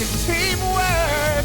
Teamwork.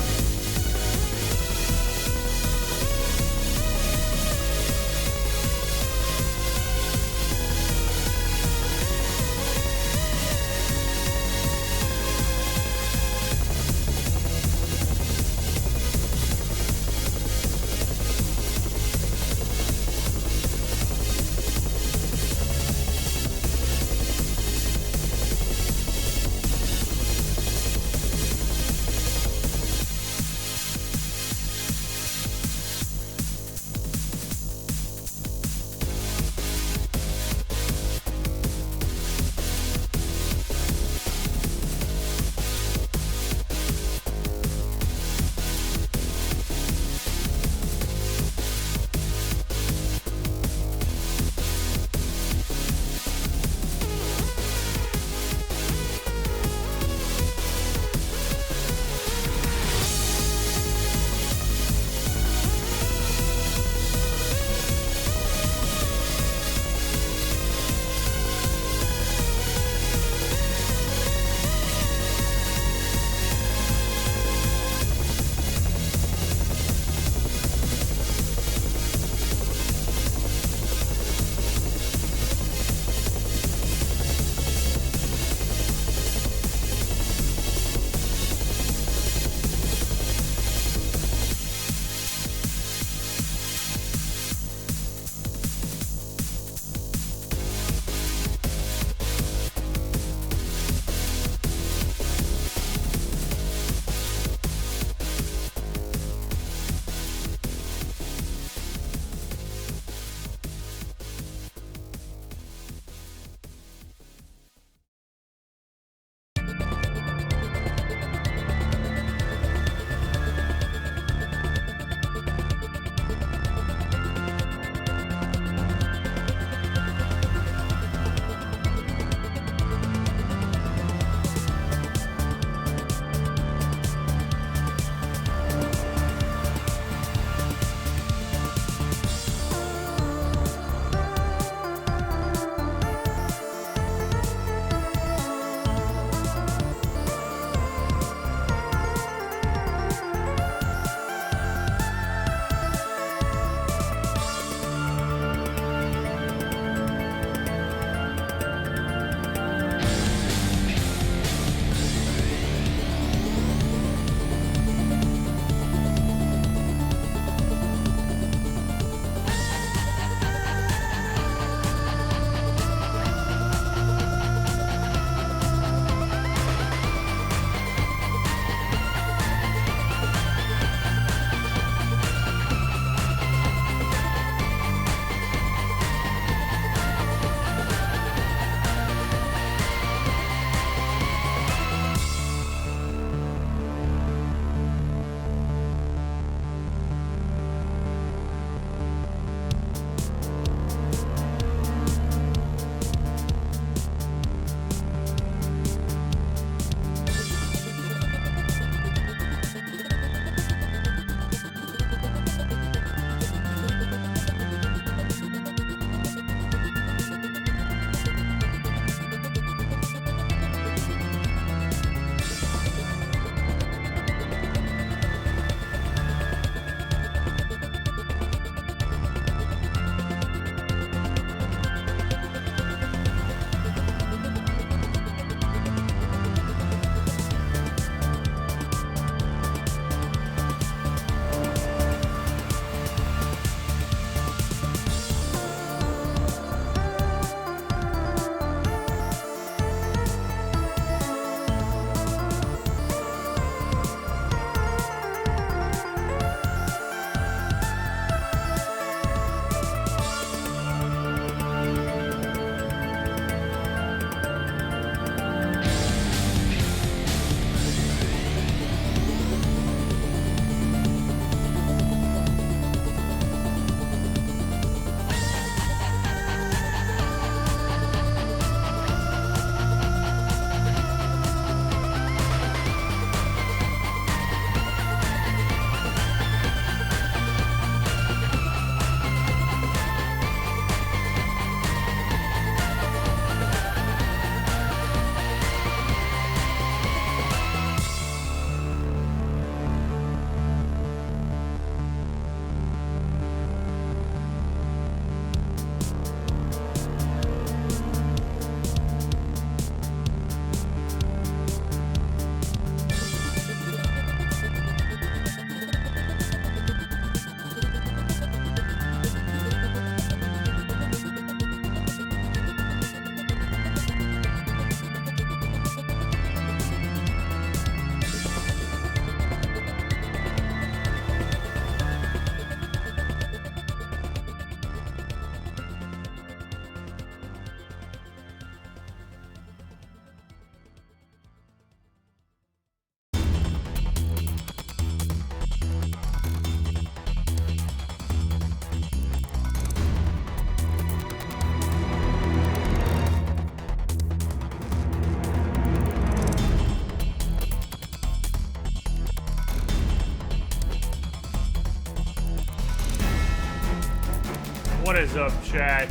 is up, chat?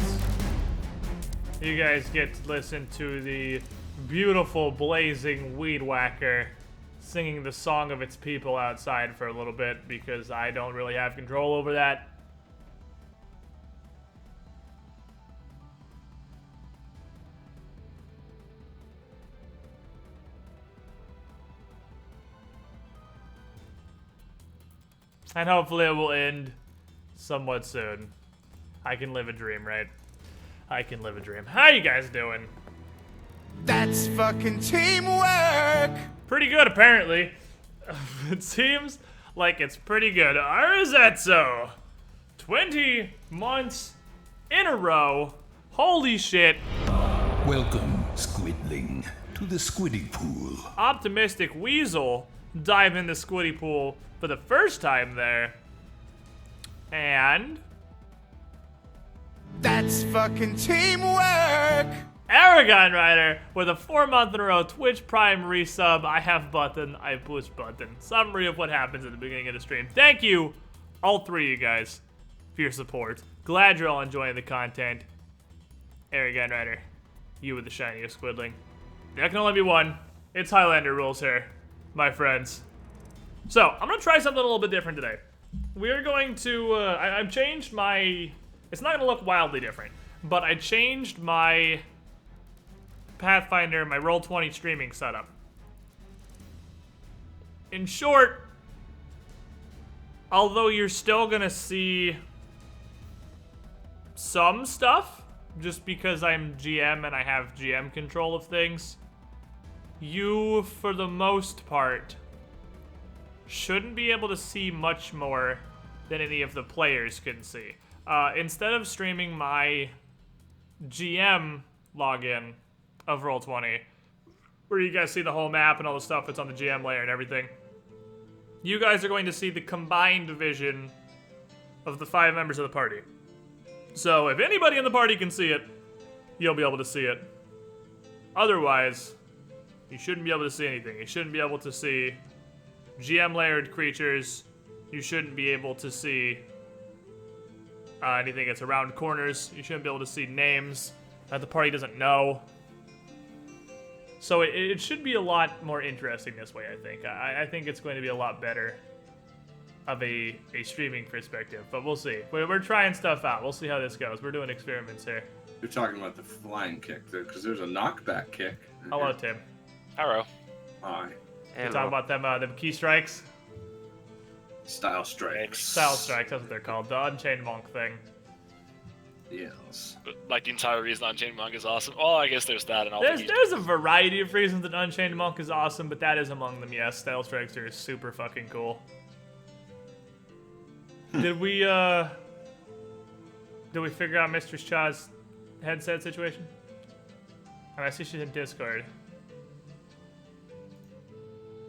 You guys get to listen to the beautiful blazing weed whacker singing the song of its people outside for a little bit because I don't really have control over that. And hopefully it will end somewhat soon. I can live a dream, right? I can live a dream. How you guys doing? That's fucking teamwork! Pretty good, apparently. It seems like it's pretty good. Is that so? 20 months in a row. Holy shit. Welcome, Squidling, to the Squiddy Pool. Optimistic Weasel dive in the Squiddy Pool for the first time there. And That's fucking teamwork! Aragon Rider with a 4-month in a row Twitch Prime resub. I have button, I push button. Summary of what happens at the beginning of the stream. Thank you, all three of you guys, for your support. Glad you're all enjoying the content. Aragon Rider, you with the shiniest Squidling. There can only be one. It's Highlander rules here, my friends. So, I'm gonna try something a little bit different today. We're going to, I've changed my, it's not gonna look wildly different, but I changed my Pathfinder, my Roll20 streaming setup. In short, although you're still gonna see some stuff, just because I'm GM and I have GM control of things, you, for the most part, shouldn't be able to see much more than any of the players can see. Instead of streaming my GM login of Roll20, where you guys see the whole map and all the stuff that's on the GM layer and everything, you guys are going to see the combined vision of the 5 members of the party. So if anybody in the party can see it, you'll be able to see it. Otherwise, you shouldn't be able to see anything. You shouldn't be able to see GM layered creatures. You shouldn't be able to see anything that's around corners. You shouldn't be able to see names that the party doesn't know. So it should be a lot more interesting this way, I think. I think it's going to be a lot better of a streaming perspective, but we'll see. We're trying stuff out. We'll see how this goes. We're doing experiments here. You're talking about the flying kick, because there's a knockback kick. Hello, Tim. Hello. Hi. We're talking about them key strikes? Style strikes. Style strikes, that's what they're called. The Unchained Monk thing. Yes. Like the entire reason Unchained Monk is awesome. Oh, I guess there's that and all. There's a variety of reasons that Unchained Monk is awesome, but that is among them, yes. Style strikes are super fucking cool. Did we figure out Mistress Cha's headset situation? And I see she's in Discord.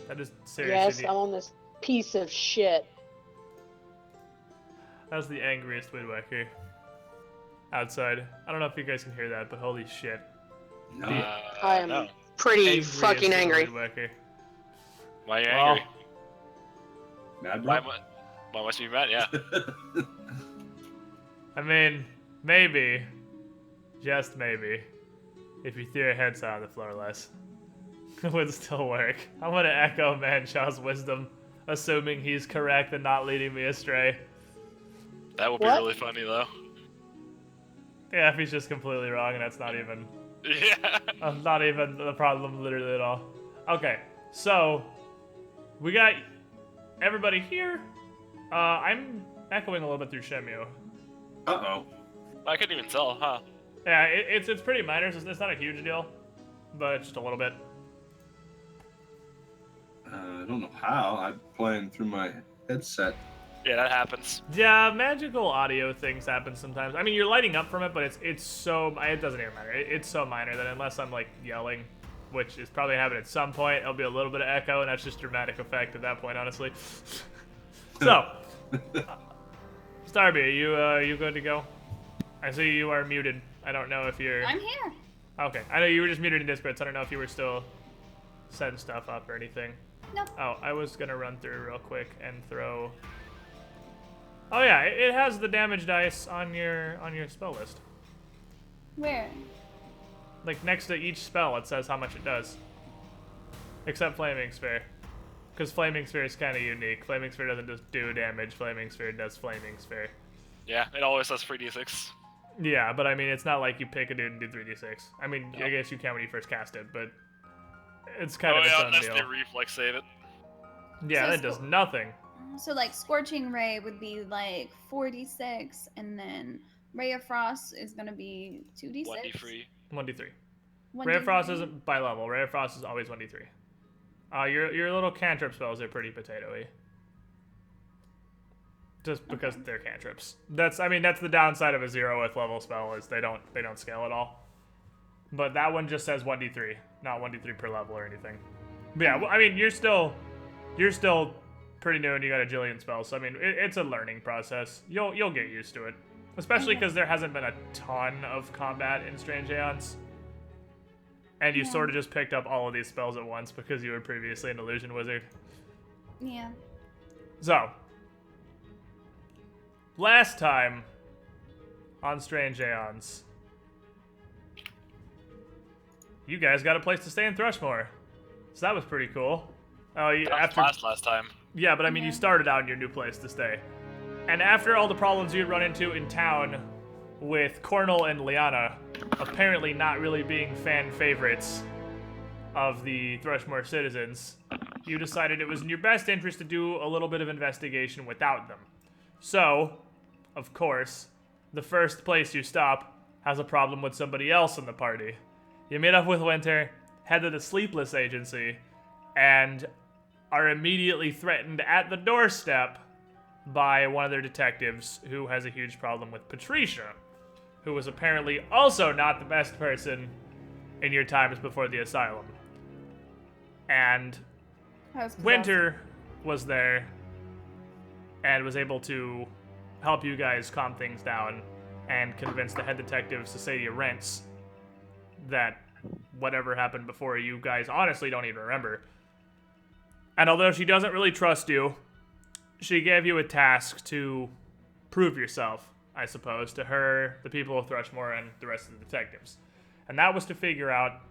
That is seriously. Yes, I'm on this piece of shit. That was the angriest woodwhacker outside. I don't know if you guys can hear that, but holy shit. No. I am pretty fucking angry. Woodwhacker. Why are you angry? Mad Why, bro? why must you be mad? Yeah. I mean, maybe, just maybe, if you threw your headset on the floor less, it would still work. I'm gonna echo Manshaw's wisdom, assuming he's correct and not leading me astray. That would be really funny, though. Yeah, if he's just completely wrong, and that's not even, Yeah. not even the problem literally at all. Okay, so, we got everybody here. I'm echoing a little bit through Shemu. Uh-oh. I couldn't even tell, huh? Yeah, it's pretty minor, so it's not a huge deal, but just a little bit. I don't know how. I'm playing through my headset. Yeah, that happens. Yeah, magical audio things happen sometimes. I mean, you're lighting up from it, but it's so, it doesn't even matter. It's so minor that unless I'm like yelling, which is probably happening at some point, it'll be a little bit of echo, and that's just dramatic effect at that point, honestly. So, Starby, are you good to go? I see you are muted. I don't know if you're... I'm here. Okay, I know you were just muted in Discord, so I don't know if you were still setting stuff up or anything. Nope. Oh, I was gonna run through real quick and throw Oh yeah, it has the damage dice on your spell list. Where? Like next to each spell, it says how much it does. Except Flaming Sphere. Because Flaming Sphere is kind of unique. Flaming Sphere doesn't just do damage, Flaming Sphere does Flaming Sphere. Yeah, it always does 3d6. Yeah, but I mean, it's not like you pick a dude and do 3d6. I mean, I guess you can when you first cast it, but it's kind of its own unless deal. they reflex save it. Yeah, So that does nothing. So like Scorching Ray would be like 4d6, and then Ray of Frost is gonna be 2d6. 1d3. 1d3. Ray of Frost isn't by level. Ray of Frost is always 1d3. Your little cantrip spells are pretty potatoey. Just because they're cantrips. That's the downside of a 0th level spell is they don't scale at all. But that one just says 1d3, not 1d3 per level or anything. But yeah, well, I mean you're still pretty new and you got a jillion spells. So I mean it's a learning process. You'll get used to it, especially because there hasn't been a ton of combat in Strange Aeons. And you sort of just picked up all of these spells at once because you were previously an illusion wizard. Yeah. So, last time on Strange Aeons, you guys got a place to stay in Thrushmoor. So that was pretty cool. Oh, That was last time. Yeah, but I mean, you started out in your new place to stay. And after all the problems you'd run into in town with Cornel and Liana apparently not really being fan favorites of the Thrushmoor citizens, you decided it was in your best interest to do a little bit of investigation without them. So, of course, the first place you stop has a problem with somebody else in the party. You meet up with Winter, head of the Sleepless Agency, and are immediately threatened at the doorstep by one of their detectives who has a huge problem with Patricia, who was apparently also not the best person in your times before the asylum. And Winter was there and was able to help you guys calm things down and convince the head detectives to say to your rents that whatever happened before you guys honestly don't even remember. And although she doesn't really trust you, she gave you a task to prove yourself, I suppose, to her, the people of Thrushmoor, and the rest of the detectives. And that was to figure out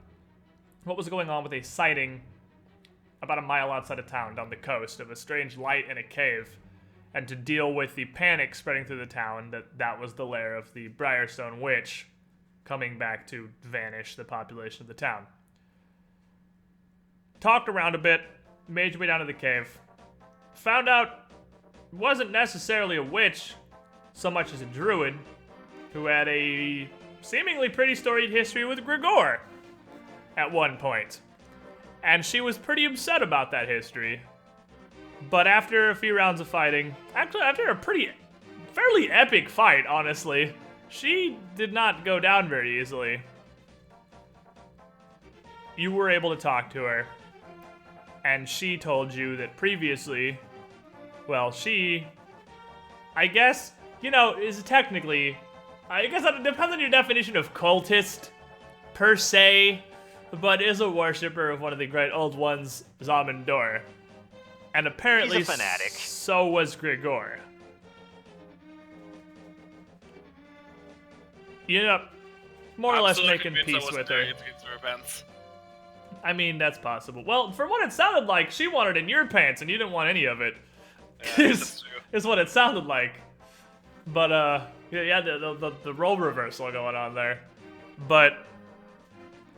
what was going on with a sighting about a mile outside of town down the coast of a strange light in a cave, and to deal with the panic spreading through the town that was the lair of the Briarstone Witch coming back to vanish the population of the town. Talked around a bit, made your way down to the cave, found out it wasn't necessarily a witch so much as a druid who had a seemingly pretty storied history with Grigor at one point. And she was pretty upset about that history. But after a few rounds of fighting, actually after a fairly epic fight, honestly, she did not go down very easily. You were able to talk to her, and she told you that previously, well, she, I guess, is technically, I guess it depends on your definition of cultist, per se, but is a worshipper of one of the great old ones, Zamindor. And apparently, he's a fanatic. So was Grigor. You end up more or less making peace with her. I mean, that's possible. Well, from what it sounded like, she wanted in your pants and you didn't want any of it. Yeah, is what it sounded like. But, the role reversal going on there. But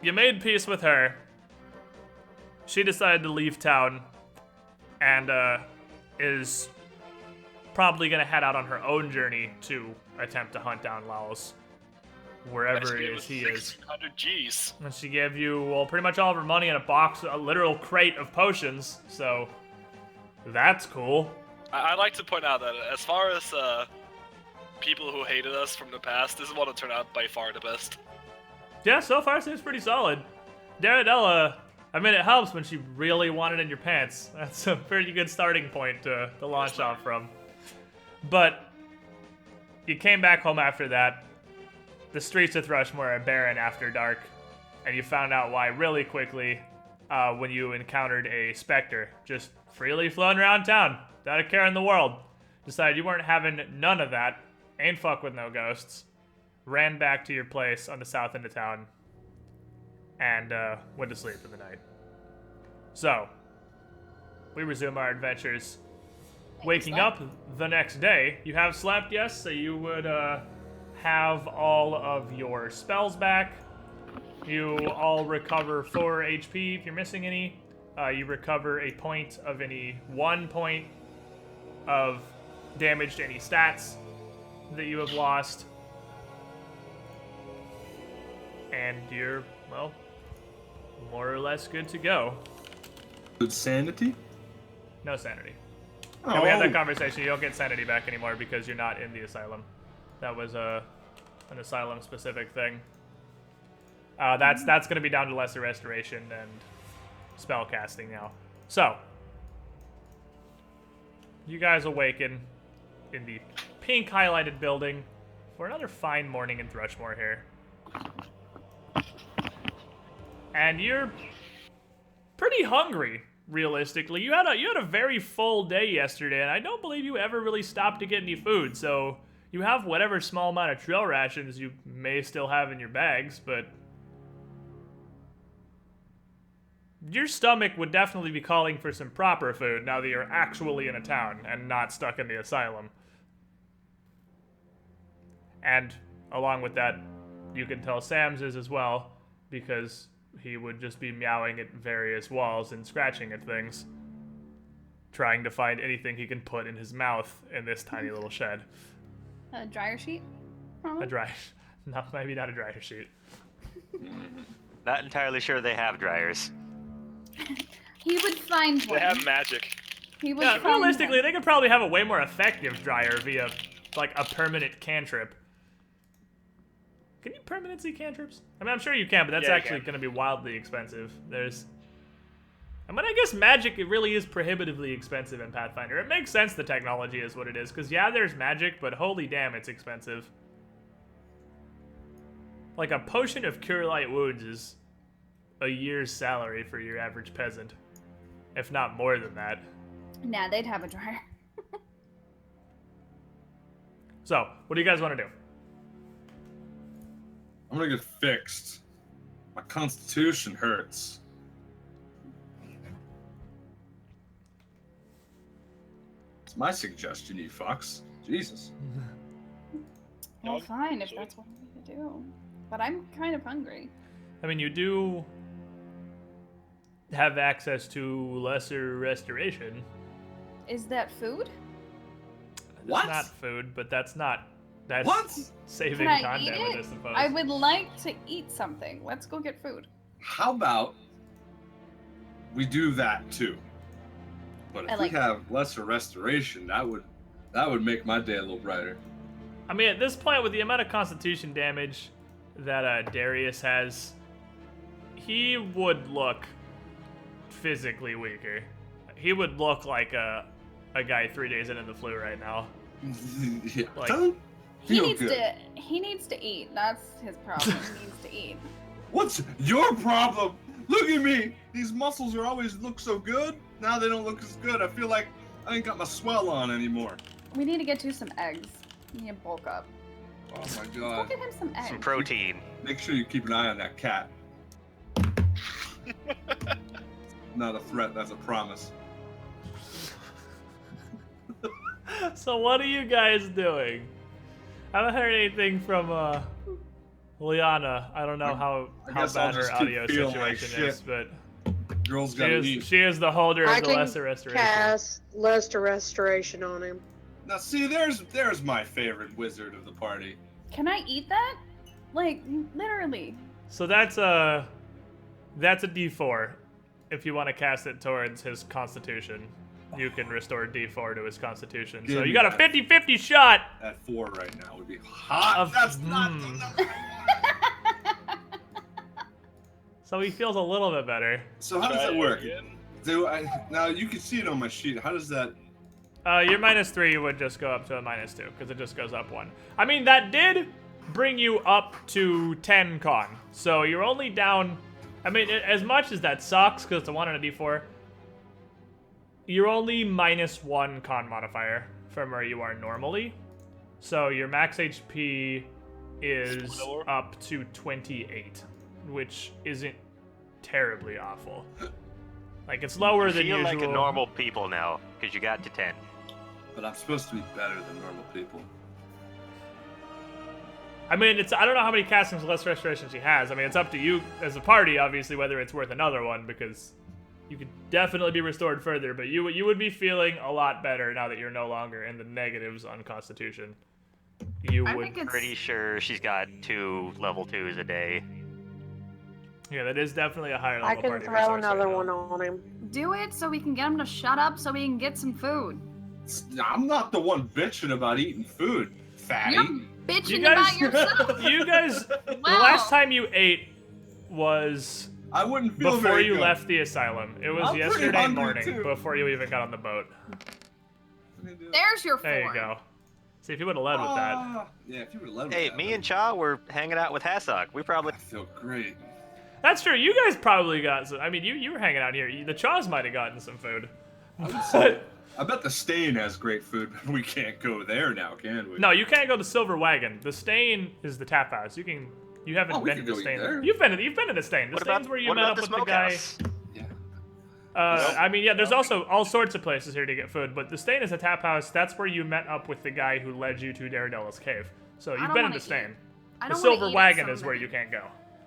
you made peace with her. She decided to leave town and is probably going to head out on her own journey to attempt to hunt down Laos wherever it is he is. 1,600 G's. And she gave you, well, pretty much all of her money in a box, a literal crate of potions, so that's cool. I'd like to point out that as far as people who hated us from the past, this is one that turned out by far the best. Yeah, so far seems pretty solid. Daradella, I mean, it helps when she really wanted in your pants. That's a pretty good starting point to launch off from. But you came back home after that. The streets of Thrushmoor are barren after dark, and you found out why really quickly when you encountered a specter just freely floating around town, without a care in the world. decided you weren't having none of that, ain't fuck with no ghosts, ran back to your place on the south end of town, and went to sleep for the night. So, we resume our adventures. Waking up the next day, you have slept, yes, so you would have all of your spells back. You all recover 4 HP if you're missing any. You recover a point of any 1 point of damage to any stats that you have lost. And you're, well, more or less good to go. Good sanity? No sanity. Oh. Yeah, we had that conversation. You don't get sanity back anymore because you're not in the asylum. That was an asylum-specific thing. That's going to be down to lesser restoration and spell casting now. So, you guys awaken in the pink highlighted building for another fine morning in Thrushmoor here. And you're pretty hungry, realistically. You had a very full day yesterday, and I don't believe you ever really stopped to get any food, so you have whatever small amount of trail rations you may still have in your bags, but your stomach would definitely be calling for some proper food now that you're actually in a town and not stuck in the asylum. And along with that, you can tell Sam's is as well, because he would just be meowing at various walls and scratching at things, trying to find anything he can put in his mouth in this tiny little shed. A dryer sheet? A dryer, maybe not a dryer sheet. Not entirely sure they have dryers. He would find one. They have magic. He would Yeah, find realistically, one. they could probably have a way more effective dryer via, like, a permanent cantrip. Can you permanency cantrips? I mean, I'm sure you can, but that's Yeah, you actually can. going to be wildly expensive. I mean, I guess magic, it really is prohibitively expensive in Pathfinder. It makes sense the technology is what it is, because yeah, there's magic, but holy damn, it's expensive. Like, a potion of Cure Light Wounds is a year's salary for your average peasant, if not more than that. Nah, they'd have a dryer. So, what do you guys want to do? I'm gonna get fixed. My constitution hurts. It's my suggestion, you fucks. Jesus. Well, fine, if that's what we need to do. But I'm kind of hungry. I mean, you do have access to lesser restoration. Is that food? What? It's not food, but that's What? saving Can I con eat damage, it? I suppose. I would like to eat something. Let's go get food. How about we do that too? But if I like we have lesser restoration, that would make my day a little brighter. I mean, at this point, with the amount of constitution damage that Darius has, he would look physically weaker. He would look like a guy 3 days into the flu right now. Yeah, Like- don't He feel needs good. he needs to eat. That's his problem. He needs to eat. What's your problem? Look at me. These muscles are always look so good. Now they don't look as good. I feel like I ain't got my swell on anymore. We need to get you some eggs. We need to bulk up. Oh my Go god. get him some eggs. Some protein. Make sure you keep an eye on that cat. Not a threat, that's a promise. So what are you guys doing? I haven't heard anything from Liana. I don't know how guess I'll bad her just keep audio feeling like situation is, shit. but Girls gotta eat. she is the holder I of the can lesser restoration. cast lesser restoration on him. Now see, there's my favorite wizard of the party. Can I eat that? Like, literally. So that's a D4. If you want to cast it towards his constitution, you can restore D4 to his constitution. Give So me you got a that. 50-50 shot. At 4 right now would be hot. Of- That's not the mm. number I want. So he feels a little bit better. So how does Try that it work? again. Now you can see it on my sheet. How does that? Your -3 would just go up to a -2 because it just goes up 1. I mean, that did bring you up to 10 con. So you're only down. I mean, as much as that sucks because it's a 1 and a D4, you're only -1 con modifier from where you are normally. So your max HP is Spoiler. up to 28, which isn't terribly awful. Like, it's lower than feel usual. like a normal people now, because you got to 10. But I'm supposed to be better than normal people. I mean, I don't know how many castings less restorations he has. I mean, it's up to you as a party, obviously, whether it's worth another one, because you could definitely be restored further, but you would be feeling a lot better now that you're no longer in the negatives on Constitution. You I would. think it's Pretty sure she's got 2 level 2s a day. Yeah, that is definitely a higher level I can party throw resource another right one now. on him. do it so we can get him to shut up so we can get some food. I'm not the one bitching about eating food, fatty. You're bitching You guys, about yourself. you guys, the Wow. last time you ate was I wouldn't feel before very you good. left the asylum. It was I'm pretty yesterday hungry, morning, too. before you even got on the boat. There's your 4. There you go. See, if you would have led with that. Yeah, if you would let Hey, me and Cha were hanging out with Hassock. We probably... I feel great. That's true. You guys probably got some. I mean, you were hanging out here. The Chaws might have gotten some food. I bet the Stain has great food, but we can't go there now, can we? No, you can't go to Silver Wagon. The Stain is the tap house. You haven't Oh, we been can to go the eat Stain. there. You've been to the Stain. The What Stain's about, where you what met about up the with the guy. smokehouse? Yeah. I mean, yeah, there's also all sorts of places here to get food, but the Stain is a tap house. That's where you met up with the guy who led you to Daredevil's cave. So you've don't been in wanna the Stain. eat. I The don't wanna Silver eat at Wagon is where something. you can't go.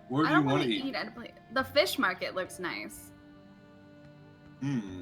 Where I do you don't want want to to eat? eat at a place. The fish market looks nice.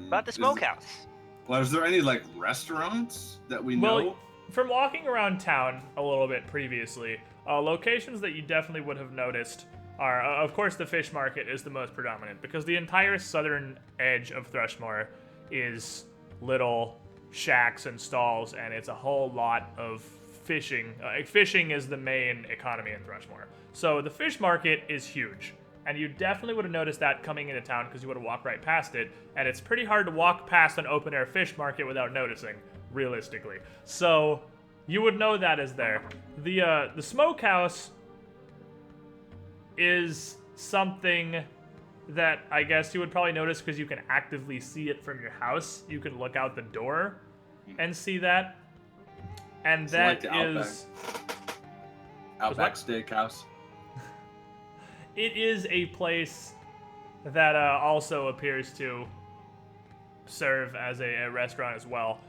About the smokehouse. Well, is there any, like, restaurants that we Well, know? from walking around town a little bit previously, locations that you definitely would have noticed are, of course, the fish market is the most predominant because the entire southern edge of Thrushmoor is little shacks and stalls, and it's a whole lot of fishing. Fishing is the main economy in Thrushmoor. So the fish market is huge. And you definitely would have noticed that coming into town because you would have walked right past it. And it's pretty hard to walk past an open air fish market without noticing, realistically. So you would know that is there. The smokehouse is something that I guess you would probably notice because you can actively see it from your house. You can look out the door and see that. And It's that like the is... Outback Steakhouse. It is a place that also appears to serve as a restaurant as well.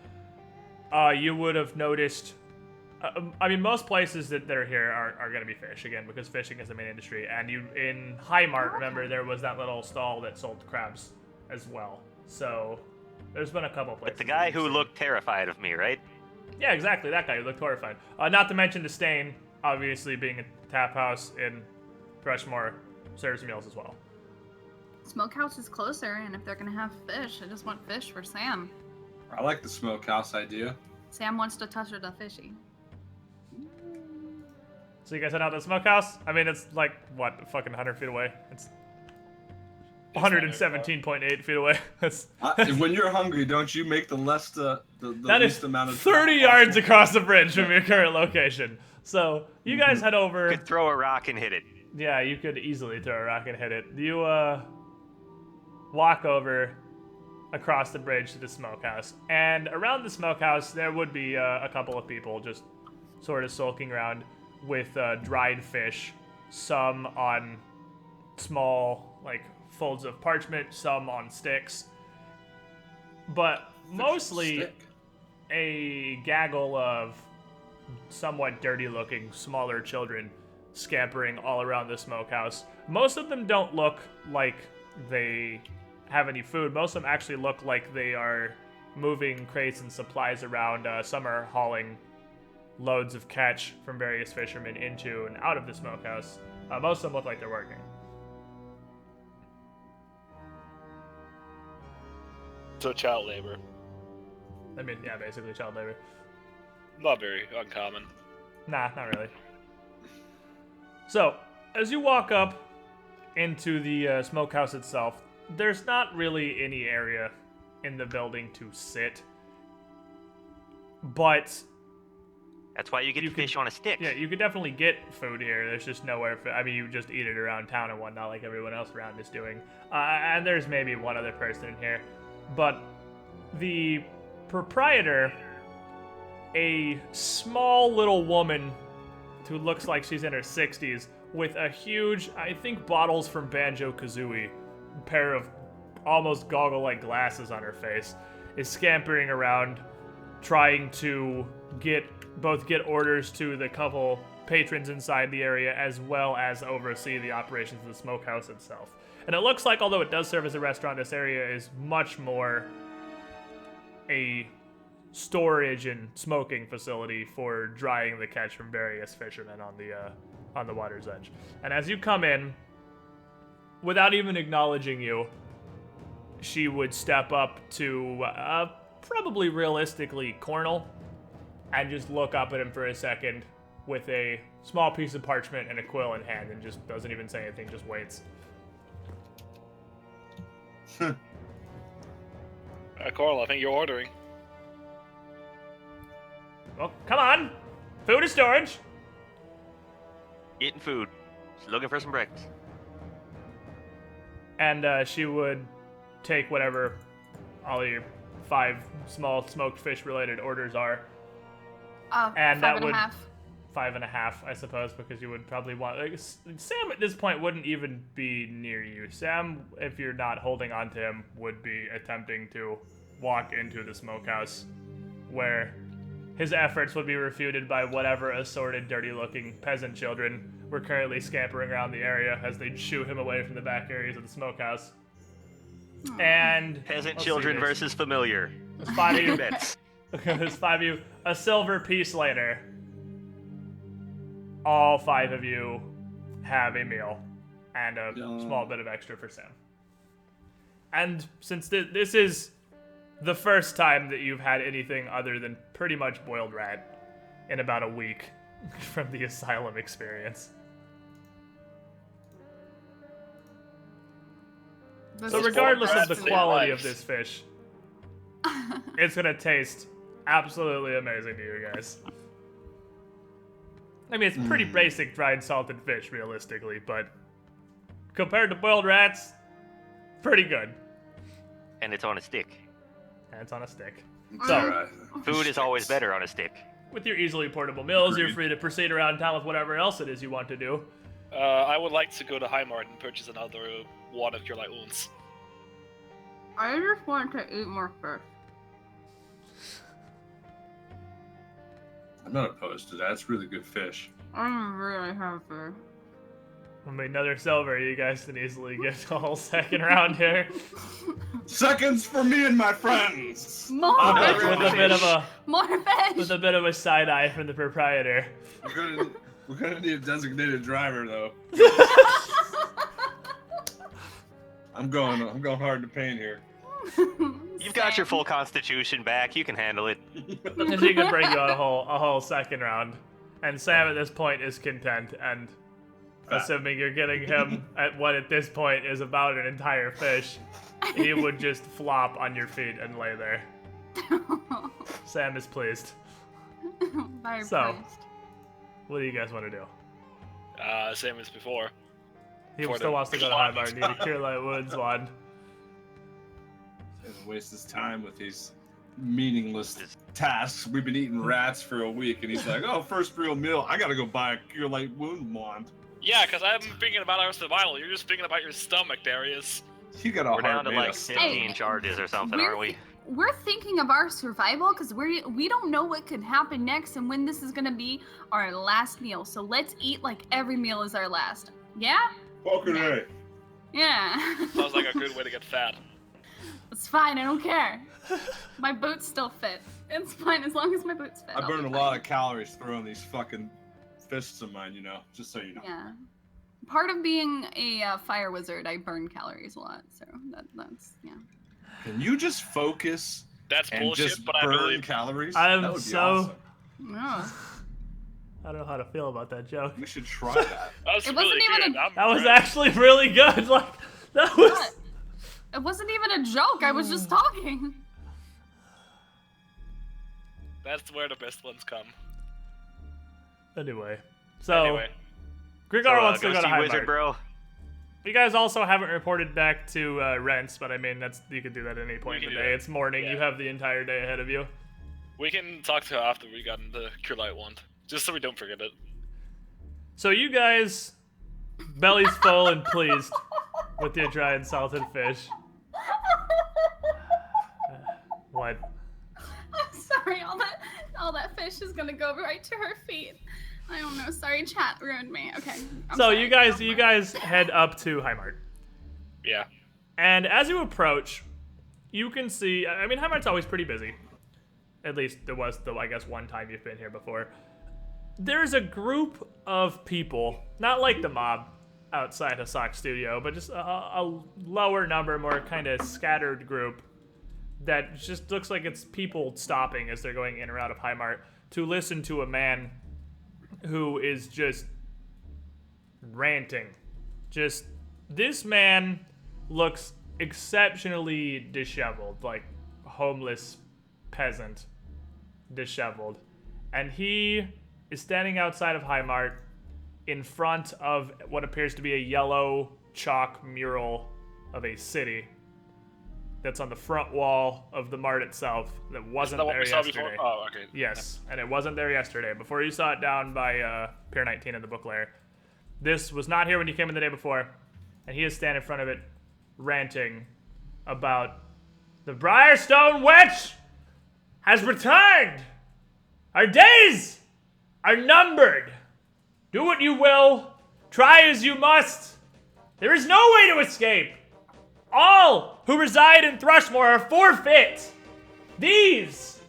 You would have noticed... I mean, most places that are here are going to be fish, again, because fishing is the main industry. And in Highmart, remember, there was that little stall that sold crabs as well. So there's been a couple places. With the guy that who you've looked terrified of me, right? seen. Yeah, exactly, that guy who looked horrified. Not to mention the Stain, obviously being a tap house in Thrushmoor, serves meals as well. Smokehouse is closer, and if they're gonna have fish, I just want fish for Sam. I like the smokehouse idea. Sam wants to touch the fishy. So you guys head out to the smokehouse? I mean, it's like, what, fucking 100 feet away? It's 117.8 feet away. That's When you're hungry, don't you make the that is least amount of 30 yards across the bridge from your current location. So you guys head over. Could throw a rock and hit it. Yeah, you could easily throw a rock and hit it. You walk over across the bridge to the smokehouse, and around the smokehouse there would be a couple of people just sort of sulking around with dried fish, some on small like folds of parchment, some on sticks, but mostly Stick. a gaggle of somewhat dirty-looking smaller children scampering all around the smokehouse. Most of them don't look like they have any food. Most of them actually look like they are moving crates and supplies around. Some are hauling loads of catch from various fishermen into and out of the smokehouse. Most of them look like they're working. So child labor. I mean, yeah, basically child labor. Not very uncommon. Nah, not really. So, as you walk up into the smokehouse itself, there's not really any area in the building to sit. But, That's why you get You fish on a stick. yeah, you could definitely get food here. There's just nowhere for... I mean, you just eat it around town and whatnot like everyone else around is doing. And there's maybe one other person in here. But the proprietor a small little woman who looks like she's in her 60s with a huge, I think, bottles from Banjo-Kazooie, pair of almost goggle-like glasses on her face, is scampering around trying to get orders to the couple patrons inside the area as well as oversee the operations of the smokehouse itself. And it looks like, although it does serve as a restaurant, this area is much more a storage and smoking facility for drying the catch from various fishermen on the water's edge. And as you come in, without even acknowledging you, she would step up to probably realistically Cornel and just look up at him for a second with a small piece of parchment and a quill in hand and just doesn't even say anything, just waits. Coral, I think you're ordering. Well, come on! Food and storage! Eating food. Just looking for some breakfast. And she would take whatever all your 5 small smoked fish related orders are. And that would 5.5, I suppose, because you would probably want. Like, Sam at this point wouldn't even be near you. Sam, if you're not holding on to him, would be attempting to walk into the smokehouse, where his efforts would be refuted by whatever assorted, dirty-looking peasant children were currently scampering around the area as they'd shoo him away from the back areas of the smokehouse. And Peasant children versus familiar. there's 5 of you. Bets. There's 5 of you. A silver piece later, all 5 of you have a meal and a small bit of extra for Sam. And since this is the first time that you've had anything other than pretty much boiled rat in about a week from the asylum experience. So regardless of the quality of this fish, it's gonna taste absolutely amazing to you guys. I mean, it's pretty basic dried salted fish, realistically, but compared to boiled rats, pretty good. And it's on a stick. And it's on a stick. So, Food is always better on a stick. with your easily portable meals, you're free to proceed around town with whatever else it is you want to do. I would like to go to Highmart and purchase another one of your Aeons. I just want to eat more fish. I'm not opposed to that. It's really good fish. I'm really hungry. I mean, another silver, you guys can easily get a whole second round here. Seconds for me and my friends. More With fish! a bit of a More fish! side eye from the proprietor. We're gonna need a designated driver though. I'm going hard to paint here. You've got your full constitution back. You can handle it. And she can bring you on a whole second round. And Sam at this point is content, and assuming you're getting him at what at this point is about an entire fish, he would just flop on your feet and lay there. Sam is pleased. Very So. pleased. What do you guys want to do? Same as before. He For still the wants to go to wand. Highmart, need a Cure Light Wounds wand. Doesn't waste his time with these meaningless tasks. We've been eating rats for a week, and he's like, "Oh, first real meal. I gotta go buy a Cure Light Wound wand." Yeah, because I'm thinking about our survival. You're just thinking about your stomach, Darius. You got a We're down heart to made like of stone. 15 charges or something, aren't we? We're thinking of our survival because we don't know what could happen next and when this is gonna be our last meal. So let's eat like every meal is our last. Yeah? Fucking A. Yeah. Sounds like a good way to get fat. It's fine. I don't care. My boots still fit. It's fine as long as my boots fit. I I'll burned be a fine. lot of calories throwing these fucking fists of mine, just so you know. Yeah. Part of being a fire wizard, I burn calories a lot. So that's yeah. Can you just focus That's and bullshit, just but I burn believe. calories? I'm That would be so- awesome. Yeah. I don't know how to feel about that joke. We should try that. That's It really wasn't even good. a- I'm That was impressed. actually really good. Like, that was... It wasn't even a joke. I was just talking. That's where the best ones come. Anyway. So, Anyway, Grigor wants to go go to see Wizard Highmart. Bro. You guys also haven't reported back to Rents, but I mean, you could do that at any point We in can the do day. that. It's morning. Yeah. You have the entire day ahead of you. We can talk to her after we got the Cure Light wand, just so we don't forget it. So you guys, bellies full and pleased with your dry and salted fish. What? I'm sorry, all that fish is gonna go right to her feet. I don't know. Sorry, chat ruined me. Okay. I'm So sorry. you guys head up to Heimart. Yeah. And as you approach, you can see, I mean, Heimart's always pretty busy. At least there was the, I guess, one time you've been here before. There's a group of people, not like the mob outside of Sock Studio, but just a lower number, more kind of scattered group that just looks like it's people stopping as they're going in or out of Heimart to listen to a man who is just ranting. Just, this man looks exceptionally disheveled, like homeless peasant disheveled. And he is standing outside of Heimart in front of what appears to be a yellow chalk mural of a city that's on the front wall of the mart itself that wasn't there yesterday. Oh, okay. Yes, and it wasn't there yesterday. Before you saw it down by Pier 19 in the book lair. This was not here when you came in the day before, and he is standing in front of it ranting about the Briarstone Witch has returned! Our days are numbered! Do what you will, try as you must. There is no way to escape! All who reside in Thrushmoor are forfeit! These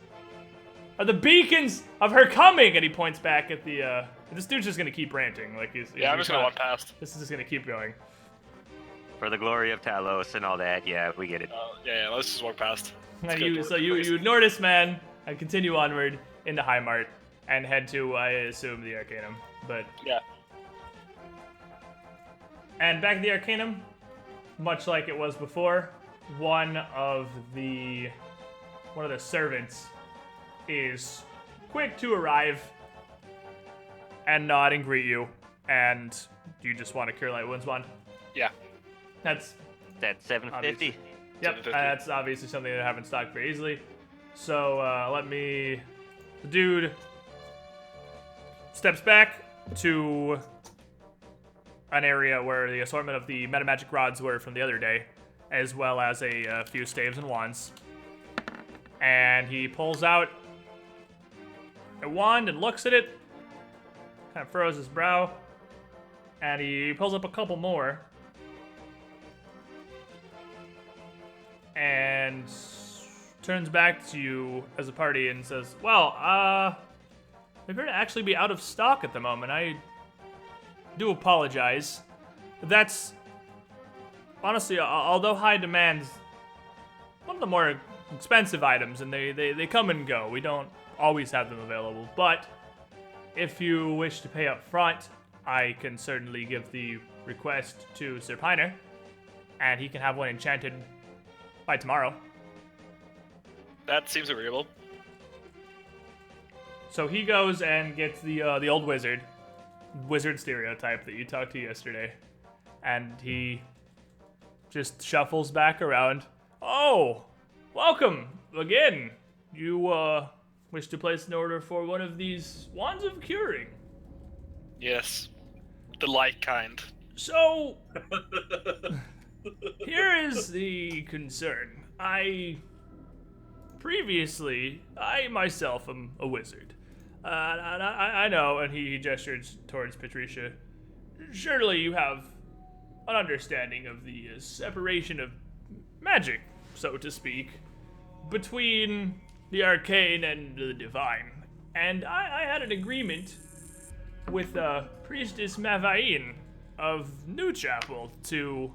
are the beacons of her coming! And he points back at the, this dude's just gonna keep ranting, like he's I'm just gonna walk past. This is just gonna keep going. For the glory of Talos and all that, yeah, we get it. Yeah, let's just walk past. Now you ignore this man and continue onward into Heimart and head to, I assume, the Arcanum. But Yeah. and back at the Arcanum, much like it was before, one of the servants is quick to arrive and nod and greet you. And do you just want a Cure Light Wounds wand? Yeah. That's That's 750. Yep, 750. that's obviously something that I haven't stocked very easily. So the dude steps back to an area where the assortment of the metamagic rods were from the other day, as well as a few staves and wands. And he pulls out a wand and looks at it, kind of furrows his brow, and he pulls up a couple more. And turns back to you as a party and says, well, they appear to actually be out of stock at the moment. I do apologize. That's, honestly, although high demand, one of the more expensive items, and they come and go. We don't always have them available. But if you wish to pay up front, I can certainly give the request to Sir Piner, and he can have one enchanted by tomorrow. That seems agreeable. So he goes and gets the old wizard stereotype that you talked to yesterday, and he just shuffles back around. Oh, welcome again. You wish to place an order for one of these wands of curing? Yes. The light kind. So, here is the concern. I myself am a wizard. I know, and he gestures towards Patricia. Surely you have an understanding of the separation of magic, so to speak, between the arcane and the divine. And I had an agreement with Priestess Mavain of New Chapel to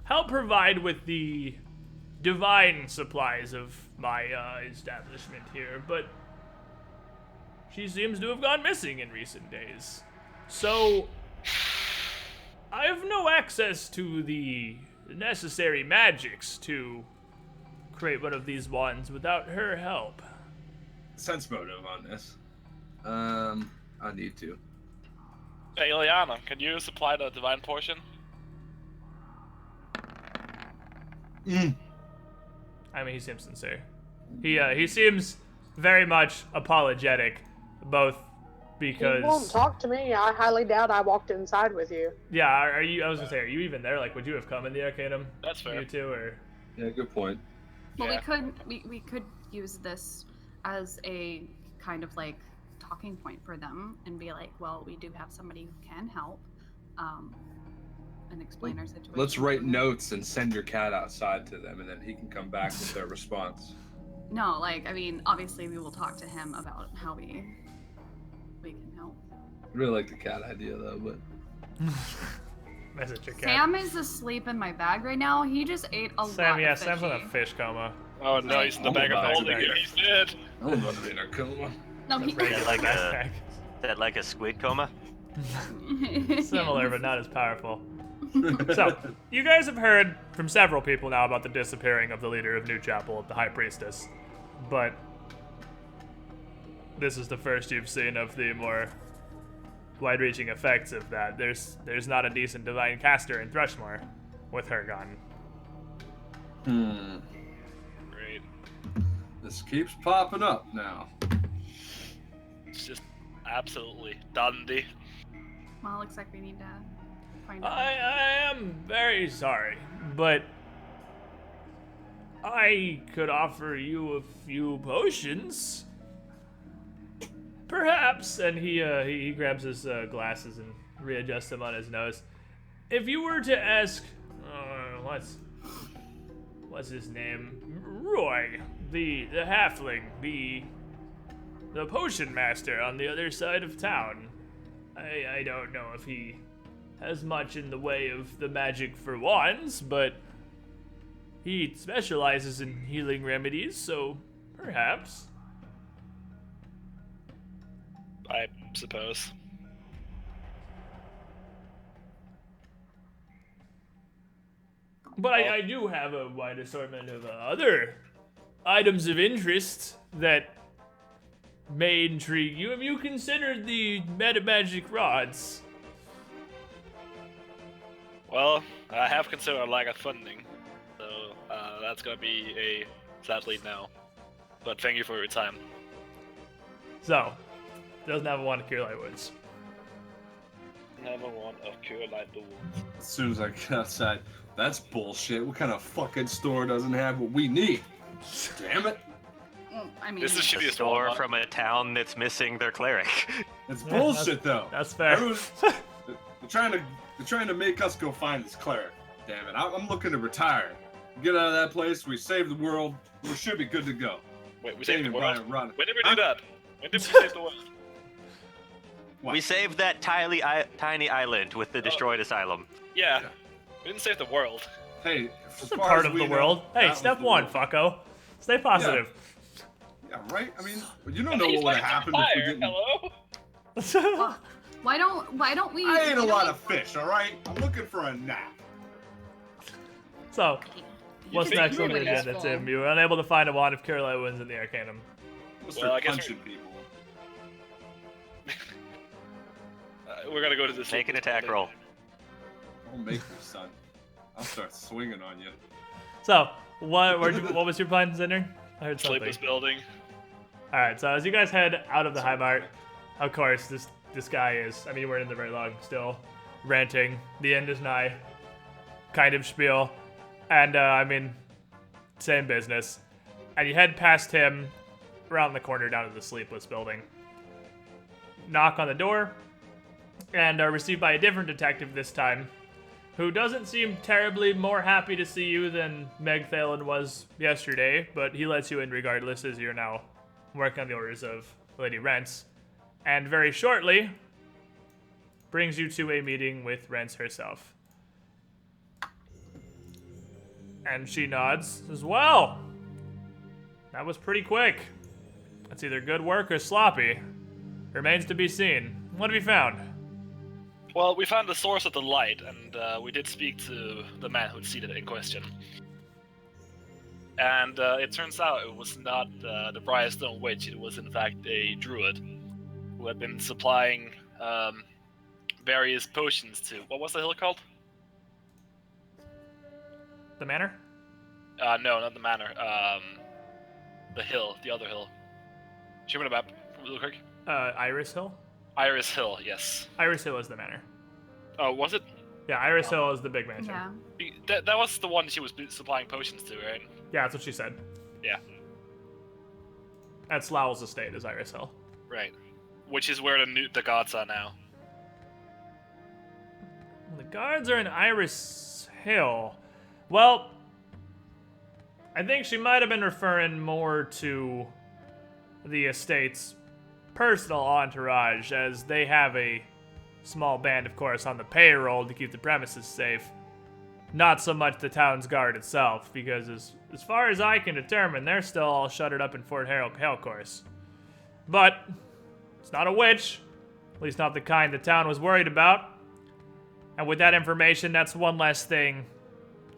help provide with the divine supplies of my establishment here, but she seems to have gone missing in recent days. So, I have no access to the necessary magics to create one of these wands without her help. Sense motive on this. I need to. Hey, Ileana, can you supply the divine portion? I mean, he seems sincere. He seems very much apologetic, both You won't because talk to me. I highly doubt I walked inside with you. yeah, are you? I was gonna say, are you even there? Like, would you have come in the Arcanum? That's fair. You two, or Yeah, good point. Well, Yeah. we could use this as a kind of like talking point for them and be like, well, we do have somebody who can help, and explain our situation. Let's write notes and send your cat outside to them, and then he can come back with their response. No, like, I mean, obviously we will talk to him about how we can help. I really like the cat idea though, but message your cat? Sam is asleep in my bag right now. He just ate a lot Sam, yeah, of Sam's in a fishy. fish coma. Oh no, he's in the Oh, bag of wow. holding it. He's dead. I don't know the coma. No, he. Right in Yeah, like the a- backpack. Is that like a squid coma? Similar, but not as powerful. So, you guys have heard from several people now about the disappearing of the leader of New Chapel, the High Priestess, but this is the first you've seen of the more wide-reaching effects of that. There's not a decent divine caster in Thrushmoor with her gone. Great. This keeps popping up now. It's just absolutely dandy. Well, looks like we need to find out. I am very sorry, but I could offer you a few potions. Perhaps, and he grabs his glasses and readjusts them on his nose. If you were to ask, what's his name? Roy, the halfling, the potion master on the other side of town. I don't know if he has much in the way of the magic for wands, but he specializes in healing remedies, so perhaps. I suppose. But I do have a wide assortment of other items of interest that may intrigue you. Have you considered the metamagic rods? Well, I have considered a lack of funding, so that's gonna be a sadly no. But thank you for your time. So, doesn't have a wand to cure light wounds. Never want a cure like the wounds. As soon as I get outside, that's bullshit. What kind of fucking store doesn't have what we need? Damn it. I mean, This is A shittiest store one. from a town that's missing their cleric. It's bullshit though. That's fair. They're trying to make us go find this cleric. Damn it. I'm looking to retire. Get out of that place. We save the world. We should be good to go. Wait, we saved the Damn, world? Ryan, When did we Huh? do that? When did we save the world? What? We saved that tiny island with the destroyed asylum. Yeah. Yeah. We didn't save the world. Hey, as It's a far part as of we the know, world. Hey, that was step the one, world. fucko. Stay positive. Yeah, right. I mean, you don't know what would have happened if we didn't. Hello? why don't we? I ate a why lot don't of fish. All right. I'm looking for a nap. So, what's can next do on the it, agenda, asshole. Tim? You were unable to find a wand of cure light wounds in the Arcanum. Let's Well, I start guess punching people. We're gonna go to this. Make an attack roll. Don't make me, son. I'll start swinging on you. So, what was your plan, Zinder? I heard something. Sleepless building. All right, so as you guys head out of the High Mart, of course, this guy is, I mean, you weren't in there very long, still ranting. The end is nigh, kind of spiel. And, I mean, same business. And you head past him around the corner down to the Sleepless building. Knock on the door, and are received by a different detective this time, who doesn't seem terribly more happy to see you than Meg Thalen was yesterday, but he lets you in regardless as you're now working on the orders of Lady Rents. And very shortly, brings you to a meeting with Rents herself. And she nods as well. That was pretty quick. That's either good work or sloppy. Remains to be seen. What have you found? Well, we found the source of the light, and we did speak to the man who'd seen it in question. And it turns out it was not the Briarstone Witch, it was in fact a druid who had been supplying various potions to... What was the hill called? The manor? No, not the manor. The hill, the other hill. Show me the map, real quick. Iris Hill? Iris Hill, yes. Iris Hill is the manor. Oh, was it? Yeah, Iris Hill is the big mansion. Yeah. That was the one she was supplying potions to, right? Yeah, that's what she said. Yeah. That's Lowell's estate, is Iris Hill. Right. Which is where the guards are now. The guards are in Iris Hill. Well, I think she might have been referring more to the estate's personal entourage, as they have a small band, of course, on the payroll to keep the premises safe. Not so much the town's guard itself, because as far as I can determine, they're still all shuttered up in Fort Hellcourse. But it's not a witch, at least not the kind the town was worried about. And with that information, that's one less thing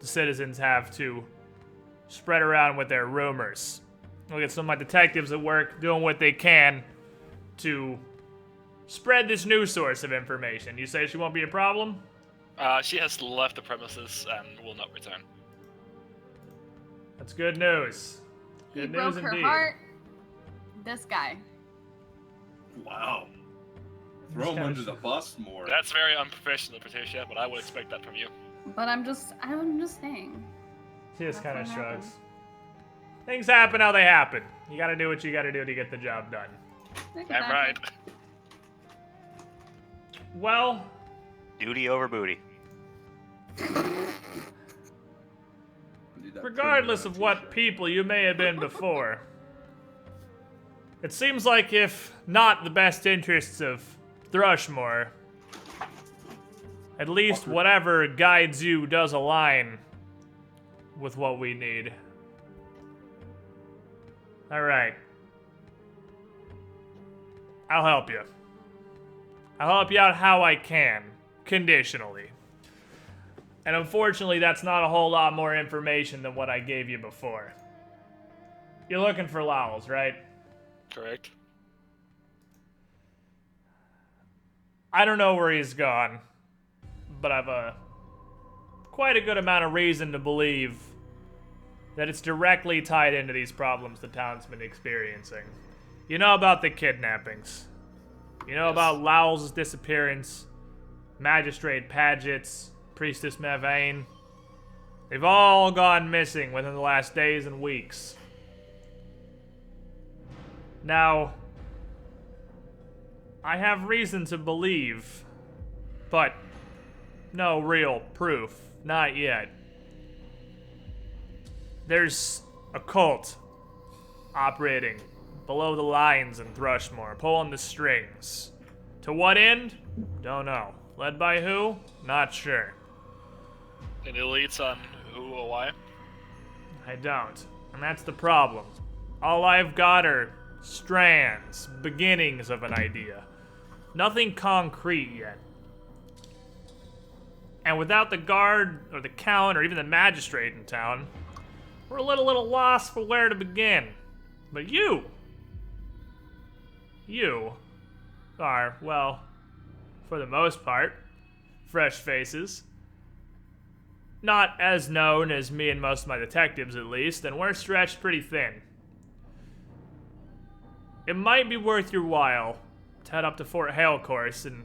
the citizens have to spread around with their rumors. Look at some of my detectives at work doing what they can to spread this new source of information. You say she won't be a problem? She has left the premises and will not return. That's good news. He Good broke news her indeed. heart. This guy. Wow. Throw him under the bus more. That's very unprofessional, Patricia, but I would expect that from you. But I'm just saying. She just kind of That's what shrugs. Things happen how they happen. You gotta do what you gotta do to get the job done. I'm right. Well, Duty over booty. regardless of what people you may have been before, it seems like if not the best interests of Thrushmoor, at least whatever guides you does align with what we need. Alright. I'll help you. I'll help you out how I can, conditionally. And unfortunately, that's not a whole lot more information than what I gave you before. You're looking for Lowell's, right? Correct. I don't know where he's gone, but I've quite a good amount of reason to believe that it's directly tied into these problems the town's been experiencing. You know about the kidnappings. You know about Lowell's disappearance, Magistrate Paget's, Priestess Mevane. They've all gone missing within the last days and weeks. Now, I have reason to believe, but no real proof, not yet. There's a cult operating below the lines in Thrushmoor, pulling the strings. To what end? Don't know. Led by who? Not sure. Any leads on who or why? I don't. And that's the problem. All I've got are strands, beginnings of an idea. Nothing concrete yet. And without the guard, or the count, or even the magistrate in town, we're a little lost for where to begin. But you are, well, for the most part, fresh faces. Not as known as me and most of my detectives, at least, and we're stretched pretty thin. It might be worth your while to head up to Fort Hellcourse and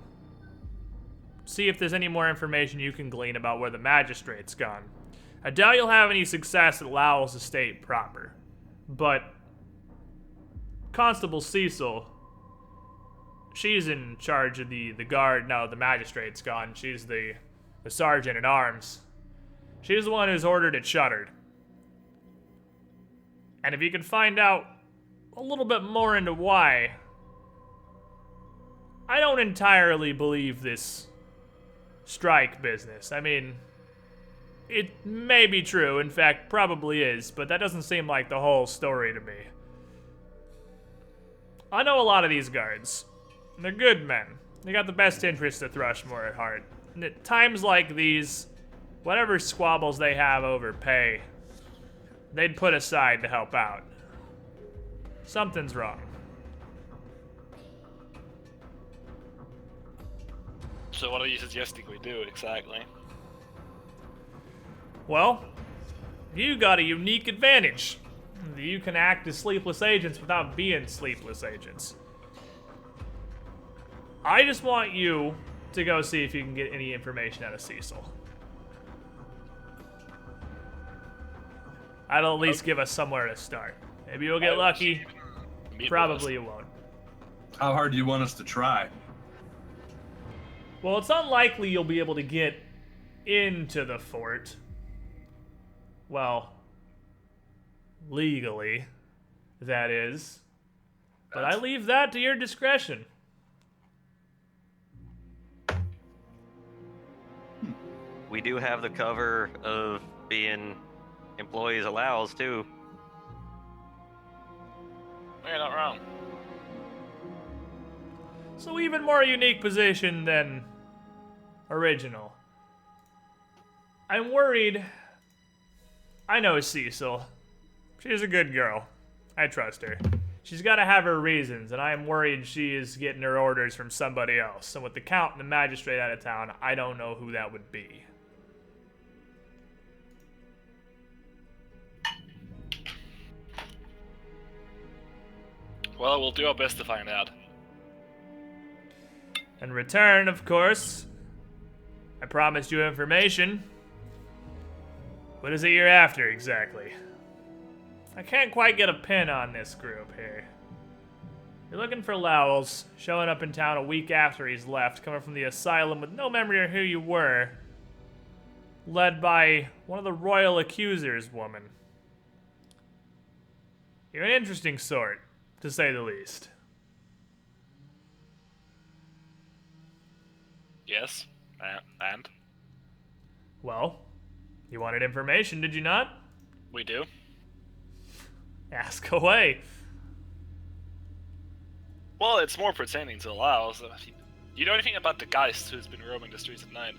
see if there's any more information you can glean about where the magistrate's gone. I doubt you'll have any success at Lowell's estate proper, but Constable Cecil, she's in charge of the guard now that the magistrate's gone. She's the sergeant at arms. She's the one who's ordered it shuttered. And if you can find out a little bit more into why, I don't entirely believe this strike business. I mean, it may be true, in fact, probably is, but that doesn't seem like the whole story to me. I know a lot of these guards. They're good men. They got the best interests of Thrushmoor at heart. And at times like these, whatever squabbles they have over pay, they'd put aside to help out. Something's wrong. So what are you suggesting we do exactly? Well, you got a unique advantage. that you can act as sleepless agents without being sleepless agents. I just want you to go see if you can get any information out of Cecil. That'll at least give us somewhere to start. Maybe you'll get lucky. Probably you won't. How hard do you want us to try? Well, it's unlikely you'll be able to get into the fort. Well, legally, that is. But I leave that to your discretion. We do have the cover of being employees of Laos, too. You're not wrong. So even more unique position than original. I'm worried. I know Cecil. She's a good girl. I trust her. She's got to have her reasons, and I am worried she is getting her orders from somebody else. And with the Count and the Magistrate out of town, I don't know who that would be. Well, we'll do our best to find out. In return, of course, I promised you information. What is it you're after, exactly? I can't quite get a pin on this group here. You're looking for Lowell's, showing up in town a week after he's left, coming from the asylum with no memory of who you were, led by one of the royal accusers woman. You're an interesting sort, to say the least. Yes, and? Well, you wanted information, did you not? We do. Ask away. Well, it's more pertaining to Laos. You know anything about the Geist who's been roaming the streets at night?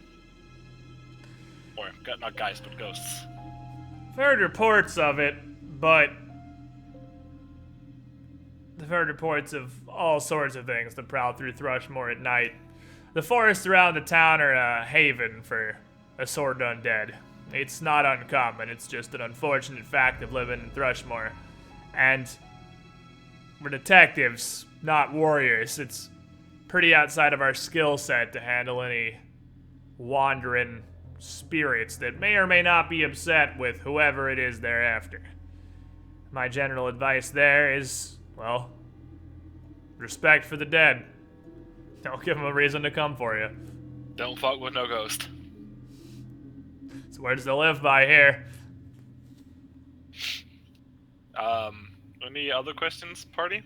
Or, not Geist, but ghosts. I've heard reports of it, but I've heard reports of all sorts of things that prowl through Thrushmoor at night. The forests around the town are a haven for assorted undead. It's not uncommon, it's just an unfortunate fact of living in Thrushmoor. And we're detectives, not warriors. It's pretty outside of our skill set to handle any wandering spirits that may or may not be upset with whoever it is they're after. My general advice there is, well, respect for the dead. Don't give them a reason to come for you. Don't fuck with no ghost. It's words to live by here. Any other questions, party?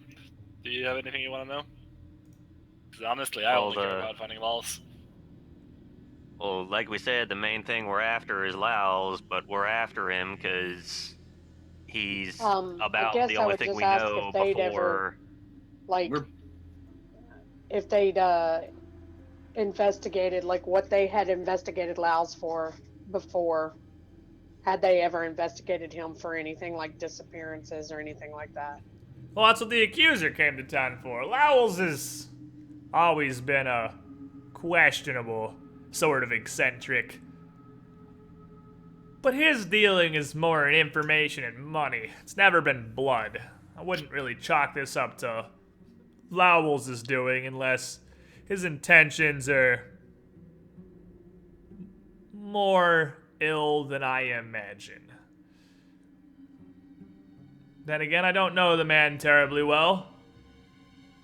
Do you have anything you want to know? Because honestly, I only care about finding Laos. Well, like we said, the main thing we're after is Laos, but we're after him because he's about the only thing we know before. If they'd investigated, like what they had investigated Laos for before, had they ever investigated him for anything like disappearances or anything like that? Well, that's what the accuser came to town for. Lowell's has always been a questionable, sort of eccentric. But his dealing is more in information and money. It's never been blood. I wouldn't really chalk this up to Lowell's is doing unless his intentions are more ill than I imagine. Then again, I don't know the man terribly well.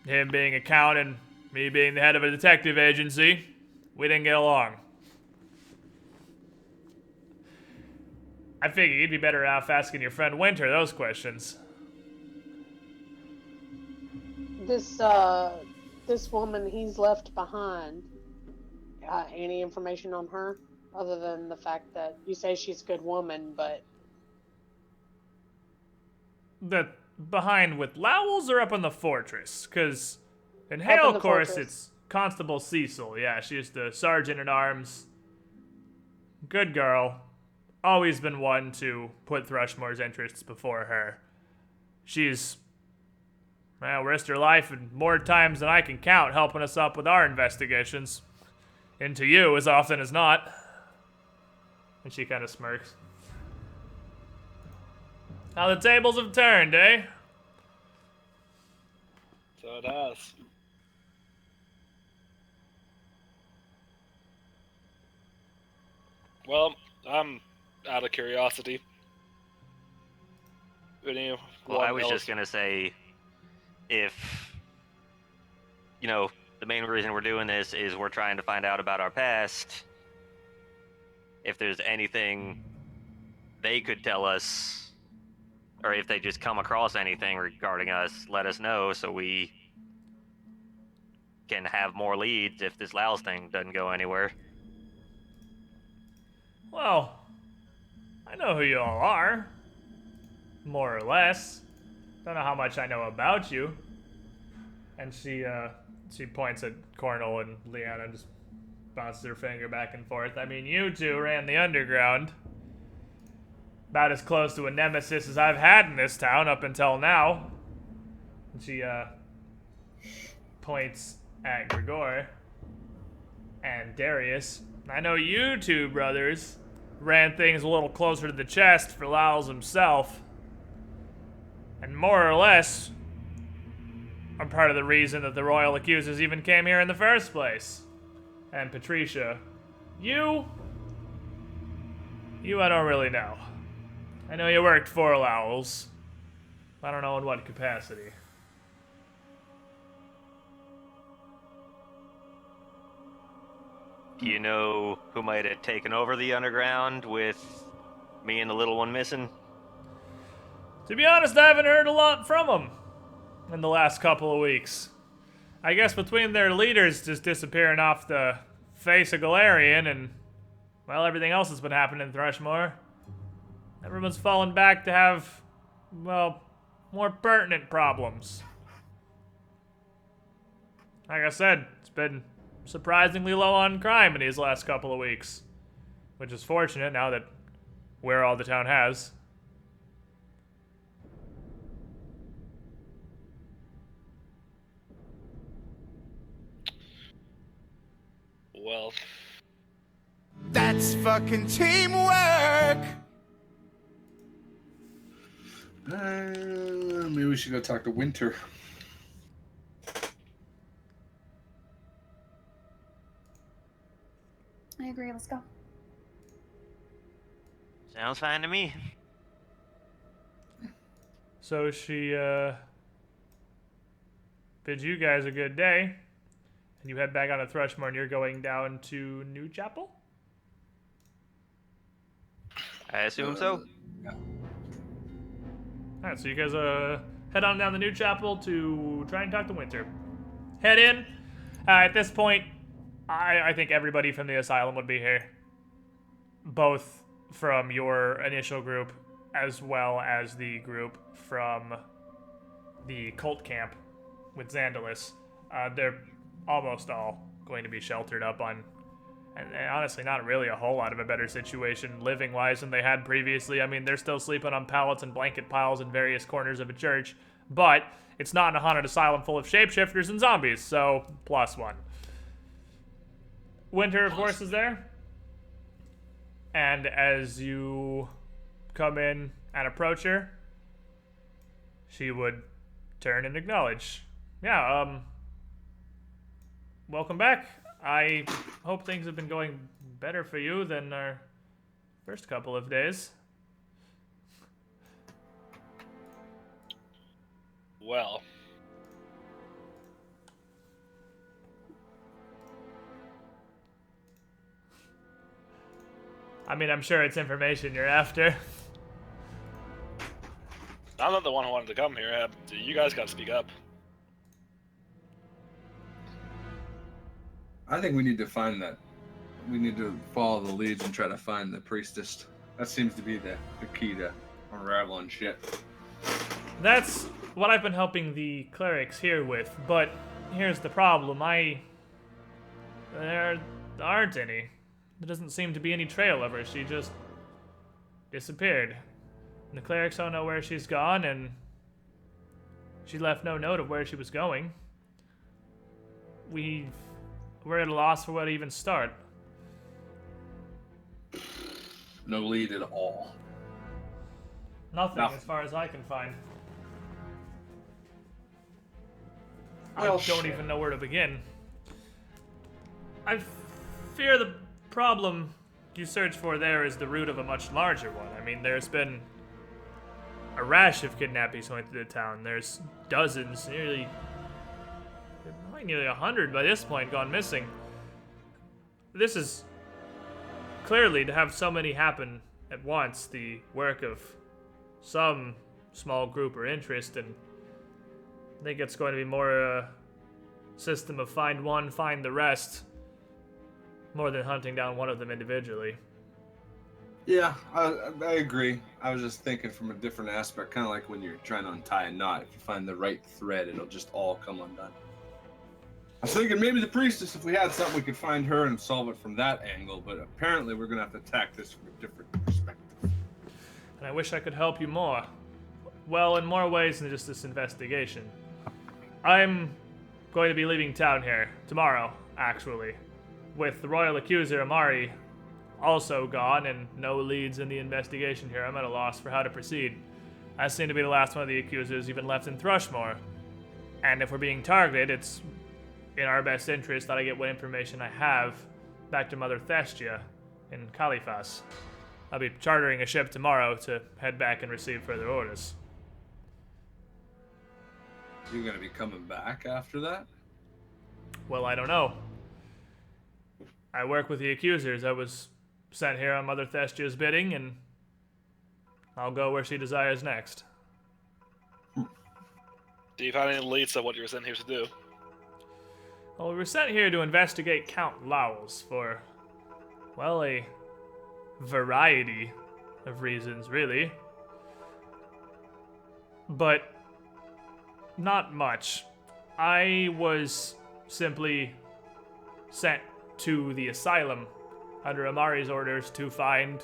Him being a count and me being the head of a detective agency, we didn't get along. I figure you'd be better off asking your friend Winter those questions. This woman he's left behind, any information on her? Other than the fact that you say she's a good woman, but... The behind with Lowell's or up in the fortress? Because in Hale, of course, it's Constable Cecil. Yeah, she's the sergeant-at-arms. Good girl. Always been one to put Thrushmoor's interests before her. She's, well, risked her life more times than I can count helping us up with our investigations. Into you as often as not. And she kind of smirks. How the tables have turned, eh? So it has. Well, I'm out of curiosity. Well, I was just gonna say, if, you know, the main reason we're doing this is we're trying to find out about our past, if there's anything they could tell us, or if they just come across anything regarding us, let us know so we can have more leads if this Laos thing doesn't go anywhere. Well, I know who you all are. More or less. Don't know how much I know about you. And she points at Cornel, and Leanna just bounces her finger back and forth. I mean, you two ran the underground. About as close to a nemesis as I've had in this town up until now. And she points at Grigor and Darius. I know you two brothers ran things a little closer to the chest for Lyles himself. And more or less, are part of the reason that the Royal Accusers even came here in the first place. And Patricia, you I don't really know. I know you worked for Lowell's. I don't know in what capacity. Do you know who might have taken over the underground with me and the little one missing? To be honest, I haven't heard a lot from them in the last couple of weeks. I guess between their leaders just disappearing off the face of Galarian and, well, everything else that's been happening in Thrushmoor, everyone's fallen back to have, well, more pertinent problems. Like I said, it's been surprisingly low on crime in these last couple of weeks, which is fortunate now that we're all the town has. Well, That's fucking teamwork. Maybe we should go talk to Winter. I agree. Let's go. Sounds fine to me. So she bids you guys a good day, and you head back on to Thrushmoor, and you're going down to New Chapel? I assume so. Alright, so you guys head on down the New Chapel to try and talk to Winter. Head in. At this point, I think everybody from the asylum would be here. Both from your initial group as well as the group from the cult camp with Xandalis. They're almost all going to be sheltered up on, and honestly not really a whole lot of a better situation living-wise than they had previously. I mean, they're still sleeping on pallets and blanket piles in various corners of a church, but it's not in a haunted asylum full of shapeshifters and zombies, so +1. Winter, of course, is there. And as you come in and approach her, she would turn and acknowledge. Yeah, welcome back. I hope things have been going better for you than our first couple of days. well. I mean, I'm sure it's information you're after. I'm not the one who wanted to come here. You guys got to speak up. I think we need to find that. We need to follow the leads and try to find the priestess. That seems to be the key to unraveling shit. That's what I've been helping the clerics here with, but here's the problem. There aren't any. There doesn't seem to be any trail of her. She just disappeared. And the clerics don't know where she's gone, and she left no note of where she was going. We're at a loss for where to even start. No lead at all. Nothing, as far as I can find. Well, I don't even know where to begin. I fear the problem you search for there is the root of a much larger one. I mean, there's been a rash of kidnappings going through the town. There's dozens, nearly 100 by this point gone missing. This is clearly, to have so many happen at once, the work of some small group or interest, and I think it's going to be more a system of find one, find the rest, more than hunting down one of them individually. Yeah, I agree. I was just thinking from a different aspect, kind of like when you're trying to untie a knot. If you find the right thread, it'll just all come undone. I was thinking maybe the priestess, if we had something, we could find her and solve it from that angle, but apparently we're going to have to attack this from a different perspective. And I wish I could help you more. Well, in more ways than just this investigation. I'm going to be leaving town here tomorrow, actually, with the Royal Accuser Amari also gone and no leads in the investigation here. I'm at a loss for how to proceed. I seem to be the last one of the accusers even left in Thrushmoor. And if we're being targeted, it's in our best interest that I get what information I have back to Mother Thestia in Califas. I'll be chartering a ship tomorrow to head back and receive further orders. You're going to be coming back after that? Well, I don't know. I work with the accusers. I was sent here on Mother Thestia's bidding, and I'll go where she desires next. Do you find any leads on what you were sent here to do? Well, we were sent here to investigate Count Lowell's for, well, a variety of reasons, really. But not much. I was simply sent to the asylum under Amari's orders to find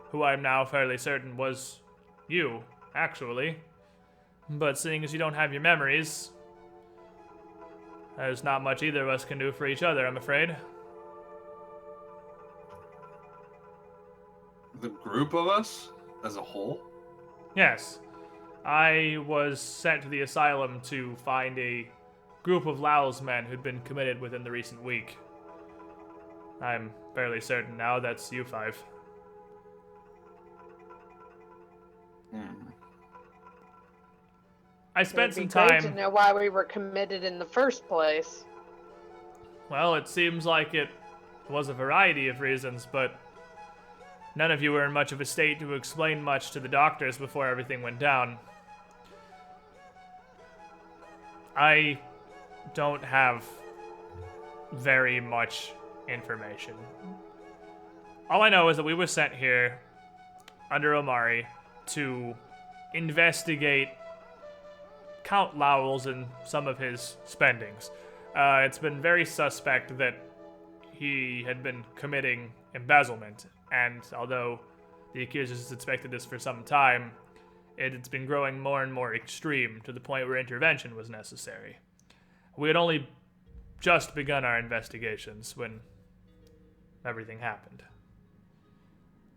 who I'm now fairly certain was you, actually. But seeing as you don't have your memories, there's not much either of us can do for each other, I'm afraid. The group of us as a whole? Yes. I was sent to the asylum to find a group of Lao's men who'd been committed within the recent week. I'm fairly certain now that's you five. I spent some It'd be great time. to know why we were committed in the first place. Well, it seems like it was a variety of reasons, but none of you were in much of a state to explain much to the doctors before everything went down. I don't have very much information. All I know is that we were sent here under Omari to investigate Count Lowell's and some of his spendings. It's been very suspect that he had been committing embezzlement, and although the accusers suspected this for some time, it's been growing more and more extreme to the point where intervention was necessary. We had only just begun our investigations when everything happened.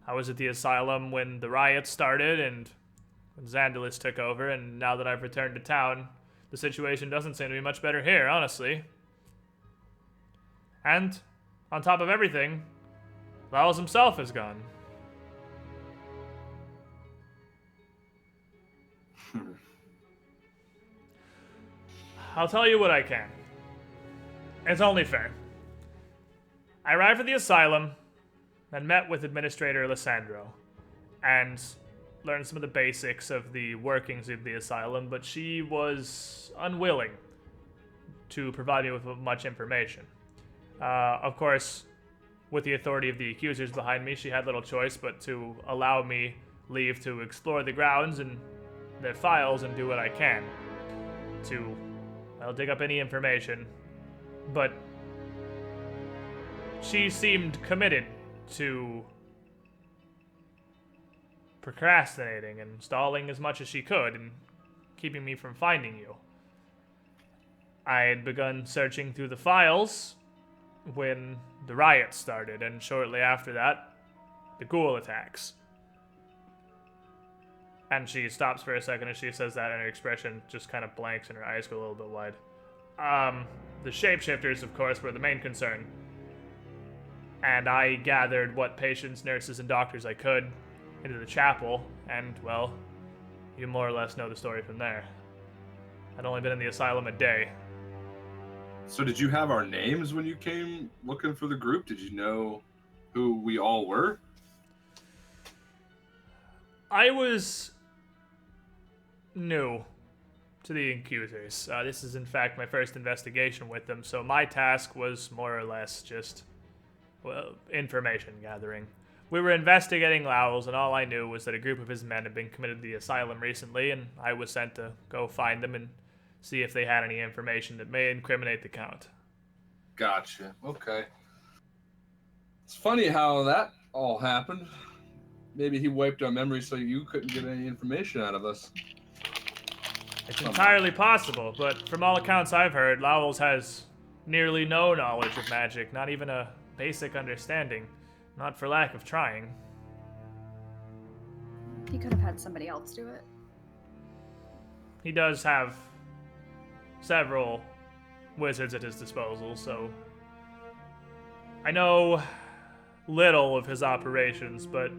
I was at the asylum when the riots started and when Xandalis took over, and now that I've returned to town, the situation doesn't seem to be much better here, honestly. And, on top of everything, Lowell's himself is gone. I'll tell you what I can. It's only fair. I arrived at the asylum and met with Administrator Lissandro and learned some of the basics of the workings of the asylum, but she was unwilling to provide me with much information. Of course, with the authority of the accusers behind me, she had little choice but to allow me leave to explore the grounds and their files and do what I can to, well, dig up any information. But she seemed committed to procrastinating and stalling as much as she could and keeping me from finding you. I had begun searching through the files when the riots started, and shortly after that, the ghoul attacks. And she stops for a second as she says that, and her expression just kind of blanks and her eyes go a little bit wide. The shapeshifters, of course, were the main concern. And I gathered what patients, nurses, and doctors I could into the chapel, and, well, you more or less know the story from there. I'd only been in the asylum a day. So did you have our names when you came looking for the group? Did you know who we all were? I was new to the accusers. This is, in fact, my first investigation with them, so my task was more or less just, well, information gathering. We were investigating Lowell's, and all I knew was that a group of his men had been committed to the asylum recently, and I was sent to go find them and see if they had any information that may incriminate the Count. Gotcha. Okay. It's funny how that all happened. Maybe he wiped our memory so you couldn't get any information out of us. It's entirely possible, but from all accounts I've heard, Lowell's has nearly no knowledge of magic, not even a basic understanding. Not for lack of trying. He could have had somebody else do it. He does have several wizards at his disposal, so I know little of his operations, but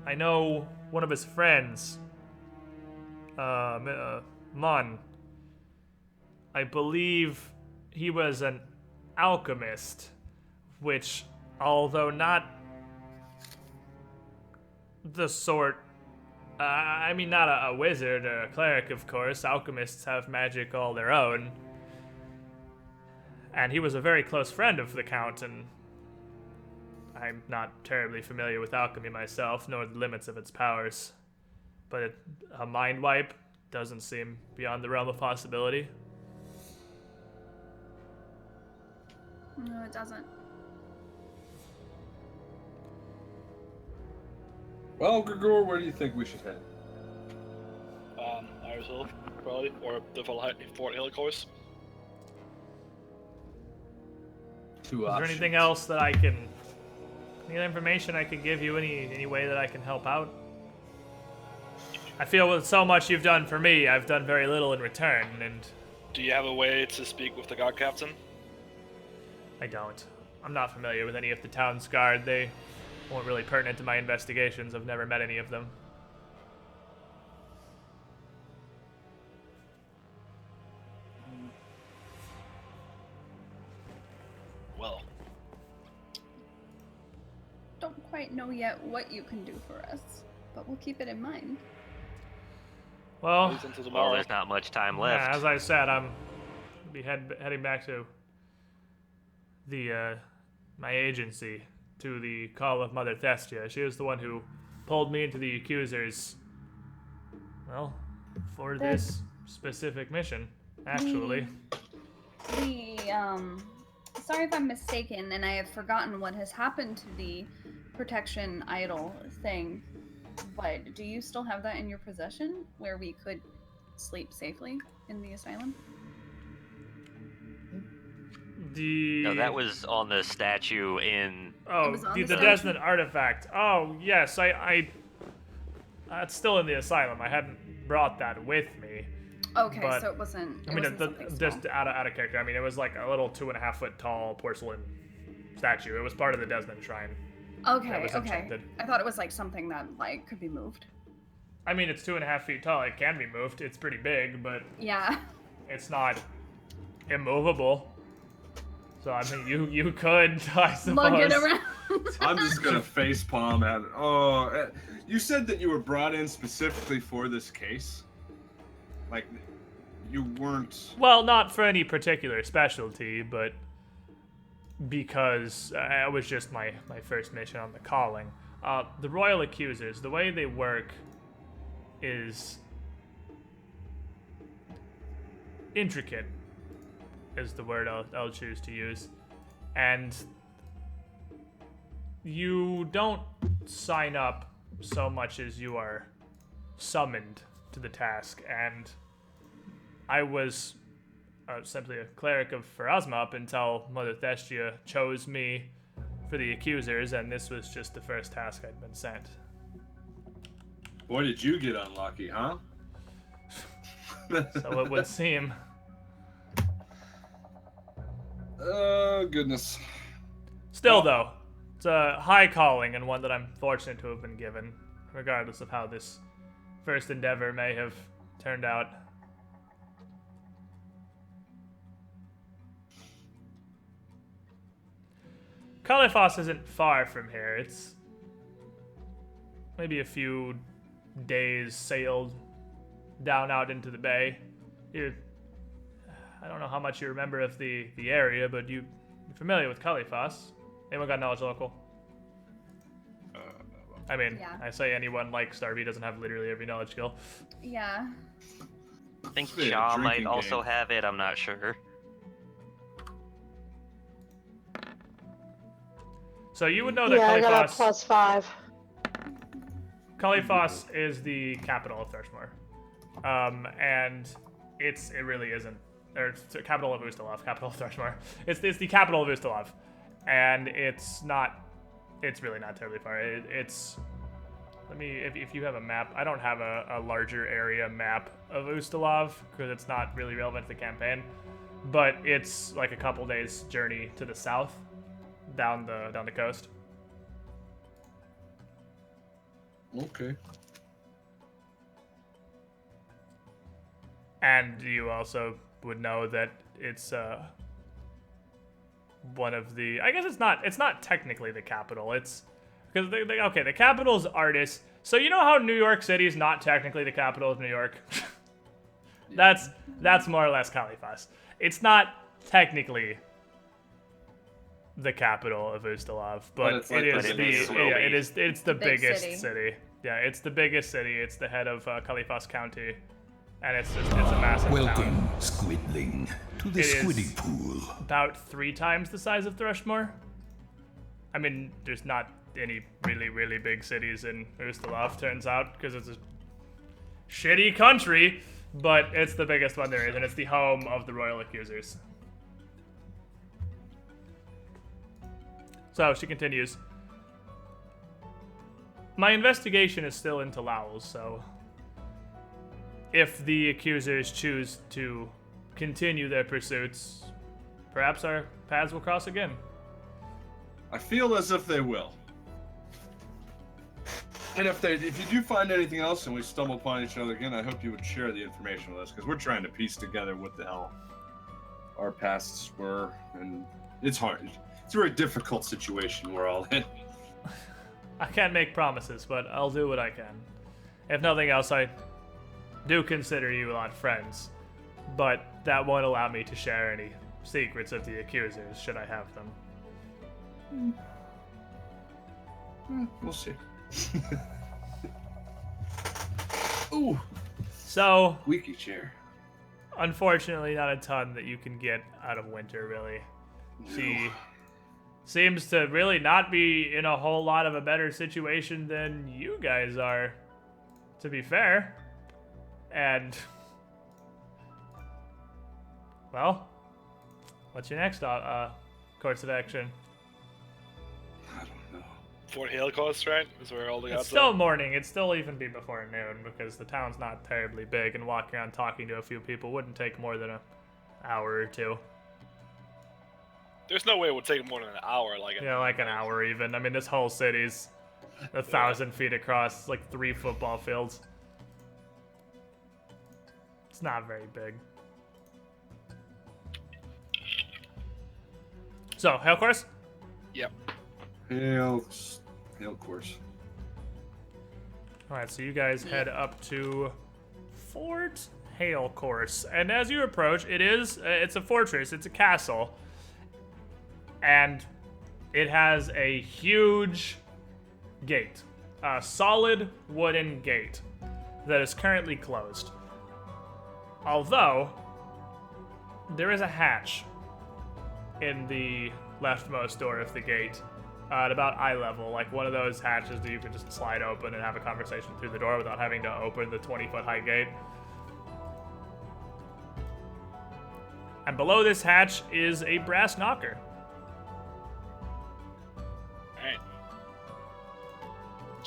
I know one of his friends, Mon. I believe he was an alchemist, which, although not the sort, not a wizard or a cleric, of course. Alchemists have magic all their own. And he was a very close friend of the Count, and I'm not terribly familiar with alchemy myself, nor the limits of its powers. But a mind wipe doesn't seem beyond the realm of possibility. No, it doesn't. Well, Gregor, where do you think we should head? Arisen, probably, or the Fort Hill course. Two Is options. there anything else that I can, any information I can give you, any way that I can help out? I feel with so much you've done for me, I've done very little in return, and Do you have a way to speak with the guard captain? I don't. I'm not familiar with any of the town's guard. They weren't really pertinent to my investigations. I've never met any of them. Well, Don't quite know yet what you can do for us, but we'll keep it in mind. Well, until Well, tomorrow. there's not much time yeah, left. as I said, I'm heading back to the my agency, to the call of Mother Thestia. She was the one who pulled me into the accusers, well, for this specific mission, actually. Sorry if I'm mistaken, and I have forgotten what has happened to the protection idol thing, but do you still have that in your possession, where we could sleep safely in the asylum? No, that was on the statue in... Oh, was on the the Desmond artifact. Oh, yes, it's still in the asylum. I hadn't brought that with me. Okay, But, so it wasn't. It I mean, wasn't something just small. out of character. I mean, it was like a little 2.5-foot tall porcelain statue. It was part of the Desmond shrine. that Okay, was okay. enchanted. I thought it was like something that like could be moved. I mean, it's 2.5 feet tall. It can be moved. It's pretty big, but Yeah. it's not immovable. So I mean, you could, I suppose. Lug it around. I'm just gonna face palm at it. Oh, you said that you were brought in specifically for this case. Like, you weren't. Well, not for any particular specialty, but because it was just my first mission on the calling. The Royal Accusers, the way they work is intricate, is the word I'll choose to use. And you don't sign up so much as you are summoned to the task, and I was simply a cleric of Pharasma up until Mother Thestia chose me for the accusers, and this was just the first task I'd been sent. Boy, did you get unlucky, huh? So it would seem. Oh, goodness. Still, though, it's a high calling and one that I'm fortunate to have been given, regardless of how this first endeavor may have turned out. Kalifos isn't far from here. It's maybe a few days sailed down out into the bay. I don't know how much you remember of the area, but you're familiar with Kalifos. Anyone got knowledge local? I mean, Yeah. I say anyone like Starvey doesn't have literally every knowledge skill. Yeah. I think Yeah, Shaw might drinking also game. have it. I'm not sure. So you would know that Yeah, I got a Kalifos, +5. Kalifos is the capital of Thrushmoor. And it really isn't, or it's the capital of Ustalav, capital of Thrushmoor. It's the capital of Ustalav, and it's really not terribly far. If you have a map, I don't have a larger area map of Ustalav because it's not really relevant to the campaign, but it's like a couple days journey to the south, down the coast. Okay. And you also would know that it's one of the. I guess it's not technically the capital. It's because the capital is Artis. So you know how New York City is not technically the capital of New York. That's more or less Kalifos. It's not technically the capital of Ustalav, but it's like it's the Big biggest city. city. Yeah, it's the biggest city. It's the head of Kalifos County, and it's a massive town. Welcome, Squidling, to the It is. Squidding Pool. About 3 times the size of Thrushmoor. I mean, there's not any really, really big cities in Ustalav, turns out, because it's a shitty country, but it's the biggest one there is, and it's the home of the Royal Accusers. So, she continues. My investigation is still into Lowell, so if the accusers choose to continue their pursuits, perhaps our paths will cross again. I feel as if they will. And if you do find anything else and we stumble upon each other again, I hope you would share the information with us, because we're trying to piece together what the hell our pasts were, and it's hard. It's a very difficult situation we're all in. I can't make promises, but I'll do what I can. If nothing else, I do consider you lot friends, but that won't allow me to share any secrets of the accusers, should I have them. We'll see. Ooh, So, squeaky chair. unfortunately, not a ton that you can get out of Winter, really. She seems to really not be in a whole lot of a better situation than you guys are, to be fair. And, well, what's your next course of action? I don't know. Fort Hill coast, right? Is where all the It's guys still are. morning. It'd still even be before noon because the town's not terribly big, and walking around talking to a few people wouldn't take more than an hour or two. There's no way it would take more than an hour. Yeah, like an hour even. I mean, this whole city's 1,000 feet across. It's like 3 football fields. It's not very big. So, Hail Course? Yep. Hail course. Alright, so you guys head up to Fort Hail Course. And as you approach, it's a fortress, it's a castle. And it has a huge gate. A solid wooden gate that is currently closed. Although, there is a hatch in the leftmost door of the gate at about eye level, like one of those hatches that you could just slide open and have a conversation through the door without having to open the 20-foot high gate. And below this hatch is a brass knocker. Alright.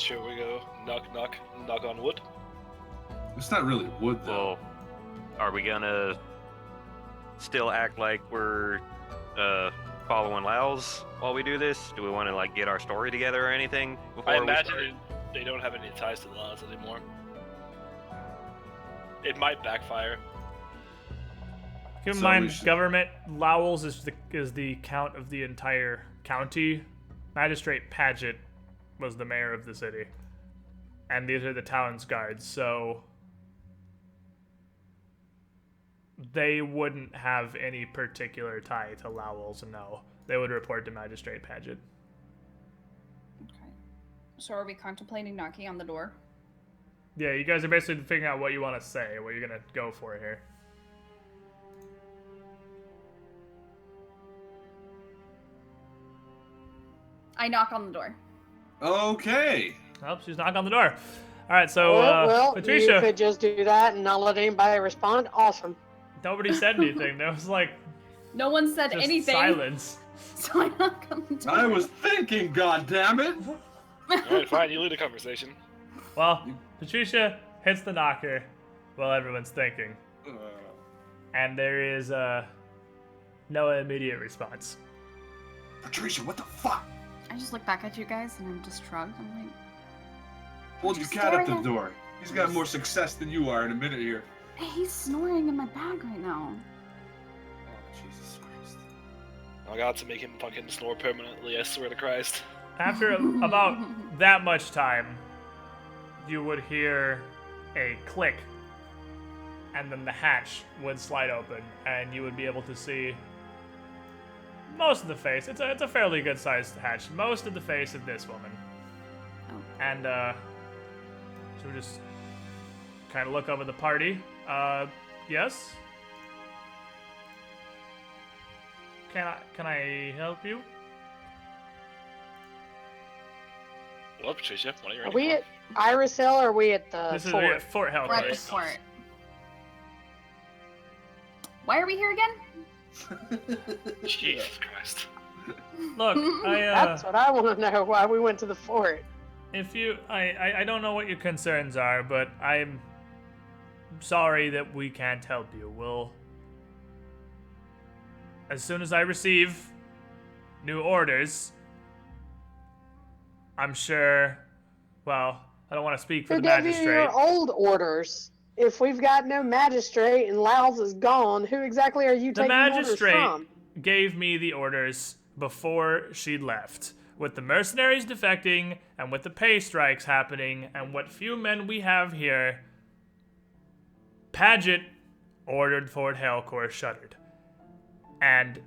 Sure, we go. Knock, knock, knock on wood. It's not really wood though. Well, are we gonna still act like we're following Laos while we do this? Do we want to like get our story together or anything before I we imagine start? they don't have any ties to the laws anymore. It might backfire. Keep in So mind, we should- government Lowell's is the count of the entire county. Magistrate Paget was the mayor of the city, and these are the town's guards. So they wouldn't have any particular tie to Lowell's. No, they would report to Magistrate Paget. Okay. So are we contemplating knocking on the door? Yeah, you guys are basically figuring out what you want to say, what you're gonna go for here. I knock on the door. Okay. Oh, she's knocking on the door. All right, so well, you Patricia, could just do that and not let anybody respond. Awesome. nobody said anything. There was like No one said just anything. silence. So I knock on the door. I was thinking, goddammit! Alright, fine, you lead the conversation. Well, Patricia hits the knocker while everyone's thinking, and there is no immediate response. Patricia, what the fuck? I just look back at you guys and I'm just shrugged. I'm like, Hold your Just cat at the staring at- door. He's got more success than you are in a minute here. hey, he's snoring in my bag right now. Oh, Jesus Christ. I got to make him fucking snore permanently, I swear to Christ. After about that much time, you would hear a click, and then the hatch would slide open, and you would be able to see most of the face. It's a fairly good sized hatch. Most of the face of this woman. Oh. And so we just kind of look over the party. Yes. Can I help you? Well, Patricia, what are you Are ready we at Iris Hill or are we at the This is fort? at Fort We're at the Hellcrest. fort. Why are we here again? Jesus Christ. Look, That's what I want to know. Why we went to the fort? if you, I don't know what your concerns are, but I'm sorry that we can't help you. We'll, as soon as I receive new orders, I'm sure, well, I don't want to speak for Who the gave you magistrate. your old orders? If we've got no magistrate and Laos is gone, who exactly are you The taking orders magistrate from? gave me the orders before she left. With the mercenaries defecting, and with the pay strikes happening, and what few men we have here, Paget ordered Fort Hellcore shuttered. And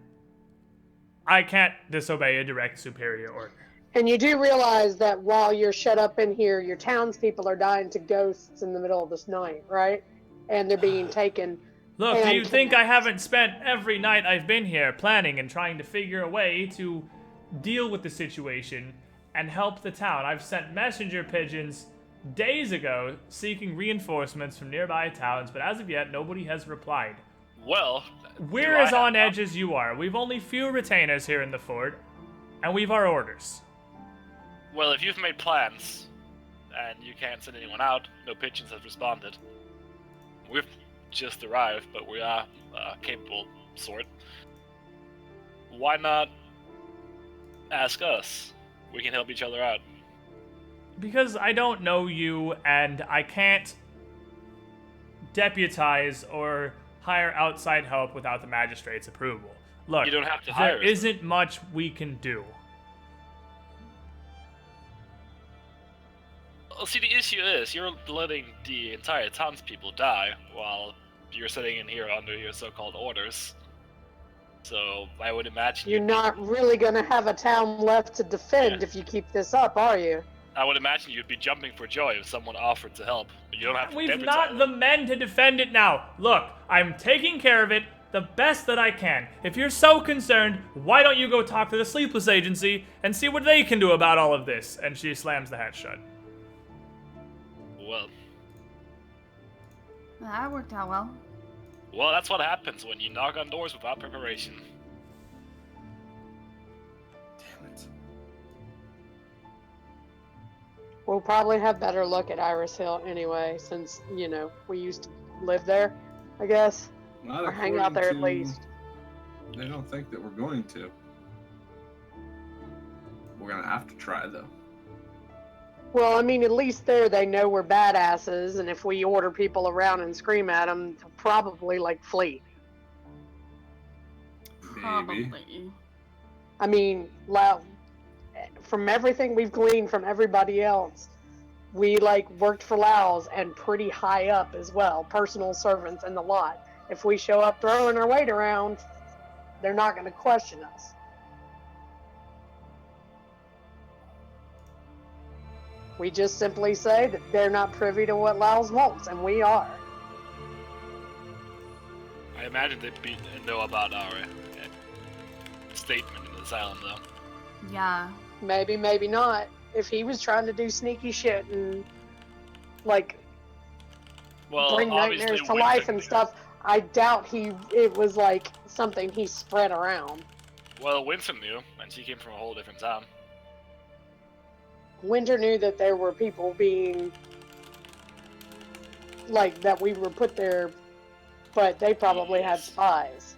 I can't disobey a direct superior order. And you do realize that while you're shut up in here, your townspeople are dying to ghosts in the middle of this night, right? And they're being taken. Look, do And you think I kidnapped. haven't spent every night I've been here planning and trying to figure a way to deal with the situation and help the town? I've sent messenger pigeons days ago seeking reinforcements from nearby towns, but as of yet, nobody has replied. Well, We're as on edge as you are. We've only few retainers here in the fort, and we've our orders. Well, if you've made plans and you can't send anyone out, no pigeons have responded. We've just arrived, but we are capable, sort. Why not ask us? We can help each other out. Because I don't know you, and I can't deputize or hire outside help without the magistrate's approval. Look, You don't have to hire there us. isn't much we can do. Well, see, the issue is you're letting the entire townspeople die while you're sitting in here under your so-called orders. So I would imagine You're not really going to have a town left to defend Yeah. if you keep this up, are you? I would imagine you'd be jumping for joy if someone offered to help. But you don't have to. We've deputize not the them. men to defend it now. Look, I'm taking care of it the best that I can. If you're so concerned, why don't you go talk to the Sleepless Agency and see what they can do about all of this? And she slams the hatch shut. Well, That worked out well. well, that's what happens when you knock on doors without preparation. Damn it. We'll probably have better look at Iris Hill anyway, since, we used to live there, I guess. Not Or hang out there at according to- least. They don't think that we're going to. We're gonna have to try, though. Well, I mean, at least there they know we're badasses, and if we order people around and scream at them, they'll probably, flee. Maybe. Probably. I mean, from everything we've gleaned from everybody else, we, worked for Laos and pretty high up as well, personal servants and the lot. If we show up throwing our weight around, they're not going to question us. We just simply say that they're not privy to what Laos wants, and we are. I imagine they'd know about our statement in the asylum, though. Yeah. Maybe, maybe not. If he was trying to do sneaky shit and, Well, bring obviously nightmares to life and Winston- stuff, I doubt it was, something he spread around. Well, Winston knew, and she came from a whole different town. Winter knew that there were people being, that we were put there, but they probably had Yes. spies.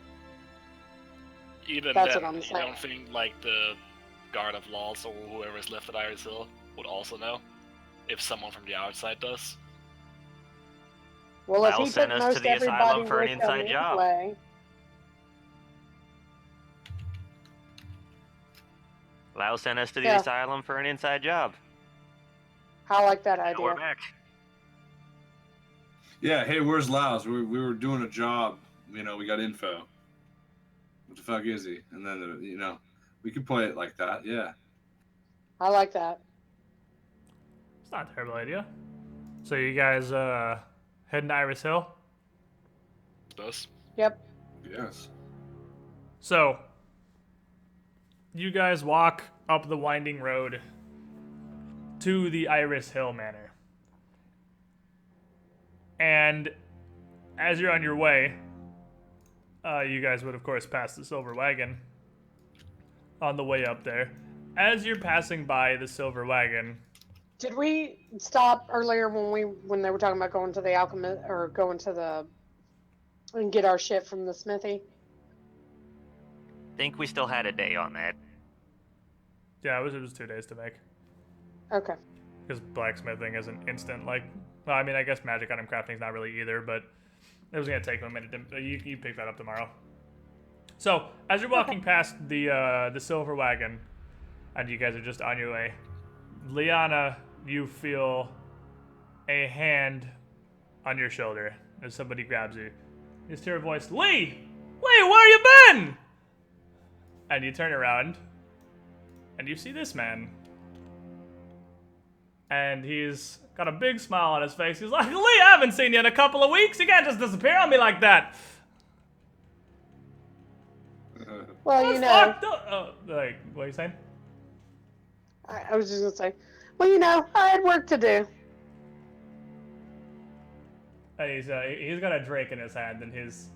Even That's then, what I'm you saying. don't think, the guard of laws or whoever's left at Iris Hill would also know? If someone from the outside does? Well, if Lyle he sent took us to most the everybody asylum for an with them inside job. anyway, Lau sent us to the Yeah. asylum for an inside job. I like that Now we're idea. back. Yeah, hey, where's Laos? We were doing a job. We got info. What the fuck is he? And then, we could play it like that, yeah. I like that. It's not a terrible idea. So you guys heading to Iris Hill? Suppose. Yep. Yes. So you guys walk up the winding road to the Iris Hill Manor. And as you're on your way, you guys would of course pass the silver wagon on the way up there. As you're passing by the silver wagon, Did we stop earlier when they were talking about going to the alchemist or going to and get our shit from the smithy? Think we still had a day on that. yeah, it was 2 days to make. Okay. Because blacksmithing isn't instant. Well, I mean, I guess magic item crafting is not really either, but it was gonna take a minute. You pick that up tomorrow. So as you're walking past the silver wagon, and you guys are just on your way, Liana, you feel a hand on your shoulder as somebody grabs you. You just hear a voice, Lee, where you been? And you turn around, and you see this man. And he's got a big smile on his face. He's like, Lee, I haven't seen you in a couple of weeks. You can't just disappear on me like that. Well, Fucked up. What are you saying? I was just gonna say, I had work to do. And he's got a drink in his hand, and he's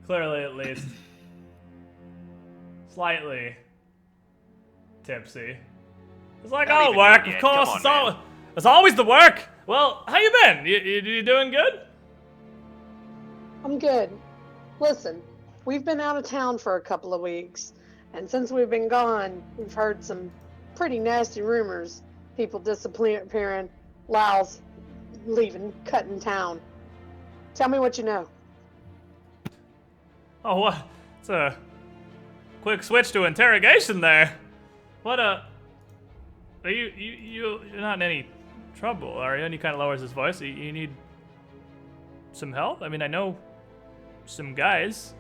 clearly at least slightly tipsy. It's like, Not oh, even work, good of yet. course. Come on, It's always the work. Well, how you been? You doing good? I'm good. Listen, we've been out of town for a couple of weeks, and since we've been gone, we've heard some pretty nasty rumors. People disappearing, Laos leaving, cutting town. Tell me what you know. Oh, what? It's a quick switch to interrogation there. What are you're not in any trouble, are you? And he kind of lowers his voice. You need some help? I mean, I know some guys.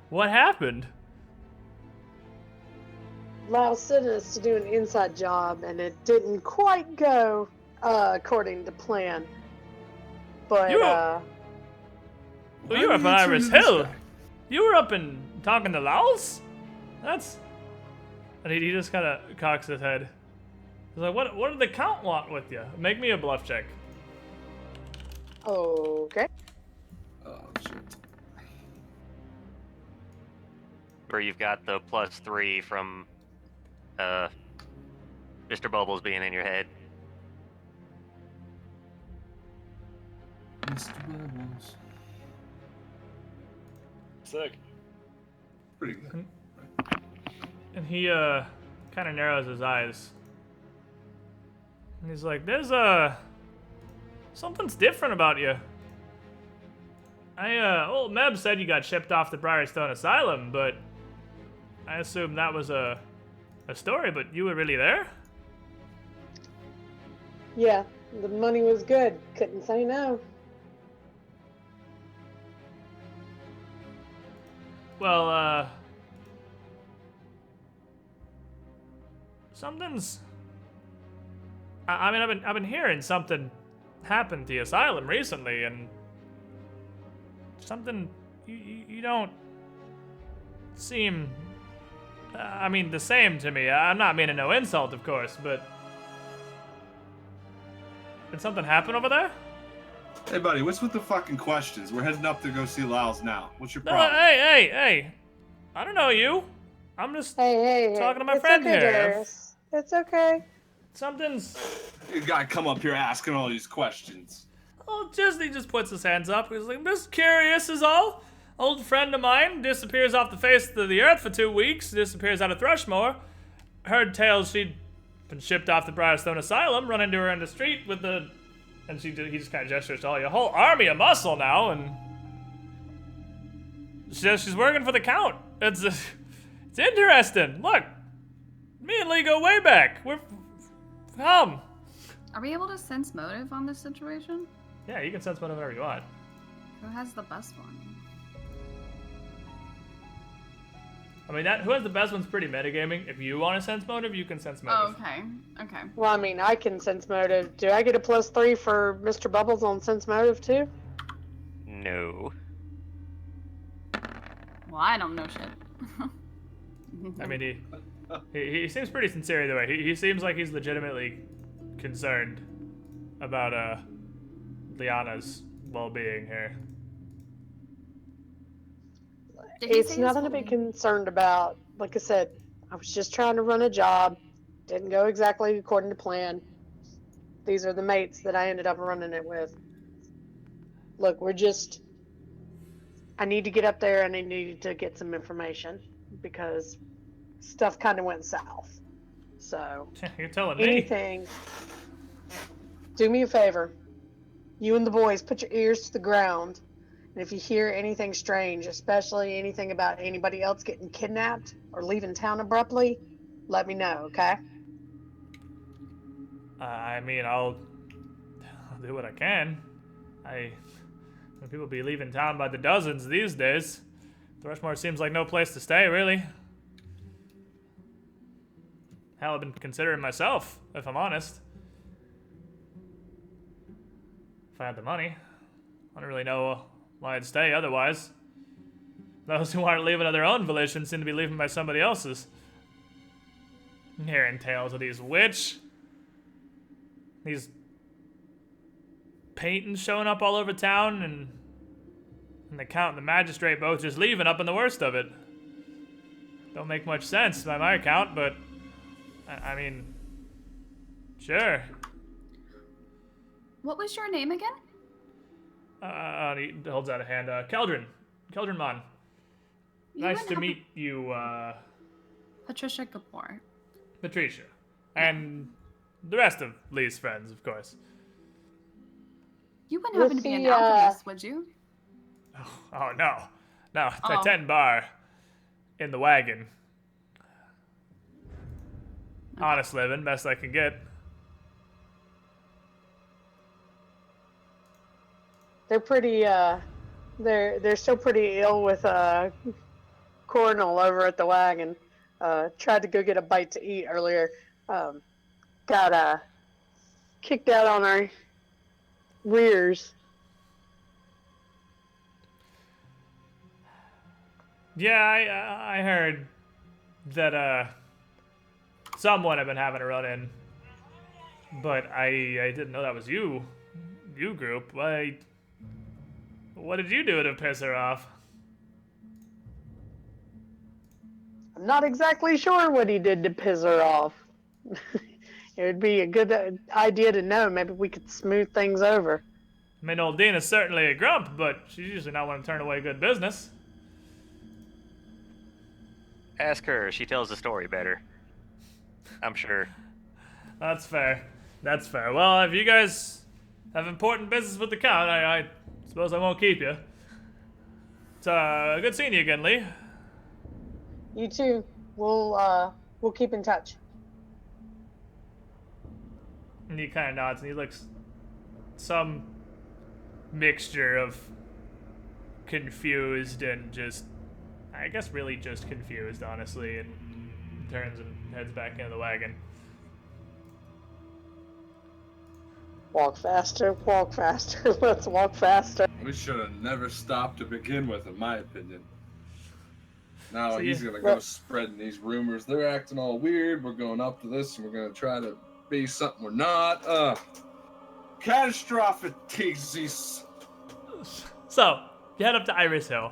What happened? Laos sent us to do an inside job, and it didn't quite go according to plan. But, You- uh, Well, you were up in Iris Hill. You were up and talking to Laos? That's... And he just kind of cocks his head. He's like, what did the Count want with you? Make me a bluff check. okay. Oh, shit. Where you've got the +3 from Mr. Bubbles being in your head. Mr. Bubbles. Sick. Pretty good. And he kind of narrows his eyes. And he's like, "There's something's different about you. Old Meb said you got shipped off the Briarstone Asylum, but I assumed that was a story, but you were really there?" Yeah, the money was good. Couldn't say no. Well, something's. I mean, I've been hearing something happened to the asylum recently, and something you don't seem. I mean, the same to me. I'm not meaning no insult, of course, but did something happen over there? Hey, buddy, what's with the fucking questions? We're heading up to go see Lyles now. What's your No, problem? hey! I don't know you. I'm just Hey, talking to my it's friend okay, here. Darius. It's okay. Something's. You gotta come up here asking all these questions. Oh, he just puts his hands up. He's like, "I'm just curious is all. Old friend of mine disappears off the face of the earth for 2 weeks, disappears out of Thrushmoor. Heard tales she'd been shipped off the Briarstone Asylum, run into her in the street with the..." And he just kind of gestures to a whole army of muscle now, and she says she's working for the Count. It's interesting. Look, me and Lee go way back. We're... Are we able to sense motive on this situation? Yeah, you can sense whatever you want. Who has the best one? I mean, who has the best one's pretty metagaming. If you want to sense motive, you can sense motive. Oh, okay. Well, I mean, I can sense motive. Do I get a +3 for Mr. Bubbles on sense motive too? No. Well, I don't know shit. I mean, he seems pretty sincere either way. He seems like he's legitimately concerned about Liana's well-being here. It's nothing to be concerned about. Like I said, I was just trying to run a job. Didn't go exactly according to plan. These are the mates that I ended up running it with. Look, I need to get up there and I need to get some information because stuff kind of went south. So, You're telling me. anything, do me a favor. You and the boys, put your ears to the ground. And if you hear anything strange, especially anything about anybody else getting kidnapped or leaving town abruptly, let me know, okay? I mean, I'll do what I can. People be leaving town by the dozens these days. Thrushmoor seems like no place to stay, really. Hell, I've been considering myself, if I'm honest. If I had the money. I don't really know why I'd stay otherwise. Those who aren't leaving of their own volition seem to be leaving by somebody else's. I'm hearing tales of these paintings showing up all over town, and the Count and the Magistrate both just leaving up in the worst of it. Don't make much sense by my account, but I mean, sure. What was your name again? He holds out a hand. Keldrin Mon. Nice to meet you, Patricia Kapoor. Patricia. And the rest of Lee's friends, of course. You wouldn't happen to be an alchemist, would you? Oh, no. No, the 10 bar in the wagon. Okay. Honest living, best I can get. They're pretty, they're still pretty ill with, Coronel over at the wagon. Tried to go get a bite to eat earlier. Got, kicked out on our rears. Yeah, I heard that, someone had been having a run-in. But I didn't know that was you group. What did you do to piss her off? I'm not exactly sure what he did to piss her off. It would be a good idea to know. Maybe we could smooth things over. I mean, old Dina's certainly a grump, but she's usually not one to turn away good business. Ask her. She tells the story better. I'm sure. That's fair. That's fair. Well, if you guys have important business with the count, I suppose I won't keep you. It's good seeing you again, Lee. You too. We'll keep in touch. And he kind of nods, and he looks some mixture of confused and just, I guess, really just confused, honestly, and turns and heads back into the wagon. Walk faster, let's walk faster. We should have never stopped to begin with, in my opinion. Now So he's gonna go spreading these rumors. They're acting all weird. We're going up to this, and we're gonna try to be something we're not. Catastrophic disease. So, you head up to Iris Hill.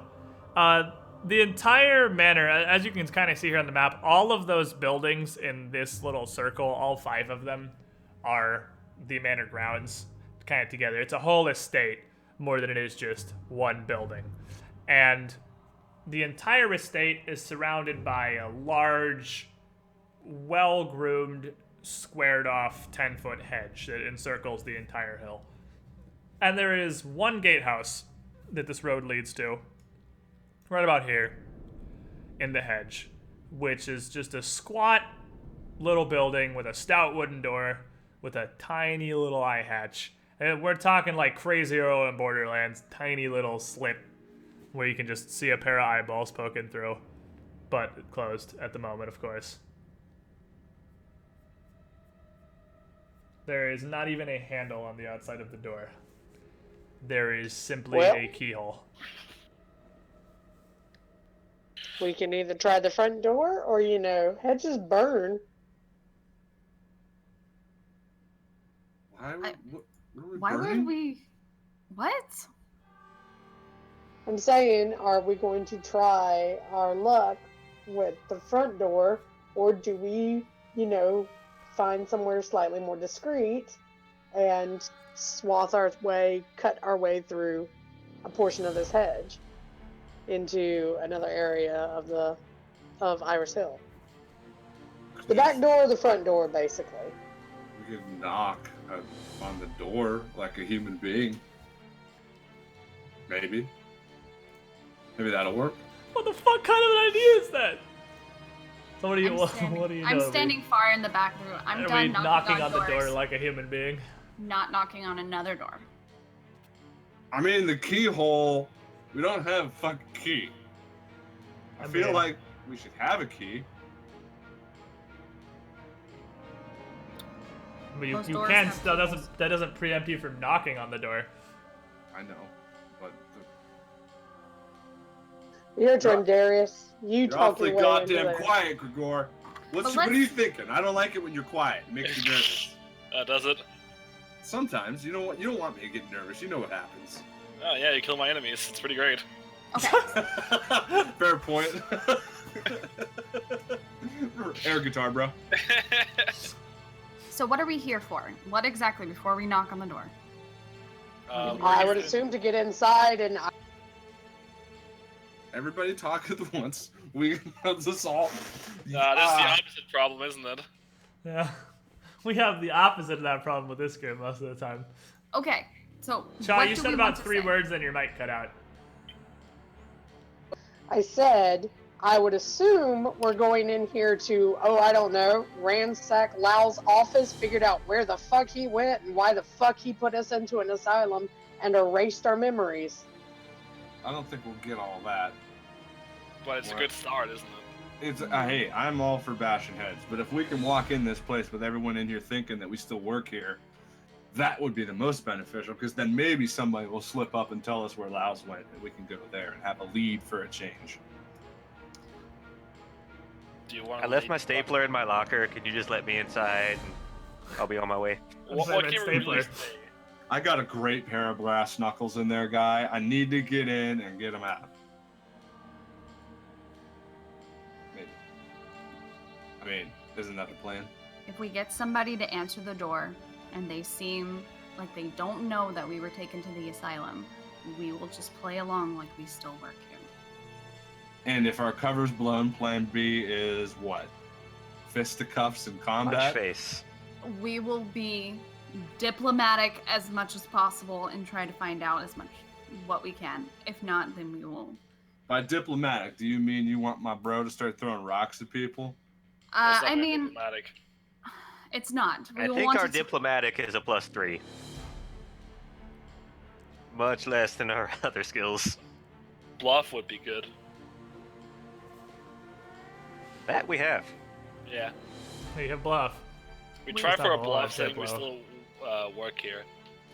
The entire manor, as you can kind of see here on the map, all of those buildings in this little circle, all 5 of them, are the manor grounds kind of together. It's a whole estate more than it is just one building. And the entire estate is surrounded by a large, well-groomed, squared-off 10-foot hedge that encircles the entire hill. And there is one gatehouse that this road leads to, right about here, in the hedge, which is just a squat little building with a stout wooden door with a tiny little eye hatch. And we're talking like Crazy Earl in Borderlands, tiny little slit where you can just see a pair of eyeballs poking through, but closed at the moment, of course. There is not even a handle on the outside of the door. There is simply a keyhole. We can either try the front door or, hedges burn. Why would we? What? I'm saying, are we going to try our luck with the front door, or do we, find somewhere slightly more discreet and cut our way through a portion of this hedge into another area of Iris Hill? The back door or the front door, basically. We could knock on the door like a human being. Maybe that'll work. What the fuck kind of an idea is that? So what are you doing? I'm standing far in the back room. I'm done knocking on doors, the door like a human being. Not knocking on another door. I mean, the keyhole. We don't have a fucking key. I feel like we should have a key. But you can still that doesn't preempt you from knocking on the door. I know, but your turn, Darius. You talk awfully your way goddamn into quiet, Grigor. What are you thinking? I don't like it when you're quiet. It makes me nervous. Does it? Sometimes you don't want me to get nervous. You know what happens. Oh yeah, you kill my enemies. It's pretty great. Okay. Fair point. Air guitar, bro. So what are we here for? What exactly before we knock on the door? I would assume to get inside and... Everybody talk at once. We have this all... That's the opposite problem, isn't it? Yeah. We have the opposite of that problem with this game most of the time. Okay, so Shaw, what you do said we about want to 3 say? words, then your mic cut out. I said, I would assume we're going in here to, ransack Lau's office, figured out where the fuck he went and why the fuck he put us into an asylum and erased our memories. I don't think we'll get all that. But it's a good start, isn't it? Hey, I'm all for bashing heads, but if we can walk in this place with everyone in here thinking that we still work here, that would be the most beneficial, because then maybe somebody will slip up and tell us where Laos went, and we can go there and have a lead for a change. Do you want? I left my stapler in my locker. Can you just let me inside? And I'll be on my way. What can we really say? I got a great pair of brass knuckles in there, guy. I need to get in and get them out. Maybe. I mean, isn't that the plan? If we get somebody to answer the door and they seem like they don't know that we were taken to the asylum, we will just play along like we still work here. And if our cover's blown, plan B is what? Fisticuffs and combat? Punch face. We will be diplomatic as much as possible and try to find out as much what we can. If not, then we will. By diplomatic, do you mean you want my bro to start throwing rocks at people? That's not I very mean, diplomatic. it's not. We I will think want our to- diplomatic is a +3. Much less than our other skills. Bluff would be good. That we have. Yeah. You have bluff. We We try just for have a a lot of bluff saying we Diplo. still work here.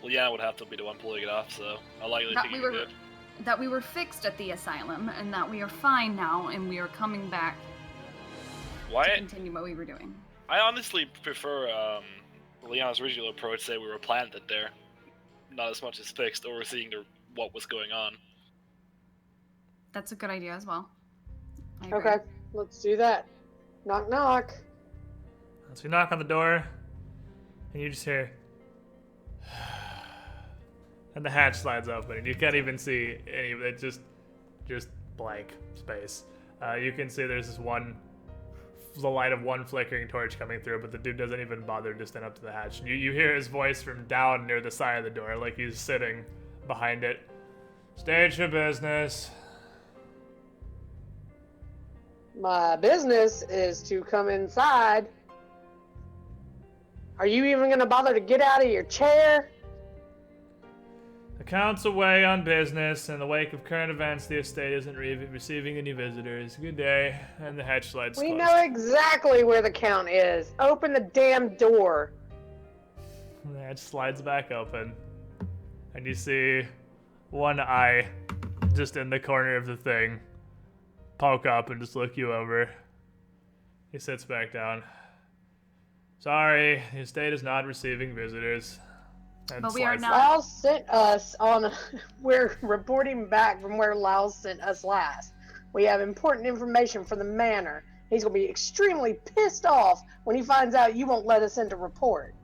Liana would have to be the one pulling it off, so I likely that think we you were did. that we were fixed at the asylum and that we are fine now and we are coming back to Why? continue what we were doing. I honestly prefer Liana's original approach, say we were planted there. Not as much as fixed, overseeing what was going on. That's a good idea as well. I agree. Okay, let's do that. Knock, knock. So you knock on the door, and you just hear, and the hatch slides open, and you can't even see any of it. Just blank space. You can see there's the light of one flickering torch coming through, but the dude doesn't even bother to stand up to the hatch. You hear his voice from down near the side of the door, like he's sitting behind it. State your business. My business is to come inside. Are you even gonna bother to get out of your chair? Accounts away on business. In the wake of current events, the estate isn't receiving any visitors. Good day. And the hatch slides We closed. know exactly where the count is. Open the damn door. And the hatch slides back open. And you see one eye just in the corner of the thing poke up and just look you over. He sits back down. Sorry, the estate is not receiving visitors. And But we are slides- not- Lyle sent us on. We're reporting back from where Lyle sent us last. We have important information for the manor. He's gonna be extremely pissed off when he finds out you won't let us in to report.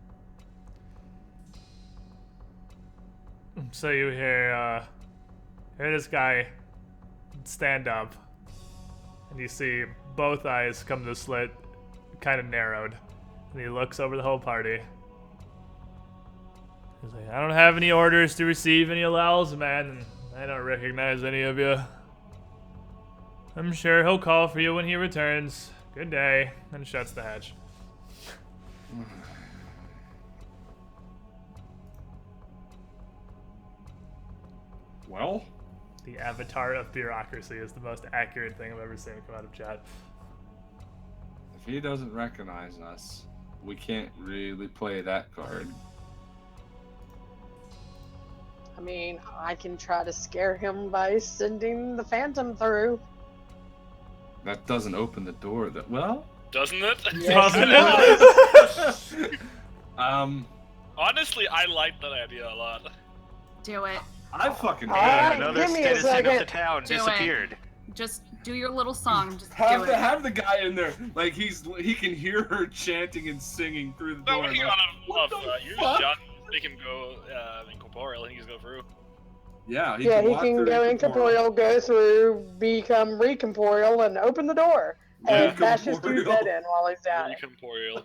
So you hear this guy stand up, and you see both eyes come to slit, kind of narrowed, and he looks over the whole party. He's like, I don't have any orders to receive any allows, man, and I don't recognize any of you. I'm sure he'll call for you when he returns. Good day, and shuts the hatch. Well, The avatar of bureaucracy is the most accurate thing I've ever seen come out of chat. if he doesn't recognize us, we can't really play that card. I mean, I can try to scare him by sending the phantom through. That doesn't open the door. Well, Doesn't it? Doesn't it? Honestly, I like that idea a lot. Do it. I fucking hate Alright, it. Another give me a citizen of the second. town Do it. disappeared. Just do your little song. Just Have do the, it. have the guy in there, like he can hear her chanting and singing through the No, door. he like, got a what bluff. the You fuck? shot, make him go incorporeal, and he just go through. Yeah, Yeah, he walk can through go incorporeal, go through, become recorporeal, and open the door. And bash his dude's head in while he's down. Incorporeal.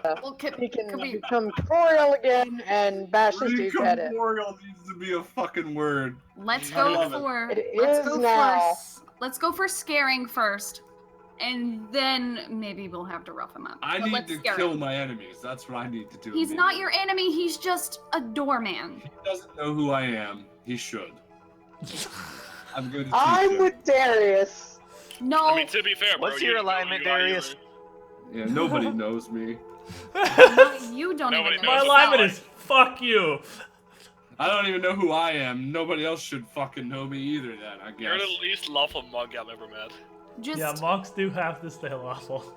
Well, He can could we? become corporeal again and bash his dude's head in. Incorporeal needs to be a fucking word. Let's I go love it. for. It Let's is go now. Let's go for scaring first, and then maybe we'll have to rough him up. I But need let's to scare kill him. my enemies. That's what I need to do. He's not your enemy. He's just a doorman. He doesn't know who I am. He should. I'm going to teach I'm him. with Darius. No. I mean, to be fair, bro, What's you your didn't know alignment, who you are, you Darius? were- Yeah, nobody knows me. You don't Nobody even knows know. My what alignment that is fuck you. I don't even know who I am. Nobody else should fucking know me either. Then I You're guess. the least lawful monk I've ever met. Just Yeah, monks do have to stay lawful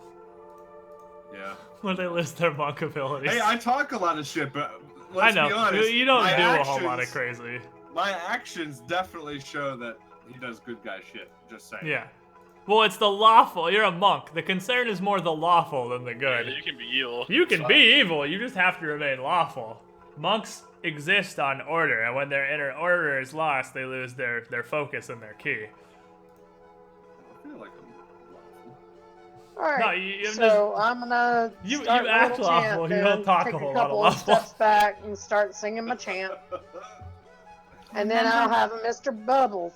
Yeah. when they list their monk abilities. Hey, I talk a lot of shit, but I let's know. be honest. You don't my do a whole actions- lot of crazy. My actions definitely show that he does good guy shit. Just saying. Yeah. Well, it's the lawful. You're a monk. The concern is more the lawful than the good. Yeah, you can be evil. You It's can fine. be evil, you just have to remain lawful. Monks exist on order, and when their inner order is lost, they lose their focus and their key. I feel like I'm All right. No, you so I'm gonna you start my act little lawful, chant, you don't then talk take a whole lot of couple lawful. steps back and start singing my chant, and then I'll have a Mr. Bubbles.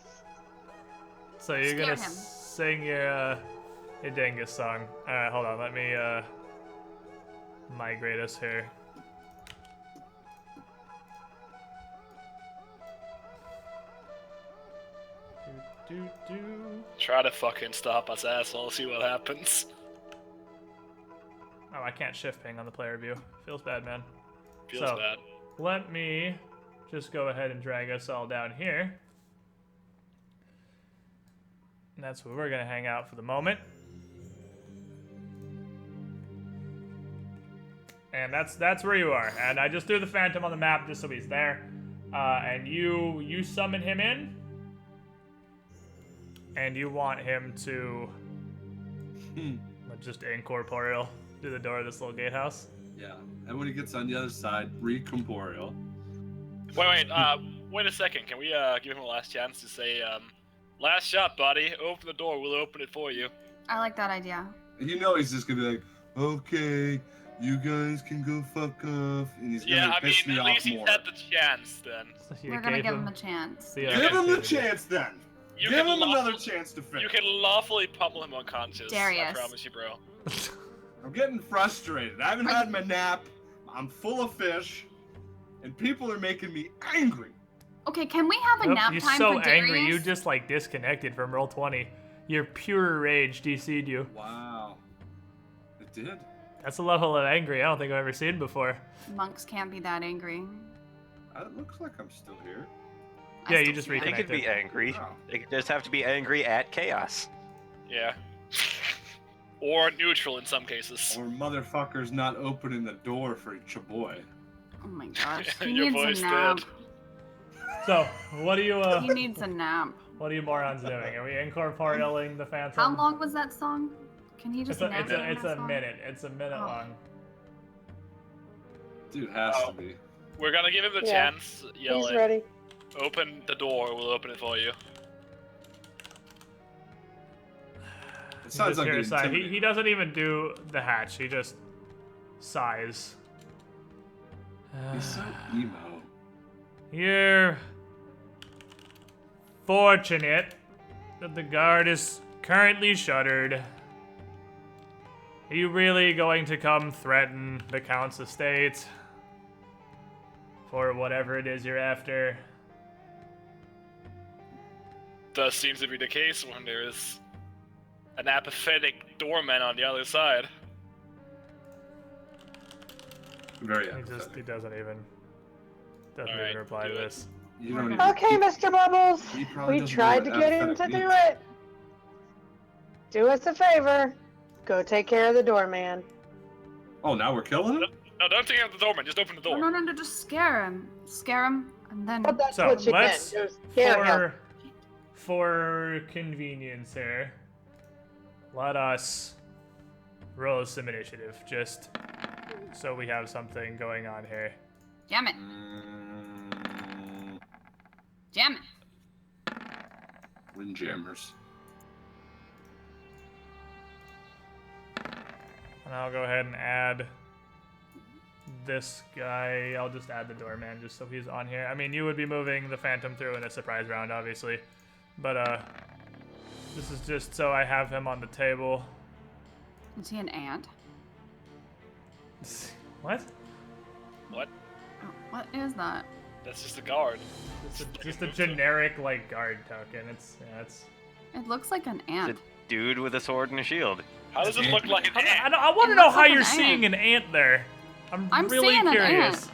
So you're Scare gonna him. sing your Dingus song. Alright, hold on, let me migrate us here. Do. Try to fucking stop us, asshole. See what happens. Oh, I can't shift ping on the player view. Feels bad, man. Feels So, bad. Let me just go ahead and drag us all down here. And that's where we're gonna hang out for the moment. And that's where you are. And I just threw the Phantom on the map just so he's there. And you summon him in. And you want him to just incorporeal through the door of this little gatehouse. Yeah, and when he gets on the other side, recorporeal. Wait a second. Can we give him a last chance to say, last shot, buddy. Open the door. We'll open it for you. I like that idea. You know he's just gonna be like, okay, you guys can go fuck off, and he's gonna piss me at off least he's more. had the chance then. So you We're gonna gave give him a chance. the Give him the opportunity. chance then. You Give can him lawful- another chance to finish. You can lawfully pummel him unconscious. Darius. I promise you, bro. I'm getting frustrated. I haven't had my nap. I'm full of fish, and people are making me angry. Okay, can we have a Nope, nap you're time so for Darius? angry, you just like disconnected from Roll20. Your pure rage DC'd you. Wow, it did. That's a level of angry I don't think I've ever seen before. Monks can't be that angry. It looks like I'm still here. I Yeah, you still just feel They like- could be angry. Wow. They could just have to be angry at chaos. Yeah. Or neutral in some cases. Or motherfuckers not opening the door for Chaboy. Oh my gosh, he Your needs voice a nap. did. So, what do you He needs a nap. what are you morons doing? Are we incorporealing the Phantom? How long was that song? Can he just It's a, nap it's during a, it's that a song? minute. It's a minute Oh. long. Dude, has Oh. to be. We're gonna give him the Yeah. chance. Yell He's it. ready. Open the door. We'll open it for you. It sounds Just like hear an a sigh. He intimidating. doesn't even do the hatch. He just sighs. He's so emo. You're fortunate that the guard is currently shuttered. Are you really going to come threaten the Count's estate for whatever it is you're after? Does seems to be the case when there is an apathetic doorman on the other side. Very He apathetic. doesn't even Alright, even reply to do it. this. You don't even, Okay, Mr. Bubbles. he probably We doesn't tried know to what get him to apathetic do means. it. Do us a favor. Go take care of the doorman. Oh, now we're killing him? No, don't take out the doorman. Just open the door. No, just scare him. Scare him, and then... But that's So, what you let's- meant. It was scare him. For convenience here, let us roll some initiative, just so we have something going on here. Jam it. Mm, Jam it. Windjammers. And I'll go ahead and add this guy. I'll just add the doorman just so he's on here. I mean, you would be moving the Phantom through in a surprise round, obviously. But, this is just so I have him on the table. Is he an ant? What? What? Oh, what is that? That's just a guard. Just a generic, like, guard token. It's. It looks like an It's ant. a dude with a sword and a shield. How does it look like an ant? I want to It know looks how like you're an seeing ant. an ant there. I'm really seeing an curious. ant.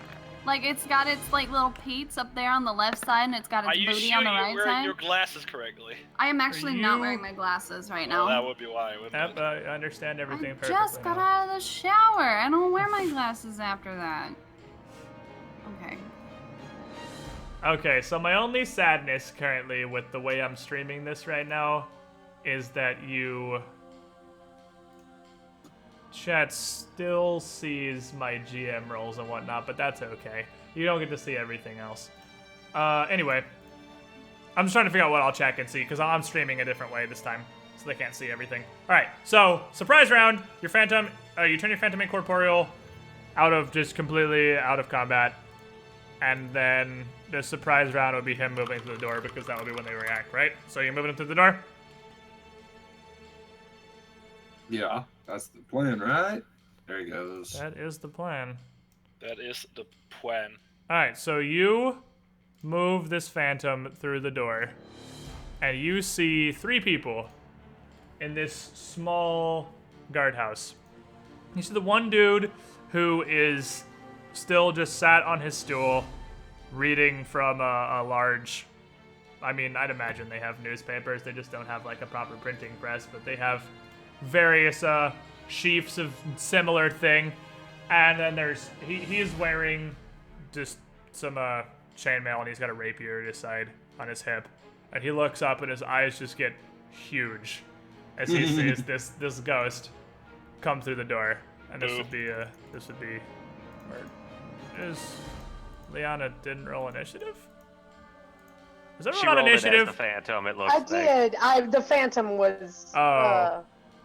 Like, it's got its, like, little peats up there on the left side, and it's got Are its you booty sure on the you're right wearing side. your glasses correctly? I am actually not you- wearing my glasses right Well, now. that would be why, wouldn't Yep, it? I understand everything I perfectly. just got now. out of the shower. I don't wear my glasses after that. Okay. Okay, so my only sadness currently with the way I'm streaming this right now is that you... Chat still sees my GM rolls and whatnot, but that's okay. You don't get to see everything else. Anyway, I'm just trying to figure out what all chat can see, because I'm streaming a different way this time, so they can't see everything. Alright, so, surprise round, your Phantom, you turn your Phantom incorporeal just completely out of combat, and then the surprise round would be him moving through the door, because that would be when they react, right? So you're moving him through the door? Yeah, that's the plan, right? There he goes. That is the plan. That is the plan. Alright, so you move this Phantom through the door, and you see 3 people in this small guardhouse. You see the one dude who is still just sat on his stool, reading from a large... I mean, I'd imagine they have newspapers, they just don't have like a proper printing press, but they have various sheafs of similar thing. And then there's... He is wearing just some chainmail, and he's got a rapier at his side on his hip. And he looks up, and his eyes just get huge as he sees this ghost come through the door. And this would be Liana didn't roll initiative? Is everyone She on rolled initiative? it as the Phantom, it looks I like. did. The Phantom was.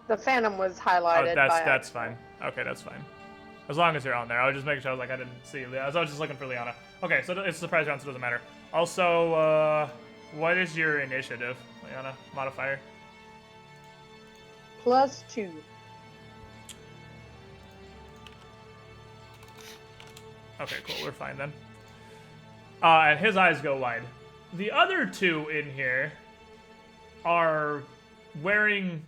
The Phantom was highlighted. Oh, that's fine. Okay, that's fine. As long as you're on there. I was just making sure I didn't see Liana. I was just looking for Liana. Okay, so it's a surprise round, so it doesn't matter. Also, what is your initiative, Liana? Modifier? +2. Okay, cool. We're fine then. And his eyes go wide. The other 2 in here are wearing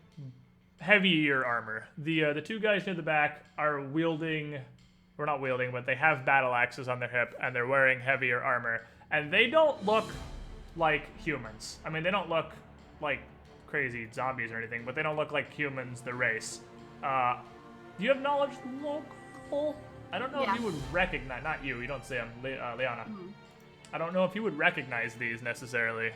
heavier armor. The 2 guys near the back are wielding, or not wielding, but they have battle axes on their hip, and they're wearing heavier armor. And they don't look like humans. I mean, they don't look like crazy zombies or anything, but they don't look like humans, the race. Do you have knowledge local? I don't know if you would recognize, not you don't see them, Liana. Mm-hmm. I don't know if you would recognize these necessarily.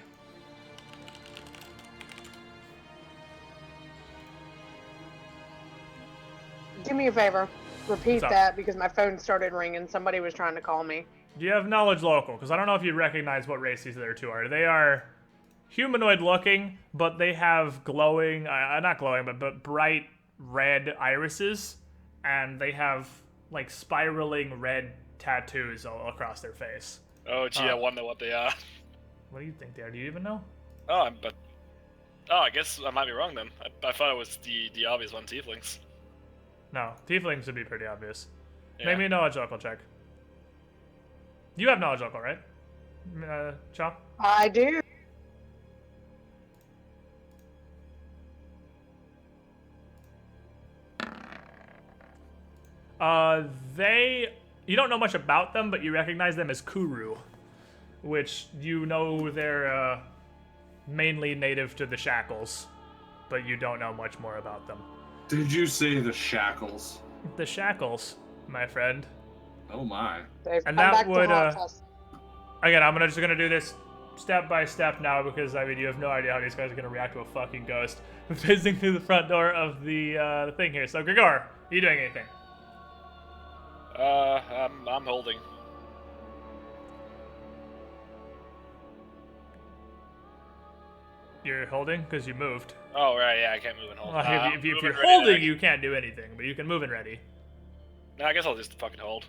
Do me a favor. Repeat What's up? that because my phone started ringing. Somebody was trying to call me. Do you have knowledge local? Because I don't know if you'd recognize what race these other 2 are. They are humanoid looking, but they have glowing, not glowing, but bright red irises, and they have like spiraling red tattoos all across their face. Oh, gee, I wonder what they are. What do you think they are? Do you even know? Oh, I guess I might be wrong then. I thought it was the obvious one, tieflings. No, tieflings would be pretty obvious. Yeah. Make me a knowledge local check. You have knowledge local, right? Cha? I do. You don't know much about them, but you recognize them as Kuru, which you know they're mainly native to the Shackles, but you don't know much more about them. Did you say the Shackles? The Shackles, my friend. Oh my. They've And come that back to would, haunt us. Again, I'm just gonna do this step by step now because, I mean, you have no idea how these guys are gonna react to a fucking ghost fizzing through the front door of the thing here. So, Grigor, are you doing anything? I'm holding. You're holding? Because you moved. Oh, right, yeah, I can't move and hold. Well, if you're Moving ready holding, to you can't do anything, but you can move and ready. No, I guess I'll just fucking hold.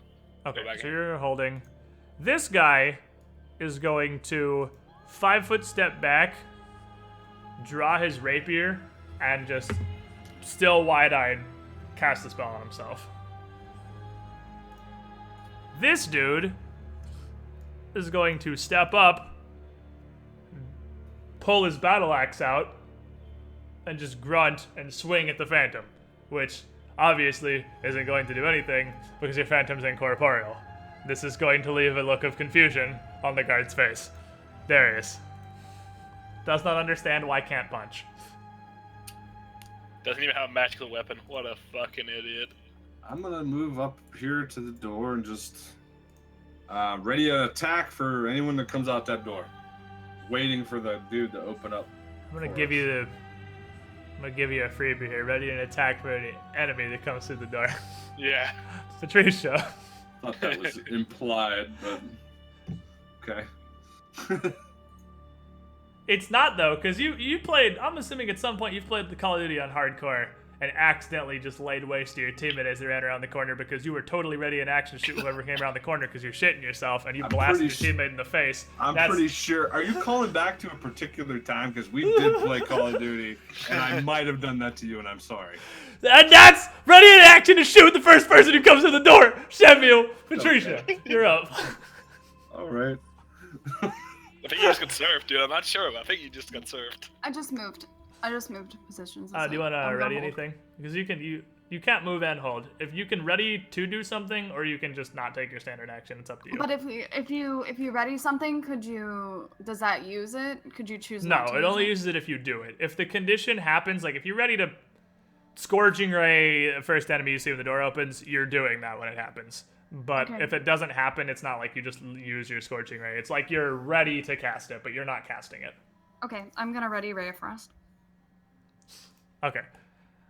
Okay, Go back so in. you're holding. This guy is going to 5-foot step back, draw his rapier, and just still wide-eyed cast the spell on himself. This dude is going to step up, pull his battle axe out, and just grunt and swing at the Phantom, which obviously isn't going to do anything because your Phantom's incorporeal. This is going to leave a look of confusion on the guard's face. Darius does not understand why can't punch. Doesn't even have a magical weapon. What a fucking idiot. I'm gonna move up here to the door and just ready an attack for anyone that comes out that door. Waiting for the dude to open up. I'm gonna give you the I'm gonna give you a freebie here. Ready an attack for any enemy that comes through the door. Yeah. Patricia. Thought that was implied, but okay. It's not though, because you played. I'm assuming at some point you've played the Call of Duty on hardcore and accidentally just laid waste to your teammate as they ran around the corner because you were totally ready in action to shoot whoever came around the corner because you're shitting yourself and you blasted your teammate in the face. I'm pretty sure. Are you calling back to a particular time? Because we did play Call of Duty, and I might have done that to you, and I'm sorry. And that's ready in action to shoot the first person who comes to the door. Samuel, Patricia, you're up. All right. I think you just got served, dude. I'm not sure, but I think you just got served. I just moved positions. Do you want to ready anything? Because you can't move and hold. If you can ready to do something, or you can just not take your standard action. It's up to you. But if you ready something, does that use it? Could you choose? No, not to it use only uses it if you do it. If the condition happens, like if you're ready to Scorching Ray the first enemy you see when the door opens, you're doing that when it happens. But if it doesn't happen, it's not like you just use your Scorching Ray. It's like you're ready to cast it, but you're not casting it. Okay, I'm gonna ready Ray of Frost. Okay.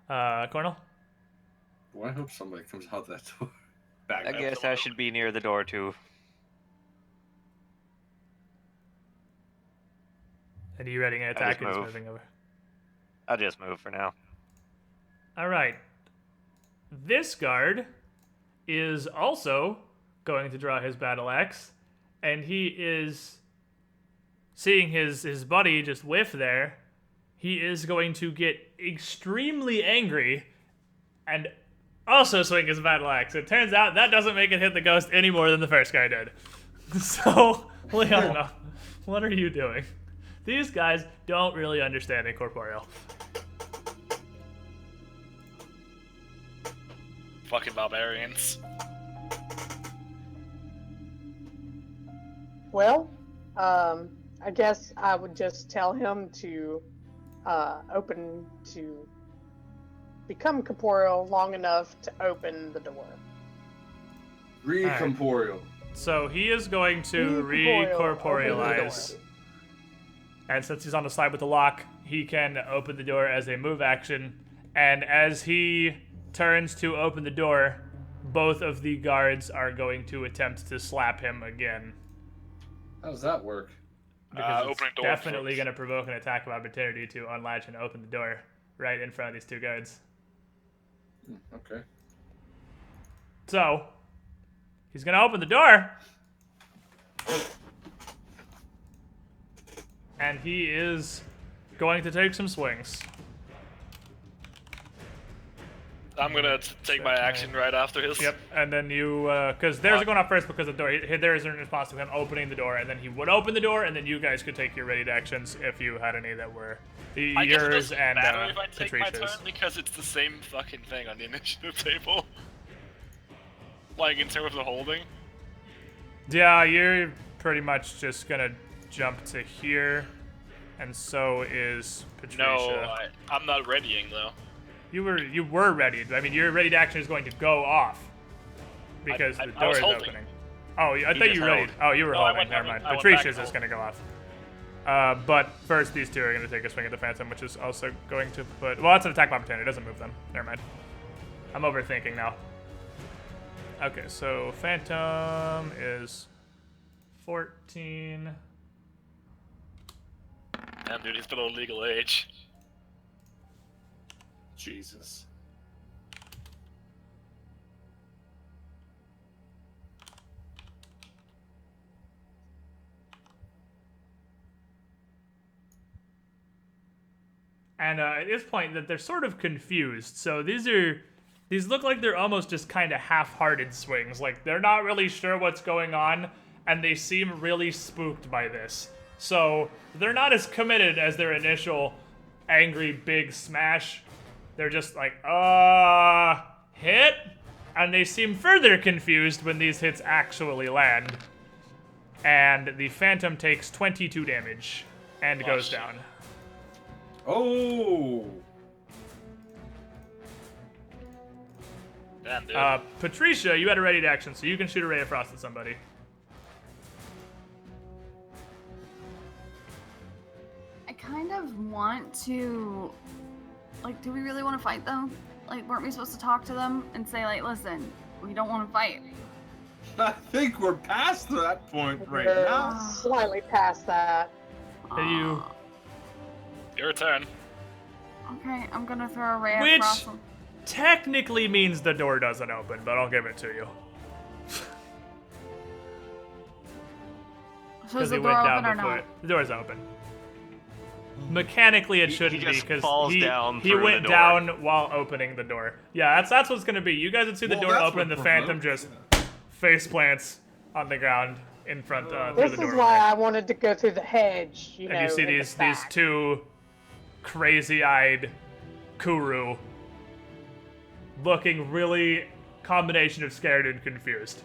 Cornel? Well, I hope somebody comes out that door. I guess I should be near the door too. And are you ready an attack or just moving over? I'll just move for now. Alright. This guard is also going to draw his battle axe, and he is seeing his buddy just whiff there. He is going to get extremely angry and also swing his battle axe. It turns out that doesn't make it hit the ghost any more than the first guy did. So, Leona, what are you doing? These guys don't really understand incorporeal. Fucking barbarians. Well, I guess I would just tell him to become corporeal long enough to open the door. Recorporeal. So he is going to recorporealize. And since he's on the side with the lock, he can open the door as a move action. And as he turns to open the door, both of the guards are going to attempt to slap him again. How does that work? Because it's definitely going to provoke an attack of opportunity to unlatch and open the door right in front of these two guards. Okay. So, he's going to open the door. And he is going to take some swings. I'm gonna take my action right after his. Yep, and then you, because theirs are going off first because of the door. Theirs are in response to him opening the door, and then he would open the door, and then you guys could take your readied actions if you had any that were yours and matter if I take my Patricia's. turn because it's the same fucking thing on the initiative table. Like in terms of the holding. Yeah, you're pretty much just gonna jump to here, and so is Patricia. No, I'm not readying though. You were ready. I mean, your readied action is going to go off because the door is opening. Oh, I thought you readied. Oh, you were holding. Never mind. Patricia's is going to go off. But first, these two are going to take a swing at the Phantom, which is also going to put. Well, it's an attack of opportunity. It doesn't move them. Never mind. I'm overthinking now. Okay, so Phantom is 14. Damn, dude, he's below legal age. Jesus. And at this point, that they're sort of confused. So these look like they're almost just kind of half-hearted swings. Like they're not really sure what's going on, and they seem really spooked by this. So they're not as committed as their initial angry big smash. They're just like, hit? And they seem further confused when these hits actually land. And the Phantom takes 22 damage and goes down. Oh! Damn, dude. Patricia, you had a ready to action, so you can shoot a Ray of Frost at somebody. I kind of want to Like, do we really want to fight them? Like, weren't we supposed to talk to them and say, like, listen, we don't want to fight? I think we're past that point right We're now. slightly past that. You- Your turn. Okay, I'm gonna throw a ray Which- across them. Technically means the door doesn't open, but I'll give it to you. So Because is the he door went open down or before. not? The door's open. Mechanically, it shouldn't just be because falls down he through went the door. down while opening the door. Yeah, that's what's gonna be. You guys would see the Well, door that's open, what the Phantom provoked, just face plants on the ground in front through This the is doorway. why I wanted to go through the hedge. You know, And you see in the these back. two crazy-eyed Kuru looking really combination of scared and confused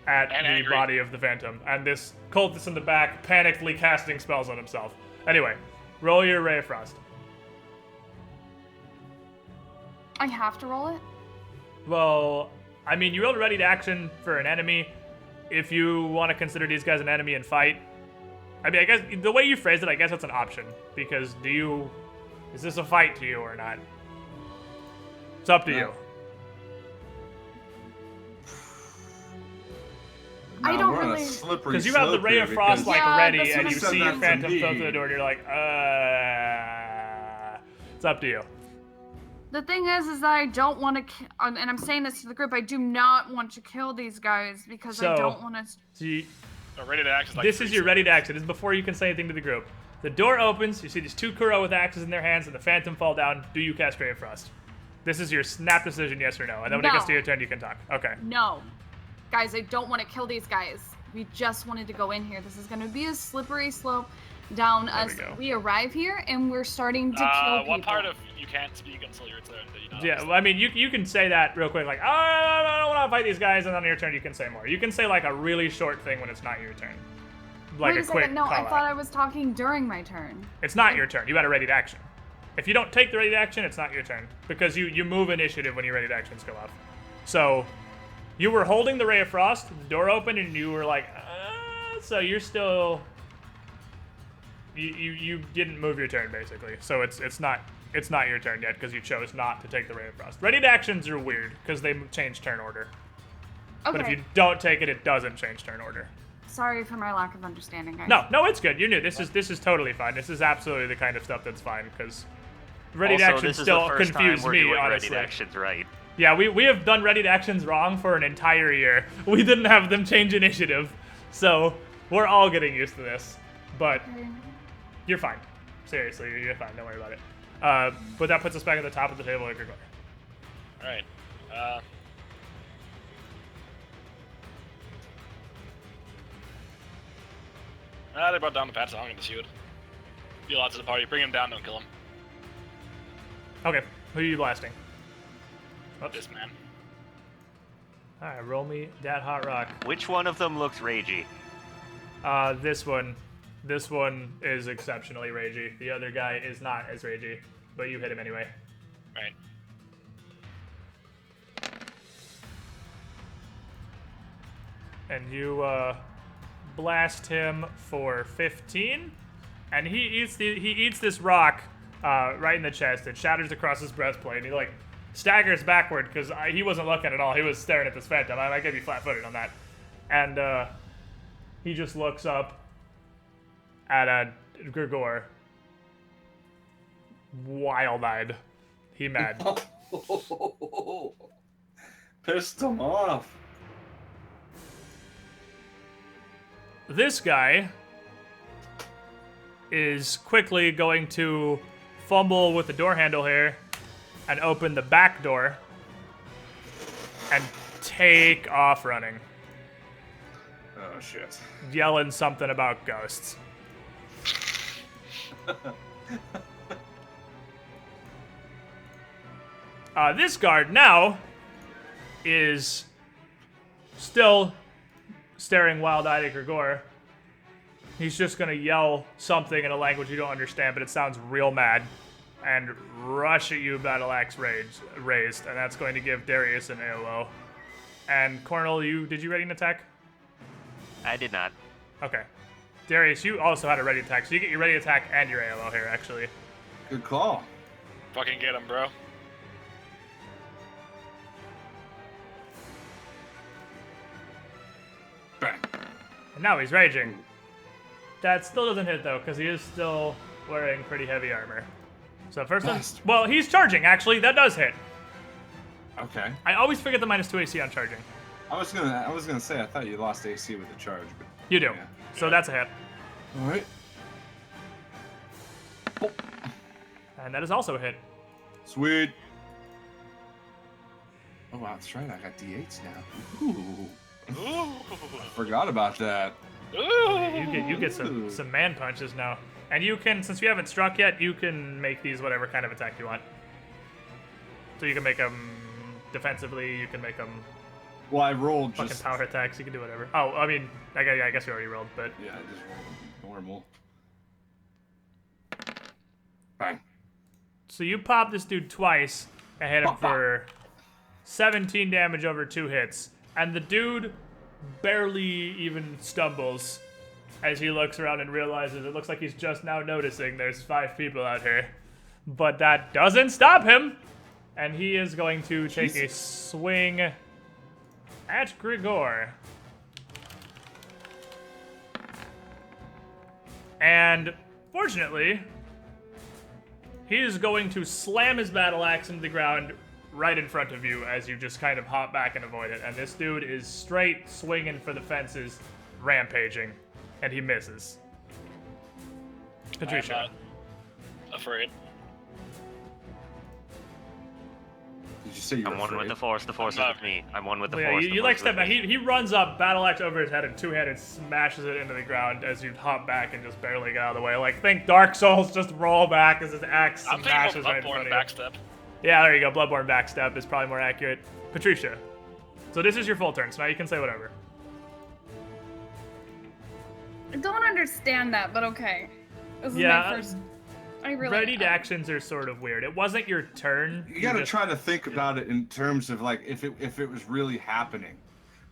at And the angry. body of the Phantom, and this cultist in the back panically casting spells on himself. Anyway, roll your Ray of Frost. I have to roll it? Well, I mean, you rolled a ready to action for an enemy. If you want to consider these guys an enemy and fight, I mean, I guess the way you phrased it, I guess that's an option. Because is this a fight to you or not? It's up to you. I Nah, don't we're on a really- slippery Because you have the slope Ray here of Frost because- like Yeah, ready, that's and what you I'm see saying. your That to Phantom me. go through the door, and you're like, it's up to you. The thing is that I don't want to, and I'm saying this to the group, I do not want to kill these guys because I So- don't want to. So you, Ready to act is like this free is your sword. ready to action. This is before you can say anything to the group. The door opens, you see these two Kuro with axes in their hands, and the Phantom fall down. Do you cast Ray of Frost? This is your snap decision, yes or no. And then when it No. gets to your turn, you can talk. Okay. No. Guys, I don't want to kill these guys. We just wanted to go in here. This is going to be a slippery slope down There we as go. we arrive here and we're starting to kill people. What part of you can't speak until your turn did you not Yeah, understand? well, I mean, you can say that real quick, like, I don't want to fight these guys, and then on your turn you can say more. You can say, like, a really short thing when it's not your turn. Like Wait a a quick second. No, I call thought out. I was talking during my turn. It's not your turn. You had a ready to action. If you don't take the ready to action, it's not your turn. Because you move initiative when your ready to actions go off. So, you were holding the Ray of Frost, the door opened, and you were like, so you're still... You didn't move your turn, basically. So it's not your turn yet, because you chose not to take the Ray of Frost. Ready to actions are weird, because they change turn order. Okay. But if you don't take it, it doesn't change turn order. Sorry for my lack of understanding, guys. No, it's good. You knew this is totally fine. This is absolutely the kind of stuff that's fine because ready to Also, action this is still the first time confused we're me, doing honestly. ready to actions right. Yeah, we have done ready to actions wrong for an entire year. We didn't have them change initiative, so we're all getting used to this. But you're fine. Seriously, you're fine. Don't worry about it. But that puts us back at the top of the table, like, Alright. They brought down the Pat, so I'm gonna shoot. Deal out to the party. Bring him down, don't kill him. Okay, who are you blasting? This man. All right, roll me that hot rock. Which one of them looks ragey? This one. This one is exceptionally ragey. The other guy is not as ragey, but you hit him anyway. Right. And you blast him for 15, and he eats this rock right in the chest. It shatters across his breastplate, and he like staggers backward because he wasn't looking at all. He was staring at this Phantom. I might give you flat-footed on that. And he just looks up at Grigor, wild-eyed. He mad. Pissed him off. This guy is quickly going to fumble with the door handle here and open the back door and take off running, Oh shit. yelling something about ghosts. This guard now is still staring wild-eyed at Grigor. He's just gonna yell something in a language you don't understand, but it sounds real mad, and rush at you, battle axe raised, and that's going to give Darius an AOO. And Cornel, did you ready an attack? I did not. Okay. Darius, you also had a ready attack, so you get your ready attack and your AOO here, actually. Good call. Fucking get him, bro. Bang. And now he's raging. That still doesn't hit though, because he is still wearing pretty heavy armor. So first one, Bastard. well, he's charging actually. That does hit. Okay. I always forget the -2 AC on charging. I was gonna say I thought you lost AC with the charge, but You do. yeah. So that's a hit. All right. And that is also a hit. Sweet. Oh wow, that's right. I got D8s now. Ooh. Ooh. Forgot about that. Ooh. You get some man punches now. And you can, since you haven't struck yet, you can make these whatever kind of attack you want. So you can make them defensively, you can make them Well, I rolled fucking just. power attacks, you can do whatever. Oh, I mean, I guess you already rolled, but... Yeah, I just rolled normal. Bang. So you pop this dude twice and hit him for 17 damage over 2 hits. And the dude barely even stumbles as he looks around and realizes it looks like he's just now noticing there's 5 people out here. But that doesn't stop him. And he is going to take a swing at Grigor. And fortunately, he is going to slam his battle axe into the ground right in front of you as you just kind of hop back and avoid it. And this dude is straight swinging for the fences, rampaging, and he misses. Patricia. I'm not afraid. Did you say you were I'm one with afraid? the Force. The Force is with me. I'm one with the Yeah, Force. you the like Force step is back. with me. He runs up, battle axe over his head, and two-handed smashes it into the ground as you hop back and just barely get out of the way. Like, think Dark Souls, just roll back as his axe I'm smashes thinking right in front Bloodborne of you. backstep. Yeah, there you go. Bloodborne backstep is probably more accurate. Patricia. So this is your full turn, so now you can say whatever. I don't understand that, but okay. This is Yeah, my first. I really. Readied actions are sort of weird. It wasn't your turn. You gotta just- try to think about it in terms of like if it was really happening.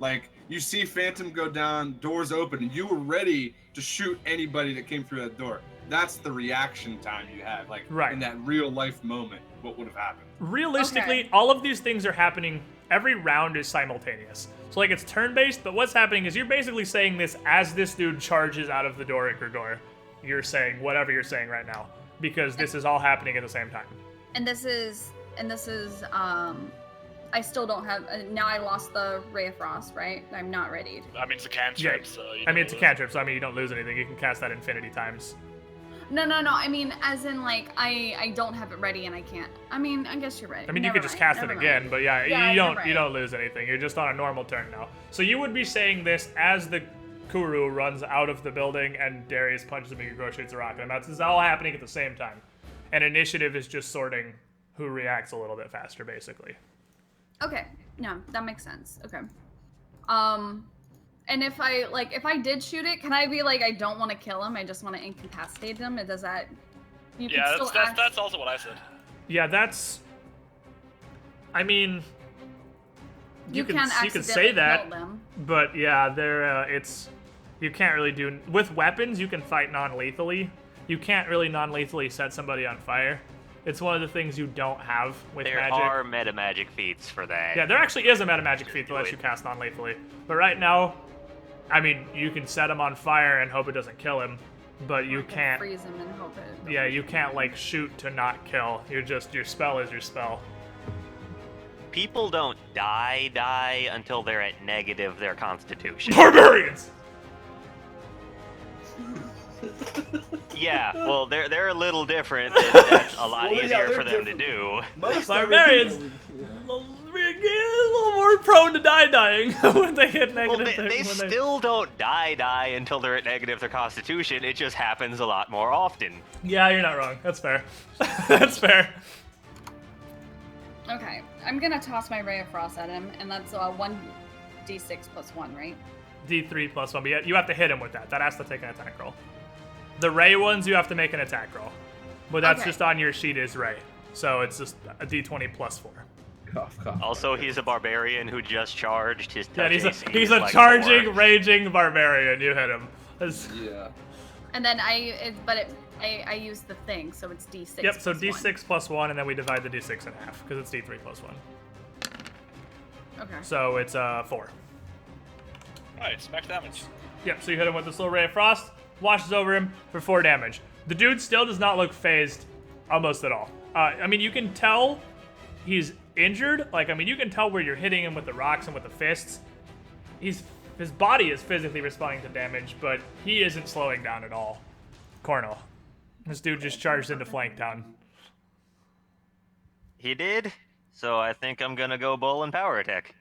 Like you see Phantom go down, doors open, and you were ready to shoot anybody that came through that door. That's the reaction time you have, like Right. in that real life moment. What would have happened? Realistically, Okay. all of these things are happening. Every round is simultaneous. So like it's turn-based, but what's happening is you're basically saying this as this dude charges out of the door at Grigor. You're saying whatever you're saying right now because this is all happening at the same time. And this is. I still don't have. Now I lost the Ray of Frost, right? I'm not ready. I mean, it's a cantrip, Yeah. so you I mean, know, it's a cantrip, so I mean you don't lose anything. You can cast that infinity times. No. I mean, as in, like, I don't have it ready and I can't. I mean, I guess you're right. I mean, you Never could just mind, cast it never again, mind. but yeah, Yeah, you you're don't right. lose anything. You're just on a normal turn now. So you would be saying this as the Kuru runs out of the building and Darius punches him and Grigor shoots a rocket. And this is all happening at the same time. And initiative is just sorting who reacts a little bit faster, basically. Okay, no, that makes sense. Okay. And if I did shoot it, can I be like, I don't want to kill him, I just want to incapacitate him? Does that? You can Yeah, still that's also what I said. Yeah, that's. I mean, you can say accidentally that, kill them. but yeah, it's you can't really do with weapons. You can fight non-lethally. You can't really non-lethally set somebody on fire. It's one of the things you don't have with There magic. are meta magic feats for that. Yeah, there actually is a meta magic feat that lets you cast non-lethally. But right now, I mean, you can set him on fire and hope it doesn't kill him, but you I can can't. freeze him and hope it. Yeah, you can't like shoot to not kill. You're just your spell is your spell. People don't die until they're at negative their constitution. Barbarians. Yeah, well, they're a little different. That's a lot easier for them to do. Barbarians. A little more prone to dying when they hit Well, negative. they still don't die until they're at negative their constitution. It just happens a lot more often. Yeah, you're not wrong. That's fair. That's fair. Okay, I'm gonna toss my Ray of Frost at him, and that's 1d6 plus 1, right? D3 plus 1, but you have to hit him with that. That has to take an attack roll. The Ray ones, you have to make an attack roll. But that's Okay. just on your sheet is Ray. So it's just a D20 plus 4. Cough, cough. Also, he's a barbarian who just charged. His Yeah, touch he's AC a is like charging, 4. raging barbarian. You hit him. That's- Yeah. And then I used the thing, so it's D6. Yep, so plus D6 plus 1, and then we divide the D6 in half, because it's D3 plus 1. 1. Okay. So it's 4. Alright, smack damage. Yep, so you hit him with this little ray of frost, washes over him for 4 damage. The dude still does not look phased almost at all. I mean, you can tell he's injured. Like, I mean, you can tell where you're hitting him with the rocks and with the fists. His body is physically responding to damage, but he isn't slowing down at all. Cornel. This dude just charged into flank town. He did, so I think I'm gonna go bull and power attack.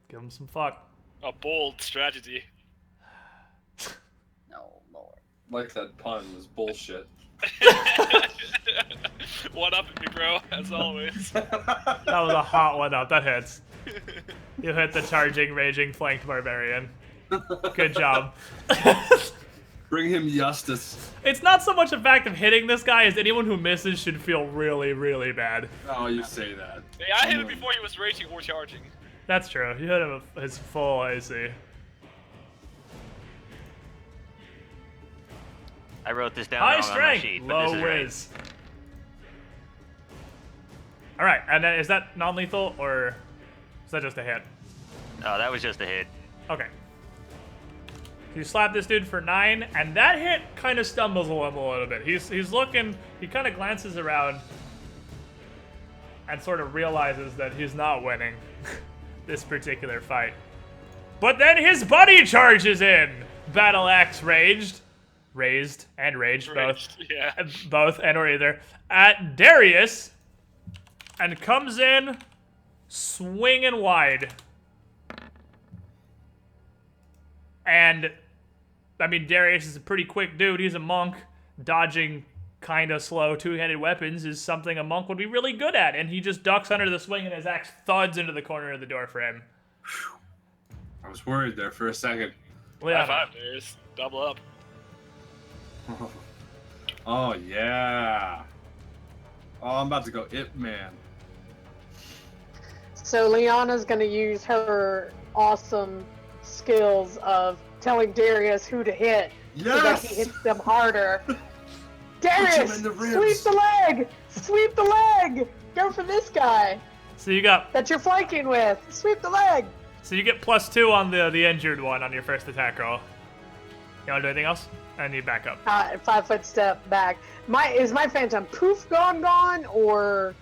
Give him some fuck. A bold strategy. No, Lord. Like that pun was bullshit. One up at me, bro, as always. That was a hot one up. That hits. You hit the charging, raging, flanked barbarian. Good job. Bring him justice. It's not so much the fact of hitting this guy as anyone who misses should feel really, really bad. Oh, you say that. Hey, I hit him before he was raging or charging. That's true. You hit him with his full AC. I wrote this down High wrong on my strength, sheet, but this low is right. whiz. All right, and then is that non-lethal or is that just a hit? Oh, that was just a hit. Okay. You slap this dude for 9, and that hit kind of stumbles him a little bit. He's looking, he kind of glances around and sort of realizes that he's not winning this particular fight. But then his buddy charges in. Battle axe raised, both, Yeah. both and or either, at Darius, and comes in swinging wide. And, I mean, Darius is a pretty quick dude. He's a monk. Dodging kind of slow two-handed weapons is something a monk would be really good at. And he just ducks under the swing and his axe thuds into the corner of the door for him. I was worried there for a second. High five, Darius. Double up. Oh, yeah. Oh, I'm about to go Ip Man. So Liana's gonna use her awesome skills of telling Darius who to hit so that he hits them harder. Darius, in the ribs. sweep the leg! Sweep the leg! Go for this guy So you got, that you're flanking with. Sweep the leg! so you get +2 on the injured one on your first attack roll. You want to do anything else? I need backup. 5 foot step back. Is my phantom poof gone, or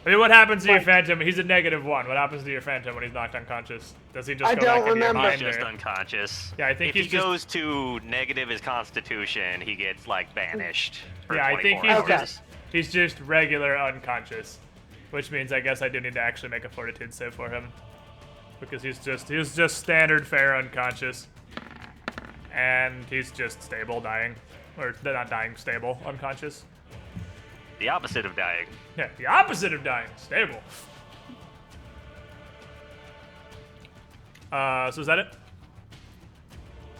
I mean, what happens to your phantom? He's a -1. What happens to your phantom when he's knocked unconscious? Does he just I go don't back into your remember. mind? He's just or- unconscious. Yeah, I think if he's he just- goes to negative his constitution, he gets like banished. For Yeah, I think 24 he's hours. he's just regular unconscious, which means I guess I do need to actually make a fortitude save for him because he's just standard fair unconscious, and he's just stable dying, or they're not dying, stable unconscious. The opposite of dying. Yeah, the opposite of dying, stable. So is that it?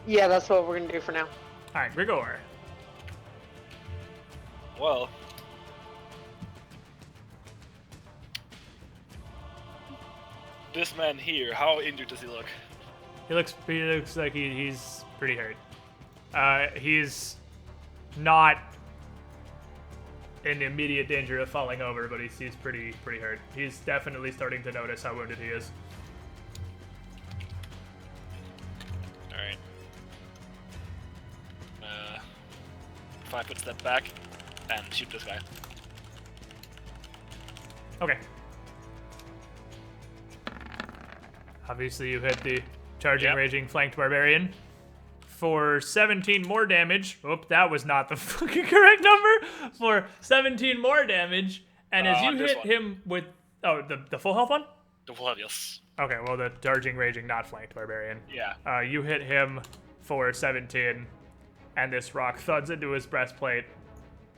yeah, that's what we're gonna do for now. All right, Grigor. Well. This man here, how injured does he look? He looks like he's pretty hurt. He's not in immediate danger of falling over, but he's pretty hurt. He's definitely starting to notice how wounded he is. Alright. 5 foot step back and shoot this guy. Okay. Obviously, you hit the charging, Yep. raging, flanked barbarian for 17 more damage. Oop, that was not the fucking correct number. For 17 more damage, and as you this hit one. him with the full health one. The full health, yes. Okay, well the charging, raging, not flanked barbarian. Yeah. You hit him for 17, and this rock thuds into his breastplate,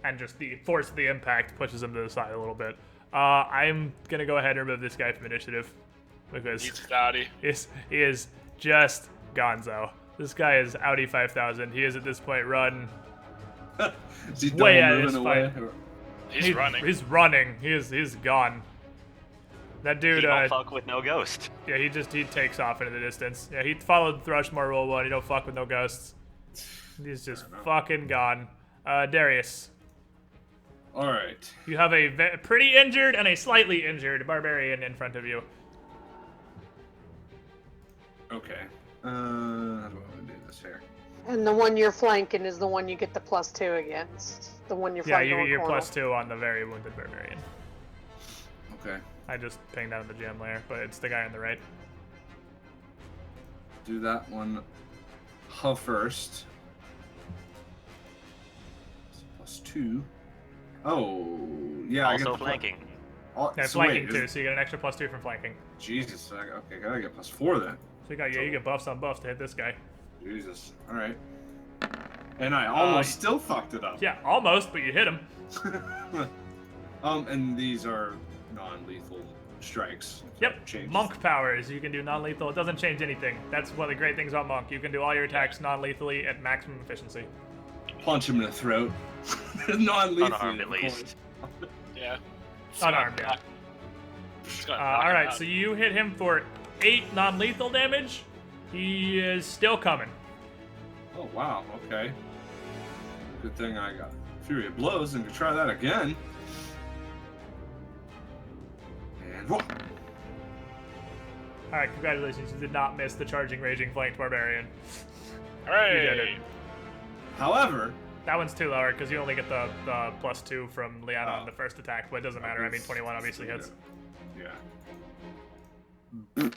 and just the force of the impact pushes him to the side a little bit. I'm gonna go ahead and remove this guy from initiative because He's Dowdy. he is just gonzo. This guy is Audi 5000. He is at this point run. Is he Way double out of moving his away? fight. Or- He's running. He's running. He's gone. That He dude. don't fuck with no ghost. Yeah, he takes off into the distance. Yeah, he followed Thrushmoor rule 1. You don't fuck with no ghosts. He's just fucking gone. Darius. All right. You have a pretty injured and a slightly injured barbarian in front of you. Okay. How do I want to do this here? And the one you're flanking is the one you get the +2 against. The one you're Yeah, flanking. you're +2 on the very wounded barbarian. Okay. I just pinged down the GM layer, but it's the guy on the right. Do that one first. +2. Oh, yeah. Also I get flanking. Yeah, so flanking wait, too, so you get an extra +2 from flanking. Jesus. Okay, gotta get +4 then. So you get buffs on buffs to hit this guy. Jesus. All right. And I almost still fucked it up. Yeah, almost, but you hit him. And these are non-lethal strikes. Yep. Changes. Monk powers. You can do non-lethal. It doesn't change anything. That's one of the great things about Monk. You can do all your attacks non-lethally at maximum efficiency. Punch him in the throat. Non-lethal. Unarmed at least. Yeah. Unarmed, yeah. All right, so you hit him for 8 non-lethal damage. He is still coming. Oh, wow. Okay. Good thing I got Fury of Blows and can try that again. And whoa. All right, congratulations. You did not miss the charging, raging, flanked barbarian. Hooray! You did it. However, That one's too lower because you only get the +2 from Liana on the first attack, but it doesn't matter. I mean, 21 obviously hits. Yeah.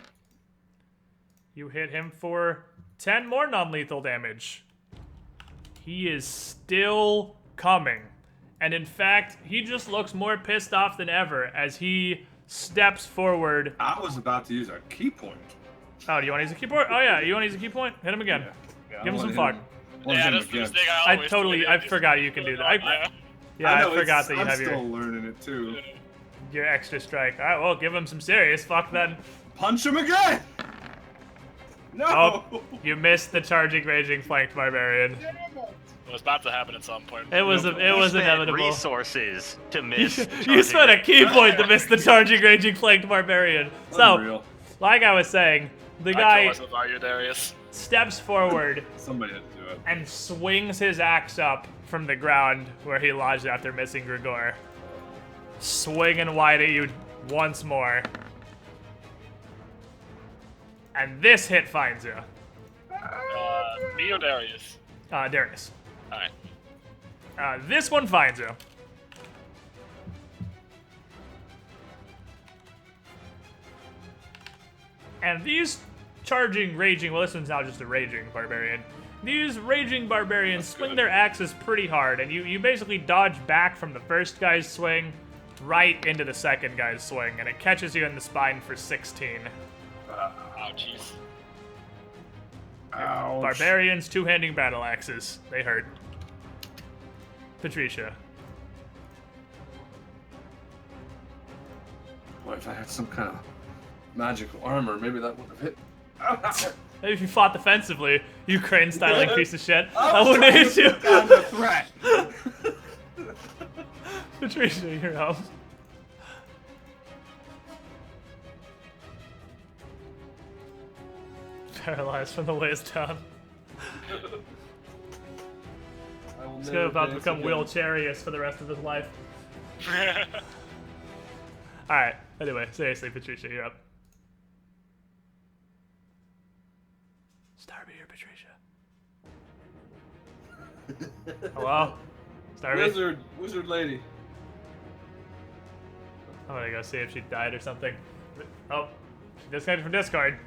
You hit him for 10 more non-lethal damage. He is still coming. And in fact, he just looks more pissed off than ever as he steps forward. I was about to use a key point. Oh, do you want to use a key point? Oh yeah, you want to use a key point? Hit him again. Yeah, Give him some fuck. Yeah, that's the mistake I forgot you can do that. I forgot that you have I'm your still learning it too. Your extra strike. All right, well, give him some serious fuck then. Punch him again! No! Oh, you missed the charging, raging, flanked barbarian. It was about to happen at some point. It was inevitable. Resources to miss. You spent a key point to miss the charging, raging, flanked barbarian. So, Unreal. like I was saying, the I guy told myself, are you Darius? steps forward Somebody had to do it. and swings his axe up from the ground where he lodged after missing Grigor. Swinging wide at you once more. And this hit finds you. Me or Darius? Darius. Alright. This one finds you. And these charging, raging, well, this one's now just a raging barbarian. These raging barbarians swing their axes pretty hard, and you basically dodge back from the first guy's swing right into the second guy's swing, and it catches you in the spine for 16. Ouchies. Ouch. Barbarians two-handing battle axes. They hurt. Patricia. Boy, if I had some kind of magical armor, maybe that would have hit. Maybe if you fought defensively, Ukraine-styling piece of shit, I wouldn't have hit you. Down the threat. Patricia, you're up. Paralyzed from the waist down. He's about to become wheelchairious for the rest of his life. Alright, anyway, seriously, Patricia, you're up. Starbeer, Patricia. Hello? Starbeer? Wizard lady. I'm gonna go see if she died or something. Oh, she disconnected from Discord.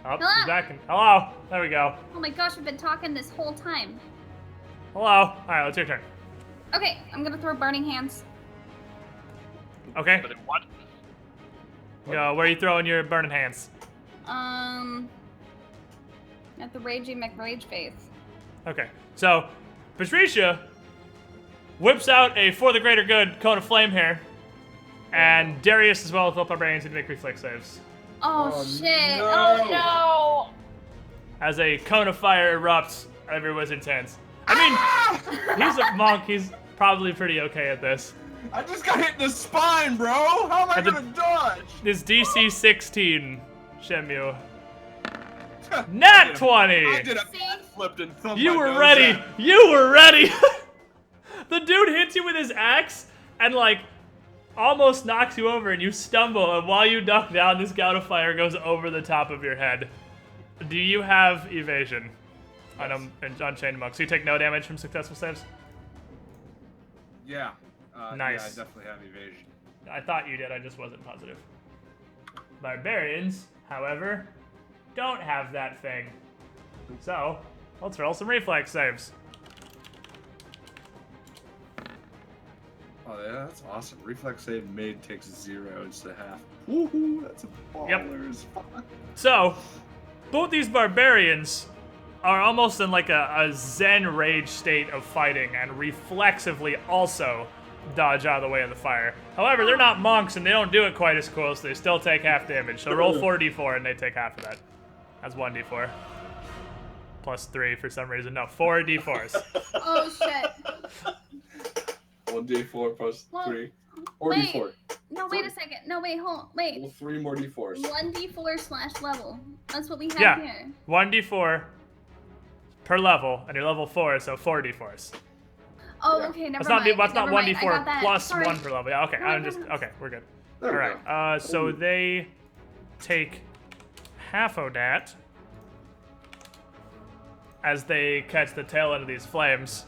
Oh, she's back. Hello. There we go. Oh my gosh, I've been talking this whole time. Hello. All right, it's your turn. Okay, I'm gonna throw Burning Hands. Okay. But in what? Where are you throwing your burning hands? At the Raging McRage face. Okay. So, Patricia whips out a For the Greater Good cone of flame here, and Darius as well as both barbarians need to make reflex saves. Oh shit! no. Oh no! As a cone of fire erupts out of your wizard's hands. I mean, he's a monk. He's probably pretty okay at this. I just got hit in the spine, bro. How am I gonna dodge? This DC 16, Shemu. Nat I 20! did a flipped and thumbed You my were nose ready! at. You were ready! The dude hits you with his axe and, like, almost knocks you over and you stumble, and while you duck down, this gout of fire goes over the top of your head. Do you have evasion on Unchained Monk? So you take no damage from successful saves? Yeah. Nice. Yeah, I definitely have evasion. I thought you did, I just wasn't positive. Barbarians, however, don't have that thing. So, let's roll some reflex saves. Oh yeah, that's awesome. Reflex save made takes 0 instead of half. Woohoo, that's a baller as fuck. So, both these barbarians are almost in like a zen rage state of fighting and reflexively also dodge out of the way of the fire. However, they're not monks and they don't do it quite as cool, so they still take half damage. So roll 4d4 and they take half of that. That's 1d4. Plus 3 for some reason. No, 4 d4s. Oh shit. 1d4 plus Well, 3. Or wait. d4. No, wait a second. No, wait, wait. Well, 3 more d4s. 1d4 / level. That's what we have Yeah, here. 1d4 per level, and you're level 4, so 4 d4s. Oh, Yeah. okay, never That's not mind. that's not never mind. I 1d4 got that. plus Sorry. 1 per level. Yeah, okay. No, I'm no, just no. okay. We're good. There All we right. go. So they take half of that as they catch the tail end of these flames,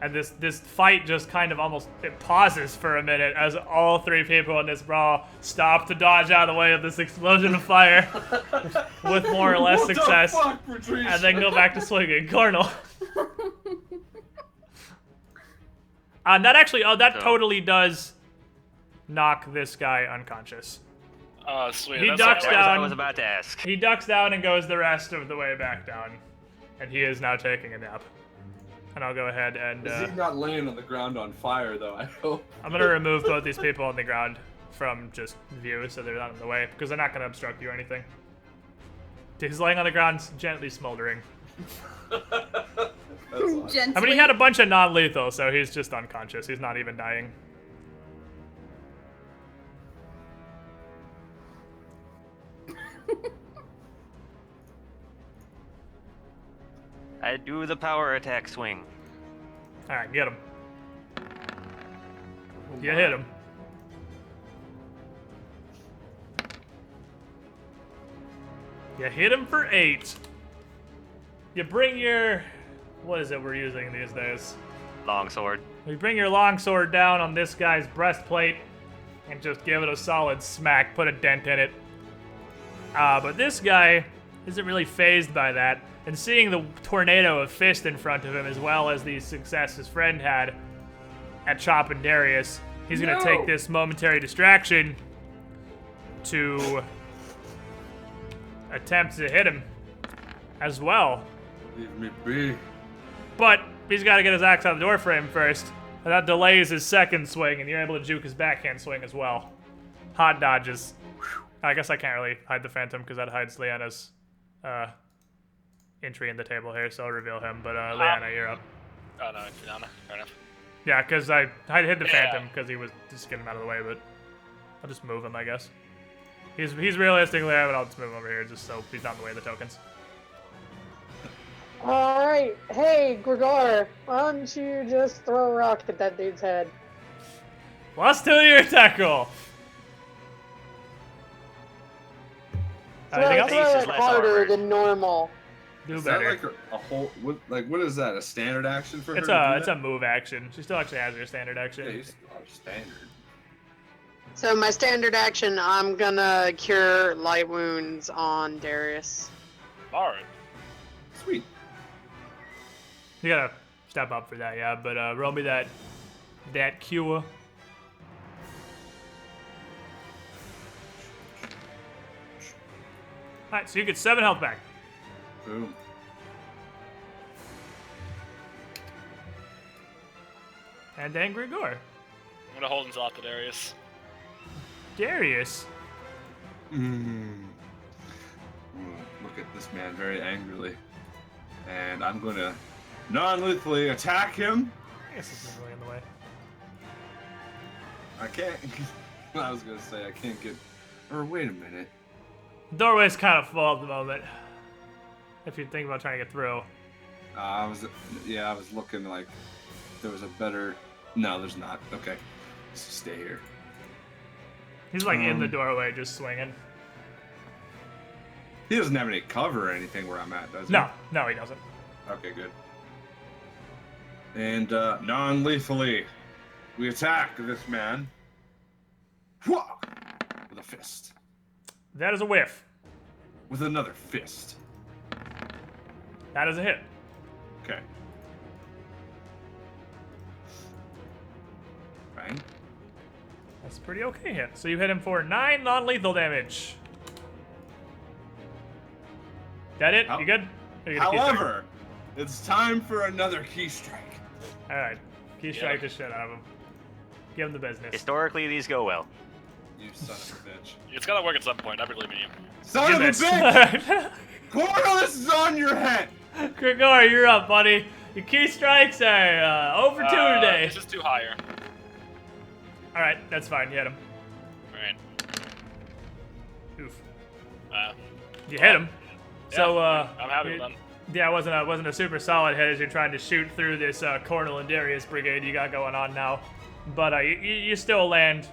and this fight just kind of almost it pauses for a minute as all 3 people in this brawl stop to dodge out of the way of this explosion of fire with more or less What the success, fuck, Patrice? and then go back to swinging. Cornel. That actually, that totally does knock this guy unconscious. Oh, sweet. He That's ducks all right. down. I was about to ask. He ducks down and goes the rest of the way back down, and he is now taking a nap. And I'll go ahead and Is he not laying on the ground on fire, though? I hope. I'm gonna remove both these people on the ground from just view, so they're not in the way, because they're not gonna obstruct you or anything. He's laying on the ground, gently smoldering. That's awesome. Gently. I mean, he had a bunch of non-lethal, so he's just unconscious. He's not even dying. I do the power attack swing. All right, get him. You hit him. You hit him for 8. You bring your... What is it we're using these days? Longsword. You bring your longsword down on this guy's breastplate and just give it a solid smack, put a dent in it. But this guy isn't really fazed by that, and seeing the tornado of fist in front of him, as well as the success his friend had at chopping Darius, he's gonna take this momentary distraction to attempt to hit him as well. Leave me be. But he's got to get his axe out of the doorframe first, and that delays his second swing, and you're able to juke his backhand swing as well. Hot dodges. I guess I can't really hide the Phantom because that hides Leanna's entry in the table here, so I'll reveal him. But Leanna, you're up. Oh, no, it's Liana. Fair enough. Yeah, because I hid the Yeah. Phantom because he was just getting him out of the way, but I'll just move him, I guess. He's realistically there, but I'll just move him over here just so he's not in the way of the tokens. Alright, hey, Gregor, why don't you just throw a rock at that dude's head? Plus 2 to your attack roll. Anything else? Throw Ace is it less harder armored. than normal. Do Is better. that like a whole? What is that? A standard action for It's her? a move action. She still actually has her standard action. Yeah, he's standard. So my standard action, I'm gonna cure light wounds on Darius. Alright. Sweet. You gotta step up for that, yeah. But roll me that cure. Alright, so you get 7 health back. Boom. And Angry Gore. I'm gonna hold until after Darius. Darius. Look at this man very angrily, and I'm gonna non-lethally attack him. I guess it's not really in the way. I can't. I was gonna say I can't get. Or wait a minute. The doorway's kind of full at the moment. if you think about trying to get through. I was looking like there was a better. No, there's not. Okay, let's just stay here. He's like in the doorway, just swinging. He doesn't have any cover or anything where I'm at, does he? No, he doesn't. Okay, good. And non-lethally, we attack this man. Whoa! With a fist. That is a whiff. With another fist. That is a hit. Okay. Bang. That's a pretty okay hit. So you hit him for 9 non-lethal damage. That it? You good? Or you gonna key strike? However, it's time for another key strike. All right, key strike the shit out of him. Give him the business. Historically, these go well. You son of a bitch. It's gotta work at some point. I believe in you. Son of a Goodness. bitch! Cornelius is on your head! Grigor, you're up, buddy. Your key strikes are over 2 today. It's just too higher. All right, that's fine. You hit him. Alright. Oof. Uh, You hit him. yeah, So I'm happy with that. yeah, it wasn't a super solid hit as you're trying to shoot through this Cornel and Darius brigade you got going on now, but you still land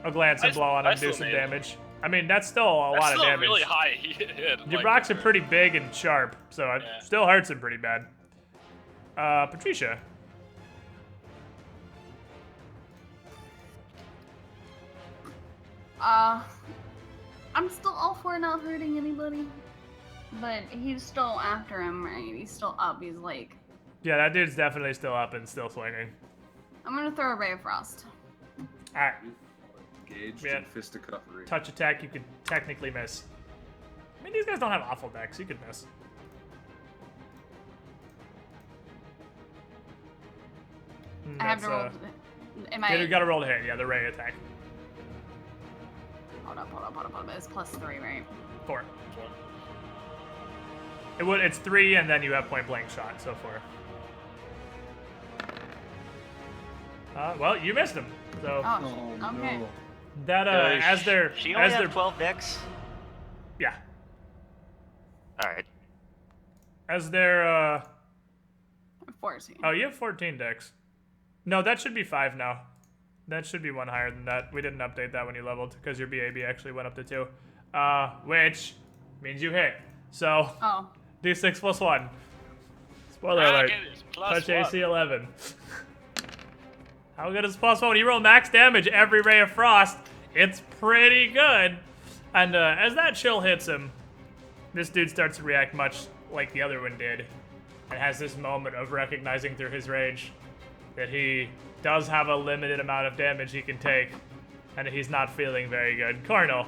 a glancing blow on him, do some damage. I mean, that's still a lot of That's damage. still really high hit. Your rocks are pretty big and sharp, so it still hurts him pretty bad. Patricia. I'm still all for not hurting anybody, but he's still after him, right? He's still up. He's like, Yeah, that dude's definitely still up and still swinging. I'm gonna throw a ray of frost. All right. Engaged Yeah. in fisticufflery. Touch attack, you could technically miss. I mean, these guys don't have awful decks. You could miss. I have to roll. Am I? You gotta roll to hit. Yeah, the ray attack. Hold up. It's +3, right? 4. It's 3, and then you have point blank shot. So 4. Well, you missed him. So Oh, okay. No. that as they're She only as they're has 12 decks. yeah All right. as they're 14. oh, you have 14 decks. No, that should be 5 now. That should be one higher than that. We didn't update that when you leveled because your BAB actually went up to 2, which means you hit. So Oh. D6 plus 1. Spoiler alert. It is Touch +1. AC 11. How good is plus 1? When you roll max damage every ray of frost, it's pretty good. And as that chill hits him, this dude starts to react much like the other one did, and has this moment of recognizing through his rage that he does have a limited amount of damage he can take, and he's not feeling very good. Cornel.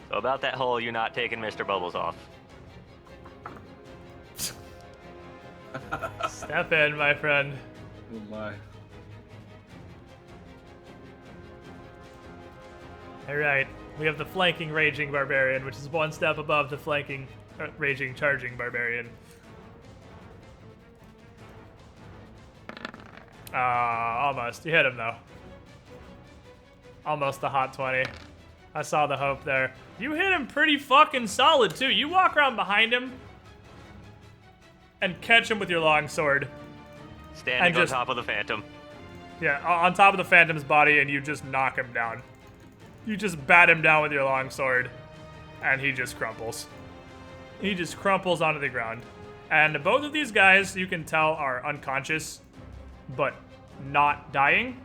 So about that whole you not taking Mr. Bubbles off. Step in, my friend. Oh my. Alright, we have the flanking Raging Barbarian, which is one step above the flanking Raging Charging Barbarian. Almost. You hit him, though. Almost the hot 20. I saw the hope there. You hit him pretty fucking solid, too. You walk around behind him and catch him with your long sword. Standing just- on top of the Phantom. Yeah, on top of the Phantom's body, and you just knock him down. You just bat him down with your long sword, and he just crumples. He just crumples onto the ground. And both of these guys, you can tell, are unconscious, but not dying,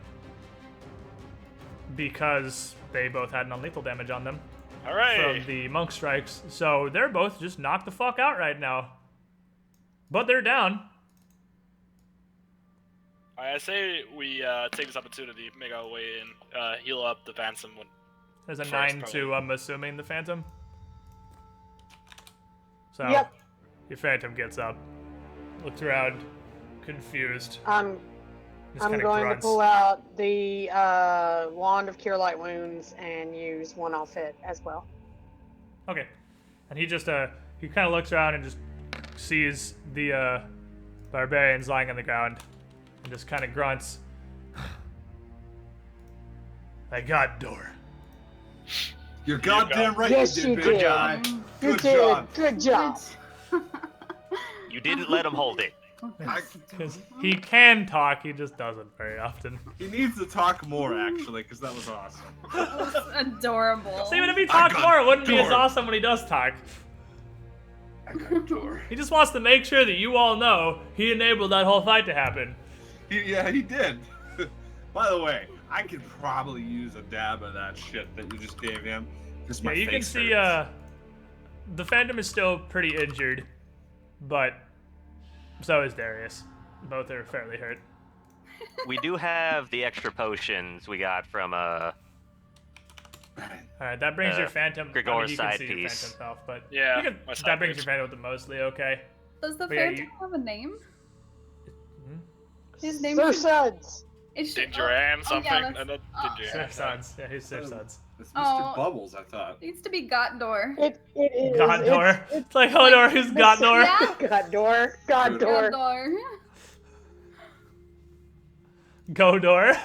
because they both had non-lethal damage on them Hooray! from the monk strikes. So they're both just knocked the fuck out right now. But they're down. I say we take this opportunity, make our way in, heal up the Phantom one. There's a First, 9 probably. to, I'm assuming, the Phantom. So, Yep. your Phantom gets up, looks around, confused. I'm Just I'm kinda going grunts. to pull out the Wand of Cure Light Wounds and use one off hit as well. Okay. And he just, he kind of looks around and just sees the barbarians lying on the ground and just kind of grunts. I got door. You're goddamn right Yes, you you did, did. big guy. You Good did. job. Good job. You didn't let him hold it. Because he can talk, he just doesn't very often. He needs to talk more, actually, because that was awesome. That's adorable. So even if he talked got more, it wouldn't be as door. awesome when he does talk. I got a door. He just wants to make sure that you all know he enabled that whole fight to happen. Yeah, he did. By the way, I could probably use a dab of that shit that you just gave him. Because my Yeah, you can face see, hurts. the Phantom is still pretty injured, but so is Darius. Both are fairly hurt. We do have the extra potions we got from Alright, that brings your Phantom. Grigor's you can side see your piece. Phantom's health, but Yeah, you can, my side that brings piece. your Phantom to mostly okay. Does the But yeah, Phantom have a name? His name Sir should... Suds. It should... Dingeran something? Yeah, And then Sir Dingeran. Suds. Yeah, he's Sir Suds. It's Mr. Oh. Bubbles, I thought. needs to be Gotdor. It is. Godor. It's like Hodor, who's Godor? Yeah. Godor. Godor. Gotdor. Godor.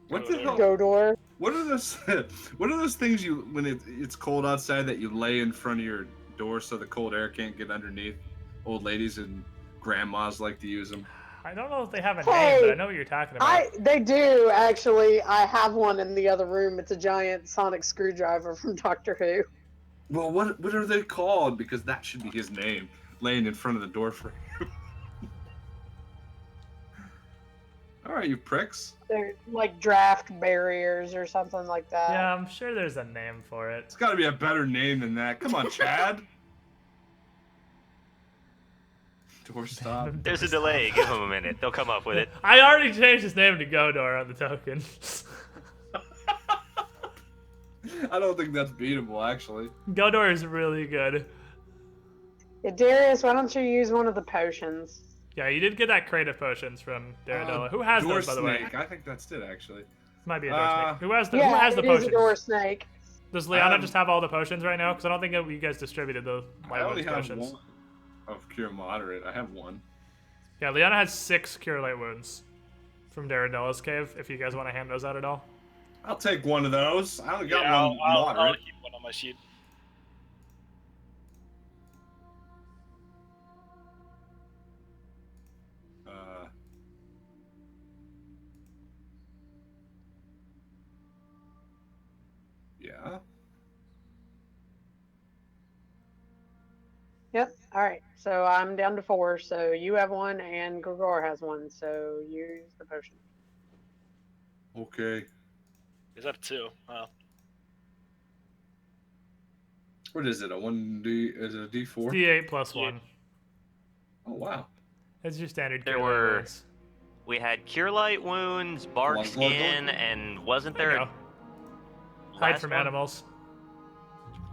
What the hell? Godor. What are those? What are those things you when it's cold outside that you lay in front of your door so the cold air can't get underneath? Old ladies and grandmas like to use them. I don't know if they have a Hey, name, but I know what you're talking about. They do actually. I have one in the other room. It's a giant sonic screwdriver from Doctor Who. Well, what are they called? Because that should be his name, laying in front of the door frame. All right, you pricks. They're like draft barriers or something like that. Yeah, I'm sure there's a name for it. It's got to be a better name than that. Come on, Chad. Doorstop. There's a delay. Give them a minute. They'll come up with it. I already changed his name to Godor on the token. I don't think that's beatable, actually. Godor is really good. Yeah, Darius, why don't you use one of the potions? Yeah, you did get that crate of potions from Daredevil. Who has Door those, by the way? snake. I think that's it, actually. Might be a door snake. Who has the It is potions? a door snake. Does Liana just have all the potions right now? Because I don't think that you guys distributed the I only light wounds have potions. one of Cure Moderate. I have one. Yeah, Liana has 6 cure light wounds from Daredevil's cave. If you guys want to hand those out at all. I'll take one of those. I only got Yeah, one I'll moderate. keep one on my sheet. Yeah. Yep. All right. So I'm down to 4. So you have one, and Grigor has one. So use the potion. Okay. Is that a 2? Oh. What is it? A 1D? Is it a D4? D8 plus 1. Oh, wow. It's your standard There cure light were- wounds. We had cure light wounds, bark One- skin, and wasn't There you there? go. Hide last from one? animals.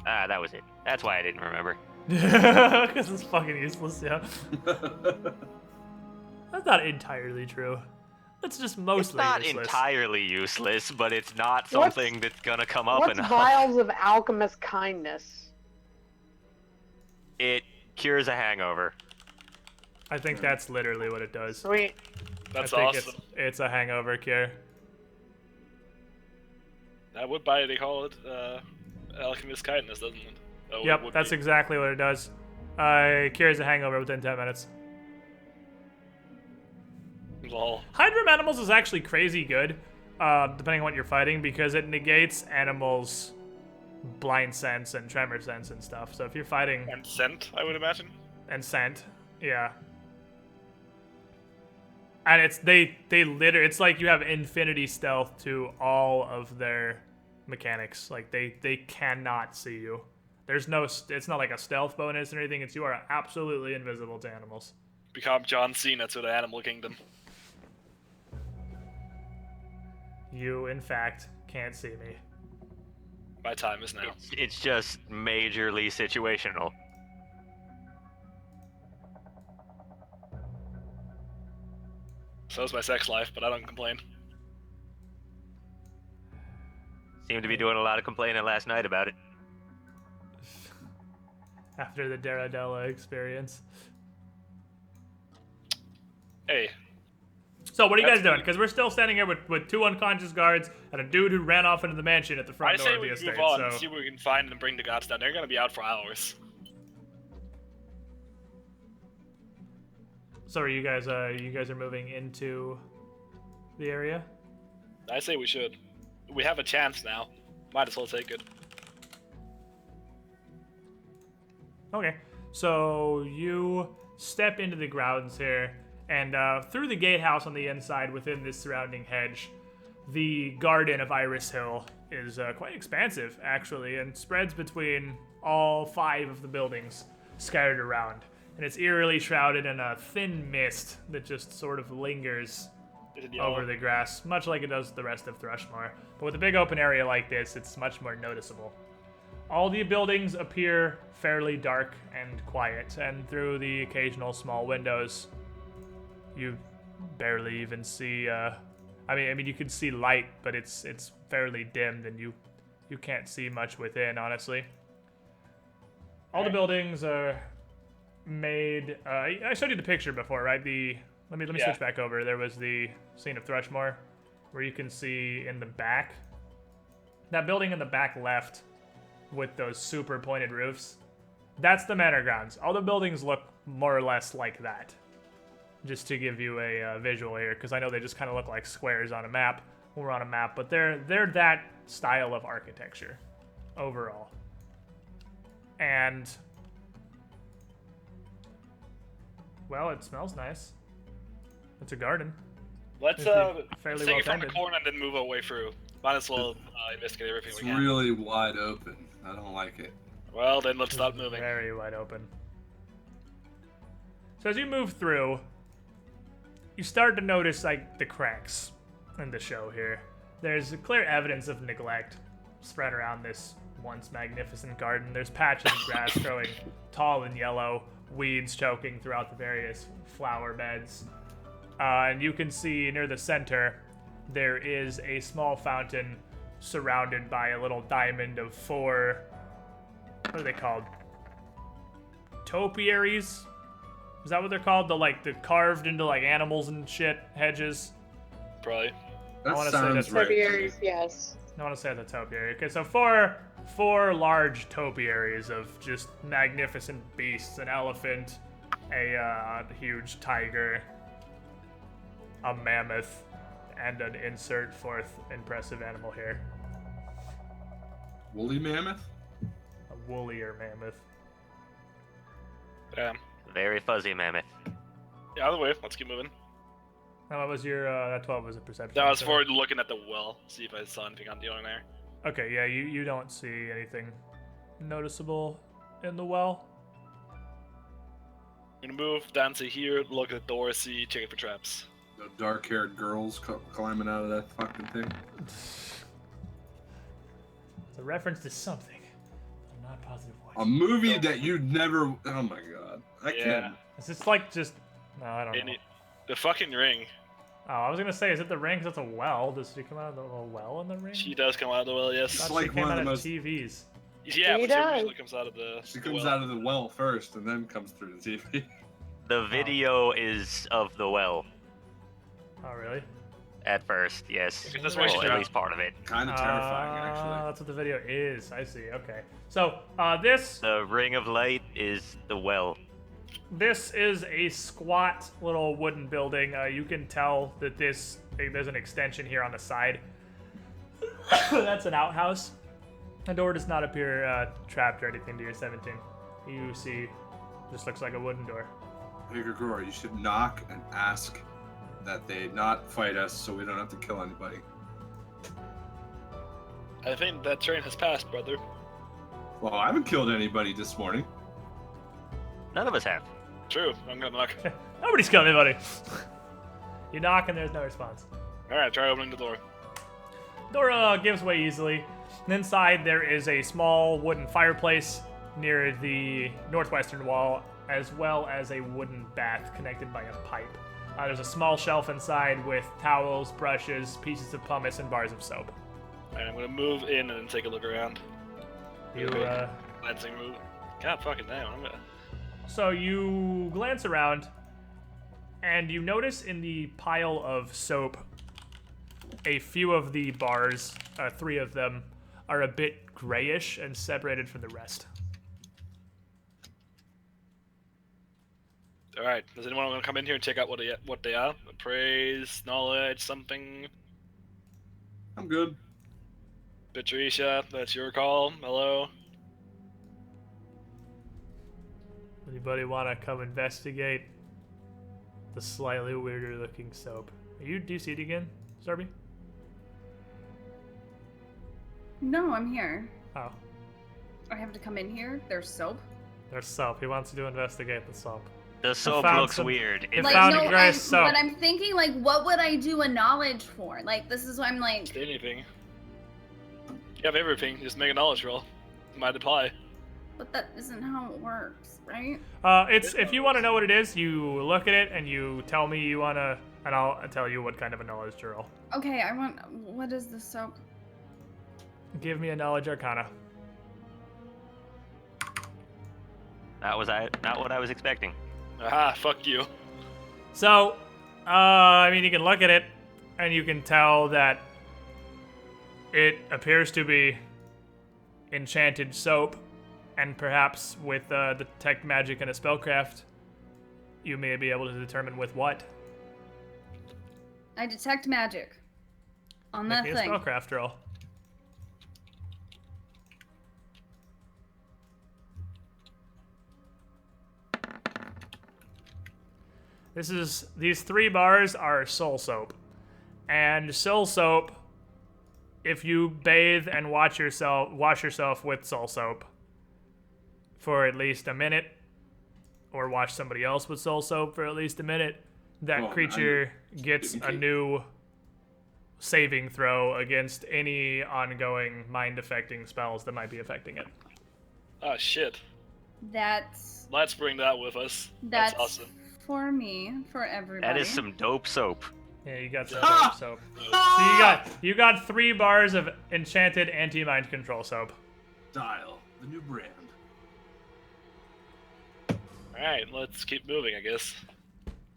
Ah, that was it. That's why I didn't remember. Because it's fucking useless, yeah. That's not entirely true. That's just mostly It's not useless. entirely useless, but it's not What's- something that's gonna come up What's enough. vials of alchemist kindness? It cures a hangover. I think that's literally what it does. Sweet. That's I think awesome. It's a hangover cure. I would buy it. They call it Alchemist Kindness, doesn't it? Oh, it Yep, would that's be. exactly what it does. Cures a hangover within 10 minutes. Lol. Hide from animals is actually crazy good, depending on what you're fighting, because it negates animals' blind sense and tremor sense and stuff. So if you're fighting And scent, I would imagine. and scent, yeah. And it's like you have infinity stealth to all of their mechanics. Like they cannot see you. There's no, it's not like a stealth bonus or anything. It's you are absolutely invisible to animals. Become John Cena to the animal kingdom. You, in fact, can't see me. My time is now. It's just majorly situational. So is my sex life, but I don't complain. Seemed to be doing a lot of complaining last night about it. After the Daredella experience. Hey, So what are you guys doing? Because we're still standing here with 2 unconscious guards and a dude who ran off into the mansion at the front I door say of the we estate. move on and So see what we can find and bring the gods down. They're gonna be out for hours. are you guys are moving into the area? I say we should. We have a chance now. Might as well take it. Okay. So you step into the grounds here, and through the gatehouse on the inside within this surrounding hedge, the garden of Iris Hill is quite expansive, actually, and spreads between all 5 of the buildings scattered around. And it's eerily shrouded in a thin mist that just sort of lingers over the grass, much like it does the rest of Thrushmoor. But with a big open area like this, it's much more noticeable. All the buildings appear fairly dark and quiet, and through the occasional small windows, you barely even see. I mean, you can see light, but it's fairly dimmed, and you can't see much within, honestly. All the buildings are made. I showed you the picture before, right? Let me switch back over. There was the scene of Thrushmoor, where you can see in the back, that building in the back left with those super pointed roofs. That's the manor grounds. All the buildings look more or less like that. Just to give you a visual here, because I know they just kind of look like squares on a map. We're on a map, but they're that style of architecture overall. And well, it smells nice. It's a garden. Let's fairly take well it from the tended. corner and then move our way through. Might as well investigate everything It's we can. really wide open. I don't like it. Well, then let's start moving. Very wide open. So as you move through, you start to notice like the cracks in the show here. There's clear evidence of neglect spread around this once magnificent garden. There's patches of grass growing tall and yellow, weeds choking throughout the various flower beds. And you can see near the center, there is a small fountain surrounded by a little diamond of 4, what are they called? Topiaries? Is that what they're called? The carved into like animals and shit hedges? Probably. That wanna say sounds that's right. to me. Topiaries, yes. I want to say the topiary. Okay, so four large topiaries of just magnificent beasts: an elephant, a huge tiger, a mammoth, and an insert 4th impressive animal here. Woolly mammoth? A woollier mammoth. Damn. Very fuzzy mammoth. Yeah, either way, let's keep moving. Now, what was your, that 12 was a perception. That was so- for looking at the well, see if I saw anything on the other there. Okay, yeah, you don't see anything noticeable in the well. I'm gonna move down to here, look at the door, see, check it for traps. No dark-haired girls climbing out of that fucking thing. It's a reference to something. I'm not positive what. A movie that you'd never. Oh my god. I Yeah. can't. Is this like just? No, I don't know. The fucking ring. Oh, I was gonna say, is it the ring? 'Cause it's a well. Does she come out of the little well in the ring? She does come out of the well, yes. I thought like she came one of out the of most- TVs. Yeah, She but she does. usually comes out of the She comes well. out of the well first and then comes through the TV. The video is of the well Oh, really? at first, yes. Because that's where she Well, at drowned. least part of it. Kind of terrifying, Ah, actually. that's what the video is. I see. Okay. So, this The ring of light is the well. is a squat little wooden building. You can tell that there's an extension here on the side. That's an outhouse. The door does not appear trapped or anything to your 17. You see, just looks like a wooden door. Hey, Gregor, you should knock and ask that they not fight us so we don't have to kill anybody. I think that train has passed, brother. Well, I haven't killed anybody this morning. None of us have. True, I'm gonna knock. Nobody's killed anybody. You knock and there's no response. Alright, try opening the door. Door gives way easily. And inside there is a small wooden fireplace near the northwestern wall, as well as a wooden bath connected by a pipe. There's a small shelf inside with towels, brushes, pieces of pumice, and bars of soap. Alright, I'm gonna move in and then take a look around. You, Glancing move. God fucking damn, I'm gonna... So you glance around, And you notice in the pile of soap, a few of the bars, 3 of them, are a bit grayish and separated from the rest. All right. Does anyone want to come in here and check out what they are? Praise, knowledge, something. I'm good. Patricia, that's your call. Hello. Anybody want to come investigate the slightly weirder looking soap? Do you see it again, Zarby? No, I'm here. Oh, I have to come in here? There's soap? there's soap. He wants to investigate the soap. The soap found looks some- weird. It Like, found no, gray soap. but I'm thinking, like, what would I do a knowledge for? Like, this is why I'm like, Say anything. You have everything. Just make a knowledge roll. Might apply. but that isn't how it works, right? It's if you want to know what it is, you look at it and you tell me you want to, and I'll tell you what kind of a knowledge to roll. Okay, what is the soap? Give me a knowledge arcana. That was not what I was expecting. Aha, fuck you. So, I mean, you can look at it and you can tell that it appears to be enchanted soap, and perhaps with detect magic and a spellcraft, you may be able to determine with what. I detect magic on Make that me a thing. spellcraft roll. These 3 bars are soul soap. And soul soap, if you bathe and wash yourself with soul soap for at least a minute, or wash somebody else with soul soap for at least a minute, that Well, creature gets a new saving throw against any ongoing mind-affecting spells that might be affecting it. Ah, shit. That's Let's bring that with us. That's awesome. for me, for everybody. That is some dope soap. Yeah, you got some dope soap. So you got 3 bars of enchanted anti-mind control soap. Dial, the new brand. Alright, let's keep moving, I guess.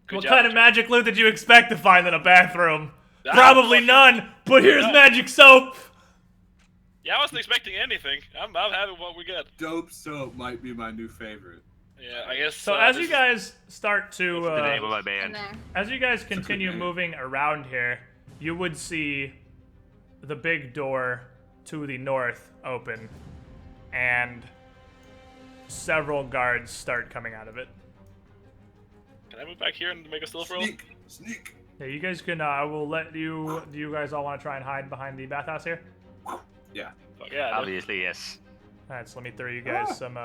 Good What job, kind of Jim. magic loot did you expect to find in a bathroom? Ah, Probably fuck. none, but here's magic soap! Yeah, I wasn't expecting anything. I'm having what we got. Dope soap might be my new favorite. Yeah, I guess. So as this you guys start to, The name of my And band. there. as you guys continue name. moving around here, you would see the big door to the north open, and several guards start coming out of it. Can I move back here and make a stealth roll? Sneak. Yeah, you guys can, I will let you, do you guys all want to try and hide behind the bathhouse here? Yeah. Fuck yeah. Obviously, yes. Alright, so let me throw you guys some,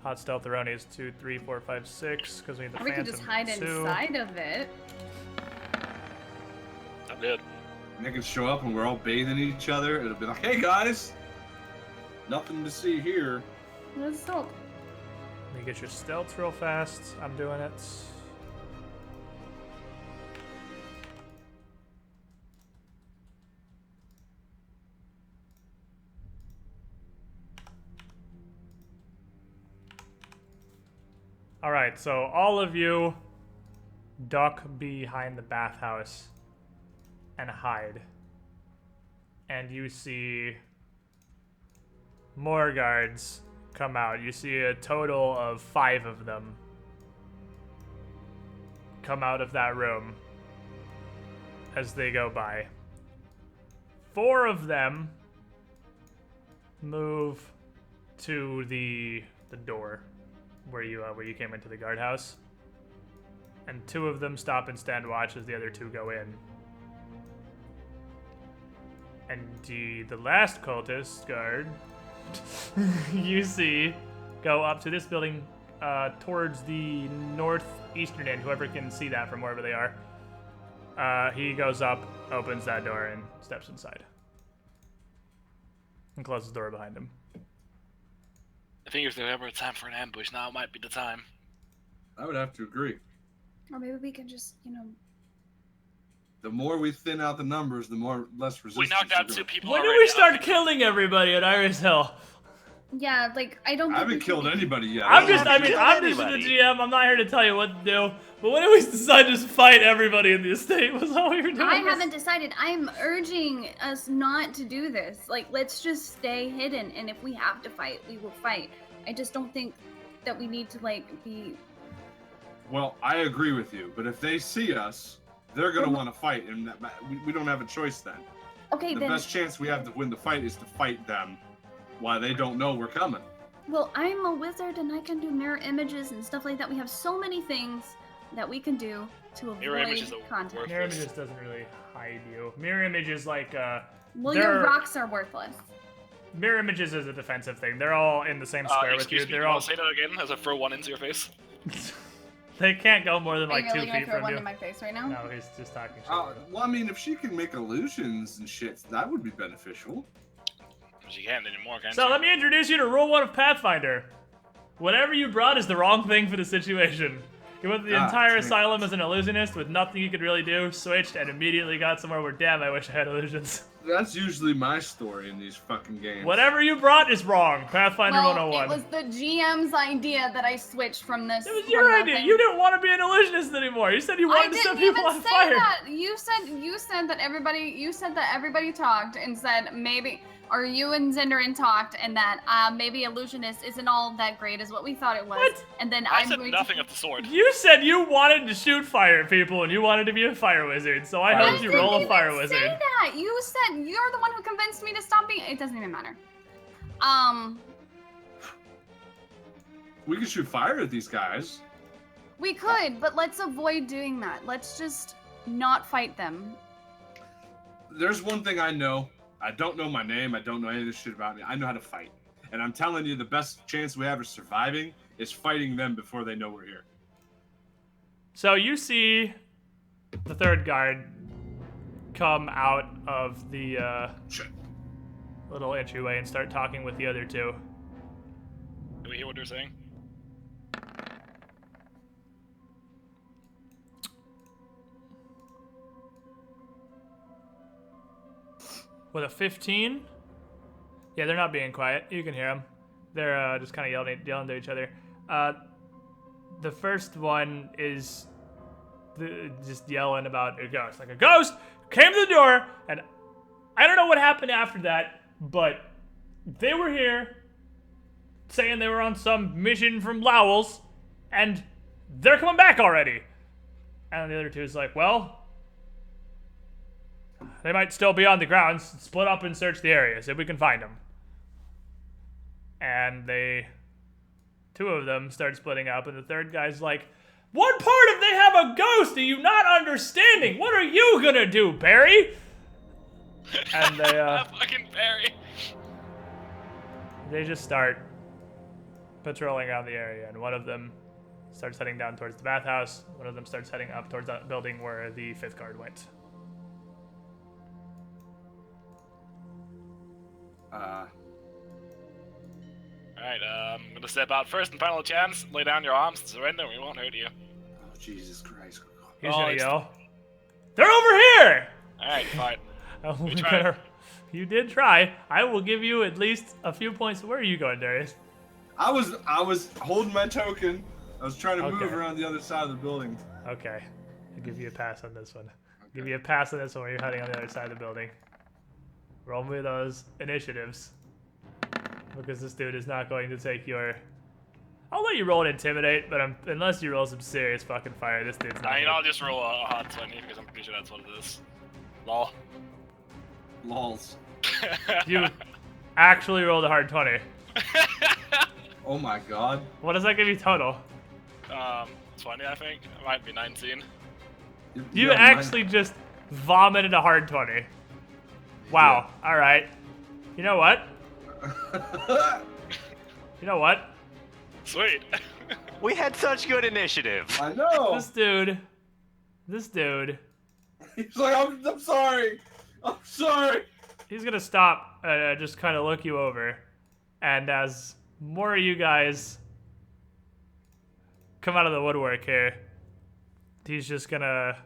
hot stealth erroneous. 2, 3, 4, 5, 6, because we need the Or we could phantom. just hide 2. inside of it. I'm dead. And they can show up and we're all bathing each other. It'll be like, hey guys, nothing to see here. Let's soap. Let me get your stealth real fast. I'm doing it. Alright, so all of you duck behind the bathhouse and hide. And you see more guards come out. You see a total of 5 of them come out of that room as they go by. 4 of them move to the door where you came into the guardhouse, and 2 of them stop and stand watch as the other 2 go in. And the last cultist guard you see go up to this building towards the northeastern end. Whoever can see that from wherever they are. He goes up, opens that door, and steps inside. And closes the door behind him. I think if there's ever a time for an ambush, now might be the time. I would have to agree. Or maybe we can just, The more we thin out the numbers, the less resistance. We knocked out we're 2 gonna- people When do already. we start killing everybody at Iris Hill? Yeah, like I don't. I think haven't killed anybody yet. I'm haven't just the anybody. GM. I'm not here to tell you what to do. But when did we decide to just fight everybody in the estate? Was all we were doing? I haven't decided. I'm urging us not to do this. Like, let's just stay hidden, and if we have to fight, we will fight. I just don't think that we need to like be. Well, I agree with you, but if they see us, they're gonna want to fight, and we don't have a choice then. Okay, The then. best chance we have to win the fight is to fight them while they don't know we're coming. Well, I'm a wizard, and I can do mirror images and stuff like that. We have so many things that we can do to Mirror avoid images are contact. Mirror images doesn't really hide you. Mirror images like Well, they're- your rocks are worthless. mirror images is a defensive thing. They're all in the same square with you. Excuse me, They're you all want to say that again as I throw one into your face? they can't go more than Are like you really 2 gonna feet throw from one you. in my face right now? No, he's just talking shit. Well, I mean, if she can make illusions and shit, that would be beneficial. She can't anymore, can't So she? let me introduce you to Rule 1 of Pathfinder. Whatever you brought is the wrong thing for the situation. You went through the entire damn. asylum as an illusionist with nothing you could really do, switched, and immediately got somewhere where, damn, I wish I had illusions. That's usually my story in these fucking games. Whatever you brought is wrong. Pathfinder Well, 101. it was the GM's idea that I switched from this. It was from your the idea. thing. You didn't want to be an illusionist anymore. You said you I wanted to set didn't people even on say fire. that. You said that everybody. You said that everybody talked and said maybe, or you and Zinderin talked, and that maybe illusionist isn't all that great as what we thought it was. What? And then I I'm said going nothing to. of the sort. You said you wanted to shoot fire at people and you wanted to be a fire wizard, so I helped you roll a fire Say wizard. that. You said you're the one who convinced me to stop being. It doesn't even matter. We can shoot fire at these guys. We could, but let's avoid doing that. Let's just not fight them. There's one thing I know. I don't know my name. I don't know any of this shit about me. I know how to fight. And I'm telling you, the best chance we have of surviving is fighting them before they know we're here. So you see the third guard come out of the Shit. little entryway and start talking with the other two. Do we hear what they're saying? With a 15? Yeah, they're not being quiet. You can hear them. They're just kind of yelling to each other. The first one is just yelling about a ghost. Like, a ghost came to the door, and I don't know what happened after that, but they were here saying they were on some mission from Lowell's, and they're coming back already. And the other two is like, well, they might still be on the grounds. Split up and search the area, see if we can find them. And two of them start splitting up, and the third guy's like, what part of they have a ghost are you not understanding? What are you gonna do, Barry? And they, Fucking Barry. they just start patrolling around the area, and one of them starts heading down towards the bathhouse. One of them starts heading up towards that building where the 5th guard went. Alright, I'm gonna step out first and final chance. Lay down your arms and surrender. We won't hurt you. Oh, Jesus Christ. He's Oh, gonna it's- yell, they're over here! Alright, fine. Oh, tried. you did try. I will give you at least a few points. Where are you going, Darius? I was holding my token. I was trying to move Okay. around the other side of the building. Okay. I'll give you a pass on this one. Give you a pass on this one where you're heading on the other side of the building. Roll me those initiatives. Because this dude is not going to take your... I'll let you roll an intimidate, but unless you roll some serious fucking fire, this dude's not I mean, gonna- I'll just roll a hot 20 because I'm pretty sure that's what it is. Lol. Lols. You actually rolled a hard 20. Oh my god. What does that give you total? 20, I think. It might be 19. You Yeah, actually just vomited a hard 20. Wow. Alright. You know what? You know what? Sweet. We had such good initiative. I know. This dude. He's like, I'm sorry. I'm sorry. He's gonna stop and just kind of look you over. And as more of you guys come out of the woodwork here, he's just gonna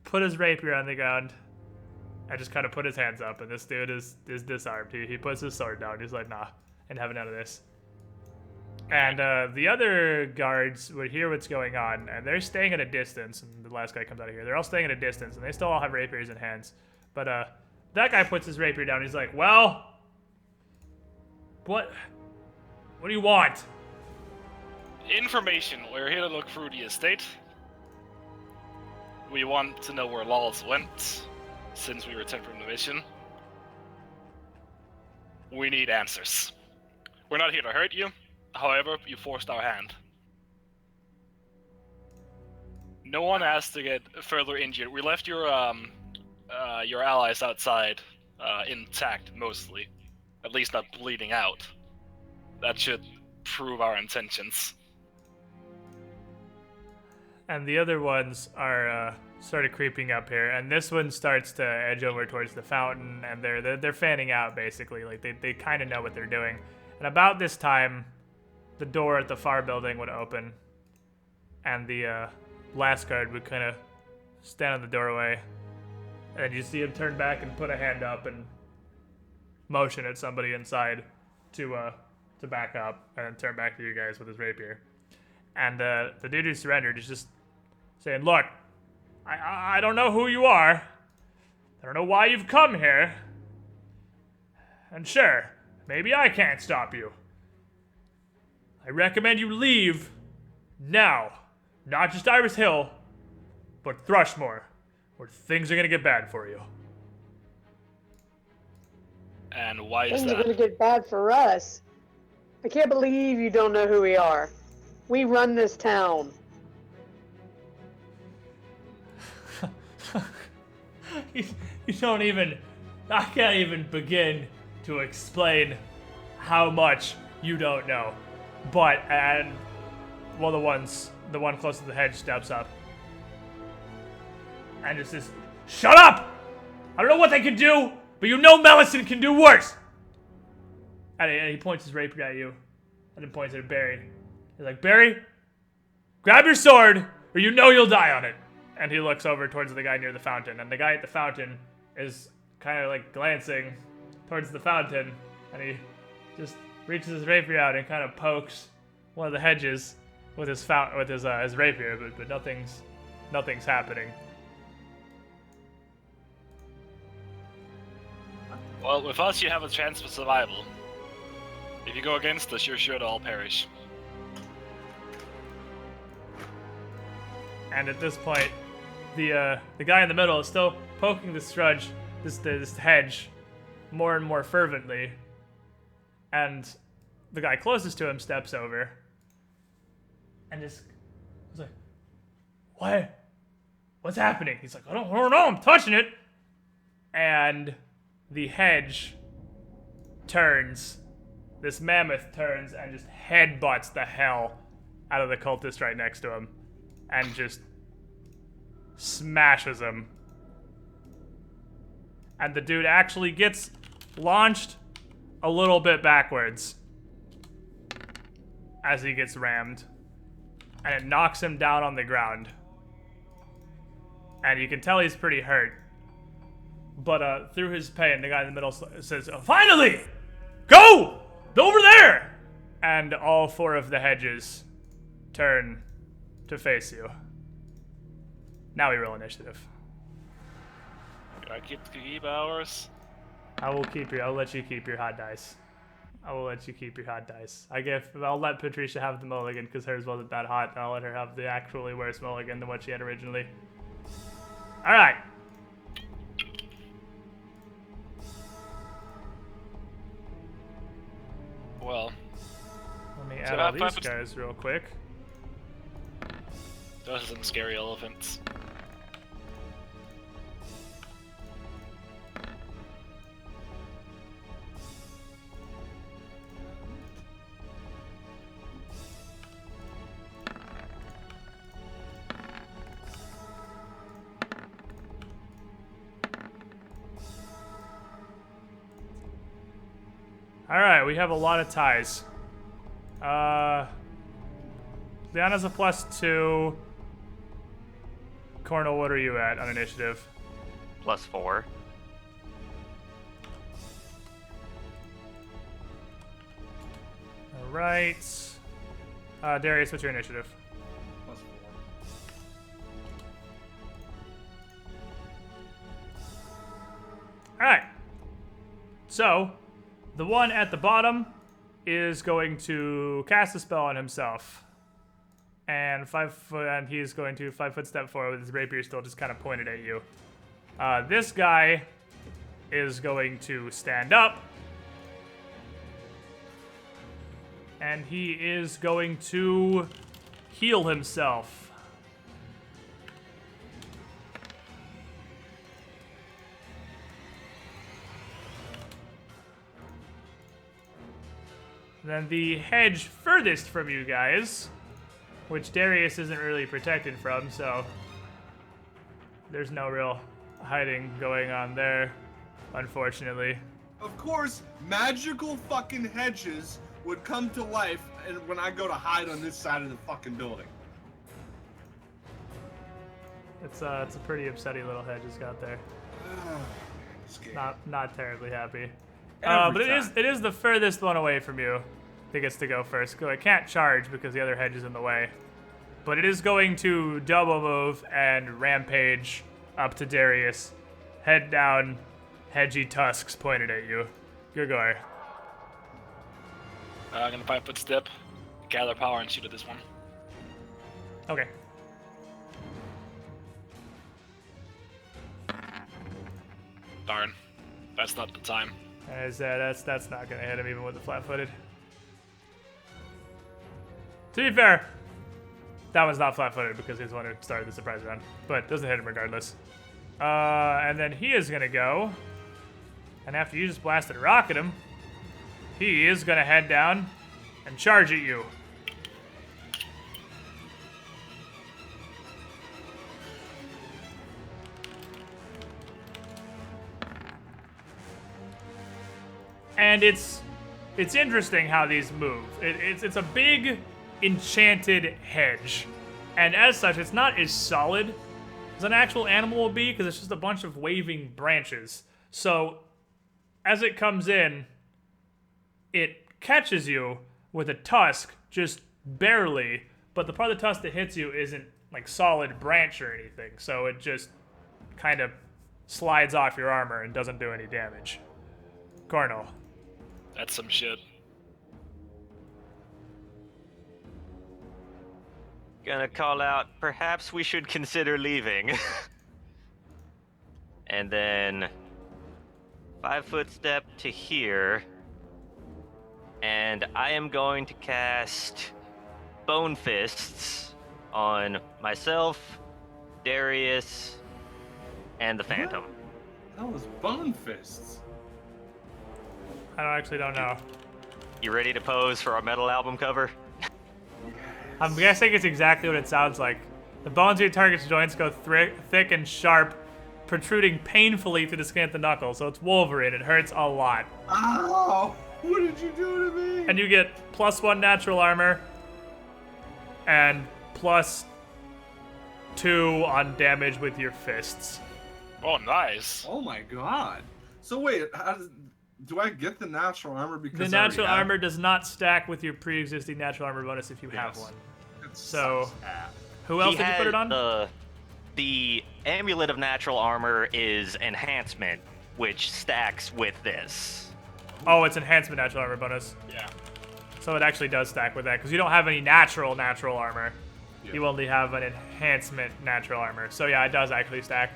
put his rapier on the ground and just kind of put his hands up, and this dude is disarmed. He puts his sword down. He's like, nah, ain't having none of this. And the other guards would hear what's going on, and they're staying at a distance. And the last guy comes out of here. They're all staying at a distance, and they still all have rapiers in hands. But that guy puts his rapier down. He's like, well, what do you want? Information. We're here to look through the estate. We want to know where Lawless went since we returned from the mission. We need answers. We're not here to hurt you. However, you forced our hand. No one asked to get further injured. We left your allies outside, intact mostly, at least not bleeding out. That should prove our intentions. And the other ones are started creeping up here, and this one starts to edge over towards the fountain, and they're fanning out basically. Like they kind of know what they're doing. And about this time, the door at the far building would open, and the last guard would kind of stand in the doorway, and you see him turn back and put a hand up and motion at somebody inside to back up, and then turn back to you guys with his rapier. And the dude who surrendered is just saying, look, I don't know who you are. I don't know why you've come here. And sure, maybe I can't stop you. I recommend you leave now. Not just Iris Hill, but Thrushmoor, where things are gonna get bad for you. And why is Things are that? going to get bad for us. I can't believe you don't know who we are. We run this town. You don't even... I can't even begin to explain how much you don't know. But, and... well, the one close to the hedge steps up. And just says, shut up! I don't know what they can do, but you know Melisson can do worse! And he points his rapier at you. And then points at Barry. He's like, Barry, grab your sword, or you know you'll die on it. And he looks over towards the guy near the fountain. And the guy at the fountain is kind of like glancing towards the fountain. And he just reaches his rapier out and kind of pokes one of the hedges with his rapier, but nothing's happening. Well, with us, you have a chance for survival. If you go against us, you're sure to all perish. And at this point, the guy in the middle is still poking this hedge, more and more fervently. And the guy closest to him steps over, and just was like, "What? What's happening?" He's like, "I don't know. I'm touching it." And the hedge turns. This mammoth turns and just headbutts the hell out of the cultist right next to him, and just smashes him. And the dude actually gets launched a little bit backwards as he gets rammed, and it knocks him down on the ground. And you can tell he's pretty hurt. But through his pain, the guy in the middle says, "Finally! Go! Over there!" And all four of the hedges turn to face you. Now we roll initiative. Can I keep ours? I'll let you keep your hot dice. I'll let Patricia have the mulligan because hers wasn't that hot, and I'll let her have the actually worse mulligan than what she had originally. Alright. Well, Let me add all these guys real quick. those are some scary elephants. Alright, we have a lot of ties. Leanna's a +2. Cornel, what are you at on initiative? +4. right. Darius, what's your initiative? +4. All right. So, the one at the bottom is going to cast a spell on himself. And he's going to 5-foot step forward with his rapier still just kind of pointed at you. This guy is going to stand up. And he is going to heal himself. Then the hedge furthest from you guys, which Darius isn't really protected from, so there's no real hiding going on there, unfortunately. Of course, magical fucking hedges would come to life and when I go to hide on this side of the fucking building. It's a pretty upsetting little hedge it's got there. Not terribly happy. But it is the furthest one away from you that gets to go first. It can't charge because the other hedge is in the way. But it is going to double move and rampage up to Darius. Head down, hedgy tusks pointed at you. Gurgor. I'm gonna 5-foot step, gather power, and shoot at this one. Okay. Darn, that's not the time. That's not gonna hit him even with the flat-footed. To be fair, that one's not flat-footed because he's the one who started the surprise round, but doesn't hit him regardless. And then he is gonna go, and after you just blasted a rock at him, he is gonna head down and charge at you. And it's interesting how these move. It's a big enchanted hedge, and as such, it's not as solid as an actual animal will be because it's just a bunch of waving branches. So, as it comes in, it catches you with a tusk, just barely, but the part of the tusk that hits you isn't like solid branch or anything, so it just kind of slides off your armor and doesn't do any damage. Cornel. That's some shit. Gonna call out, perhaps we should consider leaving. And then 5-foot step to here. And I am going to cast Bone Fists on myself, Darius, and the Phantom. That was Bone Fists. I don't know. You ready to pose for our metal album cover? I'm guessing it's exactly what it sounds like. The bones of your target's joints go thick and sharp, protruding painfully through the skin at the knuckle, so it's Wolverine. It hurts a lot. Ow! What did you do to me? And you get +1 natural armor, and +2 on damage with your fists. Oh, nice. Oh my god. So wait, do I get the natural armor because The natural armor does not stack with your pre-existing natural armor bonus if you have one. So, who else did you put it on? The Amulet of Natural Armor is enhancement, which stacks with this. Oh, it's enhancement natural armor bonus. Yeah. So it actually does stack with that, because you don't have any natural armor. Yeah. You only have an enhancement natural armor. So yeah, it does actually stack.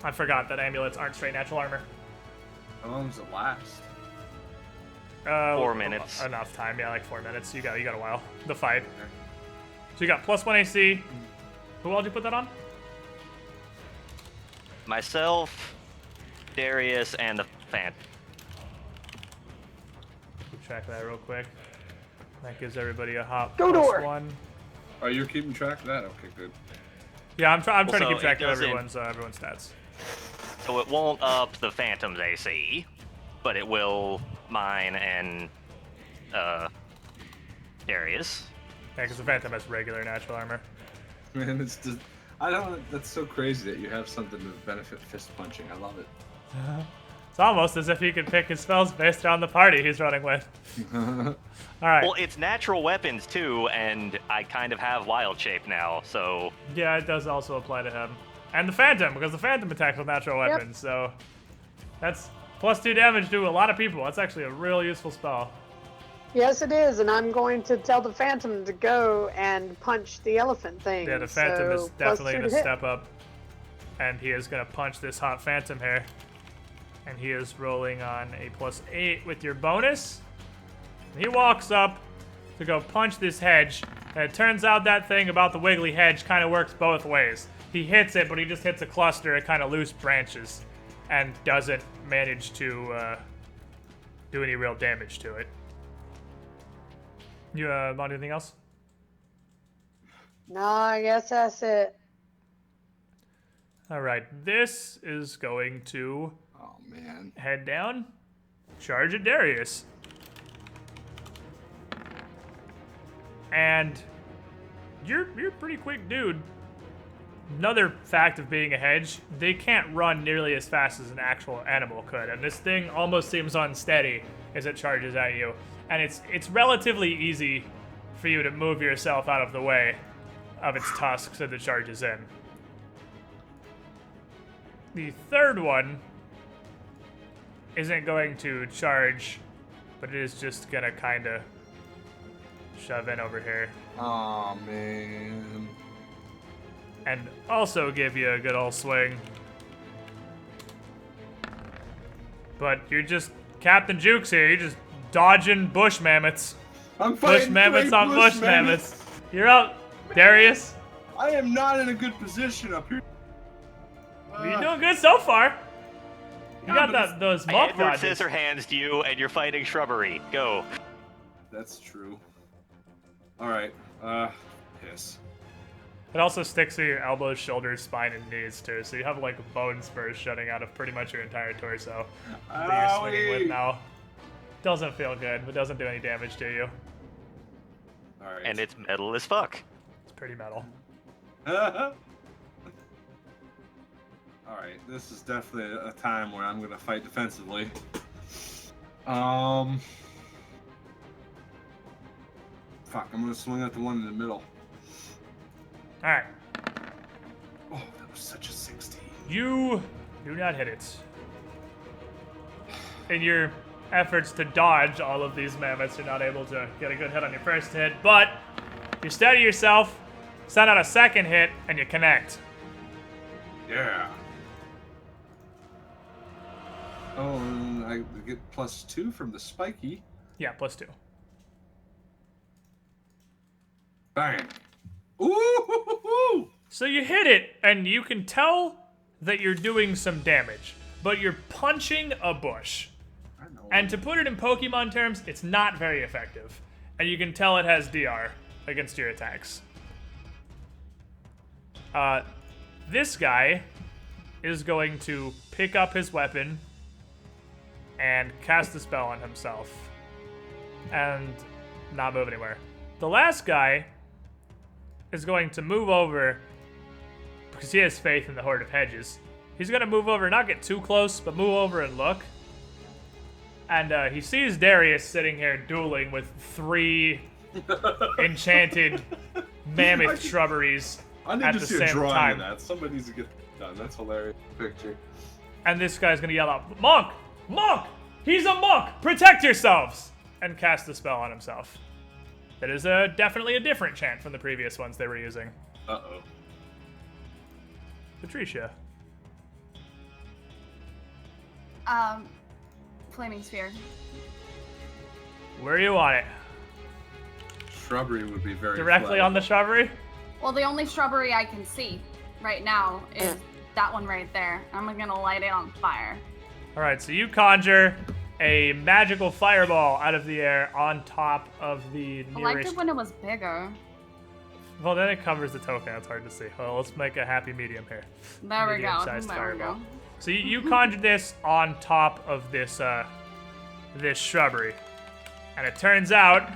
I forgot that amulets aren't straight natural armor. How long does it last? 4 minutes. Enough time, yeah, like 4 minutes. You got a while. The fight. So you got +1 AC. Who all did you put that on? Myself, Darius, and the Phantom. Keep track of that real quick. That gives everybody a hop Go door. +1. Oh, you're keeping track of that? Okay, good. Yeah, I'm trying to Also, keep track it of doesn't- everyone's stats. So it won't up the Phantom's AC, but it will mine and Darius. Yeah, because the Phantom has regular natural armor. Man, it's just... I don't... That's so crazy that you have something to benefit fist punching. I love it. It's almost as if he can pick his spells based on the party he's running with. All right. Well, it's natural weapons too, and I kind of have wild shape now, so. Yeah, it does also apply to him. And the Phantom, because the Phantom attacks with natural weapons, so that's +2 damage to a lot of people. That's actually a real useful spell. Yes, it is, and I'm going to tell the Phantom to go and punch the elephant thing. Yeah, the Phantom is definitely +2 going to hit. step up, and he is going to punch this hot Phantom here. And he is rolling on a +8 with your bonus. He walks up to go punch this hedge, and it turns out that thing about the wiggly hedge kind of works both ways. He hits it, but he just hits a cluster of kind of loose branches and doesn't manage to do any real damage to it. You want to do anything else? No, I guess that's it. All right, this is going to Oh man. head down, charge at Darius. And you're a pretty quick dude. Another fact of being a hedge, they can't run nearly as fast as an actual animal could, and this thing almost seems unsteady as it charges at you. And it's relatively easy for you to move yourself out of the way of its tusks as it charges in. The third one isn't going to charge, but it is just gonna kind of shove in over here Oh man. and also give you a good old swing. But you're just Captain Jukes here. You're just dodging bush mammoths. I'm Bush fighting mammoths great on bush mammoths. mammoths. You're up, Darius. I am not in a good position up here. You're doing good so far. You Yeah, got but those mob Edward dodges. Scissorhands you, and you're fighting shrubbery. Go. That's true. All right. Piss. It also sticks to your elbows, shoulders, spine, and knees too. So you have like bone spurs shutting out of pretty much your entire torso that you're swinging with Owie. now. Doesn't feel good, but doesn't do any damage to you. All right. And it's metal as fuck. It's pretty metal. All right. This is definitely a time where I'm gonna fight defensively. Fuck. I'm gonna swing at the one in the middle. All right, Oh, that was such a 16. you do not hit it. In your efforts to dodge all of these mammoths, you're not able to get a good hit on your first hit, but you steady yourself, send out a second hit, and you connect. Yeah. Oh, and I get +2 from the spiky. Yeah, +2. Bang. Ooh! So you hit it, and you can tell that you're doing some damage, but you're punching a bush. I know. And to put it in Pokemon terms, it's not very effective. And you can tell it has DR against your attacks. This guy is going to pick up his weapon and cast a spell on himself. And not move anywhere. The last guy is going to move over because he has faith in the Horde of Hedges. He's going to move over, not get too close, but move over and look. And he sees Darius sitting here dueling with 3 enchanted mammoth shrubberies I need at to the see a same drawing time. of that. Somebody needs to get that done. That's a hilarious picture. And this guy's going to yell out, "Monk! Monk! He's a monk! Protect yourselves!" And cast the spell on himself. That is definitely a different chant from the previous ones they were using. Uh-oh. Patricia. Flaming sphere. Where do you want it? Shrubbery would be very Directly on the shrubbery? Well, the only shrubbery I can see right now is that one right there. I'm gonna light it on fire. Alright, so you conjure a magical fireball out of the air on top of the I liked nearest... it when it was bigger. Well, then it covers the token. It's hard to see. Well, let's make a happy medium here. There we go. Medium-sized There we fireball. go. So you conjured this on top of this this shrubbery. And it turns out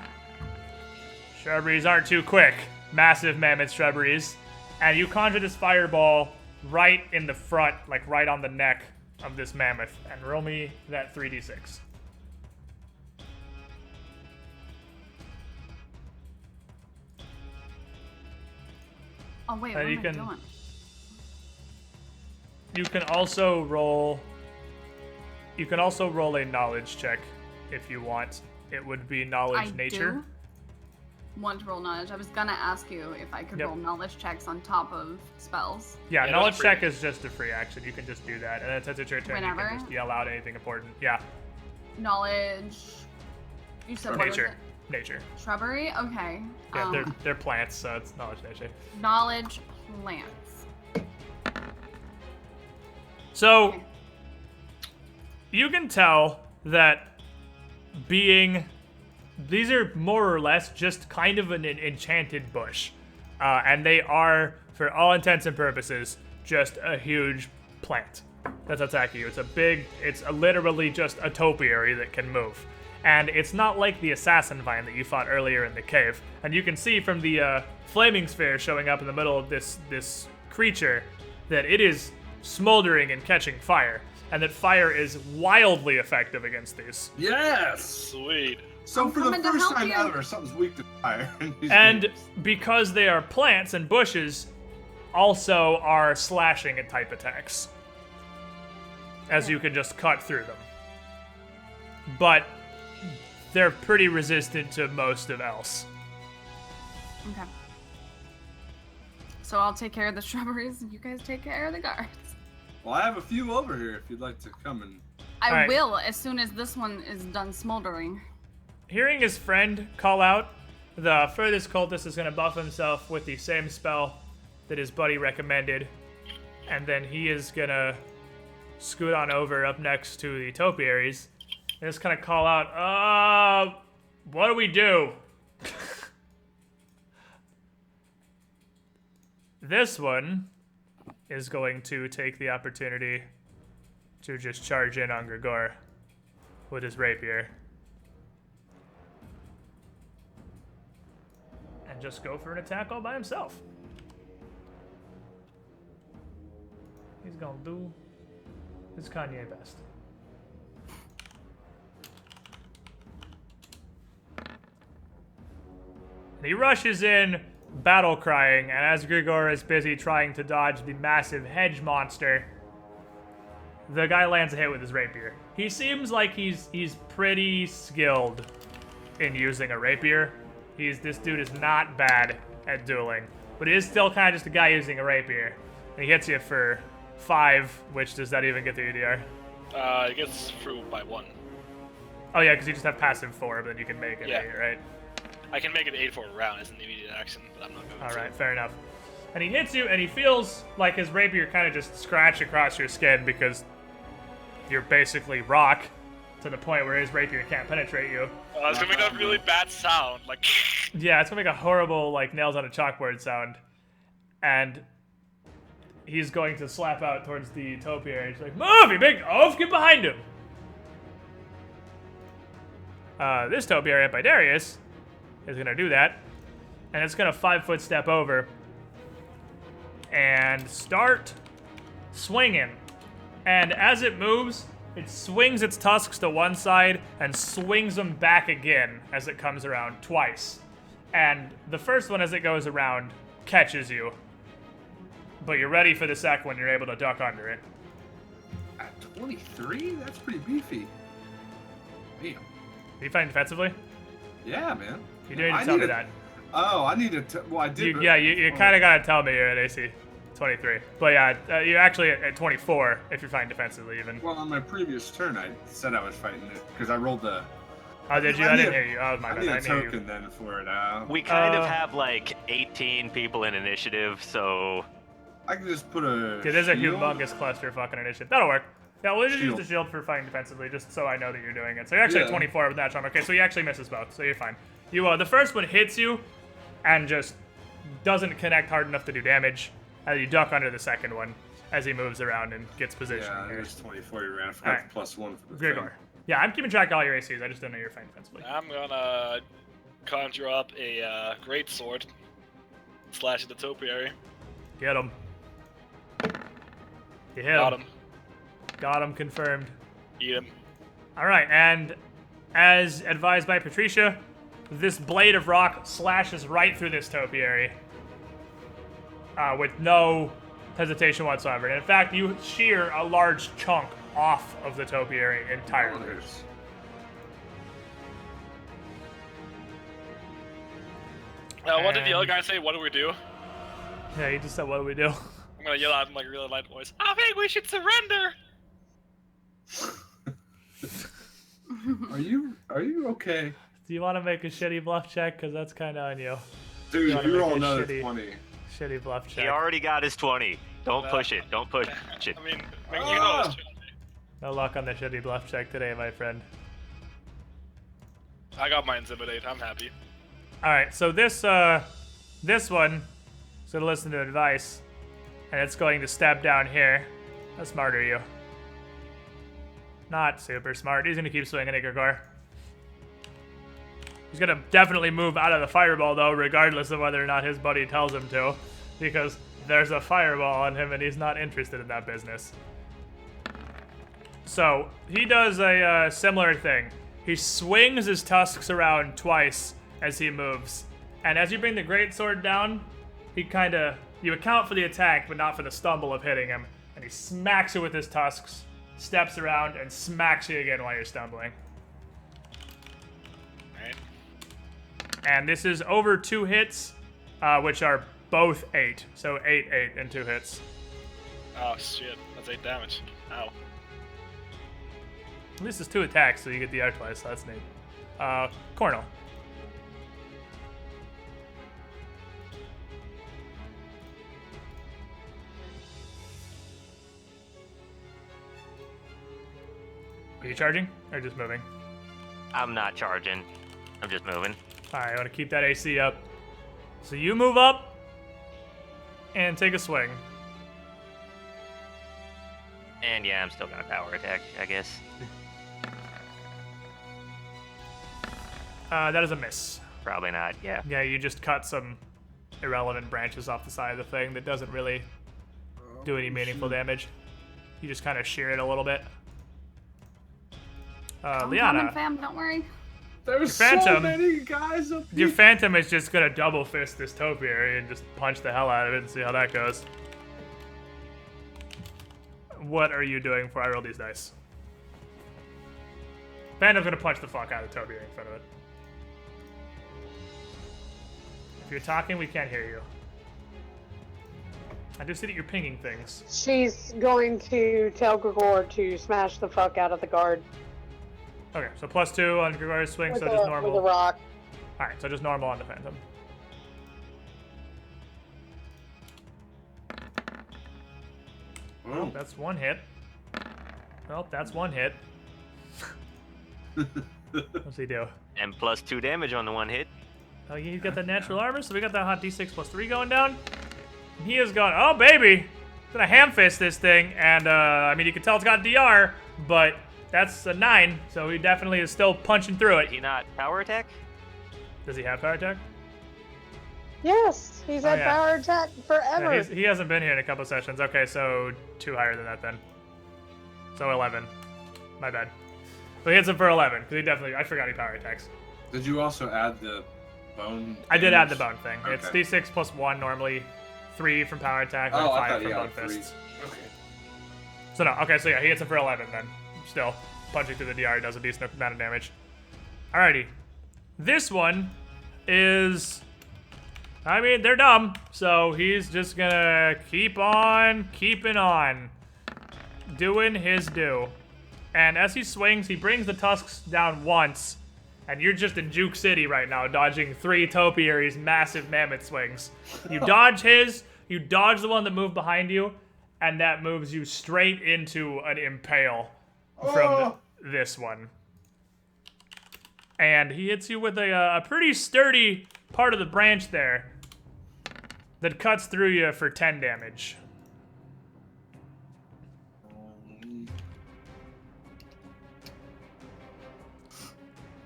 shrubberies aren't too quick. Massive mammoth shrubberies. And you conjure this fireball right in the front, like right on the neck of this mammoth and roll me that 3d6. Oh wait, And what you am I can- doing? You can also roll a knowledge check if you want. It would be knowledge I nature. do want to roll knowledge. I was gonna ask you if I could Yep. roll knowledge checks on top of spells. Yeah, Yeah, knowledge those are check is just a free action. You can just do that. And then since it's your turn, you Whenever? can just yell out anything important. Yeah, Knowledge. You said what was nature. it? Nature. Shrubbery. Okay. Yeah, they're plants, so it's knowledge nature. Knowledge plants. So Okay. you can tell that these are more or less just kind of an enchanted bush. And they are, for all intents and purposes, just a huge plant that's attacking you. It's literally just a topiary that can move. And it's not like the assassin vine that you fought earlier in the cave. And you can see from the flaming sphere showing up in the middle of this creature that it is smoldering and catching fire. And that fire is wildly effective against these. Yes. Sweet. So I'm for the coming to first help time you. ever, something's weak to fire. in these And games. because they are plants and bushes, also are slashing at type attacks. As you can just cut through them. But they're pretty resistant to most of else. Okay. So I'll take care of the shrubberies, and you guys take care of the guards. Well, I have a few over here if you'd like to come and. I Alright. will as soon as this one is done smoldering. Hearing his friend call out, the furthest cultist is going to buff himself with the same spell that his buddy recommended. And then he is going to scoot on over up next to the topiaries and just kind of call out, what do we do? This one is going to take the opportunity to just charge in on Grigor with his rapier. And just go for an attack all by himself. He's gonna do his Kanye best. And he rushes in, battle crying, and as Grigor is busy trying to dodge the massive hedge monster, the guy lands a hit with his rapier. He seems like he's pretty skilled in using a rapier. This dude is not bad at dueling, but he is still kind of just a guy using a rapier. And he hits you for 5, which does that even get the UDR? It gets through by 1. Oh yeah, because you just have passive 4, but then you can make it Yeah. 8, right? I can make it 8 for a round as an immediate action, but I'm not going All to. right, fair enough. And he hits you, and he feels like his rapier kind of just scratched across your skin because you're basically rock to the point where his rapier can't penetrate you. It's gonna make a really bad sound, like. Yeah, it's gonna make a horrible, like, nails on a chalkboard sound. And he's going to slap out towards the topiary. He's like, move, you big oaf, get behind him! This topiary up by Darius is gonna do that. And it's gonna 5-foot step over and start swinging. And as it moves, it swings its tusks to one side and swings them back again as it comes around twice. And the first one, as it goes around, catches you. But you're ready for the second one, you're able to duck under it. At 23? That's pretty beefy. Damn. Are you fighting defensively? Yeah, man. You didn't I tell me need that. Oh, I need to. Well, I did. You kind of gotta tell me you're at AC 23. But yeah, you're actually at 24 if you're fighting defensively even. Well, on my previous turn, I said I was fighting it because I rolled the. Oh, did you? I I need didn't a- hear you. Oh, my I bad. need I a didn't hear you. token then for it. We kind of Uh, have like 18 people in initiative, so I can just put a. Dude, there's a shield. humongous cluster of fucking initiative. That'll work. Yeah, we'll just use Shield. the shield for fighting defensively, just so I know that you're doing it. So you're actually at Yeah. 24 with that charm. Okay, so he actually misses both, so you're fine. The first one hits you, and just doesn't connect hard enough to do damage. As you duck under the second one, as he moves around and gets position Yeah, here. there's 24 you ran. I forgot Alright. the +1 for the Grigor. Yeah, I'm keeping track of all your ACs. I just don't know you're fighting defensively. I'm gonna conjure up a great sword, slash at the topiary. Get him. You hit Got him. him. Got him confirmed. Eat him. All right, and as advised by Patricia, this blade of rock slashes right through this topiary with no hesitation whatsoever. And in fact, you shear a large chunk off of the topiary entirely. What did the other guy say? What do we do? Yeah, he just said, what do we do? I'm gonna yell out in like a really loud voice. I think we should surrender. Are you okay? Do you want to make a shitty bluff check? Because that's kind of on you. Dude, wanna you make roll a another shitty- 20. Shitty bluff check. He already got his 20. Don't push it. Don't push it. I mean you know it's No luck on the shitty bluff check today, my friend. I got my intimidate. I'm happy. All right, so this one is going to listen to advice, and it's going to step down here. How smart are you? Not super smart. He's going to keep swinging at Igor. He's going to definitely move out of the fireball, though, regardless of whether or not his buddy tells him to, because there's a fireball on him, and he's not interested in that business. So he does a similar thing. He swings his tusks around twice as he moves. And as you bring the greatsword down, you account for the attack, but not for the stumble of hitting him. And he smacks you with his tusks, steps around, and smacks you again while you're stumbling. Alright. And this is over 2 hits, which are both 8. So 8, 8, and 2 hits. Oh shit. That's 8 damage. Ow. At least it's 2 attacks, so you get the R twice, so that's neat. Cornel. Are you charging or just moving? I'm not charging. I'm just moving. All right, I want to keep that AC up. So you move up and take a swing. And yeah, I'm still gonna power attack, I guess. That is a miss. Probably not, yeah. Yeah, you just cut some irrelevant branches off the side of the thing that doesn't really do any meaningful damage. You just kind of shear it a little bit. I'm Liana. coming, fam. Don't worry. There's so Phantom. many guys up Your here. Phantom is just gonna double fist this topiary and just punch the hell out of it and see how that goes. What are you doing before I roll these dice? Phantom's gonna punch the fuck out of the topiary in front of it. If you're talking, we can't hear you. I do see that you're pinging things. She's going to tell Gregor to smash the fuck out of the guard Okay, so +2 on Gregorius swing, with, so just with normal. a rock. Alright, so just normal on the Phantom. Oh. That's 1 hit. Well, that's 1 hit. What's he do? And +2 damage on the 1 hit. Oh, he's got that natural armor, so we got that hot d6 +3 going down. And he has gone, oh baby! Gonna ham fist this thing, and I mean, you can tell it's got DR, but that's a 9, so he definitely is still punching through it. Did he not power attack? Does he have power attack? Yes, he's had yeah. power attack forever. Yeah, he hasn't been here in a couple sessions. Okay, so 2 higher than that then. So 11. My bad. So he hits him for 11, because he definitely, I forgot he power attacks. Did you also add the bone? I did add the damage? bone thing. Okay. It's d6 +1 normally, 3 from power attack, and Oh, I 5 thought from you bone had 3. fists. Okay. So no, okay, so yeah, he hits him for 11 then. Still, punching through the DR does a decent amount of damage. Alrighty. This one is... I mean, they're dumb, so he's just gonna keep on keeping on. Doing his due. And as he swings, he brings the tusks down once, and you're just in Juke City right now, dodging 3 topiaries' massive mammoth swings. You dodge his, you dodge the one that moved behind you, and that moves you straight into an impale from this one. And he hits you with a pretty sturdy part of the branch there that cuts through you for 10 damage.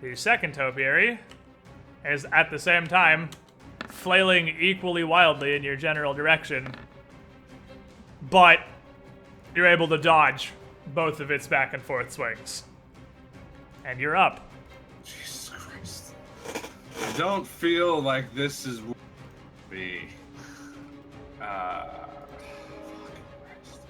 The second topiary is at the same time flailing equally wildly in your general direction, but you're able to dodge both of its back and forth swings. And you're up. Jesus Christ. I don't feel like this is me. Fucking Christ.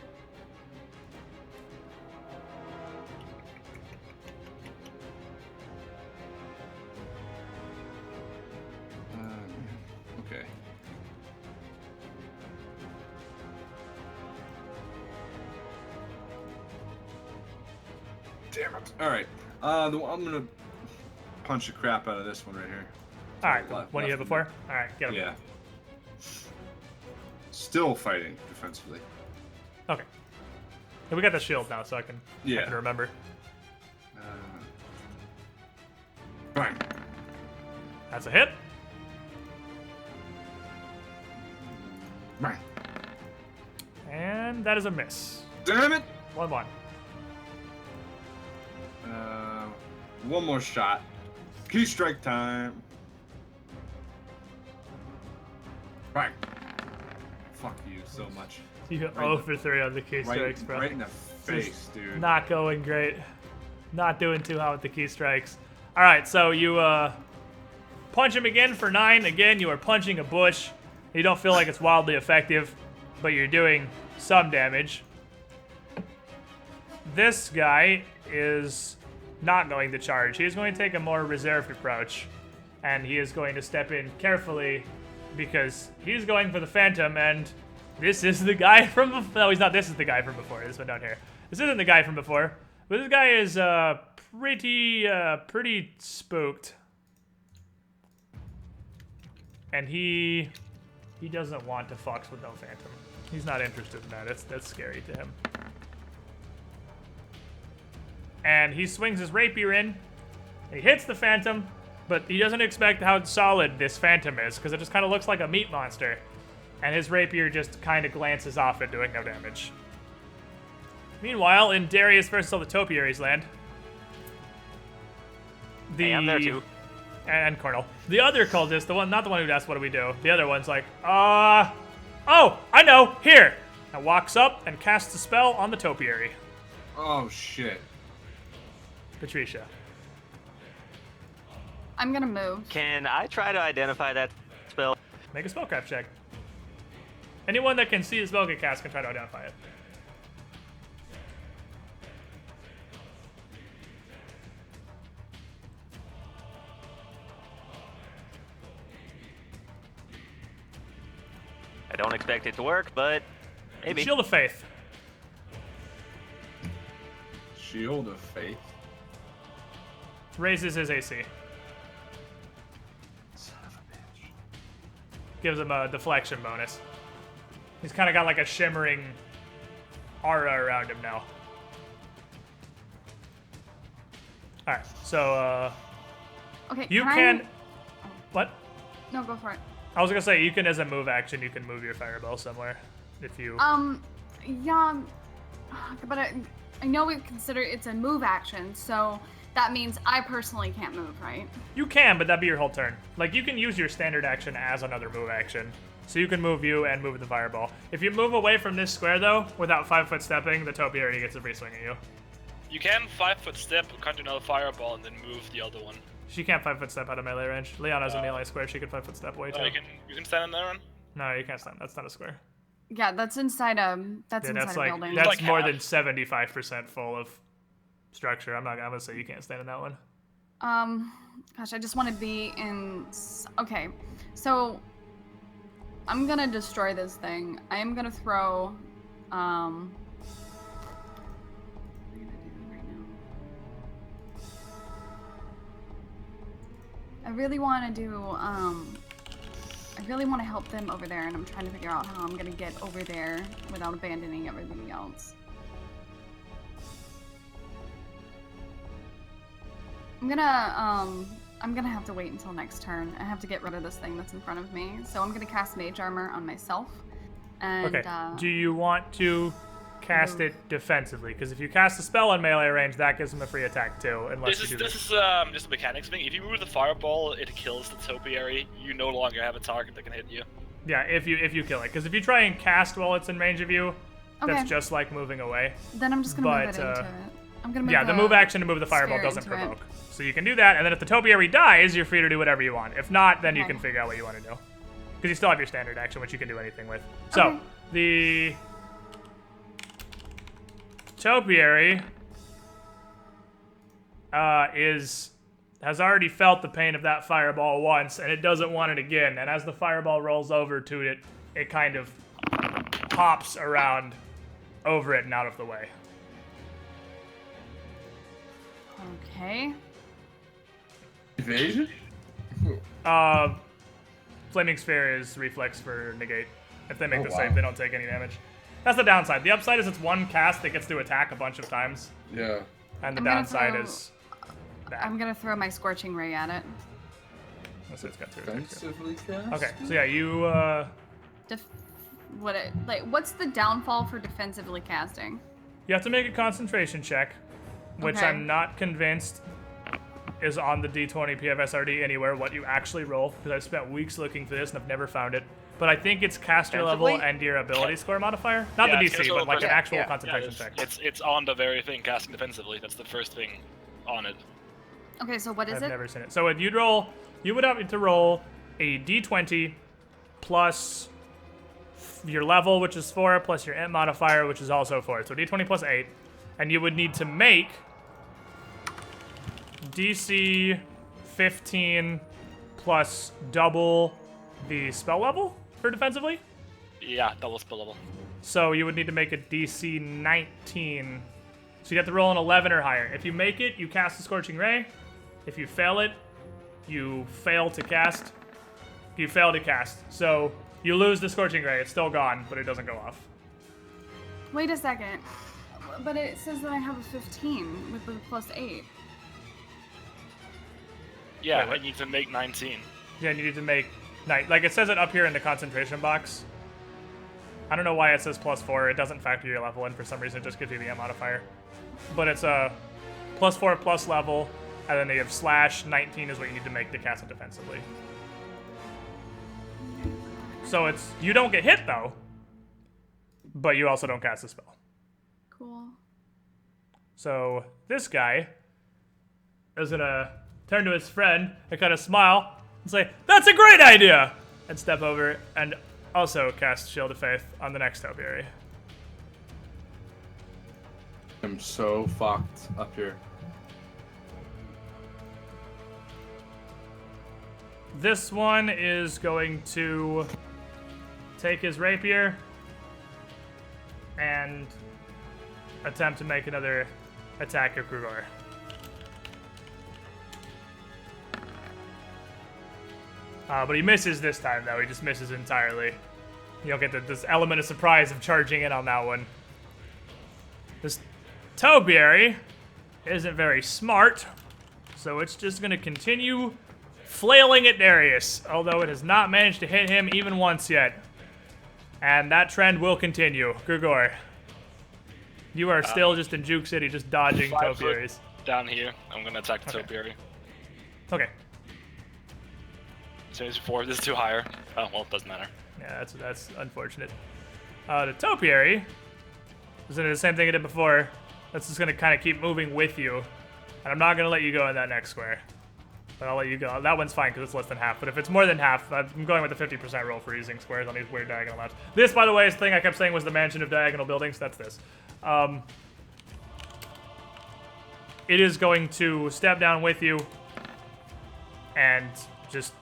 Okay. Damn it. Alright. I'm gonna punch the crap out of this one right here. Alright, one you had before? Alright, get him. Yeah. Still fighting defensively. Okay. And we got the shield now, so I can remember. Bang. That's a hit. Bang. And that is a miss. Damn it! 1-1. One more shot. Key strike time. Bang. Fuck you so much. You go 0 for 3 on the key strikes, bro. Right in the face, dude. Not going great. Not doing too hot with the key strikes. All right, so you punch him again for 9. Again, you are punching a bush. You don't feel like it's wildly effective, but you're doing some damage. This guy is not going to charge. He is going to take a more reserved approach, and he is going to step in carefully because he's going for the Phantom, and this is the guy from before. No, he's not. This is the guy from before. This one down here. This isn't the guy from before, but this guy is pretty spooked, and he doesn't want to fucks with no Phantom. He's not interested in that. That's scary to him. And he swings his rapier in. He hits the Phantom, but he doesn't expect how solid this Phantom is, because it just kind of looks like a meat monster. And his rapier just kind of glances off it, doing no damage. Meanwhile, in Darius versus all the Topiaries land, Hey, I'm there too. And Cornel. The other cultist, not the one who asked what do we do. The other one's like, oh, I know, here. And walks up and casts a spell on the Topiary. Oh, shit. Patricia. I'm gonna move. Can I try to identify that spell? Make a spellcraft check. Anyone that can see the spell get cast can try to identify it. I don't expect it to work, but maybe. Shield of Faith. Shield of Faith. Raises his AC. Son of a bitch. Gives him a deflection bonus. He's kind of got like a shimmering aura around him now. Alright, so, Okay. you I- can... What? No, go for it. I was gonna say, you can, as a move action, you can move your fireball somewhere. If you... Yeah, but I know we consider it's a move action, so that means I personally can't move, right? You can, but that'd be your whole turn. Like, you can use your standard action as another move action. So you can move you and move the fireball. If you move away from this square, though, without 5-foot stepping, the Topiary gets a free swing at you. You can 5-foot step, conjure another fireball, and then move the other one. She can't 5-foot step out of melee range. Leona's a melee square. She can 5-foot step away, too. Oh, you can stand in there one? No, you can't stand. That's not a square. Yeah, that's inside a That's inside like a building. that's Like more half. than 75% full of structure. I'm gonna say you can't stand in that one. Gosh, I just want to be in. Okay, so I'm gonna destroy this thing. I am gonna throw. What am I gonna do right now? I really want to do. I really want to help them over there, and I'm trying to figure out how I'm gonna get over there without abandoning everything else. I'm gonna have to wait until next turn. I have to get rid of this thing that's in front of me. So I'm gonna cast Mage Armor on myself. And, Okay. Do you want to cast it defensively? Because if you cast a spell on melee range, that gives him a free attack too. Unless This you is do this is just a mechanics thing. If you move the fireball, it kills the topiary. You no longer have a target that can hit you. Yeah, if you kill it. Because if you try and cast while it's in range of you, Okay. That's just like moving away. Then I'm just gonna move but, it into it. I'm gonna move Yeah, the move action to move the fireball sphere doesn't into it. provoke. So you can do that, and then if the topiary dies, you're free to do whatever you want. If not, then you Okay. can figure out what you want to do. Because you still have your standard action, which you can do anything with. So, Okay. the topiary has already felt the pain of that fireball once, and it doesn't want it again. And as the fireball rolls over to it, it kind of hops around over it and out of the way. Okay. Evasion? Flaming Sphere is reflex for negate. If they make Oh, the wow. save, they don't take any damage. That's the downside. The upside is it's one cast that gets to attack a bunch of times. Yeah. And the I'm gonna downside throw- is that. I'm gonna throw my Scorching Ray at it. So it's got two attacks, too. Defensively cast? Okay, so yeah, you, What's the downfall for defensively casting? you have to make a concentration check, which Okay. I'm not convinced is on the D20 PFSRD anywhere, what you actually roll, because I've spent weeks looking for this and I've never found it. But I think it's caster level Defensively? and your ability score modifier. Not Yeah, the it's DC, caster but like an level, actual yeah. concentration check. It's on the very thing, casting defensively. That's the first thing on it. Okay, so what is I've it? never seen it. So you would have to roll a D20 plus your level, which is 4, plus your int modifier, which is also 4. So D20 plus 8. And you would need to make DC 15 plus double the spell level for defensively. Yeah, double spell level. So you would need to make a DC 19. So you'd have to roll an 11 or higher. If you make it, you cast the Scorching Ray. If you fail it, you fail to cast. You fail to cast. So you lose the Scorching Ray. It's still gone, but it doesn't go off. Wait a second. But it says that I have a 15 with the plus 8. Yeah, Wait, what? I need to make 19. Yeah, and you need to make like it says it up here in the concentration box. I don't know why it says plus 4. It doesn't factor your level in for some reason. It just gives you the int modifier. But it's a plus 4 plus level, and then you have slash 19 is what you need to make to cast it defensively. So it's you don't get hit though, but you also don't cast the spell. Cool. So this guy is gonna turn to his friend and kind of smile and say, "That's a great idea!" and step over and also cast Shield of Faith on the next topiary. I'm so fucked up here. This one is going to take his rapier and attempt to make another attack at Krugor. But he misses this time, though. He just misses entirely. You don't get this element of surprise of charging in on that one. This topiary isn't very smart, so it's just going to continue flailing at Darius, although it has not managed to hit him even once yet. And that trend will continue. Grigor, you are still just in Juke City, just dodging 5 foot topiaries. down here. I'm gonna attack the Okay. topiary. Okay. Same as before. This is too higher. Oh well, it doesn't matter. Yeah, that's unfortunate. The topiary is gonna do the same thing it did before. That's just gonna kind of keep moving with you, and I'm not gonna let you go in that next square. But I'll let you go. That one's fine because it's less than half. But if it's more than half, I'm going with the 50% roll for using squares on these weird diagonal maps. This, by the way, is the thing I kept saying was the mansion of diagonal buildings. That's this. It is going to step down with you and just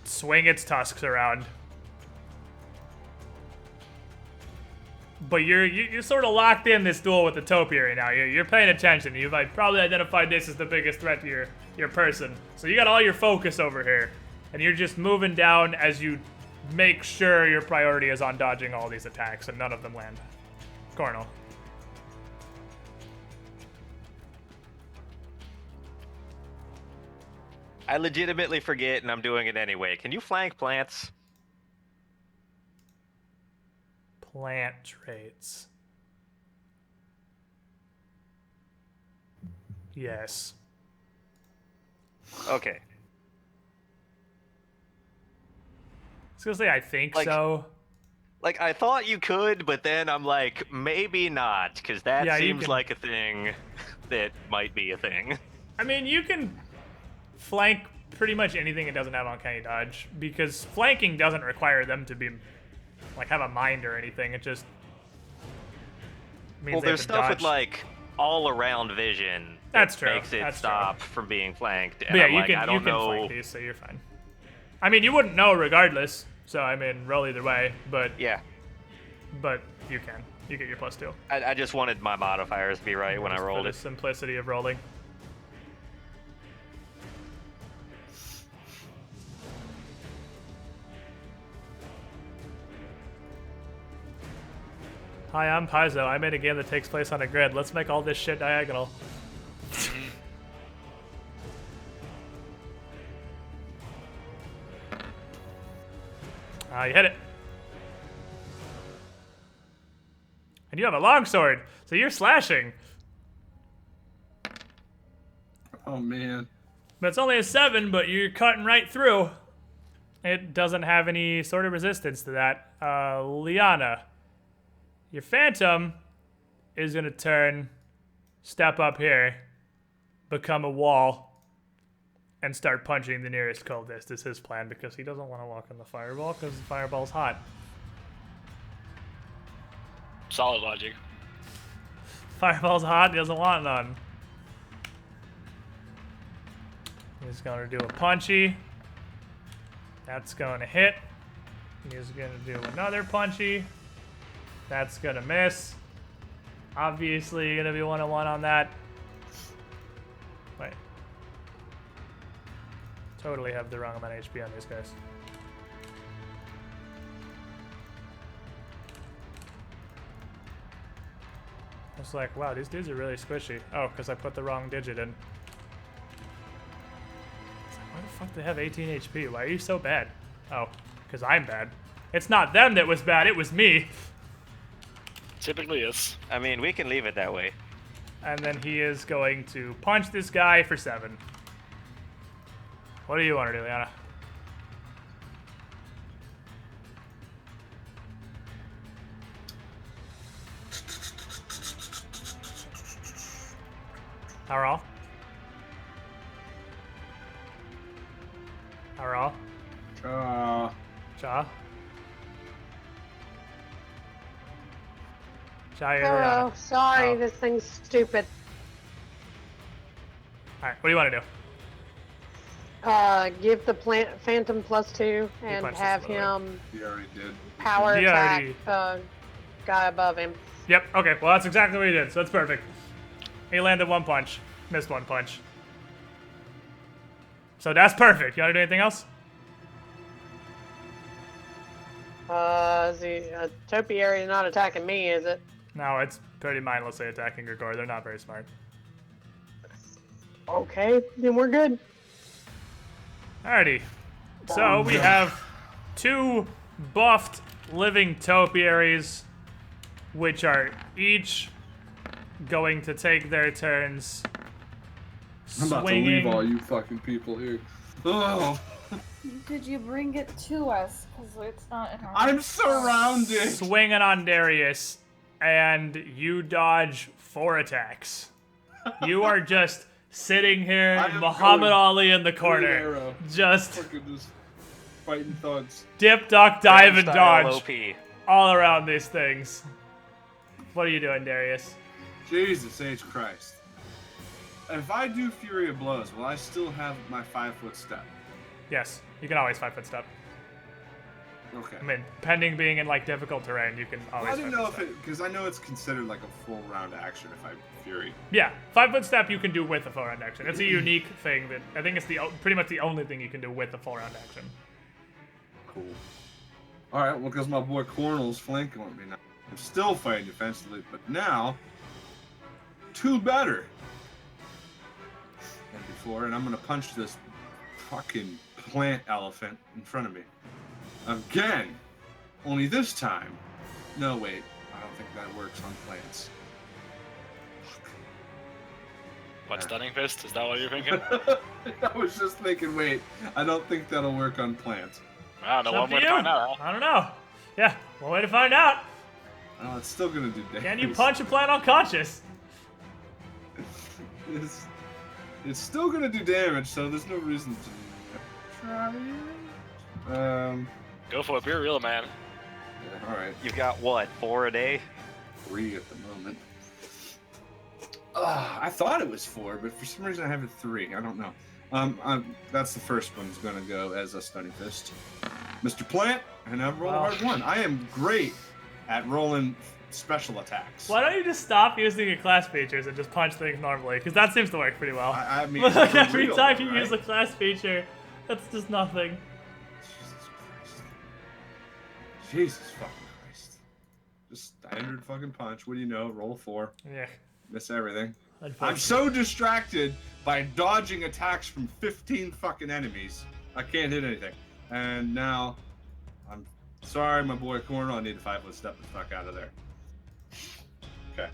swing its tusks around. But you're sort of locked in this duel with the topiary now. You're paying attention. You've probably identified this as the biggest threat to your person. So you got all your focus over here. And you're just moving down as you make sure your priority is on dodging all these attacks and none of them land. Cornel. I legitimately forget, and I'm doing it anyway. Can you flank plants? Plant traits. Yes. Okay. I was gonna say I think Like- so. Like, I thought you could, but then I'm like, maybe not, because that Yeah, you seems can- like a thing that might be a thing. I mean, you can flank pretty much anything that doesn't have uncanny dodge, because flanking doesn't require them to be, like, have a mind or anything. It just means Well, they have there's to stuff with, dodge. like, all-around vision That's that true. makes it That's stop from being flanked. And But yeah, I'm you like, can I you don't can know. flank these, so you're fine. I mean, you wouldn't know regardless, so I mean, roll either way. But Yeah, you can. You get your +2. I just wanted my modifiers to be right when I Just for rolled the it. simplicity of rolling. Hi, I'm Paizo. I made a game that takes place on a grid. Let's make all this shit diagonal. You hit it. And you have a longsword, so you're slashing. Oh man. But it's only a 7, but you're cutting right through. It doesn't have any sort of resistance to that. Liana, your phantom is going to turn, step up here, become a wall, and start punching the nearest cultist is his plan, because he doesn't want to walk in the fireball, because the fireball's hot. Solid logic. Fireball's hot, he doesn't want none. He's going to do a punchy. That's going to hit. He's going to do another punchy. That's going to miss. Obviously, going to be 1-1 on that. Wait. Totally have the wrong amount of HP on these guys. I was like, wow, these dudes are really squishy. Oh, because I put the wrong digit in. Why the fuck do they have 18 HP? Why are you so bad? Oh, because I'm bad. It's not them that was bad, it was me. Typically is. I mean, we can leave it that way. And then he is going to punch this guy for 7. What do you want to do, Liana? Power all? Power all? Cha? Cha, you're Oh, sorry, Oh. this thing's stupid. Alright, what do you want to do? Give the phantom +2 and punched have this, by the him You already did. power He attack already- guy above him. Yep, okay, well that's exactly what he did, so that's perfect. He landed 1 punch, missed 1 punch. So that's perfect. You want to do anything else? The topiary is not attacking me, is it? No, it's pretty mindlessly attacking Grigor. They're not very smart. Okay, then we're good. Alrighty. So we have 2 buffed living topiaries, which are each going to take their turns I'm about to swinging. leave all you fucking people here. Oh, Could you bring it to us? Because it's not in our. I'm surrounded. Swinging on Darius, and you dodge 4 attacks. You are just sitting here, I am Muhammad going Ali in the Green corner, arrow. just Fucking just fighting thugs. dip, duck, dive, and Style dodge OP. all around these things. What are you doing, Darius? Jesus H. Christ. If I do Fury of Blows, will I still have my 5-foot step? Yes, you can always 5-foot step. Okay. I mean, pending being in like difficult terrain, you can always. I didn't 5-foot know if step. it, because I know it's considered like a full round action if I Fury. Yeah, 5-foot step you can do with a full round action. It's a unique thing that I think it's pretty much the only thing you can do with a full round action. Cool. Alright, well, because my boy Cornel's flanking with me now. I'm still fighting defensively, but now, 2 better than before, and I'm gonna punch this fucking plant elephant in front of me. Again! Only this time. No, wait. I don't think that works on plants. What, Stunning Fist? Is that what you're thinking? I was just thinking, wait, I don't think that'll work on plants. Wow, no It's up one to way to you. find out, huh? I don't know. Yeah, one way to find out. Oh, it's still gonna do damage. Can you punch a plant unconscious? It's still gonna do damage, so there's no reason to try. Go for it. Be a real man. Yeah, all right. You've got what, 4 a day? 3 at the moment. I thought it was 4, but for some reason I have it 3. I don't know. That's the first one's gonna go as a Stunning Fist. Mr. Plant, and I've rolled a hard 1. I am great at rolling special attacks. Why don't you just stop using your class features and just punch things normally? Because that seems to work pretty well. I mean, like every real, time you right? use a class feature, that's just nothing. Jesus fucking Christ. Just standard fucking punch. What do you know? Roll 4. Yeah. Miss everything. I'm Unfortunately. so distracted by dodging attacks from 15 fucking enemies. I can't hit anything. And now, I'm sorry, my boy Cornwall. I need to 5-foot step the fuck out of there. Okay.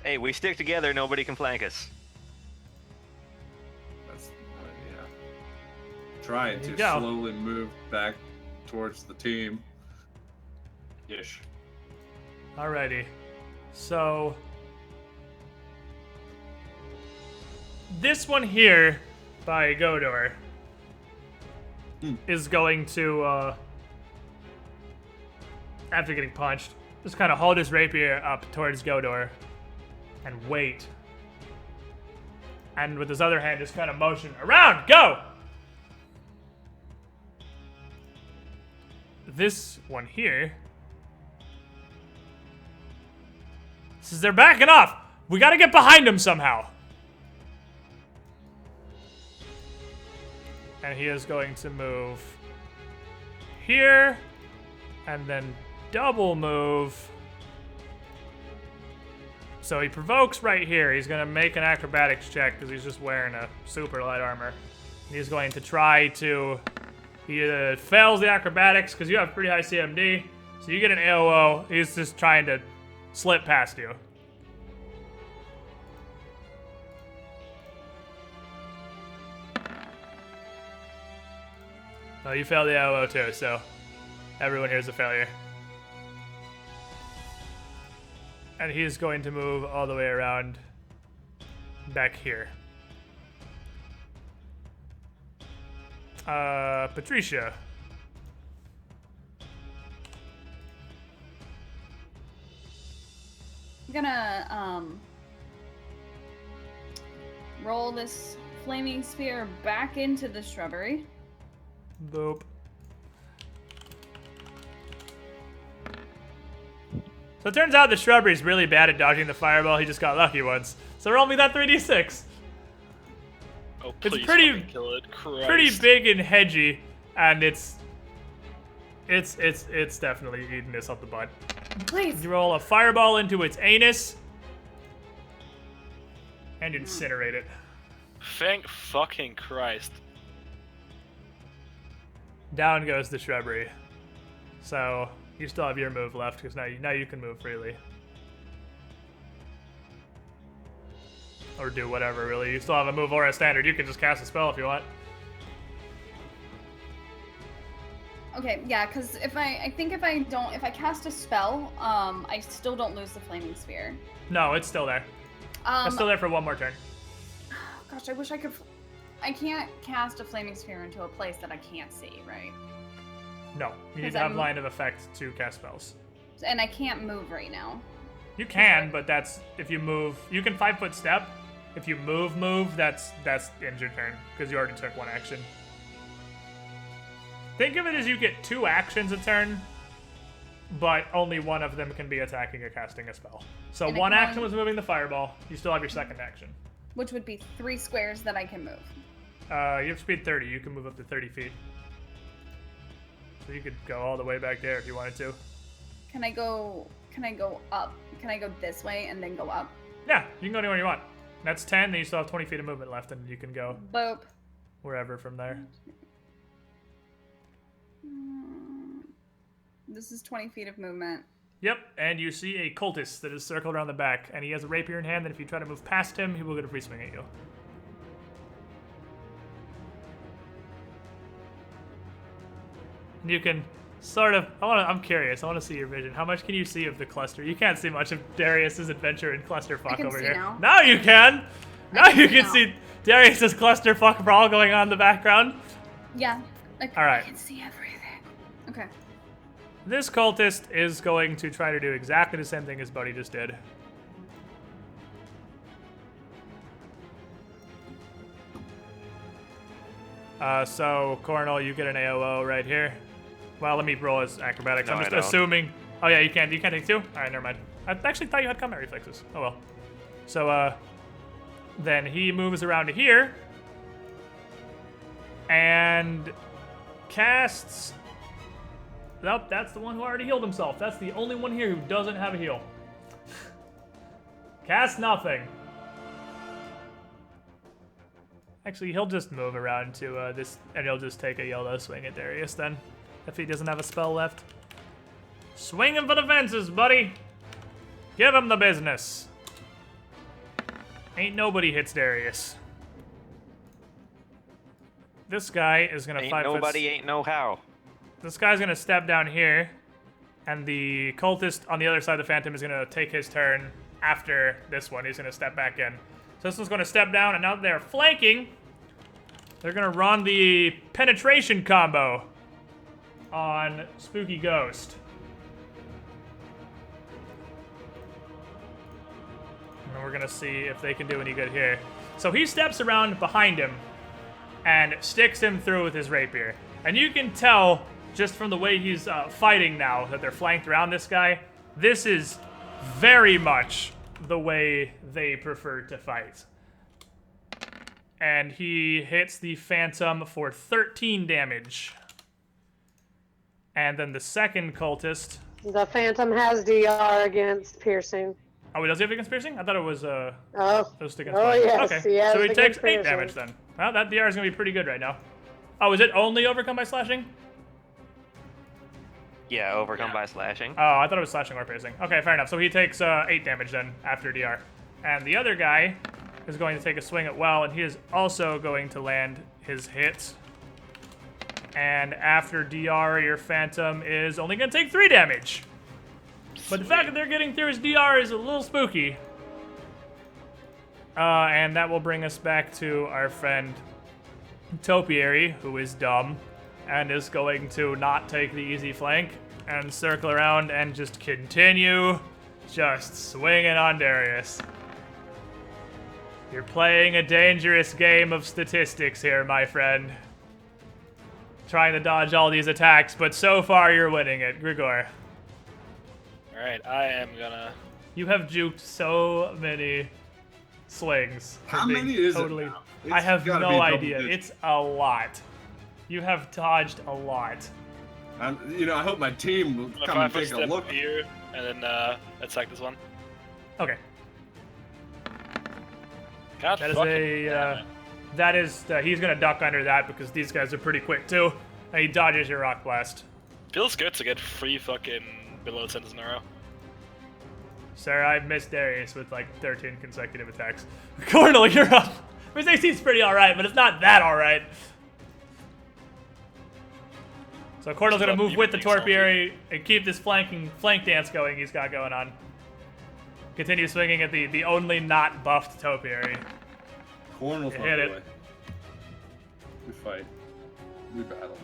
Hey, we stick together, nobody can flank us. That's yeah. Trying There to you go. slowly move back towards the team. Ish. Alrighty. So this one here by Godor is going to after getting punched, just kind of hold his rapier up towards Godor and wait. And with his other hand just kind of motion around, go! This one here says they're backing off. We gotta get behind them somehow. And he is going to move here and then double move. So he provokes right here. He's gonna make an acrobatics check because he's just wearing a super light armor. He's going to try to. He fails the acrobatics because you have pretty high CMD. So you get an AOO. He's just trying to slip past you. Oh, you failed the AOO too, so everyone here's a failure. And he's going to move all the way around back here. Patricia. I'm gonna roll this flaming sphere back into the shrubbery. Boop. So it turns out the shrubbery's really bad at dodging the fireball. He just got lucky once. So roll me that 3d6. Oh, It's please pretty- fucking kill it. Christ. Pretty big and hedgy, and it's definitely eating this up the butt. Please. You roll a fireball into its anus and incinerate it. Thank fucking Christ. Down goes the shrubbery. So you still have your move left because now you can move freely. Or do whatever, really. You still have a move or a standard. You can just cast a spell if you want. Okay, yeah, because if I cast a spell, I still don't lose the flaming sphere. No, it's still there. It's still there for one more turn. Gosh, I wish I could. I can't cast a flaming sphere into a place that I can't see, right? No, you need 'Cause to have I'm- line of effect to cast spells. And I can't move right now. You can, but that's if you move. You can 5-foot step. If you move, that's end your turn because you already took one action. Think of it as you get 2 actions a turn, but only one of them can be attacking or casting a spell. So And I one can action only- was moving the fireball. You still have your second action. Which would be 3 squares that I can move. You have speed 30. You can move up to 30 feet. So you could go all the way back there if you wanted to. Can I go up? Can I go this way and then go up? Yeah, you can go anywhere you want. That's 10, then you still have 20 feet of movement left, and you can go Boop. wherever from there. This is 20 feet of movement. Yep, and you see a cultist that is circled around the back, and he has a rapier in hand, and if you try to move past him, he will get a free swing at you. And you can Sort of. I'm curious. I want to see your vision. How much can you see of the cluster? You can't see much of Darius's adventure in clusterfuck over here. Now you can. Now you can see Darius's clusterfuck brawl going on in the background. Yeah. All right. I can see everything. Okay. This cultist is going to try to do exactly the same thing as Buddy just did. So, Coronel, you get an AOO right here. Well, let me roll as acrobatics. No, I'm just I don't. assuming. Oh yeah, you can't take two? Alright, never mind. I actually thought you had combat reflexes. Oh well. So, then he moves around to here. And casts... Nope, that's the one who already healed himself. That's the only one here who doesn't have a heal. Cast nothing. Actually, he'll just move around to this, and he'll just take a yellow swing at Darius then, if he doesn't have a spell left. Swing him for the fences, buddy. Give him the business. Ain't nobody hits Darius. This guy is gonna Ain't nobody, ain't no how. This guy's gonna step down here, and the cultist on the other side of the Phantom is gonna take his turn after this one. He's gonna step back in. So this one's gonna step down, and now that they're flanking, they're gonna run the penetration combo on Spooky Ghost. And we're gonna see if they can do any good here. So he steps around behind him and sticks him through with his rapier. And you can tell just from the way he's fighting now that they're flanked around this guy, this is very much the way they prefer to fight. And he hits the Phantom for 13 damage. And then the second cultist... The Phantom has DR against piercing. Oh, he does have against piercing? I thought it was Oh, just against oh fire. yes, Okay, he has so he takes against 8 piercing. damage then. Well, that DR is going to be pretty good right now. Oh, is it only overcome by slashing? Yeah, overcome by slashing. Oh, I thought it was slashing or piercing. Okay, fair enough. So he takes 8 damage then after DR. And the other guy is going to take a swing at Well, and he is also going to land his hit. And after DR, your Phantom is only going to take 3 damage. But the fact that they're getting through his DR is a little spooky. And that will bring us back to our friend Topiary, who is dumb, and is going to not take the easy flank and circle around and just continue just swinging on Darius. You're playing a dangerous game of statistics here, my friend. Trying to dodge all these attacks, but so far you're winning it, Grigor. Alright, I am gonna... You have juked so many slings. for How being many is totally... it now? I It's have gotta be no double idea. digits. It's a lot. You have dodged a lot. I hope my team will I'm come gonna and take a step look. here, and then attack this one. Okay. God That is fucking a, damn it. that is, he's gonna duck under that because these guys are pretty quick too. And he dodges your rock blast. Feels good to get 3 fucking below 10 in a row. Sir, I've missed Darius with like 13 consecutive attacks. Cornel, you're up. His AC's pretty alright, but it's not that alright. So Cornel's gonna move with the Torpiary and keep this flank dance going he's got going on. Continue swinging at the only not buffed Topiary. Cornel's You not hit the it. way. We fight. We battle.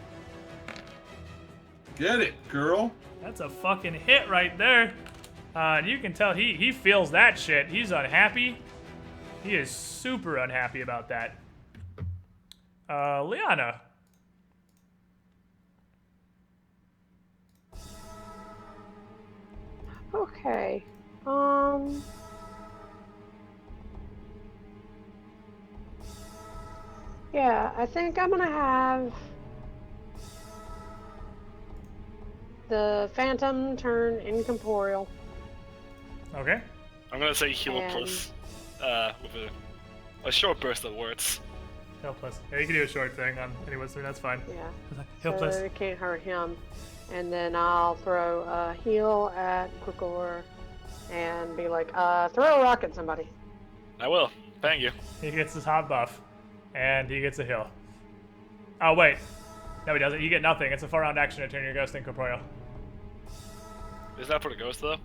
Get it, girl. That's a fucking hit right there. And you can tell he feels that shit. He's unhappy. He is super unhappy about that. Liana. Okay. Yeah, I think I'm gonna have the Phantom turn incorporeal. Okay. I'm gonna say heal And- plus, with a short burst of words. Heal plus. Yeah, you can do a short thing on any wizard. That's fine. Yeah. Heal so plus. it can't hurt him. And then I'll throw a heal at Grigor and be like, throw a rock at somebody. I will. Thank you. He gets his hot buff, and he gets a heal. Oh wait, No, he doesn't. You get nothing. It's a 4-round action to turn your ghost incorporeal. Is that for the ghost though,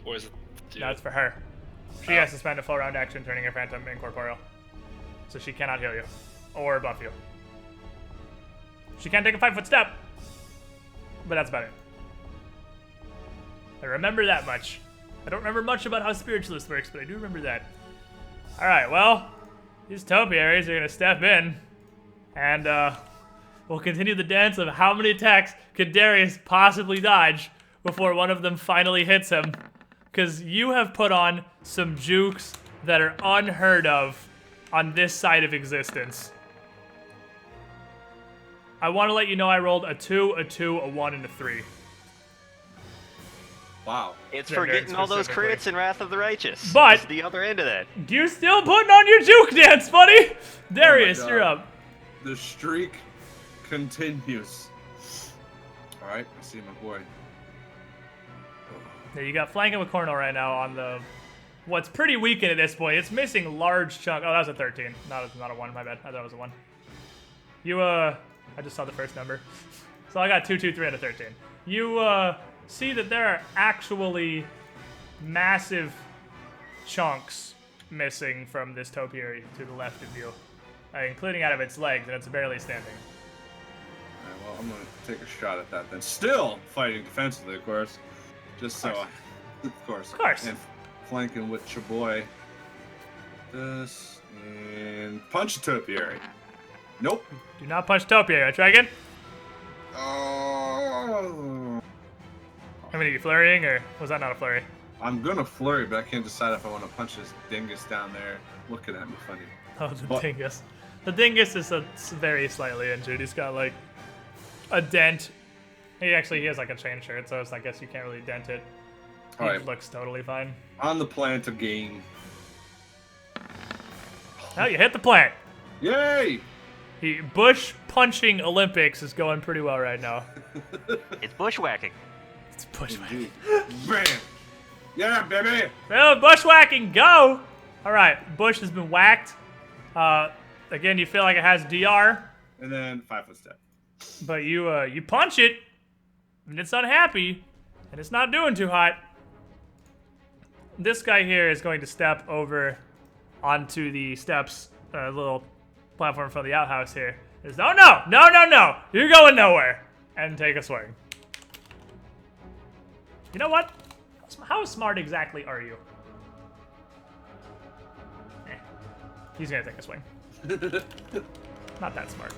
or is it? No, it's for her. She has to spend a 4-round action turning her phantom incorporeal, so she cannot heal you or buff you. She can take a 5-foot step, but that's about it. I remember that much. I don't remember much about how spiritualist works, but I do remember that. All right, well, these topiaries are gonna step in, and we'll continue the dance of how many attacks could Darius possibly dodge before one of them finally hits him. Because you have put on some jukes that are unheard of on this side of existence. I want to let you know I rolled a 2, a 2, a 1, and a 3. Wow. It's for getting all those crits in Wrath of the Righteous. But it's the other end of that. You still putting on your juke dance, buddy? Darius, you're up. The streak continues. All right, I see my boy. There, you got flanking with Cornell right now on the what's pretty weakened at this point. It's missing large chunk. Oh, that was a 13. Not a 1. My bad. I thought it was a 1. You I just saw the first number. So I got 2, 2, 3, and a 13. You see that there are actually massive chunks missing from this topiary to the left of you, including out of its legs, and it's barely standing. All right, well, I'm gonna take a shot at that then. Still fighting defensively, of course. Just so, of course. And flanking with your boy. This and punch a topiary. Nope. Do not punch topiary. Try again. Oh. How many are you flurrying, or was that not a flurry? I'm gonna flurry, but I can't decide if I want to punch this dingus down there looking at me funny. Oh, the dingus. The dingus is very slightly injured. He's got like a dent. He has like a chain shirt, so I guess you can't really dent it. All right. Looks totally fine. On the plant again. Oh, you hit the plant. Yay! Bush punching Olympics is going pretty well right now. It's bushwhacking. It's bushwhacking. Bam! Yeah, baby! Well, bushwhacking, go! All right, Bush has been whacked. Again, you feel like it has DR. And then 5-foot step. But you punch it, and it's unhappy, and it's not doing too hot. This guy here is going to step over onto the steps, little platform from the outhouse here. Says, no, you're going nowhere, and take a swing. You know what? How smart exactly are you? He's gonna take a swing. Not that smart.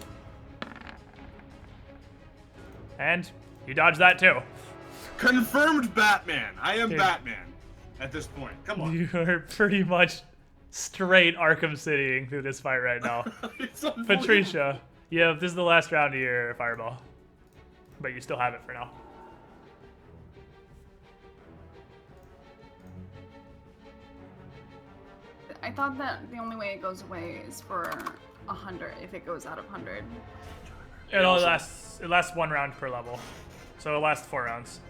And you dodge that too. Confirmed Batman. I am Batman at this point. Come on. You are pretty much straight Arkham Citying through this fight right now. Patricia, this is the last round of your fireball. But you still have it for now. I thought that the only way it goes away is for 100 if it goes out of 100. It lasts 1 round per level. So it'll last 4 rounds.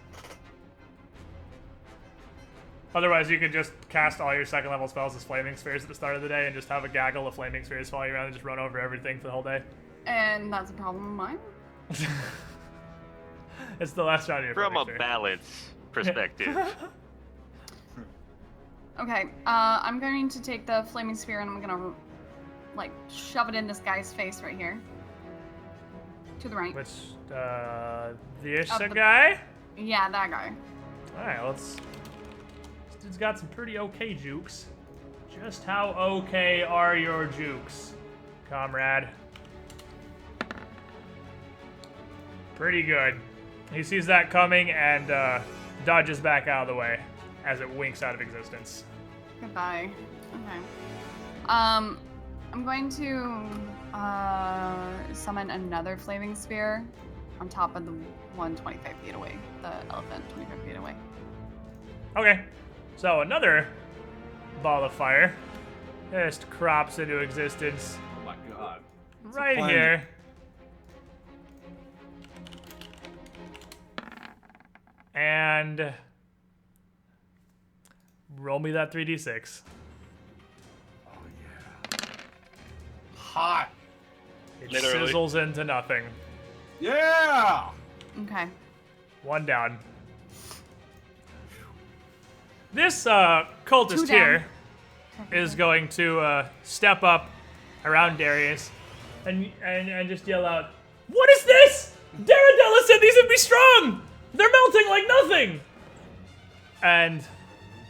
Otherwise, you could just cast all your 2nd level spells as flaming spheres at the start of the day and just have a gaggle of flaming spheres following you around and just run over everything for the whole day. And that's a problem of mine? It's the last round of your From a sphere. balance perspective. Okay, I'm going to take the flaming sphere and I'm gonna, shove it in this guy's face right here. To the right. Which, the Isha guy? Yeah, that guy. Alright, this dude's got some pretty okay jukes. Just how okay are your jukes, comrade? Pretty good. He sees that coming and dodges back out of the way as it winks out of existence. Goodbye. Okay. I'm going to summon another flaming sphere on top of the one 25 feet away. The elephant 25 feet away. Okay. So another ball of fire just crops into existence. Oh my god. Right here. And roll me that 3d6. Oh yeah. Hot. It Literally. sizzles into nothing. Yeah! Okay. One down. This cultist Two down. here is going to step up around Darius and just yell out, "What is this? Daredella said these would be strong! They're melting like nothing!" And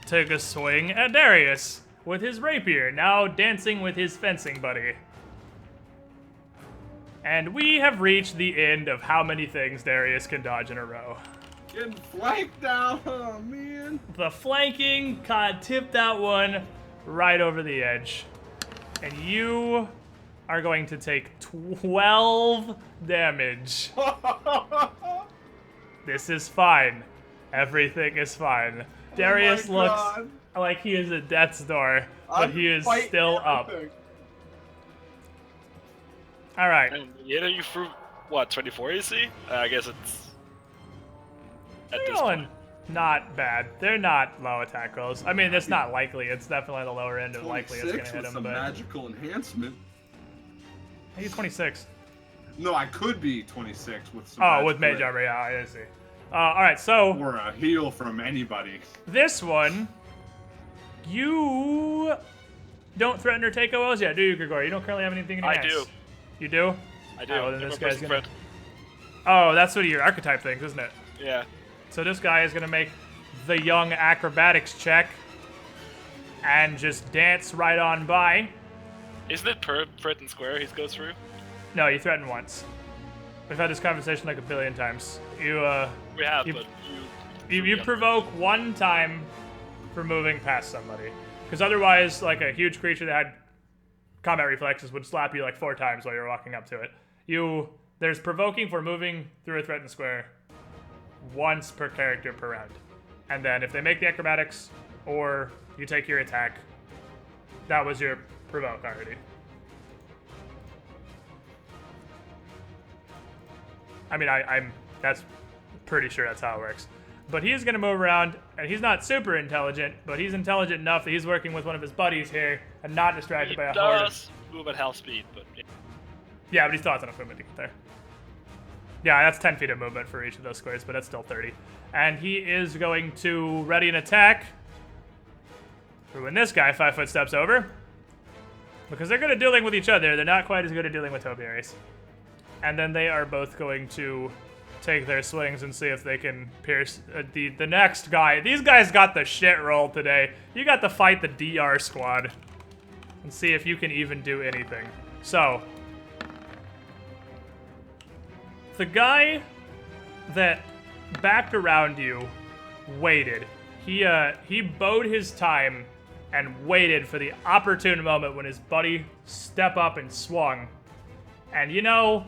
take a swing at Darius with his rapier, now dancing with his fencing buddy. And we have reached the end of how many things Darius can dodge in a row. Getting flanked now, oh man. The flanking tipped that one right over the edge. And you are going to take 12 damage. This is fine. Everything is fine. Darius looks like he is at death's door, but he is still up. Alright. And you threw, what, 24 AC? I guess it's... At this point. Not bad. They're not low attack rolls. I mean, it's not likely. It's definitely the lower end of likely it's going to hit him. Some But magical enhancement. I think 26. No, I could be 26 with some. Oh, with mage armor, yeah, I see. Alright, so... Or a heal from anybody. This one, you don't threaten or take OLs yet, do you, Grigor? You don't currently have anything in your hands. I do. You do? I do. Oh, then this guy's gonna... Friend. Oh, that's what your archetype things, isn't it? Yeah. So this guy is gonna make the young acrobatics check and just dance right on by. Isn't it per threaten square he goes through? No, you threaten once. We've had this conversation like a billion times. We have, you, but you provoke one time for moving past somebody. Because otherwise, like a huge creature that had combat reflexes would slap you like 4 times while you're walking up to it. There's provoking for moving through a threatened square once per character per round. And then if they make the acrobatics or you take your attack, that was your provoke already. I mean, that's pretty sure that's how it works. But he's going to move around, and he's not super intelligent, but he's intelligent enough that he's working with one of his buddies here and not distracted by a horde. He does move at half speed, but... Yeah, but he still has enough movement to get there. Yeah, that's 10 feet of movement for each of those squares, but that's still 30. And he is going to ready an attack for when this guy 5 foot steps over. Because they're good at dealing with each other, they're not quite as good at dealing with topiaries. And then they are both going to take their swings and see if they can pierce the next guy. These guys got the shit roll today. You got to fight the DR squad and see if you can even do anything. So, the guy that backed around you waited. He bode his time and waited for the opportune moment when his buddy stepped up and swung. And you know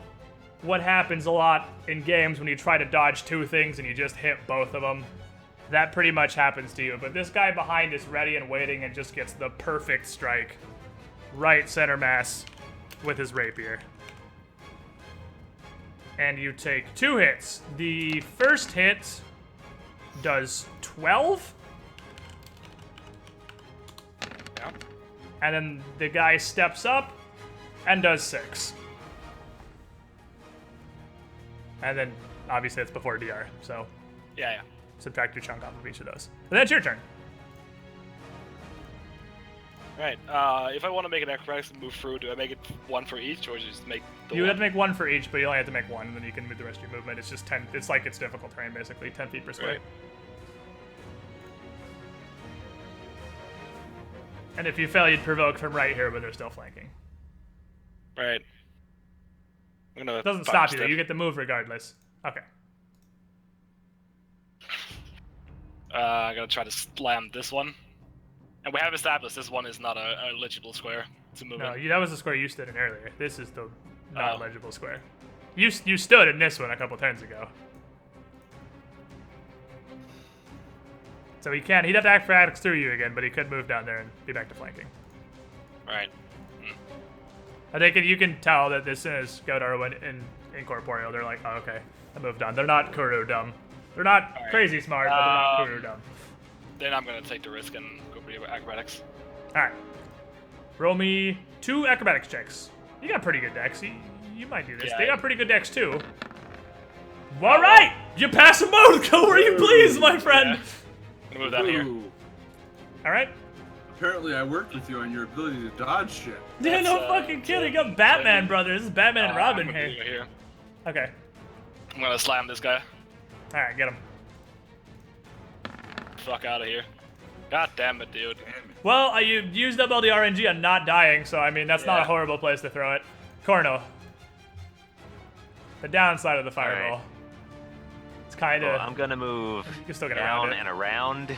what happens a lot in games when you try to dodge 2 things and you just hit both of them? That pretty much happens to you. But this guy behind is ready and waiting and just gets the perfect strike. Right center mass with his rapier. And you take 2 hits. The first hit does 12. Yeah. And then the guy steps up and does 6. And then, obviously, it's before DR, so Yeah. subtract your chunk off of each of those. And then it's your turn. Right. If I want to make an acrobatics and move through, do I make it 1 for each, or just make the You one? have to make 1 for each, but you only have to make 1, and then you can move the rest of your movement. It's just 10. It's like it's difficult terrain, basically. 10 feet per square. Right. And if you fail, you'd provoke from right here, but they're still flanking. Right. I'm gonna. It doesn't bump stop you, though. step. You get the move regardless. Okay. I'm gonna try to slam this one. And we have established this one is not a legible square to move No, in. that was the square you stood in earlier. This is the not Oh. legible square. You stood in this one a couple turns ago. So he'd have to acrobatics through you again, but he could move down there and be back to flanking. Right. I think you can tell that as soon as Godar went in incorporeal, they're like, oh, okay, I moved on. They're not Kuru dumb. They're not All right. crazy smart, but they're not Kuru dumb. Then I'm gonna take the risk and go for the acrobatics. All right. Roll me 2 acrobatics checks. You got pretty good decks. You might do this. Yeah, They got I- pretty good decks too. All right, you pass a mode. Go where you please, my friend. Yeah. I'm gonna move down here. Ooh. All right. Apparently, I worked with you on your ability to dodge shit. Yeah, no That's, fucking kidding. I'm Batman, brother. This is Batman and Robin I'm gonna here. do it here. Okay. I'm gonna slam this guy. All right, get him. Fuck out of here. God damn it, dude. Well, you used up all the RNG on not dying, so I mean that's not a Yeah. horrible place to throw it. Corno. The downside of the fireball. Alright. It's kind of. Well, I'm gonna move You can still get down around it. and around.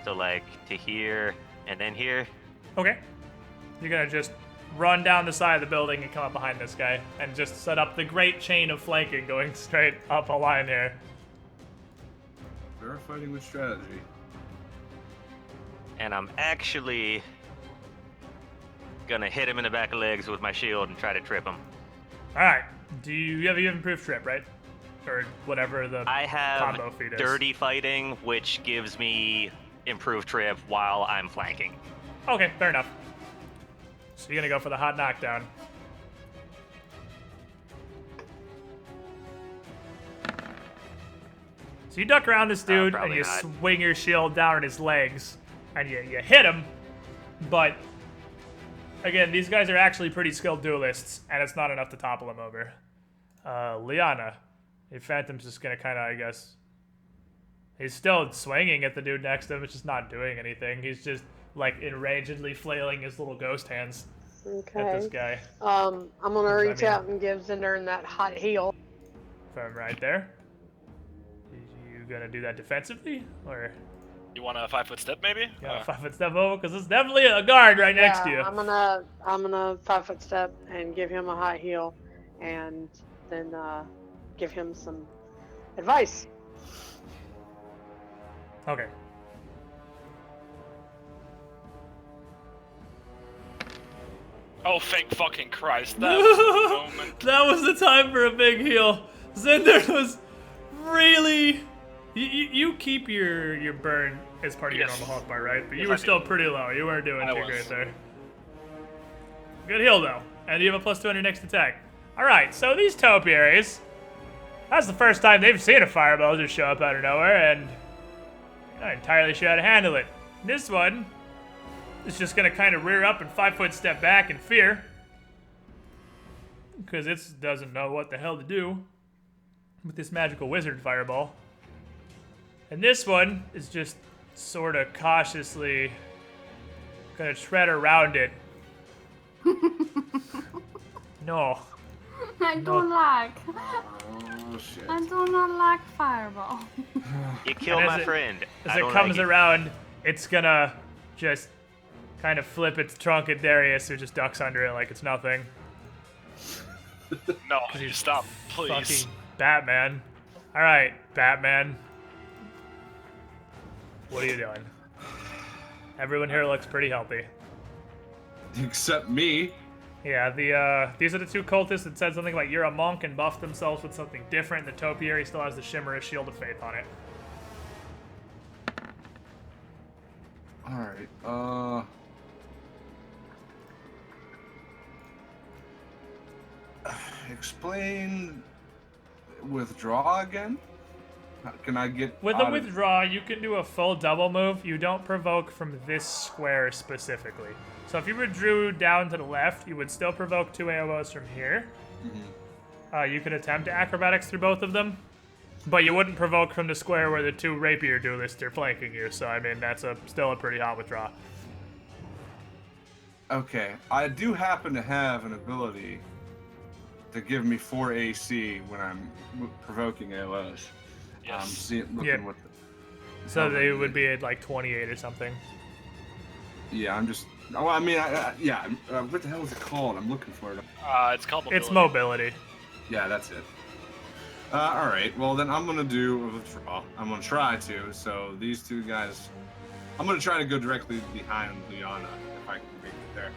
So like to here and then here. Okay. You're gonna just run down the side of the building and come up behind this guy and just set up the great chain of flanking going straight up a line here. We're fighting with strategy. And I'm actually gonna hit him in the back of the legs with my shield and try to trip him. All right. Do you have improved trip, right? Or whatever the I have combo feat is. dirty fighting, which gives me improved trip while I'm flanking. Okay, fair enough. So you're gonna go for the hot knockdown. So you duck around this dude and probably you not. swing your shield down on his legs, and you hit him, but again, these guys are actually pretty skilled duelists, and it's not enough to topple him over. Liana, the Phantom's just gonna kind of, I guess, he's still swinging at the dude next to him, it's just not doing anything. He's just like enragedly flailing his little ghost hands at this Okay. guy I'm gonna reach mean- out and give Zendern that hot heel. from right there. You gonna do that defensively, or You want a 5-foot step, maybe? you got a 5-foot step over? Because there's definitely a guard right next to you. I'm gonna 5-foot step and give him a hot heel, and then give him some advice. Okay. Oh, thank fucking Christ. That was the moment. That was the time for a big heal. Zender was really. You keep your burn as part of your Yes. normal health bar, right? But you Yes, were I still do. pretty low. You weren't doing I too was. great there. Good heal though, and you have a +2 on your next attack. All right, so these topiaries. That's the first time they've seen a fireball just show up out of nowhere, and you're not entirely sure how to handle it. This one is just gonna kind of rear up and 5-foot step back in fear, because it doesn't know what the hell to do with this magical wizard fireball. And this one is just sort of cautiously gonna tread around it. No. I don't like. Oh shit. I do not like fireball. You killed And as my it- friend. As I it don't comes like around, it's gonna just kind of flip its trunk at Darius, who just ducks under it like it's nothing. No, you stop, please. Fucking Batman. All right, Batman. What are you doing? Everyone here looks pretty healthy. Except me. Yeah, these are the two cultists that said something like you're a monk and buffed themselves with something different. The topiary still has the Shimmerous Shield of Faith on it. Alright, explain withdraw again? Can I get With out a of- withdraw, you can do a full double move. You don't provoke from this square specifically. So if you withdrew down to the left, you would still provoke 2 AOs from here. You could attempt acrobatics through both of them, but you wouldn't provoke from the square where the 2 rapier duelists are flanking you. So I mean, that's still a pretty hot withdraw. Okay, I do happen to have an ability to give me 4 AC when I'm provoking AOS. Yes. Looking Yeah. what So Oh, they man. would be at like 28 or something. yeah, I'm just. Well, I mean, yeah. What the hell is it called? I'm looking for it. It's called mobility. It's mobility. Yeah, that's it. All right. Well, then I'm gonna do a withdraw. I'm gonna try to. So these 2 guys, I'm gonna try to go directly behind Liana if I can make it there.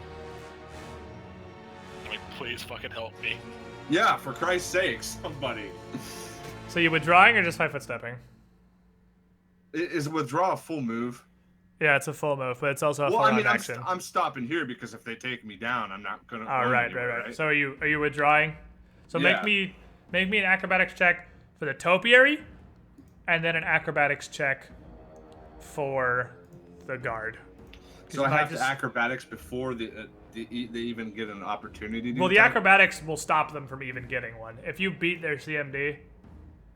Like, please fucking help me. Yeah, for Christ's sake, somebody. So you withdrawing or just 5-foot stepping? Is withdraw a full move? Yeah, it's a full move, but it's also a Well, full I mean, action. I'm stopping here because if they take me down, I'm not gonna. Oh, run right. anywhere, So are you withdrawing? So Yeah. make me an acrobatics check for the topiary, and then an acrobatics check for the guard. So I have to acrobatics before they even get an opportunity to Well, the attack? acrobatics will stop them from even getting one. If you beat their CMD, they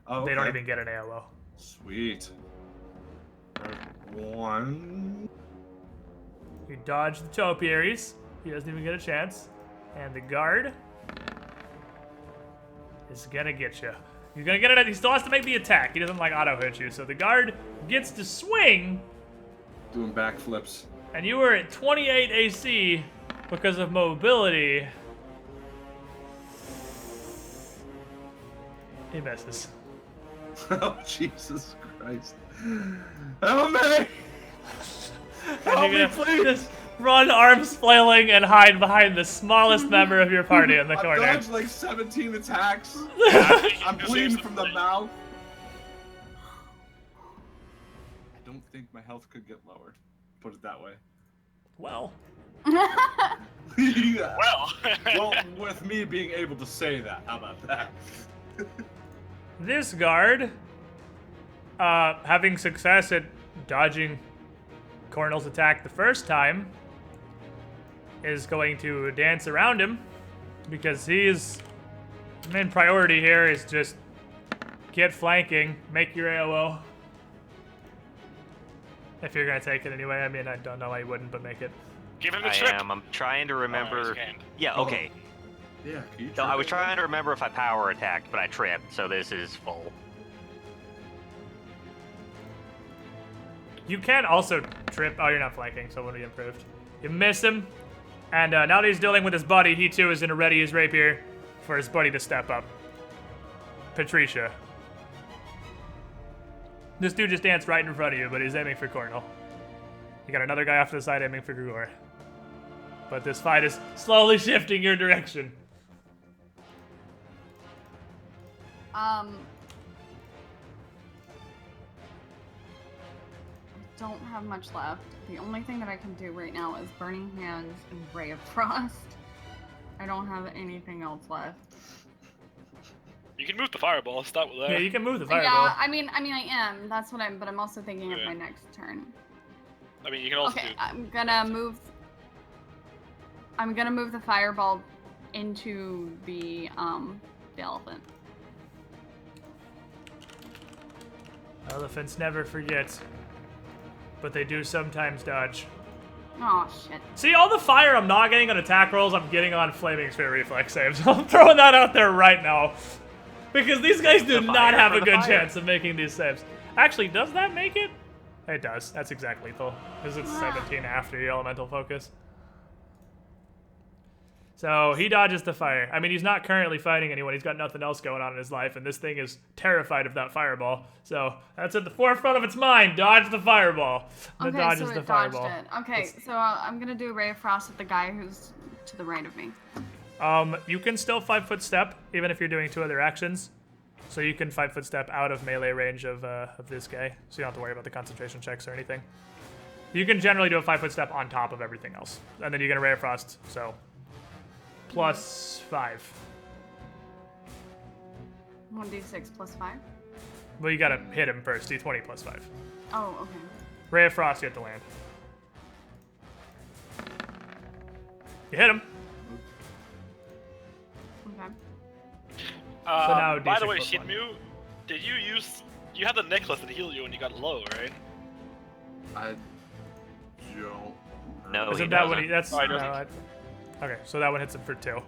don't okay. even get an AOO. Sweet. 1. You dodge the topiaries. He doesn't even get a chance. And the guard is gonna get you. He's gonna get it. He still has to make the attack. He doesn't like auto hit you. So the guard gets to swing. Doing backflips. And you were at 28 AC because of mobility. He misses. Oh, Jesus Christ. Help me! Help me, please! Just run arms flailing and hide behind the smallest member of your party in the corner. I've dodged like 17 attacks. I'm bleeding from the mouth. I don't think my health could get lowered. Put it that way. Well. Yeah. Well, with me being able to say that, how about that? This guard, having success at dodging Cornel's attack the first time, is going to dance around him because his main priority here is just get flanking, make your AOO. If you're gonna take it anyway, I mean, I don't know why you wouldn't, but make it. give him a I trip. am. I'm trying to remember. Yeah, okay. Yeah, can you No, I was try trying to remember if I power attacked, but I tripped, so this is full. You can also trip. Oh, you're not flanking, so it would be improved. You miss him, and now that he's dealing with his buddy, he too is gonna ready his rapier for his buddy to step up. Patricia. This dude just danced right in front of you, but he's aiming for Cornel. You got another guy off to the side aiming for Grigor. But this fight is slowly shifting your direction. Don't have much left. The only thing that I can do right now is Burning Hands and Ray of Frost. I don't have anything else left. You can move the fireball. Start with that. Yeah, you can move the fireball. Yeah, I mean, I am. That's what I'm. But I'm also thinking of Yeah. my next turn. I mean, you can also Okay, do. I'm gonna move. I'm gonna move the fireball into the elephant. Elephants never forget, but they do sometimes dodge. Oh shit. See, all the fire I'm not getting on attack rolls, I'm getting on Flaming Sphere reflex saves. I'm throwing that out there right now. Because these guys do not have a good chance of making these saves. Actually, does that make it? It does. That's exactly lethal. Because it's 17 after your elemental focus. So he dodges the fire. I mean, he's not currently fighting anyone. He's got nothing else going on in his life, and this thing is terrified of that fireball. So that's at the forefront of its mind. Dodge the fireball. And it Okay, dodges so the it dodged fireball. it. Okay, so I'm gonna do Ray of Frost at the guy who's to the right of me. You can still 5-foot step, even if you're doing 2 other actions. So you can 5-foot step out of melee range of this guy, so you don't have to worry about the concentration checks or anything. You can generally do a 5-foot step on top of everything else. And then you get a Ray of Frost, so +5. 1d6 plus 5. Well, you gotta hit him first, D20 +5. Oh, okay. Ray of Frost, you have to land. You hit him. Okay. now By the D6 way, plus 1. Shinmu, did you use? You had the necklace that healed you when you got low, right? I don't. No, Isn't he that doesn't. what he? That's Oh, he doesn't. okay. So that one hits him for 2.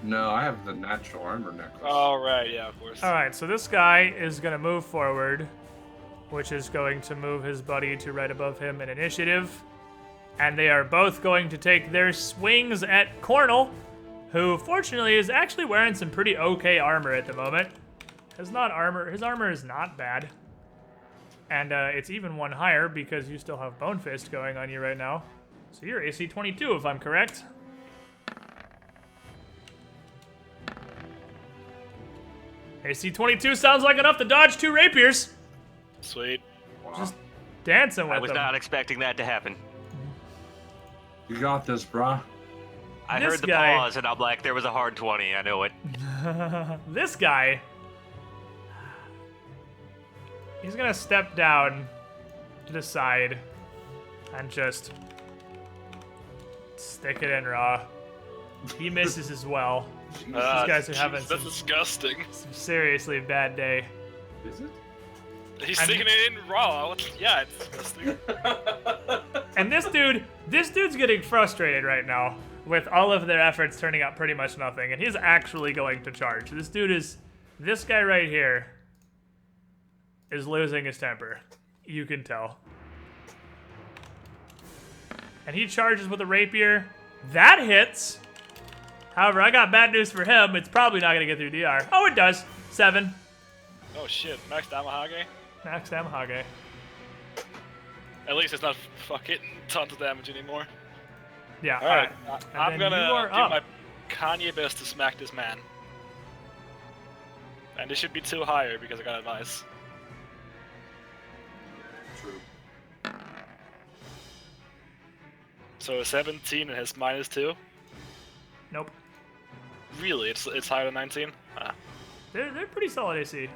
No, I have the natural armor necklace. Oh right, yeah, of course. All right. So this guy is gonna move forward, which is going to move his buddy to right above him in initiative, and they are both going to take their swings at Cornel, who fortunately is actually wearing some pretty okay armor at the moment. His armor is not bad. And it's even 1 higher because you still have Bone Fist going on you right now. So you're AC 22 if I'm correct. AC 22 sounds like enough to dodge 2 rapiers. Sweet. Just dancing with I was them. not expecting that to happen. You got this, brah. I This heard the guy- pause, and I'm like, there was a hard 20. I know it. This guy, he's gonna step down to the side and just stick it in raw. He misses as well. These guys are having that's disgusting. some seriously bad day. Is it? He's I'm- sticking it in raw. Yeah, it's disgusting. And this dude's getting frustrated right now with all of their efforts turning out pretty much nothing, and he's actually going to charge. This guy right here is losing his temper. You can tell. And he charges with a rapier. That hits. However, I got bad news for him. It's probably not going to get through DR. Oh, it does. 7. Oh shit, max Damahage? Max Damahage. At least it's not fucking tons of damage anymore. Yeah, Alright, And I'm then gonna you are do up. my Kanye best to smack this man. And it should be 2 higher because I got advice. True. So 17 and his -2? Nope. Really? It's higher than 19? Ah. They're pretty solid AC,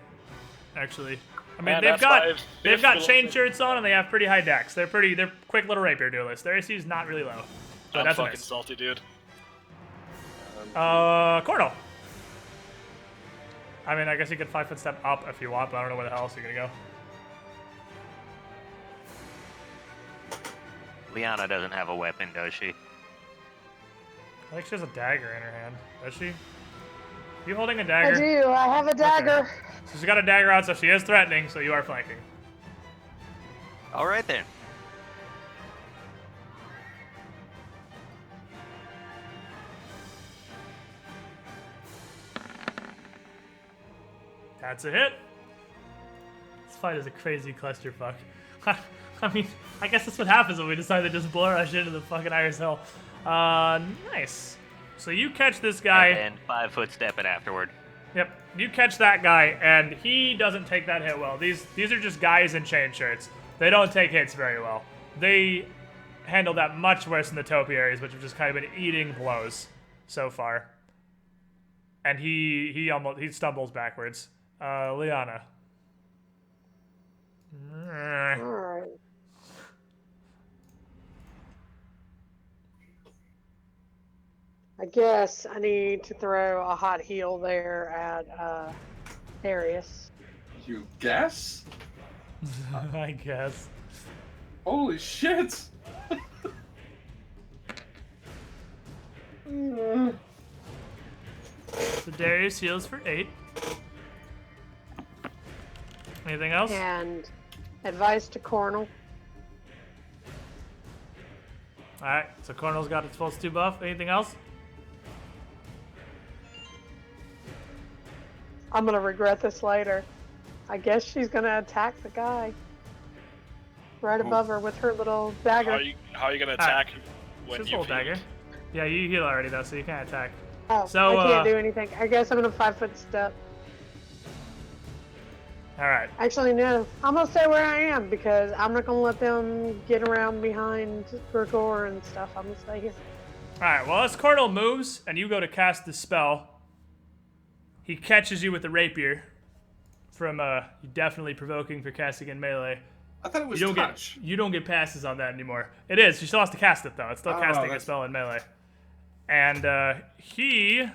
actually. I mean, Man, they've that's got why they've got Biff chain will- shirts on and they have pretty high decks. They're quick little rapier duelists. Their AC is not really low. But I'm that's a fucking miss. salty, dude. Cordal. I mean, I guess you could 5-foot step up if you want, but I don't know where the hell else you're gonna go. Liana doesn't have a weapon, does she? I think she has a dagger in her hand. Does she? You holding a I dagger? do. I have a dagger. So she's got a dagger out, so she is threatening, so you are flanking. All right then. That's a hit. This fight is a crazy clusterfuck. I mean, I guess that's what happens when we decide to just blow rush into the fucking Iris Hill. Nice. So you catch this guy. And 5-foot stepping afterward. Yep. You catch that guy, and he doesn't take that hit well. These are just guys in chain shirts. They don't take hits very well. They handle that much worse than the topiaries, which have just kind of been eating blows so far. And he stumbles backwards. Liana. All right. I guess I need to throw a hot heal there at Darius. You guess? I guess. Holy shit! So Darius heals for 8. Anything else? And advice to Cornel. Alright, so Cornel's got its plus 2 buff. Anything else? I'm gonna regret this later. I guess she's gonna attack the guy right above her with her little dagger. How are you gonna attack when Just you hold dagger. Yeah, you heal already though, so you can't attack. Oh, So, I can't do anything. I guess I'm gonna 5-foot step. Alright. Actually, no. I'm gonna stay where I am because I'm not gonna let them get around behind Gregor and stuff. I'm gonna stay here. Alright, well as Cornel moves and you go to cast the spell, he catches you with the rapier from definitely provoking for casting in melee. I thought it was You don't touch. get passes on that anymore. It is. You still have to cast it though. It's still Oh, casting a that's- spell in melee. And he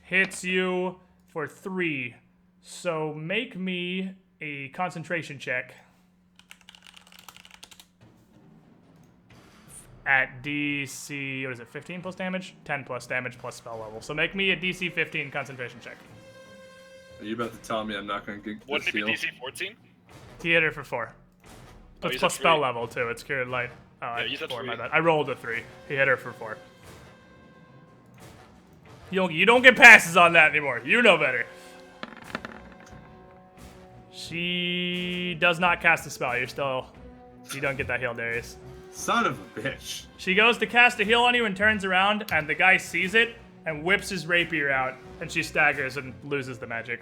hits you for 3. So make me a concentration check at DC. What is it? 15 plus damage? 10 plus damage plus spell level. So make me a DC 15 concentration check. Are you about to tell me I'm not going to get Wouldn't this it be heal? DC 14? He hit her for 4. Oh, It's you plus said spell 3. level too. It's cured light. Oh, you said 4, my 3. bad. I rolled a 3. He hit her for 4. You don't get passes on that anymore. You know better. She does not cast a spell. You don't get that heal, Darius. Son of a bitch. She goes to cast a heal on you and turns around, and the guy sees it and whips his rapier out, and she staggers and loses the magic.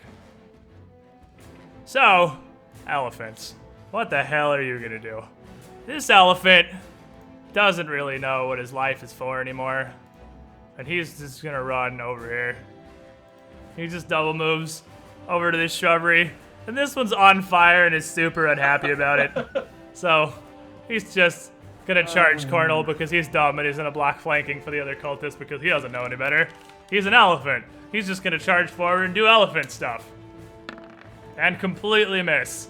So, elephants. What the hell are you gonna do? This elephant doesn't really know what his life is for anymore. And he's just gonna run over here. He just double moves over to this shrubbery. And this one's on fire and is super unhappy about it. So he's just gonna charge Cornel because he's dumb and he's gonna block flanking for the other cultist because he doesn't know any better. He's an elephant. He's just gonna charge forward and do elephant stuff. And completely miss.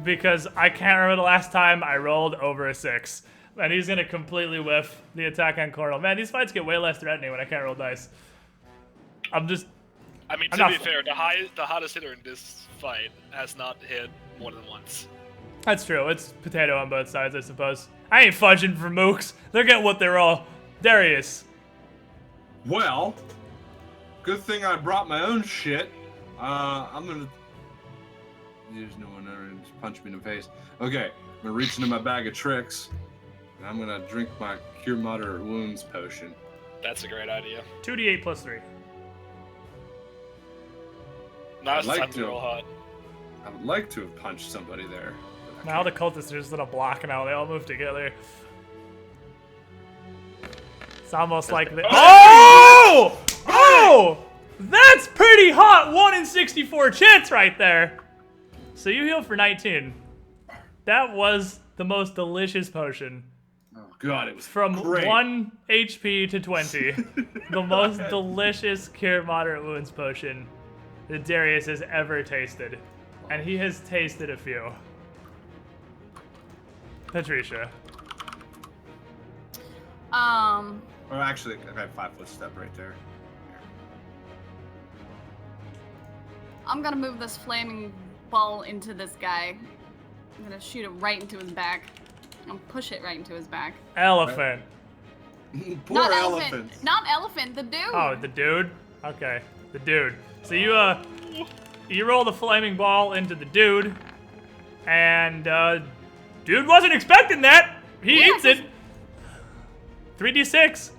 Because I can't remember the last time I rolled over a 6. And he's gonna completely whiff the attack on Cornel. Man, these fights get way less threatening when I can't roll dice. I mean, to be fair, the hardest hitter in this fight has not hit more than once. That's true. It's potato on both sides, I suppose. I ain't fudging for mooks. They're getting what they roll. Darius. Well, good thing I brought my own shit. I'm gonna... There's no one there. Just punch me in the face. Okay, I'm gonna reach into my bag of tricks, and I'm gonna drink my Cure Moderate Wounds potion. That's a great idea. 2d8 plus 3. Now it's I'd like time to to. roll hot. I would like to have punched somebody there. Now the cultists are just gonna block now. They all move together. It's almost like the— Oh! Oh! That's pretty hot! 1 in 64 chance right there. So you heal for 19. That was the most delicious potion. Oh god, it was From great. 1 HP to 20. The most delicious Cure Moderate Wounds potion that Darius has ever tasted. And he has tasted a few. Patricia. Or actually, I got a 5-foot step right there. I'm gonna move this flaming ball into this guy. I'm gonna shoot it right into his back. And push it right into his back. Elephant. Poor Not elephant. Not elephant, the dude. Oh, the dude? Okay, the dude. So you roll the flaming ball into the dude, and dude wasn't expecting that. He eats it. 3d6.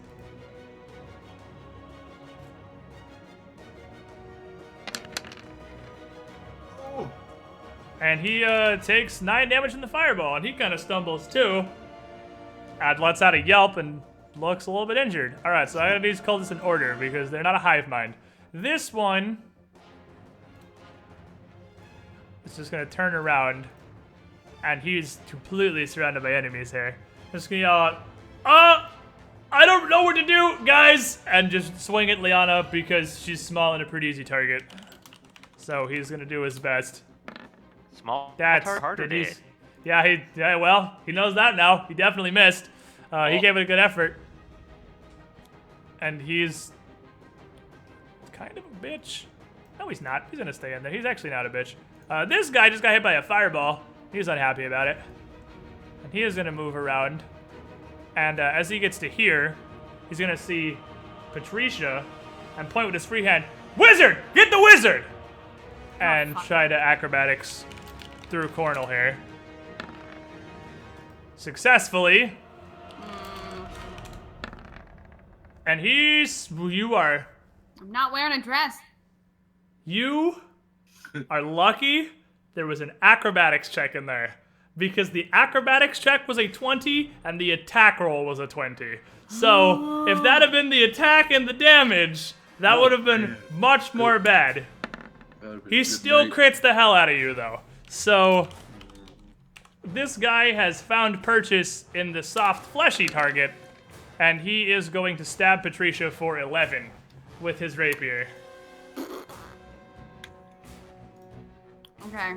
And he takes 9 damage from the fireball, and he kind of stumbles too. And lets out a yelp and looks a little bit injured. All right, so I gotta do these cultists in order because they're not a hive mind. This one is just gonna turn around, and he's completely surrounded by enemies here. Just gonna yell out, I don't know what to do, guys! And just swing at Liana because she's small and a pretty easy target. So he's gonna do his best. Small. That's harder to hit. Yeah, well, he knows that now. He definitely missed. He gave it a good effort. And he's kind of a bitch. No, he's not. He's gonna stay in there. He's actually not a bitch. This guy just got hit by a fireball. He's unhappy about it. And he is gonna move around. And as he gets to here, he's gonna see Patricia and point with his free hand, Wizard! Get the wizard! And try to acrobatics through Cornel here. Successfully. And I'm not wearing a dress. You are lucky there was an acrobatics check in there. Because the acrobatics check was a 20 and the attack roll was a 20. So if that had been the attack and the damage, that would have been much more bad. He still crits the hell out of you, though. So, this guy has found purchase in the soft, fleshy target, and he is going to stab Patricia for 11 with his rapier. Okay.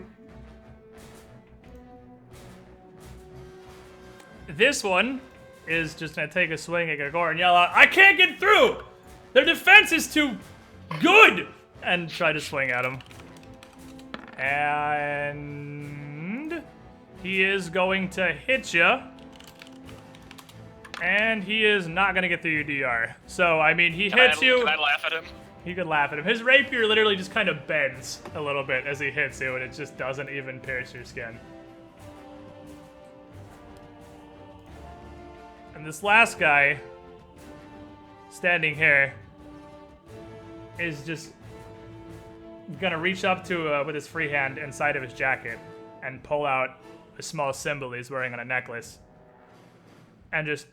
This one is just going to take a swing at Gregor and yell out, I can't get through! Their defense is too good! And try to swing at him. And he is going to hit you. And he is not going to get through your DR. So, I mean, he hits you. Can I laugh at him? You could laugh at him. His rapier literally just kind of bends a little bit as he hits you, and it just doesn't even pierce your skin. And this last guy, standing here, is just gonna reach up to with his free hand inside of his jacket and pull out a small symbol he's wearing on a necklace and just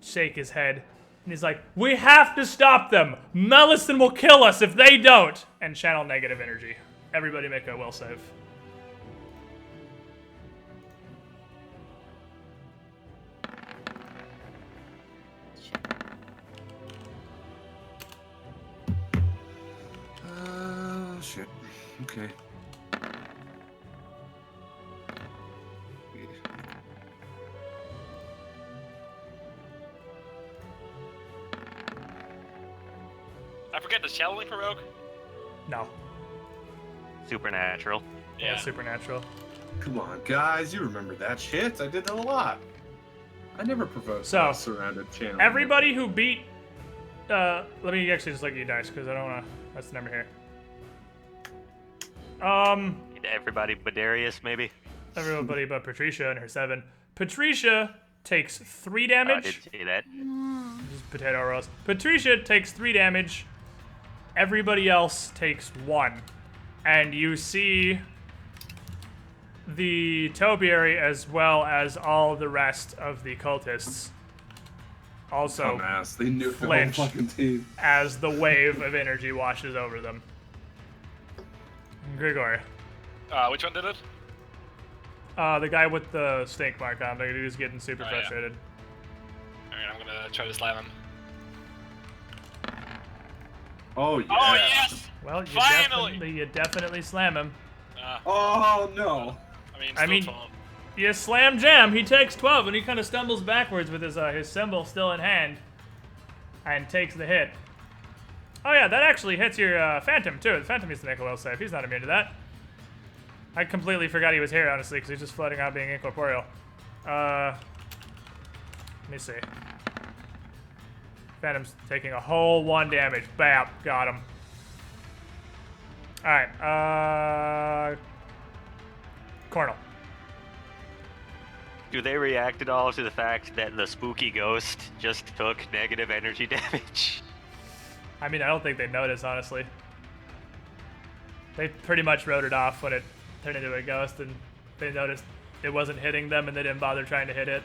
shake his head. And he's like, we have to stop them. Meliston will kill us if they don't. And channel negative energy. Everybody make a will save. Shit. Okay. I forget, does channeling provoke? No. Supernatural. Yeah, supernatural. Come on, guys. You remember that shit? I did that a lot. I never provoked So, surrounded channel. Everybody who beat... let me actually just look at you dice, because I don't want to... That's the number here. Everybody but Darius, maybe? Everybody but Patricia and her 7. Patricia takes 3 damage. I did see that. Just potato rolls. Patricia takes 3 damage. Everybody else takes 1. And you see the topiary as well as all the rest of the cultists also Dumbass. They knew the whole flinch fucking team. as the wave of energy washes over them. Grigor. Which one did it? The guy with the stink mark on him, he was getting super Oh, frustrated. Alright, I'm gonna try to slam him. Oh, yeah. Oh, yes! Well, Finally! you definitely slam him. Oh, no. I mean, You slam jam, he takes 12, and he kind of stumbles backwards with his symbol still in hand, and takes the hit. Oh yeah, that actually hits your Phantom, too. The Phantom needs to make a will save. He's not immune to that. I completely forgot he was here, honestly, because he's just floating out being incorporeal. Let me see. Phantom's taking a whole 1 damage. Bam, got him. Alright, Cornel. Do they react at all to the fact that the spooky ghost just took negative energy damage? I mean, I don't think they noticed, honestly. They pretty much wrote it off when it turned into a ghost, and they noticed it wasn't hitting them, and they didn't bother trying to hit it.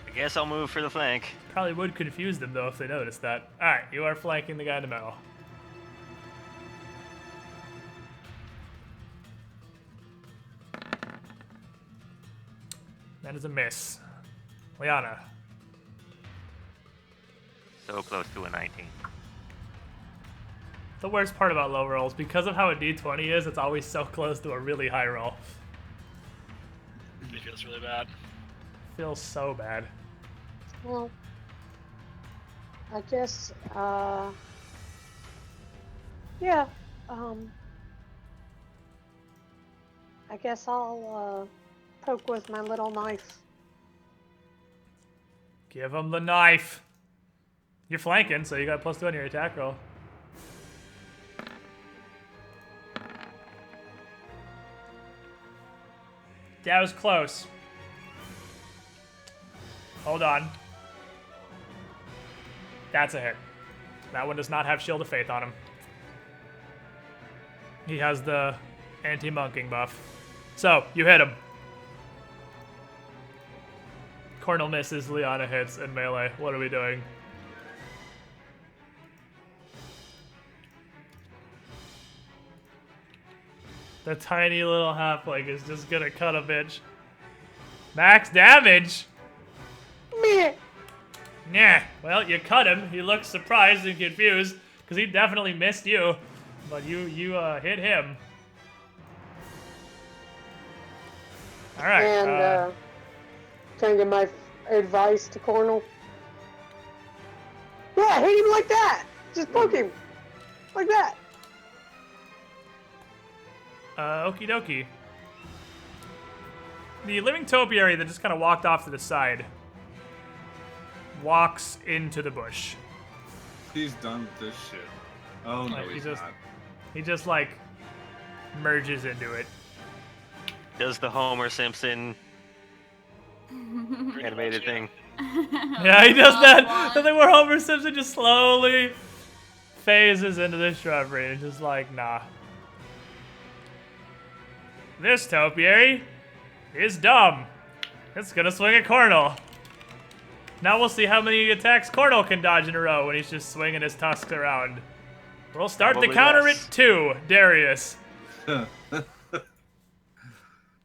I guess I'll move for the flank. Probably would confuse them, though, if they noticed that. Alright, you are flanking the guy in the middle. That is a miss. Liana. So close to a 19. The worst part about low rolls, because of how a d20 is, it's always so close to a really high roll. It feels really bad. Feels so bad. Well, I guess, yeah, I guess I'll, poke with my little knife. Give him the knife. You're flanking, so you got +2 on your attack roll. That was close. Hold on. That's a hit. That one does not have Shield of Faith on him. He has the anti-monking buff. So, you hit him. Cornel misses, Liana hits, and melee. What are we doing? The tiny little halfling is just gonna cut a bitch. Max damage? Meh. Nah. Well, you cut him. He looks surprised and confused, because he definitely missed you. But you hit him. Alright. And, can I give my advice to Cornel? Yeah, hit him like that! Just poke him! Like that! Okie dokie. The living topiary that just kind of walked off to the side walks into the bush. He's done with this shit. Oh no, Like, he's just, not. He just like merges into it. Does the Homer Simpson animated thing? Yeah, he does that. The thing where Homer Simpson just slowly phases into the shrubbery and just like, nah. This topiary is dumb. It's gonna swing at Cornel. Now we'll see how many attacks Cornel can dodge in a row when he's just swinging his tusks around. We'll start to counter it too, Darius.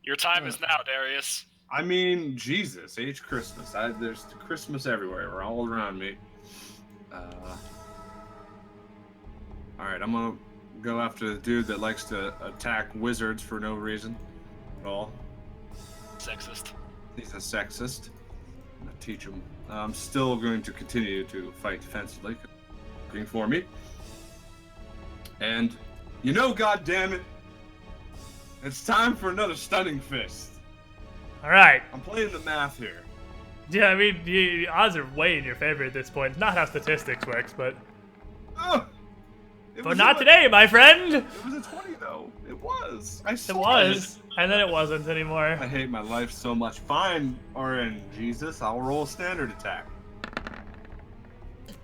Your time is now, Darius. I mean, Jesus, H Christmas. There's Christmas everywhere, all around me. Alright, I'm gonna go after the dude that likes to attack wizards for no reason at all. Sexist. He's a sexist. I'm gonna teach him. I'm still going to continue to fight defensively. Looking for me. And, you know, goddammit, it's time for another stunning fist. Alright. I'm playing the math here. Yeah, I mean, the odds are way in your favor at this point. Not how statistics works, but... But not today, my friend! It was a 20, though. It was. It was, and then it wasn't anymore. I hate my life so much. Fine, RN Jesus, I'll roll a standard attack.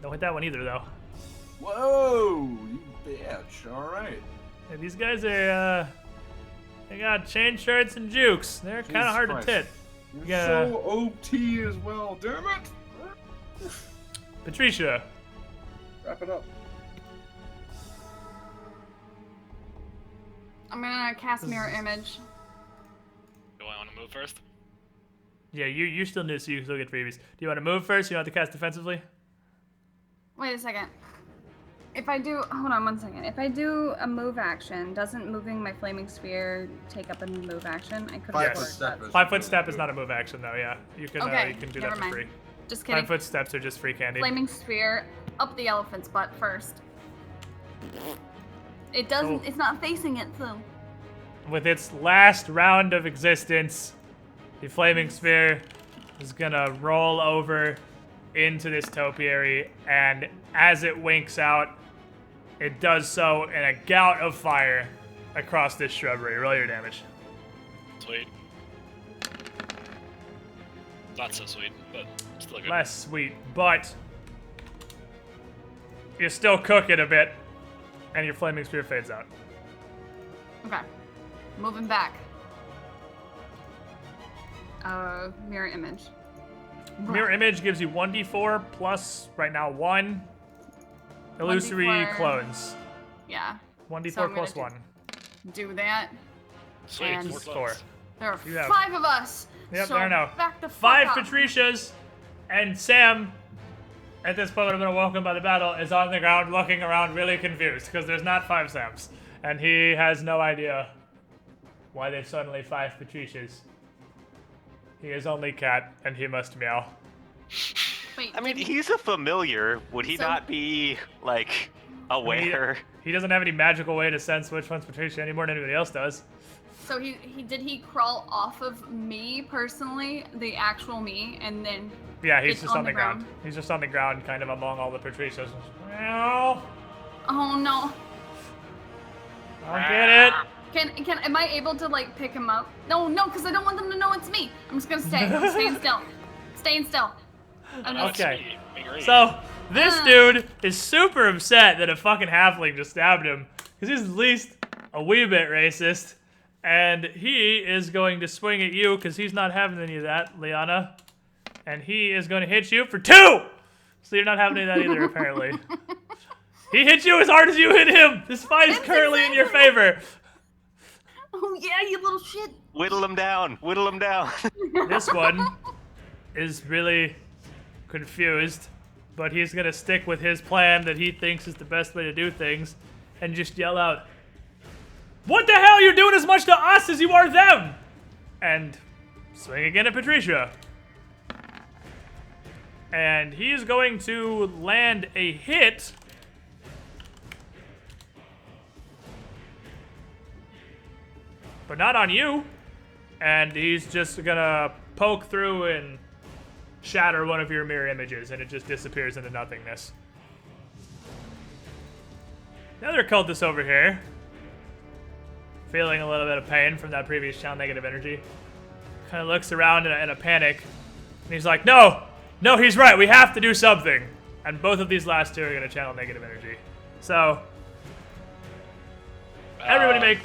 Don't hit that one either, though. Whoa, you bitch. Alright. Yeah, these guys are, they got chain shirts and jukes. They're kind of hard Christ. to tit. You're so OT as well, damn it! Patricia. Wrap it up. I'm gonna cast Mirror Image. Do I want to move first? Yeah, you're still new, so you still get freebies. Do you want to move first? Or you want to cast defensively? Wait a second. If I do, hold on one second. If I do a move action, doesn't moving my flaming sphere take up a move action? I could have Yes. worked that. 5 foot step is not a move action, though. Yeah, you can Okay, you can do never that for mind. free. Just kidding. 5 foot steps are just free candy. Flaming sphere up the elephant's butt first. It doesn't. Oh. It's not facing it, so. With its last round of existence, the flaming sphere is gonna roll over into this topiary, and as it winks out, it does so in a gout of fire across this shrubbery. Roll your damage. Sweet. Not so sweet, but still good. Less sweet, but you still cook it a bit, and your flaming spear fades out. Okay. Moving back. Mirror image. Mirror image gives you 1d4 plus, right now, 1 illusory 1d4. clones. Yeah. 1d4 So I'm plus gonna 1. Do that. Sweet, And- 4 4. clones. There are You have- 5 of us. Yep, so there are now back the fuck 5 up. Patricias, and Sam, at this point, I'm going to welcome by the battle, is on the ground looking around really confused, because there's not 5 Sams. And he has no idea why there's suddenly 5 Patricias. He is only cat, and he must meow. Wait, I mean, did- he's a familiar. Would he So- not be, like, aware? He doesn't have any magical way to sense which one's Patricia any more than anybody else does. So did he crawl off of me personally, the actual me, and then Yeah, he's It's just on on the the ground. ground. He's just on the ground, kind of among all the Patricias. Meow. oh no. I'll get it. Am I able to like pick him up? No, because I don't want them to know it's me. I'm just gonna stay. I'm staying still. Staying still. I'm No, just, it's Okay. me. Agree. So, this dude is super upset that a fucking halfling just stabbed him, because he's at least a wee bit racist, and he is going to swing at you, because he's not having any of that, Liana, and he is going to hit you for 2! So you're not having any of that either, apparently. He hit you as hard as you hit him! This fight is That's currently in your exactly- favor! Oh yeah, you little shit. Whittle him down. Whittle him down. This one is really confused, but he's gonna stick with his plan that he thinks is the best way to do things and just yell out, "What the hell? You're doing as much to us as you are them!" And swing again at Patricia. And he's going to land a hit. But not on you. And he's just gonna poke through and shatter one of your mirror images, and it just disappears into nothingness. The other cultist over here, feeling a little bit of pain from that previous channel negative energy, kind of looks around in a panic, and he's like, no, he's right, we have to do something. And both of these last two are gonna channel negative energy. So, everybody make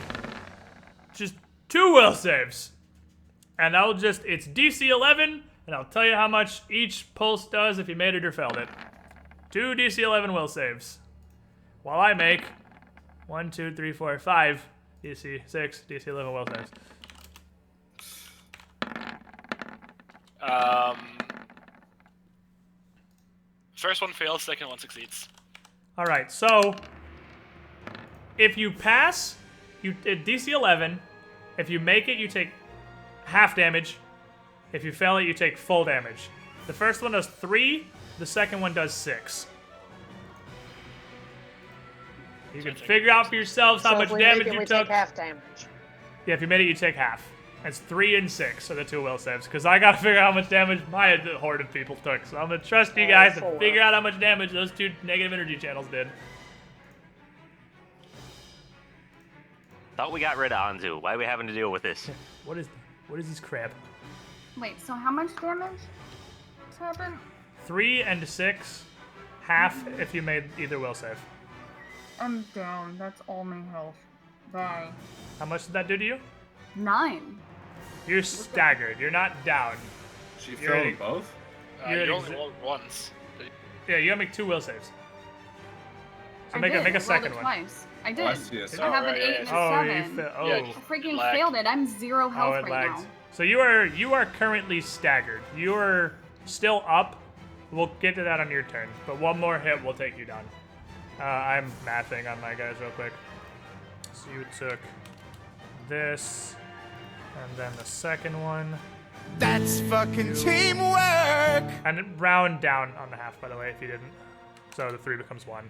just 2 will saves. And it's DC 11, and I'll tell you how much each pulse does if you made it or failed it. 2 DC 11 will saves. While I make 1, 2, 3, 4, 5 DC 6, DC 11 will saves. First one fails, second one succeeds. Alright, so if you pass, DC 11. If you make it, you take half damage. If you fail it, you take full damage. The first one does 3, the second one does 6. You can figure out for yourselves how much damage you took. Take half damage. Yeah, if you made it, you take half. That's 3 and 6 are the 2 will saves, because I gotta figure out how much damage my horde of people took. So I'm gonna trust you guys to figure out how much damage those 2 negative energy channels did. Thought we got rid of Anzu. Why are we having to deal with this? What is this crap? Wait, so how much damage has happened? 3 and 6, half if you made either will save. I'm down. That's all my health. Bye. How much did that do to you? 9. You're staggered. You're not down. She You're failed in- both? You're You in only rolled once. Yeah, you gotta make 2 will saves. So I make did. a I rolled second it one. Twice. I did. Oh, I see. I see. I have an right, 8 yeah, and Oh, a you 7. oh. Yeah, Freaking lag. failed it. I'm 0 health Oh, it right lags. now. So you are currently staggered. You are still up. We'll get to that on your turn, but one more hit will take you down. I'm mathing on my guys real quick. So you took this, and then the second one, That's fucking teamwork. and round down on the half, by the way, if you didn't. So the 3 becomes 1.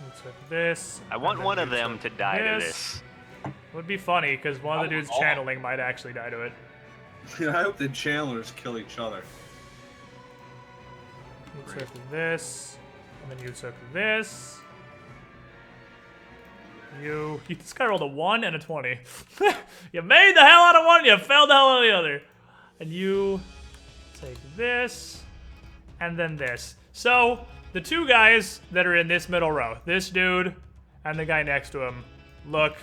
You took this. I want and then one you of them took to die to this. Would be funny, because one of the dudes Oh. channeling might actually die to it. I hope the channelers kill each other. You took this, and then you took this. This guy rolled a 1 and a 20. You made the hell out of one, you failed the hell out of the other. And you take this, and then this. So, the 2 guys that are in this middle row, this dude and the guy next to him, look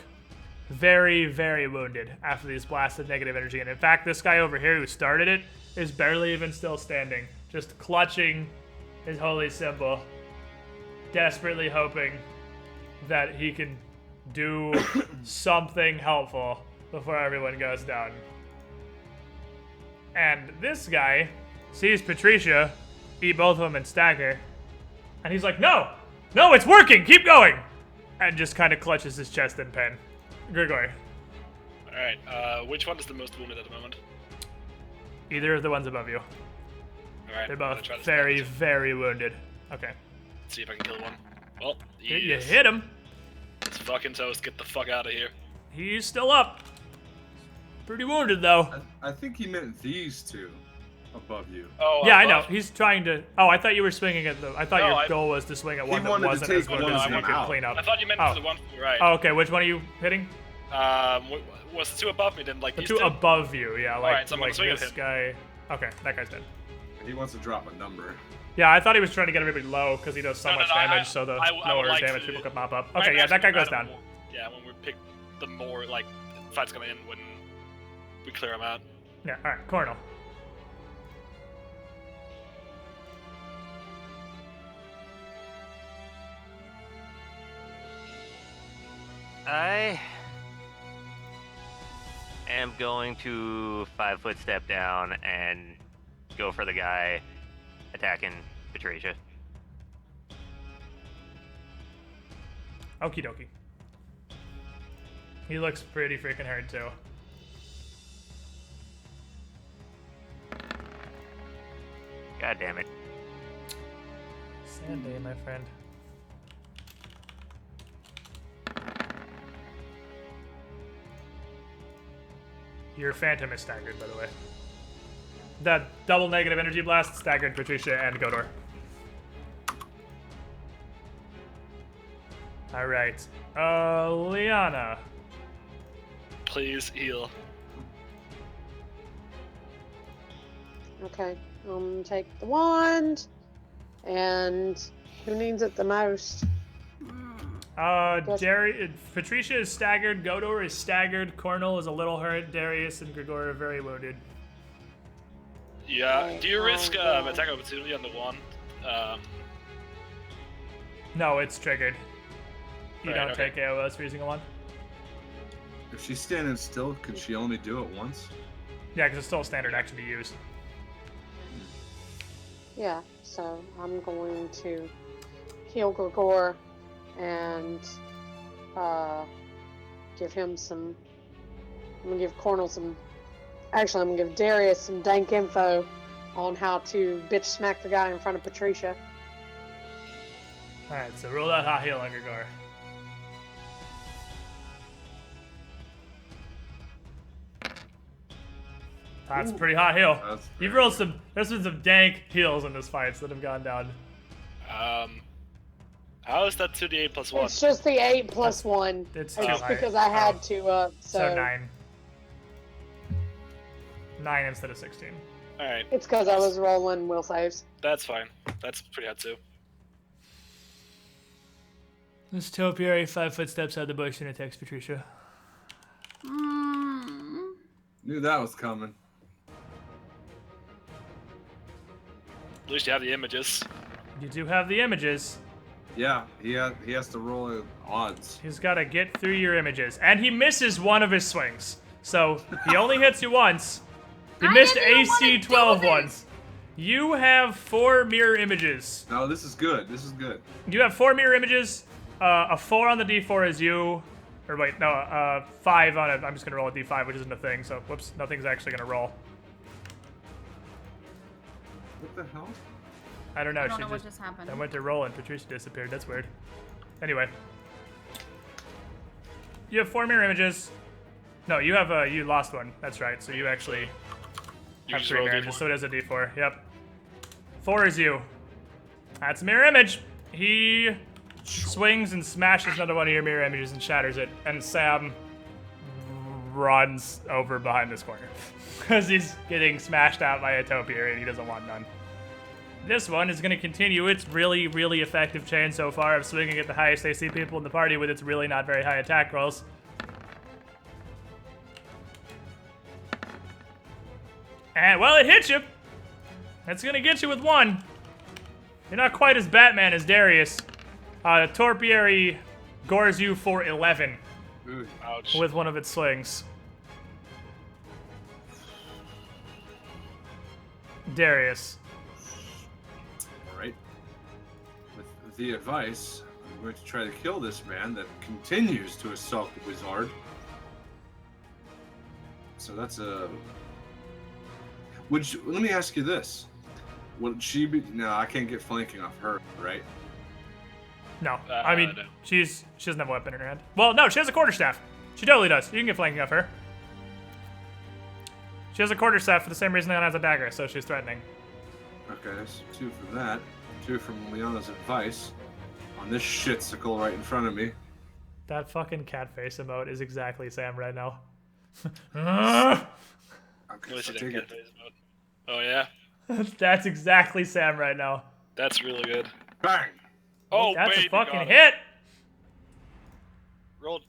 very, very wounded after these blasts of negative energy. And in fact, this guy over here who started it is barely even still standing, just clutching his holy symbol, desperately hoping that he can do something helpful before everyone goes down. And this guy sees Patricia eat both of them and stagger, and he's like, no, it's working, keep going, and just kind of clutches his chest in pain. Grigori. Alright, which one is the most wounded at the moment? Either of the ones above you. Alright, They're I'm gonna both try this very, next. very wounded. Okay. Let's see if I can kill one. Well, You he's hit him. fucking toast. Get the fuck out of here. He's still up. Pretty wounded, though. I think he meant these 2 above you. Oh, Yeah, I know. above. He's trying to... Oh, I thought you were swinging at the... I thought No, your I- goal was to swing at one that wanted to wasn't take as wounded one as of you them could out. clean up. I thought you meant Oh. for the one to the right. Oh, okay. Which one are you hitting? Was the 2 above me then, like The these 2 two? above you, yeah. Like, Alright, so I'm gonna like swing at this him. guy... Okay, that guy's dead. He wants to drop a number. Yeah, I thought he was trying to get everybody low because he does so No, no, much no, damage, I- so the I would lower like damage to- people could mop up. I'm Okay, yeah, that guy actually goes down. more- Yeah, when we pick the more, like, fight's gonna end when we clear him out. Yeah, alright, Cornel. I am going to 5-foot step down and go for the guy attacking Patricia. Okie dokie. He looks pretty freaking hurt, too. God damn it. Sad day, my friend. Your Phantom is staggered, by the way. That double negative energy blast staggered Patricia and Godor. Alright. Liana. Please heal. Okay. Take the wand And who needs it the most? Patricia is staggered, Godor is staggered, Cornel is a little hurt, Darius and Grigor are very wounded. Yeah. Do you risk attack opportunity on the one? No, it's triggered. You Right, don't okay. take AOS for using a one. If she's standing still, could she only do it once? Yeah, because it's still a standard action to use. Yeah, so I'm going to heal Grigor and give him some. I'm gonna give Cornel some. Actually, I'm gonna give Darius some dank info on how to bitch smack the guy in front of Patricia. Alright, so roll that hot heal on Grigor. That's a pretty hot heal. That's You've rolled some. There's been some dank heals in this fight that have gone down. How is that 2d8 plus 1? It's just the 8 plus 1. It's Just two. because I had to, So 9. 9 instead of 16. Alright, It's because I was rolling will saves. that's fine. That's pretty hot too. This topiary 5 footsteps out of the bush and attacks Patricia. Knew that was coming. At least you have the images. You do have the images. Yeah, he has to roll odds. He's got to get through your images. And he misses one of his swings. So he only hits you once. He missed didn't even wanna AC do 12 this. once. You have 4 mirror images. No, this is good. This is good. You have 4 mirror images. A 4 on the D4 is you. Or wait, no, 5 on it. I'm just going to roll a D5, which isn't a thing. So, whoops, nothing's actually going to roll. What the hell? I don't know. I don't she know what just happened. I went to roll and Patricia disappeared. That's weird. Anyway. You have 4 mirror images. No, you have you lost one. That's right. So you actually You have just 3 roll mirror D4. images. So it is a D4. Yep. 4 is you. That's a mirror image. He swings and smashes another one of your mirror images and shatters it. And Sam runs over behind this corner. Because he's getting smashed out by a topiary and he doesn't want none. This one is going to continue its really, really effective chain so far of swinging at the highest AC people in the party with its really not very high attack rolls. And, well, it hit you. That's going to get you with 1. You're not quite as Batman as Darius. The Torpiary gores you for 11 Ooh. Ouch. with one of its slings. Darius. All right. With the advice, I'm going to try to kill this man that continues to assault the wizard. So that's a. Let me ask you this: would she be? No, I can't get flanking off her, right? No, I mean, no. she doesn't have a weapon in her hand. Well, no, she has a quarterstaff. She totally does. You can get flanking off her. She has a quarterstaff for the same reason Leona has a dagger, so she's threatening. Okay, so 2 from that, 2 from Leona's advice on this shitsicle right in front of me. That fucking cat face emote is exactly Sam right now. Okay, Let so me see take that it. cat face mode. Oh yeah, That's exactly Sam right now. that's really good. Bang! Oh, That's baby, a fucking got it. hit! Rolled.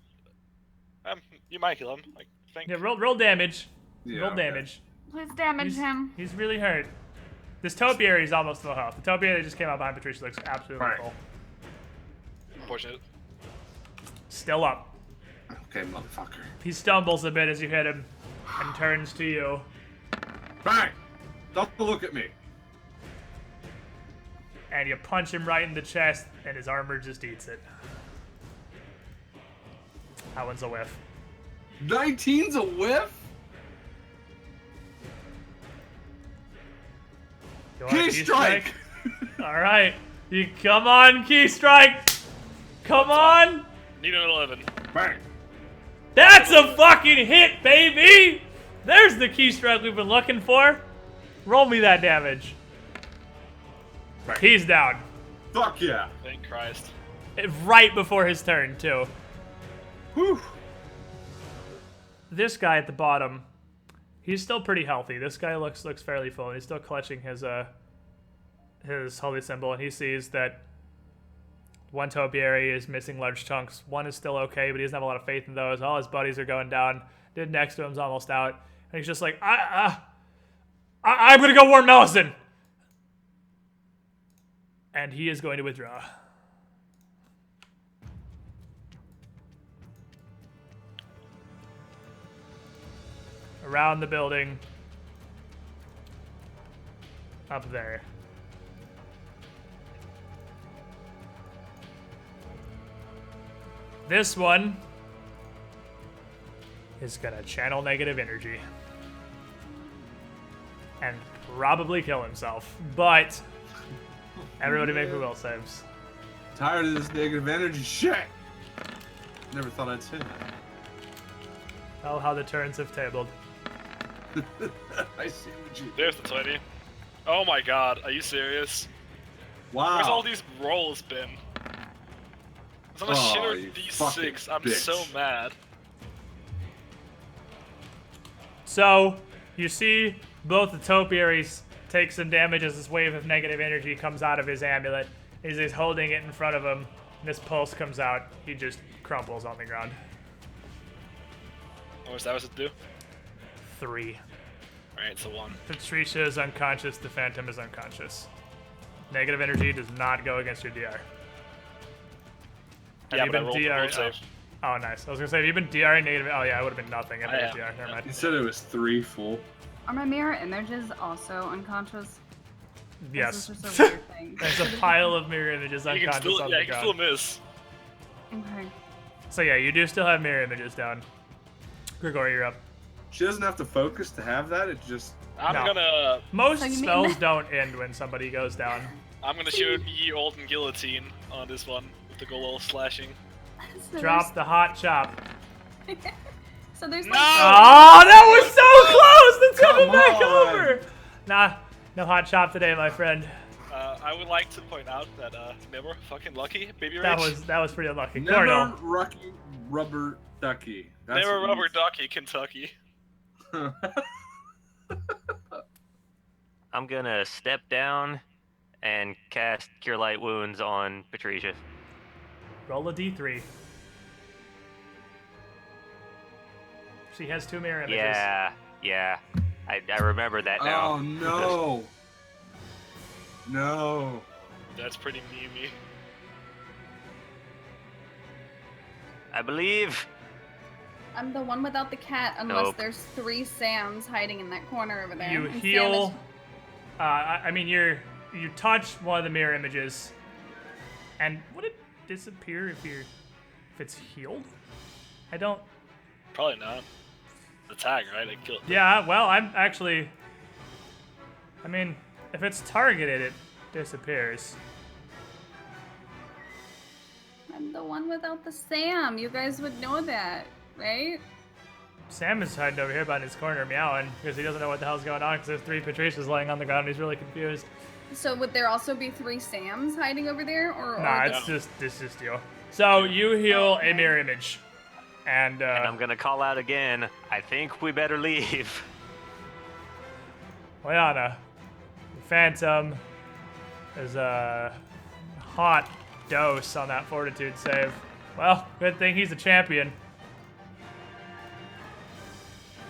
You might kill him. Like, think. Yeah, roll damage. Yeah, Roll okay. damage. Please damage him. He's really hurt. This topiary is almost full health. The topiary that just came out behind Patricia looks absolutely Right. full. Unfortunate. Still up. Okay, motherfucker. He stumbles a bit as you hit him and turns to you. Bang! Don't look at me. And you punch him right in the chest, and his armor just eats it. That one's a whiff. 19's a whiff? You want a Key strike! All right. You come on, key strike. Come on. Need an 11. Bang! That's a fucking hit, baby. There's the key strike we've been looking for. Roll me that damage. Bang. He's down. Fuck yeah! Thank Christ. Right before his turn, too. Whew! This guy at the bottom, he's still pretty healthy. This guy looks fairly full. He's still clutching his his holy symbol, and he sees that one topiary is missing large chunks. One is still okay, but he doesn't have a lot of faith in those. All his buddies are going down. Dude next to him's almost out. And he's just like, I'm going to go warn Mellison. And he is going to withdraw. Around the building. Up there. This one is gonna channel negative energy. And probably kill himself. But everybody make me will saves. Tired of this negative energy shit. Never thought I'd say that. Oh, how the turns have tabled. I see what you. There's the 20. Oh my god, are you serious? Wow. Where's all these rolls been? It's on a shitter you D6. I'm bitch. so mad. So, you see both the topiaries take some damage as this wave of negative energy comes out of his amulet. As he's holding it in front of him, and this pulse comes out, he just crumples on the ground. What was that supposed to do? 3. Alright, so 1. Patricia is unconscious, the Phantom is unconscious. Negative energy does not go against your DR. Yeah, but I rolled the roll save. Oh, nice. I was gonna say, have you been DRing negative? Oh, yeah, it would have been nothing if it was DR. Never mind. You said it was 3 full. Are my mirror images also unconscious? Yes. This is just a weird thing. There's a pile of mirror images You can unconscious still, on yeah, the you can ground. still miss. Okay. So yeah, you do still have mirror images down. Grigor, you're up. She doesn't have to focus to have that. It just. I'm No. gonna Most So you mean spells that- don't end when somebody goes down. I'm gonna shoot Ye Olden Guillotine on this one with the good old slashing. So Drop the hot chop. So there's No! like Oh, that was so close! That's coming Come back on. over! Nah, no hot chop today, my friend. I would like to point out that never fucking lucky, baby That rage. was pretty unlucky. Never Cornell. Rocky Rubber Ducky. That's Never what rubber you- ducky, Kentucky. I'm gonna step down and cast Cure Light Wounds on Patricia. Roll a d3. She has 2 mirror images. Yeah. I remember that now. Oh no. No. That's pretty memey. I believe. I'm the one without the cat, unless Nope. there's 3 Sams hiding in that corner over there. You And Sam heal. is- I mean, you touch one of the mirror images, and would it disappear if it's healed? I don't. Probably not. The tag, right? I killed. Yeah. Well, I'm actually. I mean, if it's targeted, it disappears. I'm the one without the Sam. You guys would know that, right? Sam is hiding over here by his corner meowing because he doesn't know what the hell's going on because there's 3 Patricias laying on the ground and he's really confused. So would there also be 3 Sams hiding over there, or? Nah, or it's just you. So you heal Okay. a mirror image, and And I'm gonna call out again. I think we better leave. Liana, the Phantom is a hot dose on that Fortitude save. Well, good thing he's a champion.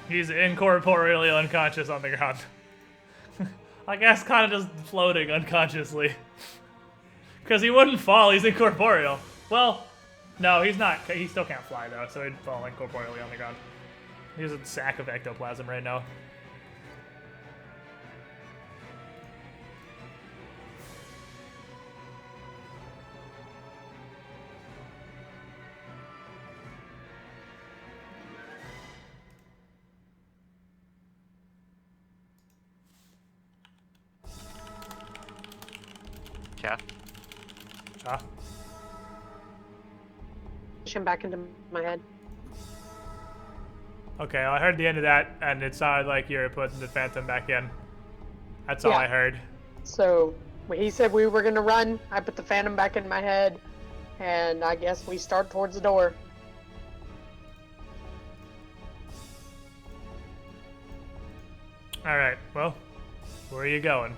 He's incorporeally unconscious on the ground. I guess kind of just floating unconsciously. Because he wouldn't fall, he's incorporeal. Well, no, he's not. He still can't fly, though, so he'd fall incorporeally on the ground. He's a sack of ectoplasm right now. Yeah. Ah. Push him back into my head. Okay, well, I heard the end of that, and it sounded like you were putting the Phantom back in. That's all Yeah. I heard. So when he said we were gonna run, I put the Phantom back in my head, and I guess we start towards the door. All right, well, where are you going?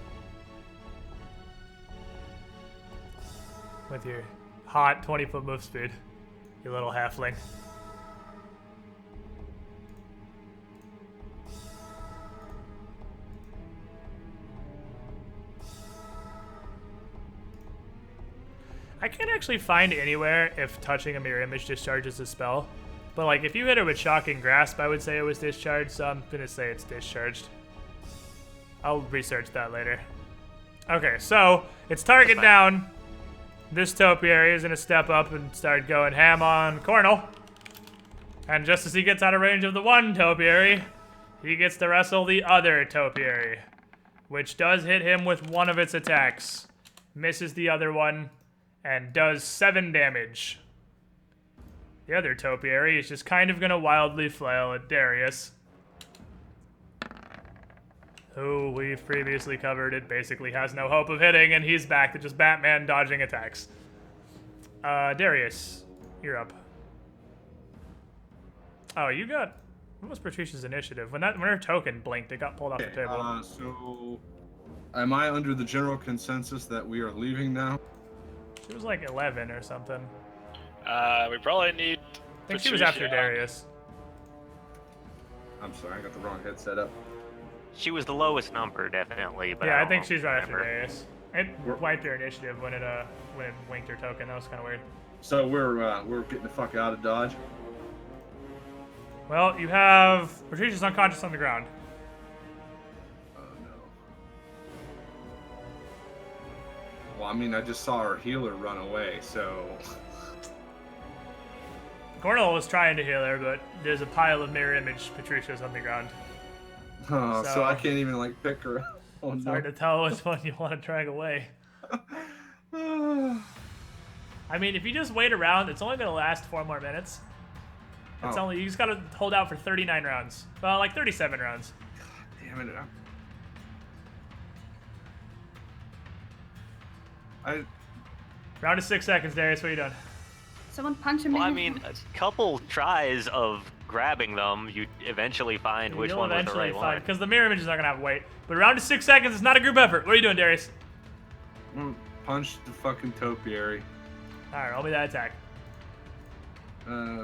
with your hot 20-foot move speed, you little halfling. I can't actually find anywhere if touching a mirror image discharges a spell. But like if you hit it with Shocking Grasp, I would say it was discharged, so I'm gonna say it's discharged. I'll research that later. Okay, so it's target down. This topiary is gonna step up and start going ham on Cornel. And just as he gets out of range of the one topiary, he gets to wrestle the other topiary, which does hit him with one of its attacks. Misses the other one and does 7 damage. The other topiary is just kind of gonna wildly flail at Darius, who we've previously covered. It basically has no hope of hitting, and he's back to just Batman dodging attacks. Darius, you're up. Oh, you got... What was Patricia's initiative? When her token blinked, it got pulled off the table. So... Am I under the general consensus that we are leaving now? It was like 11 or something. We probably need... I think she was after Darius. I'm sorry, I got the wrong head set up. She was the lowest number, definitely. But Yeah, I think she's right after Darius. It wiped her initiative when it winked her token. That was kind of weird. So we're getting the fuck out of Dodge. Well, you have Patricia's unconscious on the ground. Oh no. Well, I mean, I just saw our healer run away, so. Cornel was trying to heal her, but there's a pile of mirror image Patricia's on the ground. Oh, so I can't even like pick her up. Oh, it's no. hard to tell which one you want to drag away. I mean, if you just wait around, it's only gonna last 4 more minutes. It's only you just gotta hold out for 39 rounds. Well, like 37 rounds. God damn it! Round of 6 seconds, Darius. What are you doing? Someone punch him Well, in I the mean, head. a couple tries of grabbing them, you eventually find which one was the right one. Because the mirror image is not gonna have to wait. But round of 6 seconds is not a group effort. What are you doing, Darius? Punch the fucking topiary. All right, roll me that attack.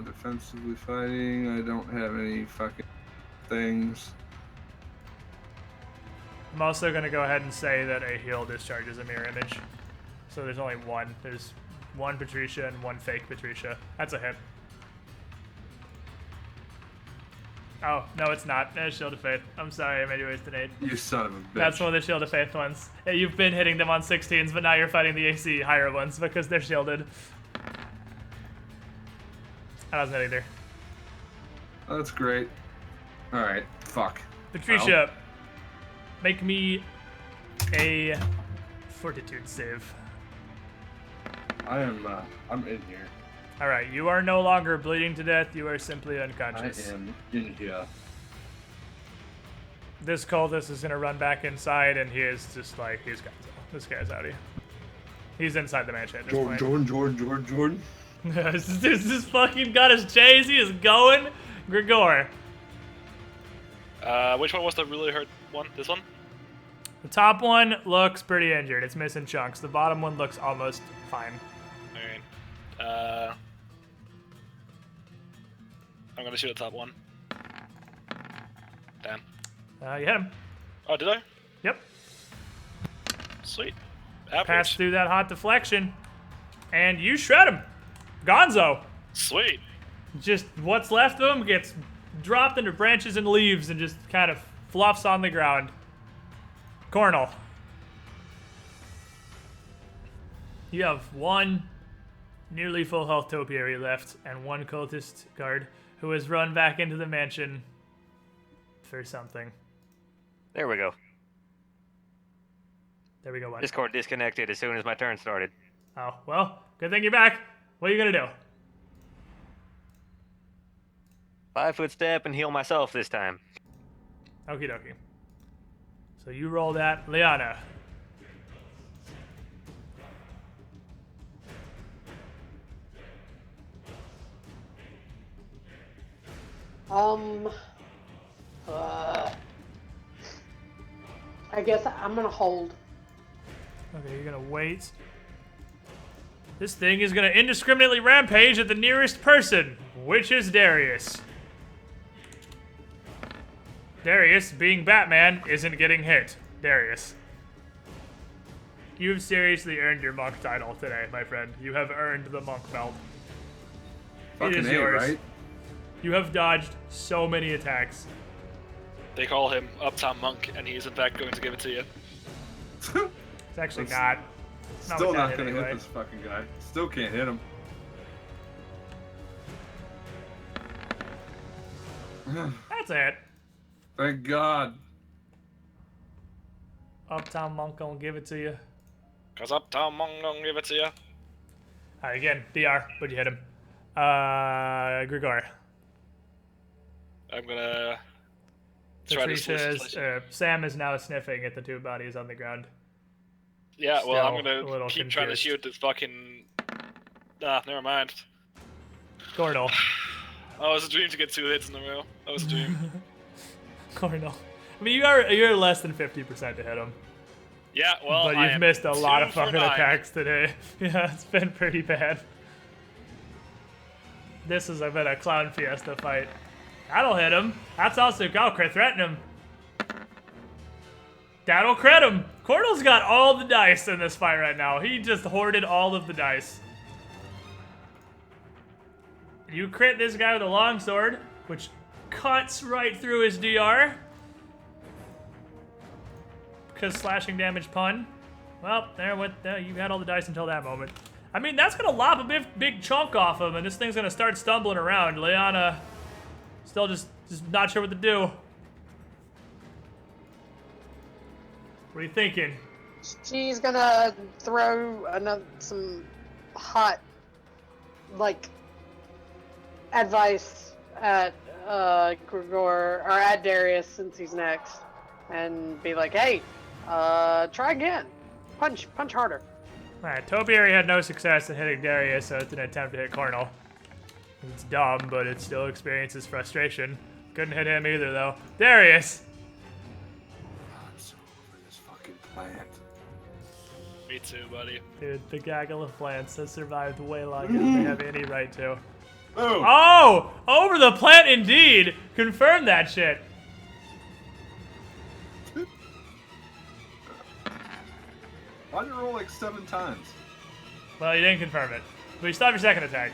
Defensively fighting. I don't have any fucking things. I'm also gonna go ahead and say that a heal discharges a mirror image. So there's only one. There's one Patricia and one fake Patricia. That's a hit. Oh, no, it's not. That's Shield of Faith. I'm sorry, I made you waste an 8. You son of a bitch. That's one of the Shield of Faith ones. Yeah, you've been hitting them on 16s, but now you're fighting the AC higher ones because they're shielded. That wasn't it either. That's great. Alright, fuck. Patricia, make me a fortitude save. I'm in here. All right, you are no longer bleeding to death. You are simply unconscious. I am in here. This cultist is gonna run back inside, and he is just like, he's got this guy's outie. He's inside the mansion at this point. Jordan. This fucking got his chase. He is going. Grigor. Which one was the really hurt one? This one? The top one looks pretty injured. It's missing chunks. The bottom one looks almost fine. Alright. I'm gonna shoot the top one. Damn. You hit him. Oh, did I? Yep. Sweet. Pass Average. through that hot deflection, and you shred him. Gonzo. Sweet. Just what's left of him gets dropped into branches and leaves and just kind of fluffs on the ground. Cornel. You have one nearly full health topiary left and one cultist guard who has run back into the mansion for something. There we go. There we go. What? Discord disconnected as soon as my turn started. Oh, well, good thing you're back. What are you gonna do? 5-foot step and heal myself this time. Okie dokie. So you roll that. Liana. I guess I'm gonna hold. Okay, you're gonna wait. This thing is gonna indiscriminately rampage at the nearest person, which is Darius. Darius, being Batman, isn't getting hit. Darius. You've seriously earned your monk title today, my friend. You have earned the monk belt. Fucking It is A, yours. right? You have dodged so many attacks. They call him Uptown Monk, and he is in fact going to give it to you. It's actually not. Not Still with that not gonna anyway. hit this fucking guy. Still can't hit him. That's it. Thank God. Uptown Monk gonna give it to you. Cause Uptown Monk gonna give it to you. Alright, again, DR, but you hit him. Grigor. I'm gonna try to Patricia Sam is now sniffing at the two bodies on the ground. Yeah, well, I'm Still a gonna little keep trying to confused. shoot this fucking. Never mind. Cornel. Oh, it was a dream to get 2 hits in a row. That was a dream. Cornel. I mean, you're less than 50% to hit him. Yeah, well, But I you've am missed a lot 2 of for fucking 9. attacks today. Yeah, it's been pretty bad. This has been a clown fiesta fight. That'll hit him. That's also crit. Threaten him. That'll crit him. Cornel's got all the dice in this fight right now. He just hoarded all of the dice. You crit this guy with a longsword, which cuts right through his DR. Because slashing damage pun. Well, you had all the dice until that moment. I mean, that's gonna lop a big chunk off him, and this thing's gonna start stumbling around. Liana, still just not sure what to do. What are you thinking? She's gonna throw some hot, like, advice at Grigor, or at Darius since he's next, and be like, hey, try again. Punch harder. Alright, Topiary had no success in hitting Darius, so it's an attempt to hit Cornel. It's dumb, but it still experiences frustration. Couldn't hit him either, though. Darius! I'm so over this fucking plant. Me too, buddy. Dude, the gaggle of plants has survived way longer than they have any right to. Oh! Oh! Over the plant indeed! Confirm that shit. Why did you roll like 7 times? Well, you didn't confirm it. But you still have your second attack.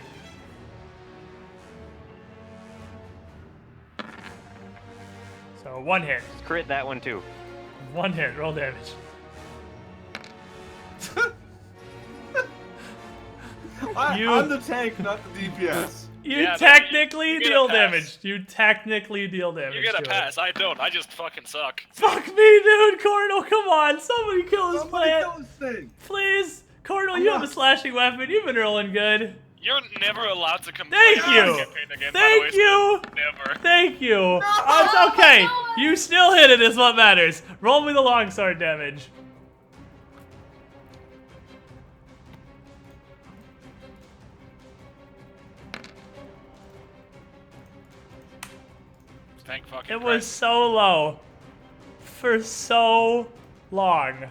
So, 1 hit. Crit that one too. 1 hit, roll damage. I'm the tank, not the DPS. You Yeah, technically you get a deal pass. damage. You technically deal damage. You get a to pass. I don't. I just fucking suck. It. Fuck me, dude. Cornel, come on. Somebody kill this Somebody plant. kill this thing. Please. Cornel, you have a slashing weapon. You've been rolling good. You're never allowed to complain. Thank about you. the campaign again, by the way, Thank you. so Never. Thank you. Oh, it's okay. You still hit it is what matters. Roll me the longsword damage. Thank fucking It was Christ. so low. For so long.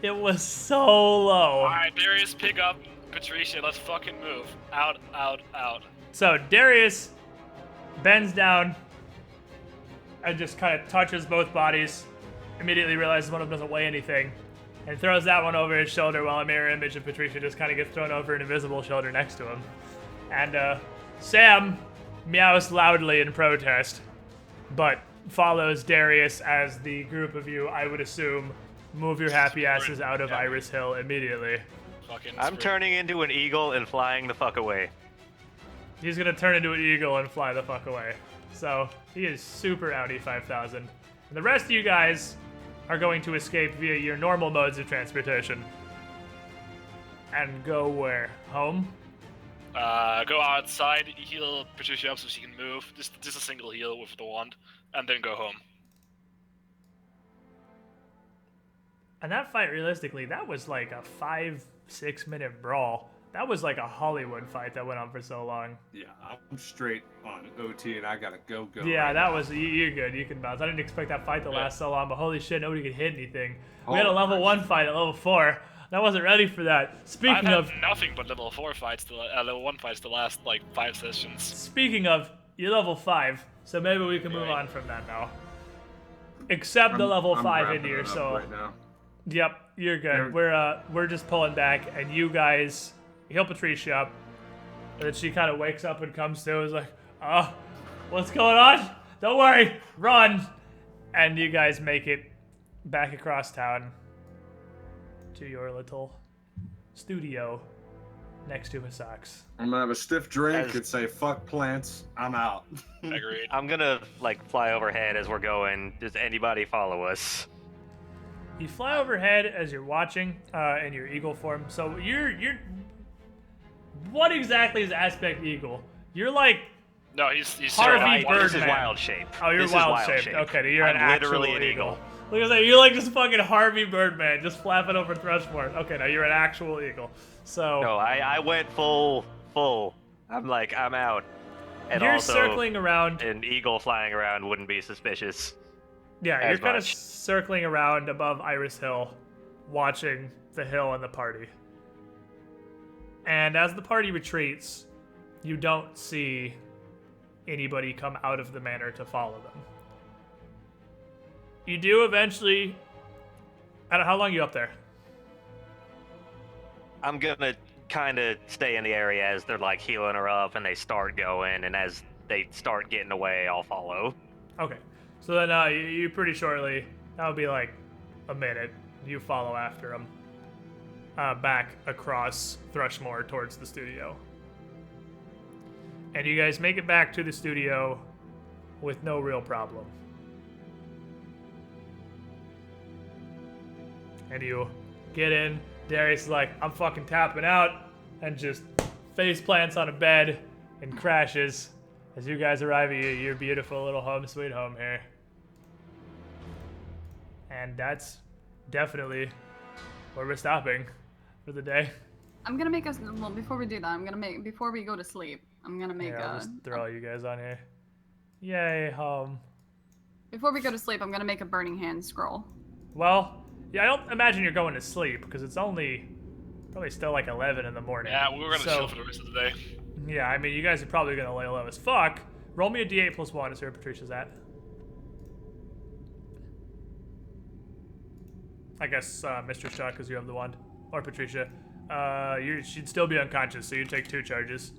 It was so low. Alright, Darius, pick up Patricia. Let's fucking move. Out, out, out. So Darius bends down and just kind of touches both bodies. Immediately realizes one of them doesn't weigh anything. And throws that one over his shoulder while a mirror image of Patricia just kind of gets thrown over an invisible shoulder next to him. And Sam meows loudly in protest, but follows Darius as the group of you, I would assume, move your happy asses out of Yeah. Iris Hill immediately. Fucking I'm sprint. turning into an eagle and flying the fuck away. He's gonna turn into an eagle and fly the fuck away. So he is super outie 5,000. And the rest of you guys are going to escape via your normal modes of transportation. And go where? Home? Go outside, heal Patricia up so she can move. Just a single heal with the wand, and then go home. And that fight, realistically, that was like a 5-6 minute brawl. That was like a Hollywood fight that went on for so long. Yeah, I'm straight on OT and I gotta go. Yeah, right that now. was, you're good, you can bounce. I didn't expect that fight to last so long, but holy shit, nobody could hit anything. We had a Oh, level nice. 1 fight at level 4. I wasn't ready for that. Speaking I've of had nothing but level 1 fights the last like 5 sessions. Speaking of, you're level 5, so maybe we can move on from that now. Accept the level 5 into your soul. Right now. Yep, you're good. We're just pulling back, and you guys heal Patricia up, and then she kind of wakes up and comes to, is like, what's going on? Don't worry, run! And you guys make it back across town to your little studio next to Hasak's. I'm gonna have a stiff drink and say, fuck plants, I'm out. Agreed. I'm gonna like fly overhead as we're going. Does anybody follow us? You fly overhead as you're watching in your eagle form. So you're what exactly is aspect eagle? You're like No, he's Harvey so This is Birdman. wild shape. Oh, you're This is wild shaped. Okay, you're an I'm actual literally an eagle. Look at that. You're like just fucking Harvey Birdman, just flapping over Thrushmoor. Okay, now you're an actual eagle. So No, I went full. I'm like, I'm out. And you're also, circling around. an eagle flying around wouldn't be suspicious. Yeah, as you're kind of much. circling around above Iris Hill, watching the hill and the party. And as the party retreats, you don't see anybody come out of the manor to follow them. You do eventually. I don't know how long are you up there? I'm gonna kind of stay in the area as they're like healing her up and they start going, and as they start getting away, I'll follow. Okay. So then you pretty shortly, that would be like a minute, you follow after them back across Thrushmoor towards the studio. And you guys make it back to the studio with no real problem. And you get in, Darius is like, I'm fucking tapping out, and just face plants on a bed and crashes as you guys arrive at your beautiful little home sweet home here. And that's definitely where we're stopping for the day. I'm gonna make us. Well, before we do that, before we go to sleep, I'm gonna make I'll just throw all you guys on here. Yay, home. Before we go to sleep, I'm gonna make a burning hand scroll. Well, yeah, I don't imagine you're going to sleep because it's only probably still like 11 in the morning. Yeah, we were gonna chill for the rest of the day. Yeah, I mean, you guys are probably gonna lay low as fuck. Roll me a d8 plus 1 is where Patricia's at. I guess Mr. Shaw, because you have the wand. Or Patricia. She'd still be unconscious, so you take 2 charges.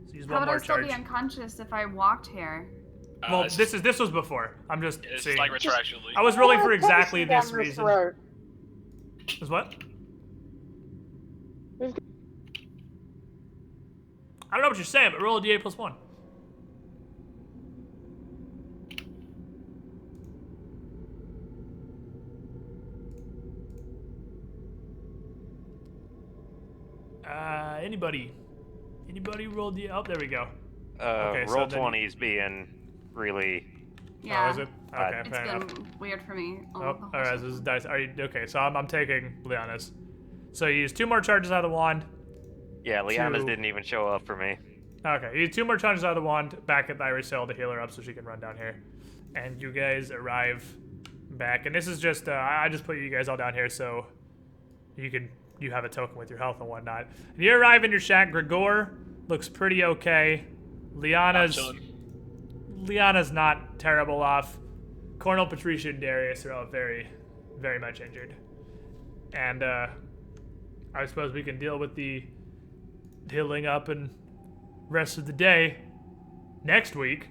So use How one would more I still charge. be unconscious if I walked here? Well, It's this was before. I'm just It's seeing. like retroactively. I was rolling for Punch exactly you down this the reason. throat. Is what? I don't know what you're saying, but roll a d8 plus 1. Anybody roll d? Oh, there we go. Okay, so roll then- 20's being really. Yeah. Oh, is it? Okay, It's fair been enough. weird for me. Oh, the all whole right. So session. this is dice. Are you okay? So I'm taking Liana's. So you use 2 more charges out of the wand. Yeah, Liana's 2. didn't even show up for me. Okay, you use 2 more charges out of the wand back at the Iris Hill to heal her up so she can run down here. And you guys arrive back, and this is just I just put you guys all down here so you have a token with your health and whatnot. And you arrive in your shack. Gregor looks pretty okay. Liana's not terrible off. Cornel, Patricia, and Darius are all very, very much injured. And I suppose we can deal with the healing up and rest of the day next week.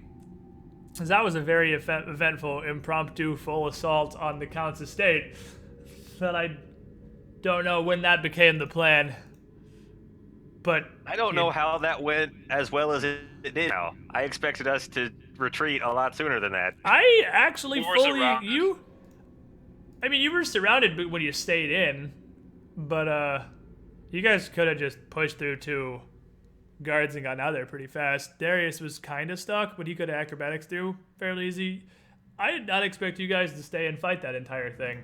Because that was a very eventful, impromptu, full assault on the Count's estate that I don't know when that became the plan. But I don't know how that went as well as it did. Now, I expected us to retreat a lot sooner than that. I actually We were fully surrounded. you were surrounded when you stayed in, but you guys could have just pushed through 2 guards and gotten out of there pretty fast. Darius was kind of stuck, but he could have acrobatics through fairly easy. I did not expect you guys to stay and fight that entire thing,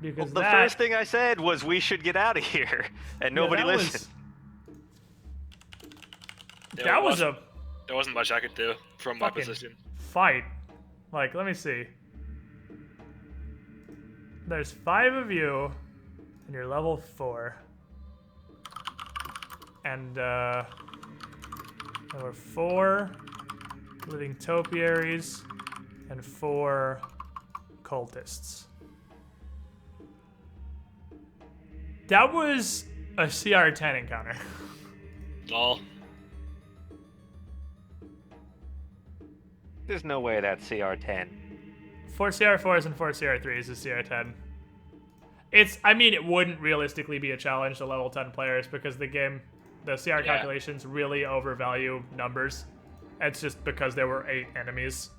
because The first thing I said was we should get out of here, and nobody that listened. There Was a There wasn't much I could do from my fucking position. fight. Like, let me see. There's 5 of you. And you're level 4. And there were 4 living topiaries and 4 cultists. That was a CR10 encounter. Lol. There's no way that's CR10. 4 CR4s and 4 CR3s is CR10. It wouldn't realistically be a challenge to level 10 players because the CR calculations really overvalue numbers. It's just because there were 8 enemies.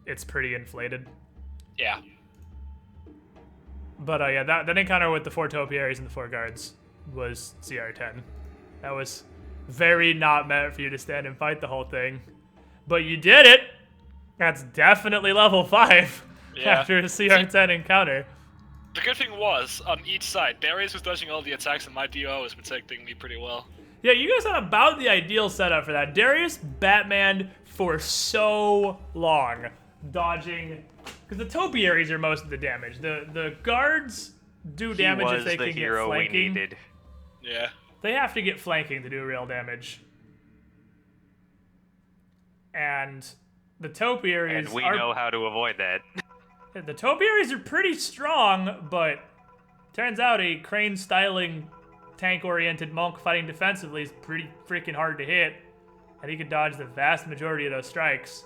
It's pretty inflated. Yeah. But that encounter with the 4 topiaries and the 4 guards was CR10. That was very not meant for you to stand and fight the whole thing. But you did it! That's definitely level 5 after a CR10 encounter. The good thing was, on each side, Darius was dodging all the attacks and my DO was protecting me pretty well. Yeah, you guys had about the ideal setup for that. Darius Batman for so long, dodging, because the topiaries are most of the damage. The guards do damage if they can get flanking. We needed. Yeah. They have to get flanking to do real damage. And the topiaries And we know how to avoid that. The topiaries are pretty strong, but turns out a crane-styling, tank-oriented monk fighting defensively is pretty freaking hard to hit. And he can dodge the vast majority of those strikes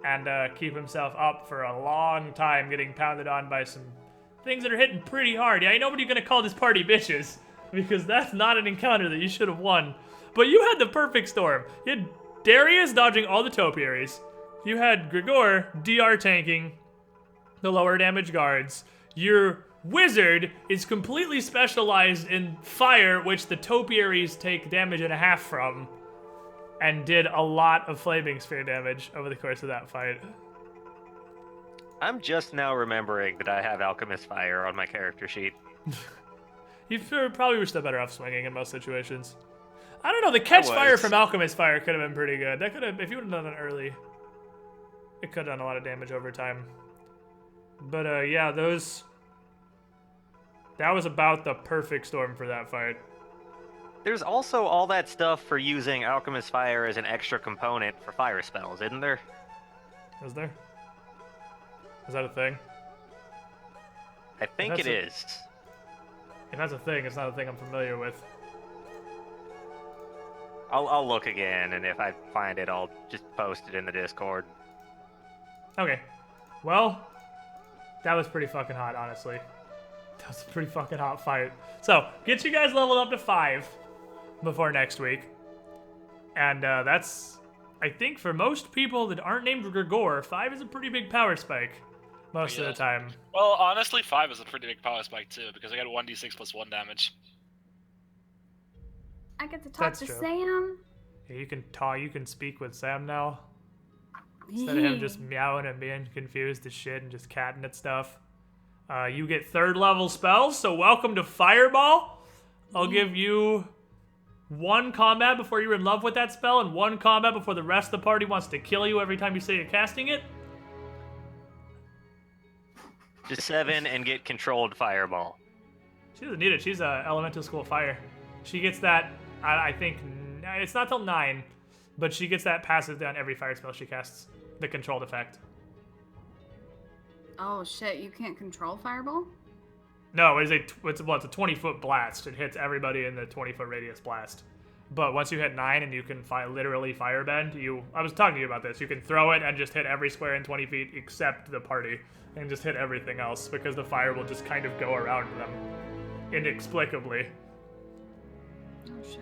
and keep himself up for a long time, getting pounded on by some things that are hitting pretty hard. Yeah, ain't nobody gonna call this party bitches, because that's not an encounter that you should have won. But you had the perfect storm. You had Darius dodging all the topiaries. You had Grigor DR tanking the lower damage guards. Your wizard is completely specialized in fire, which the topiaries take damage and a half from, and did a lot of flaming sphere damage over the course of that fight. I'm just now remembering that I have Alchemist Fire on my character sheet. You probably were still better off swinging in most situations. I don't know, the catch fire from Alchemist Fire could have been pretty good. That could have, if you would have done it early, it could have done a lot of damage over time. But yeah, that was about the perfect storm for that fight. There's also all that stuff for using Alchemist Fire as an extra component for fire spells, isn't there? Is there? Is that a thing? I think it is. If that's a thing, it's not a thing I'm familiar with. I'll look again, and if I find it, I'll just post it in the Discord. Okay. Well, that was pretty fucking hot, honestly. That was a pretty fucking hot fight. So, get you guys leveled up to 5 before next week. And that's, I think for most people that aren't named Grigor, 5 is a pretty big power spike most of the time. Well, honestly, 5 is a pretty big power spike too, because I got 1d6 plus 1 damage. I get to talk to Sam. Yeah, you can talk, you can speak with Sam now. Instead of him just meowing and being confused as shit and just catting at stuff. You get 3rd level spells, so welcome to Fireball. I'll give you 1 combat before you're in love with that spell, and 1 combat before the rest of the party wants to kill you every time you say you're casting it. Just 7 and get controlled Fireball. She doesn't need it. She's a elemental school fire. She gets that, I think, it's not till 9, but she gets that passive down every fire spell she casts. The controlled effect. Oh shit, you can't control Fireball? No, it's a 20-foot blast. It hits everybody in the 20-foot radius blast. But once you hit 9 and you can literally firebend, I was talking to you about this, you can throw it and just hit every square in 20 feet except the party, and just hit everything else, because the fire will just kind of go around them inexplicably. Oh shit.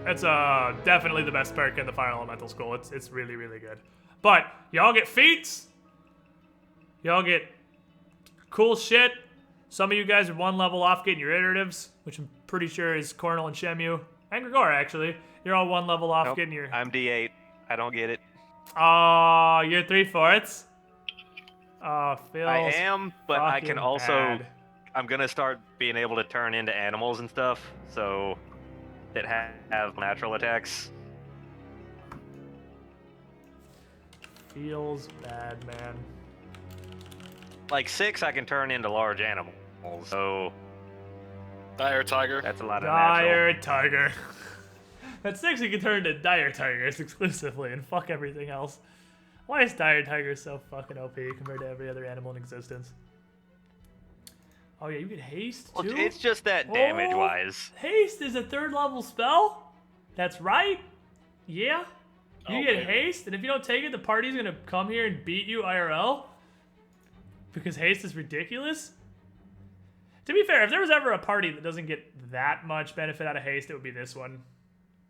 It's definitely the best perk in the Fire Elemental School. It's really, really good. But y'all get feats. Y'all get cool shit. Some of you guys are 1 level off getting your iteratives, which I'm pretty sure is Cornel and Shemu. And Grigor, actually. You're all 1 level off getting your... I'm D8. I don't get it. Oh, you're 3/4? Oh, Phil. I am, but I can also... Bad. I'm going to start being able to turn into animals and stuff, so... that have natural attacks. Feels bad, man. Like 6, I can turn into large animals, so Dire Tiger. That's a lot of natural. Dire Tiger. That 6 you can turn into Dire Tigers exclusively and fuck everything else. Why is Dire Tiger so fucking OP compared to every other animal in existence? Oh yeah, you get haste too? Well, it's just that damage-wise. Haste is a 3rd level spell? That's right. Yeah. You get haste, and if you don't take it, the party's gonna come here and beat you IRL? Because haste is ridiculous? To be fair, if there was ever a party that doesn't get that much benefit out of haste, it would be this one.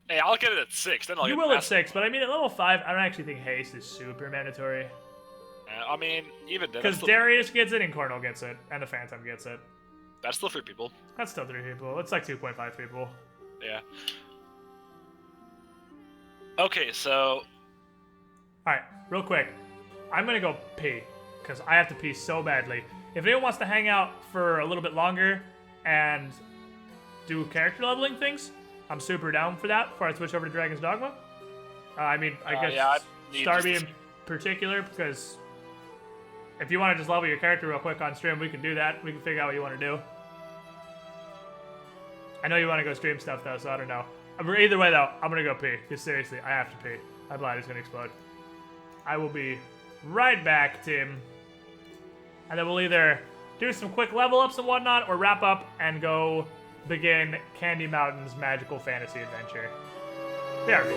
Hey, I'll get it at 6. Then I'll You get will at massive. 6, but I mean at level 5, I don't actually think haste is super mandatory. I mean, even then. Because Darius gets it and Cornel gets it, and the Phantom gets it. That's still 3 people. That's still 3 people. It's like 2.5 people. Yeah. Okay, so. Alright, real quick. I'm gonna go pee, because I have to pee so badly. If anyone wants to hang out for a little bit longer and do character leveling things, I'm super down for that before I switch over to Dragon's Dogma. I guess yeah, I need Starby just in particular, because if you want to just level your character real quick on stream, we can do that. We can figure out what you want to do. I know you want to go stream stuff, though, so I don't know. Either way, though, I'm going to go pee. Because seriously, I have to pee. My bladder's going to explode. I will be right back, Tim. And then we'll either do some quick level ups and whatnot, or wrap up and begin Candy Mountain's magical fantasy adventure. BRB.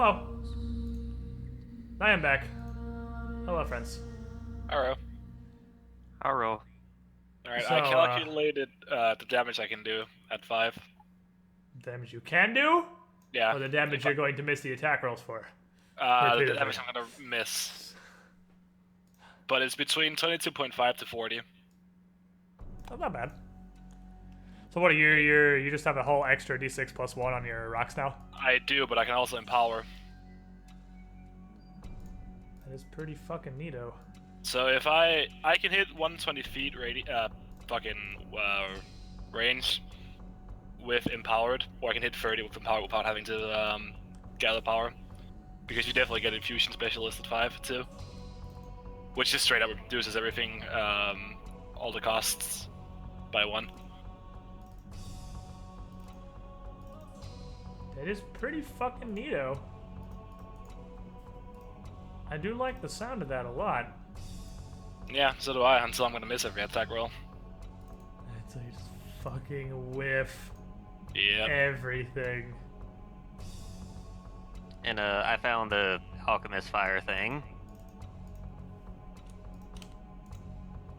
Hello. I am back. Hello, friends. Alright. Arrow. Alright, So, I calculated the damage I can do at 5. Damage you can do? Yeah. Or the damage you're going to miss the attack rolls for? The Repeatedly. damage I'm gonna miss. But it's between 22.5 to 40. That's not bad. So what are you just have a whole extra d6 plus 1 on your rocks now? I do, but I can also empower. That is pretty fucking neato. So if I can hit 120 feet range with empowered, or I can hit 30 with empowered without having to gather power, because you definitely get infusion specialist at 5 too, which just straight up reduces everything, all the costs by 1. That is pretty fucking neato. I do like the sound of that a lot. Yeah, so do I, until I'm gonna miss every attack roll. Until you just fucking whiff Yep. everything. And I found the alchemist fire thing.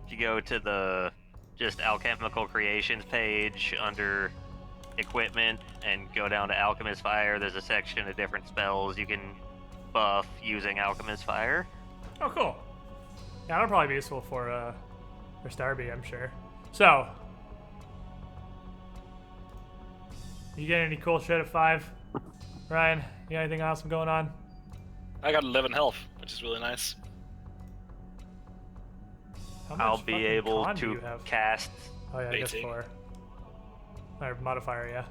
If you go to the just alchemical creations page under equipment and go down to alchemist fire, there's a section of different spells you can buff using alchemist fire. Oh, cool. Yeah, that'll probably be useful for Starby, I'm sure. So, you get any cool shit at 5? Ryan, you got anything awesome going on? I got 11 health, which is really nice. How much I'll be fucking able con do to you have? cast. Oh yeah, I guess 18. 4. Or modifier, yeah.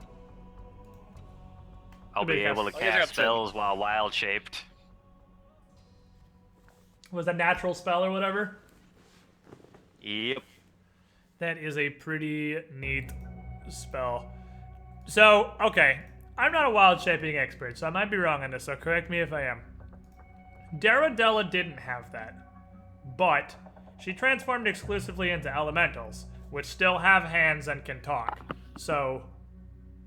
I'll be able to I guess I got cast 10. spells while wild shaped. Was that natural spell or whatever? Yep. That is a pretty neat spell. So, okay. I'm not a wild shaping expert, so I might be wrong on this, so correct me if I am. Daradella didn't have that. But she transformed exclusively into elementals, which still have hands and can talk. So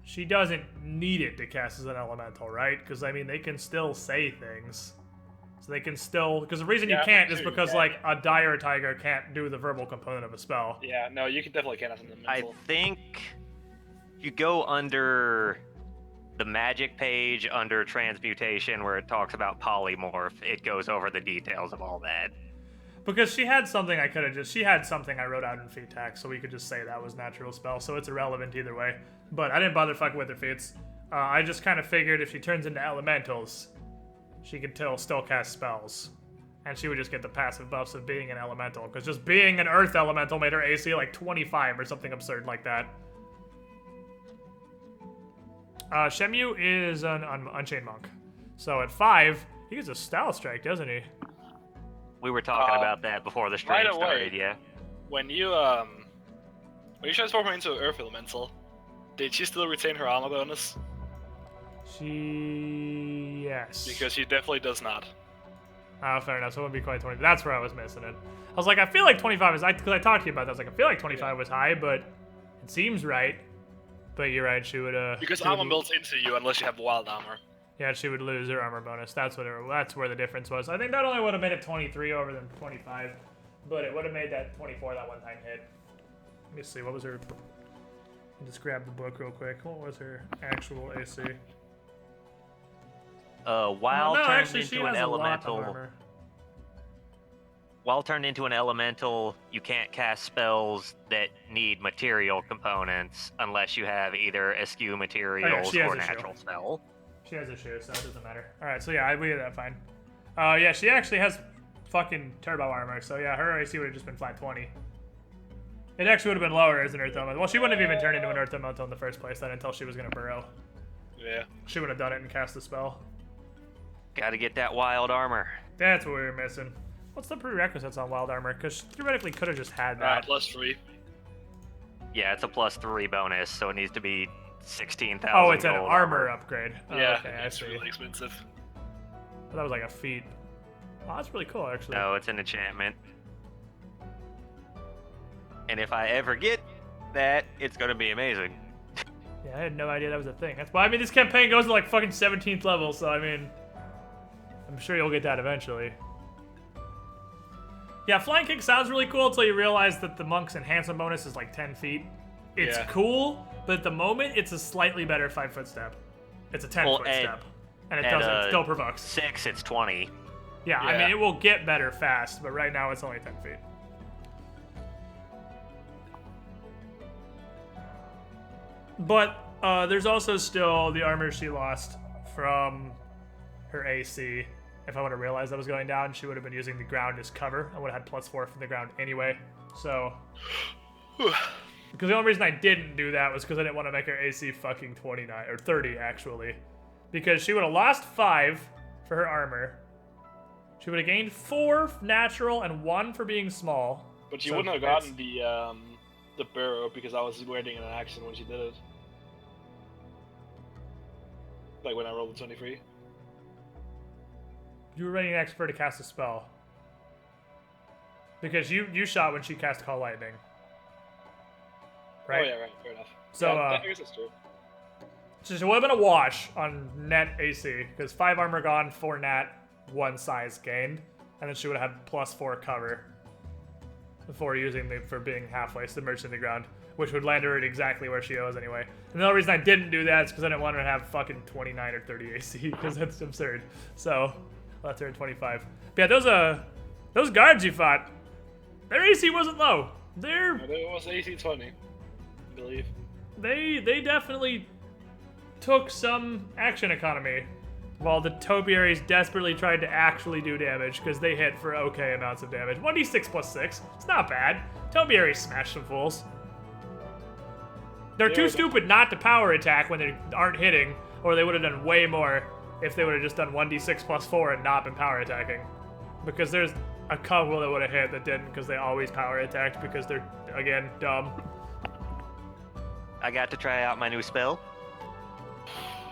she doesn't need it to cast as an elemental, right? Because, I mean, they can still say things. So they can still... Because the reason you can't is because, like, a dire tiger can't do the verbal component of a spell. Yeah, no, you can definitely cast an I elemental. think you go under the magic page under transmutation where it talks about polymorph. It goes over the details of all that. Because she had something I could have just... She had something I wrote out in feat tax, so we could just say that was natural spell, so it's irrelevant either way. But I didn't bother fucking with her feats. I just kind of figured if she turns into elementals, she could still cast spells. And she would just get the passive buffs of being an elemental, because just being an earth elemental made her AC like 25 or something absurd like that. Shemu is an Unchained Monk. So at 5, he gets a style strike, doesn't he? We were talking about that before the stream right away. started, yeah. When you transform her into an earth elemental, did she still retain her armor bonus? Yes. Because she definitely does not. Oh, fair enough. So it wouldn't be quite 20. That's where I was missing it. I was like, I feel like 25 is... Because I talked to you about that. I was like, I feel like 25 was high, but it seems right. But you're right, she would... Because she armor would, builds into you unless you have wild armor. Yeah, she would lose her armor bonus. That's where the difference was. I think that only would have made it 23 over than 25. But it would have made that 24 that one time hit. Let me see, what was her... Just grab the book real quick. What was her actual AC? While no, turned actually, she into an has a lot of elemental... armor. While turned into an elemental, you can't cast spells that need material components unless you have either eschew materials she has or a natural shield. spell. She has a shoe, so it doesn't matter. Alright, so yeah, we did that fine. Yeah, she actually has fucking turbo armor, so yeah, her AC would have just been flat 20. It actually would have been lower as an Earth Elemental. Well, she wouldn't have even turned into an Earth Elemental in the first place then until she was going to burrow. Yeah. She would have done it and cast the spell. Gotta get that wild armor. That's what we were missing. What's the prerequisites on Wild Armor? Because theoretically could have just had that. +3. Yeah, it's a +3 bonus, so it needs to be 16,000 Oh, it's an gold armor upgrade. Oh, Yeah, okay, I it's see. really expensive. That was like a feat. Oh, that's really cool, actually. No, it's an enchantment. And if I ever get that, it's gonna be amazing. Yeah, I had no idea that was a thing. That's why, I mean, this campaign goes to like fucking 17th level, so I mean... I'm sure you'll get that eventually. Yeah, flying kick sounds really cool until you realize that the monk's enhancement bonus is like 10 feet. It's cool, but at the moment, it's a slightly better 5-foot step. It's a 10-foot step. And it still provokes. 6, it's 20. Yeah, I mean, it will get better fast, but right now it's only 10 feet. But there's also still the armor she lost from her AC. If I would have realized that was going down, she would have been using the ground as cover. I would have had +4 from the ground anyway. So, because the only reason I didn't do that was because I didn't want to make her AC fucking 29 or 30 actually, because she would have lost 5 for her armor. She would have gained 4 natural and 1 for being small. But you wouldn't have gotten the burrow because I was waiting in an action when she did it. Like when I rolled the 23. You were ready next for her to cast a spell. Because you shot when she cast Call Lightning. Right? Oh yeah, right, fair enough. So, I guess that's true. So it would have been a wash on net AC, because 5 armor gone, 4 nat, 1 size gained, and then she would have had +4 cover before using for being halfway submerged in the ground, which would land her at exactly where she was anyway. And the only reason I didn't do that is because I didn't want her to have fucking 29 or 30 AC, because that's absurd. So, left her at 25. But yeah, those guards you fought, their AC wasn't low. It was AC 20, I believe. They definitely took some action economy, while the topiaries desperately tried to actually do damage, because they hit for okay amounts of damage. 1d6 + 6. It's not bad. Topiaries smash some fools. They're too stupid not to power attack when they aren't hitting, or they would have done way more if they would have just done 1d6 + 4 and not been power attacking. Because there's a couple that would have hit that didn't, because they always power attacked because they're, again, dumb. I got to try out my new spell.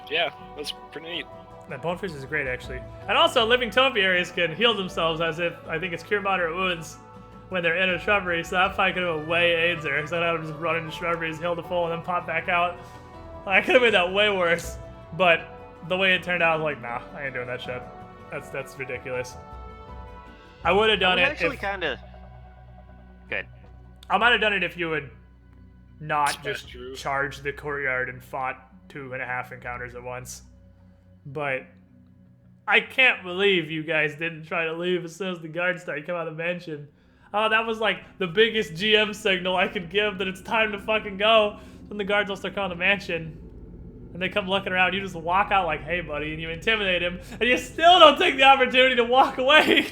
Yeah, that's pretty neat. That Bone Fist is great, actually. And also, living topiaries can heal themselves as if, I think it's cure moderate wounds when they're in a shrubbery, so that probably could have way aids her, because I don't just run into shrubberies, heal the full, and then pop back out. I could have made that way worse, but the way it turned out, I was like, nah, I ain't doing that shit. That's ridiculous. I would have done it actually kind of good. I might have done it if you would not That's just true. charged the courtyard and fought 2.5 encounters at once. But I can't believe you guys didn't try to leave as soon as the guards started coming out of the mansion. Oh, that was like the biggest GM signal I could give that it's time to fucking go. When the guards all start coming out of the mansion. And they come looking around, you just walk out like, hey buddy, and you intimidate him, and you still don't take the opportunity to walk away.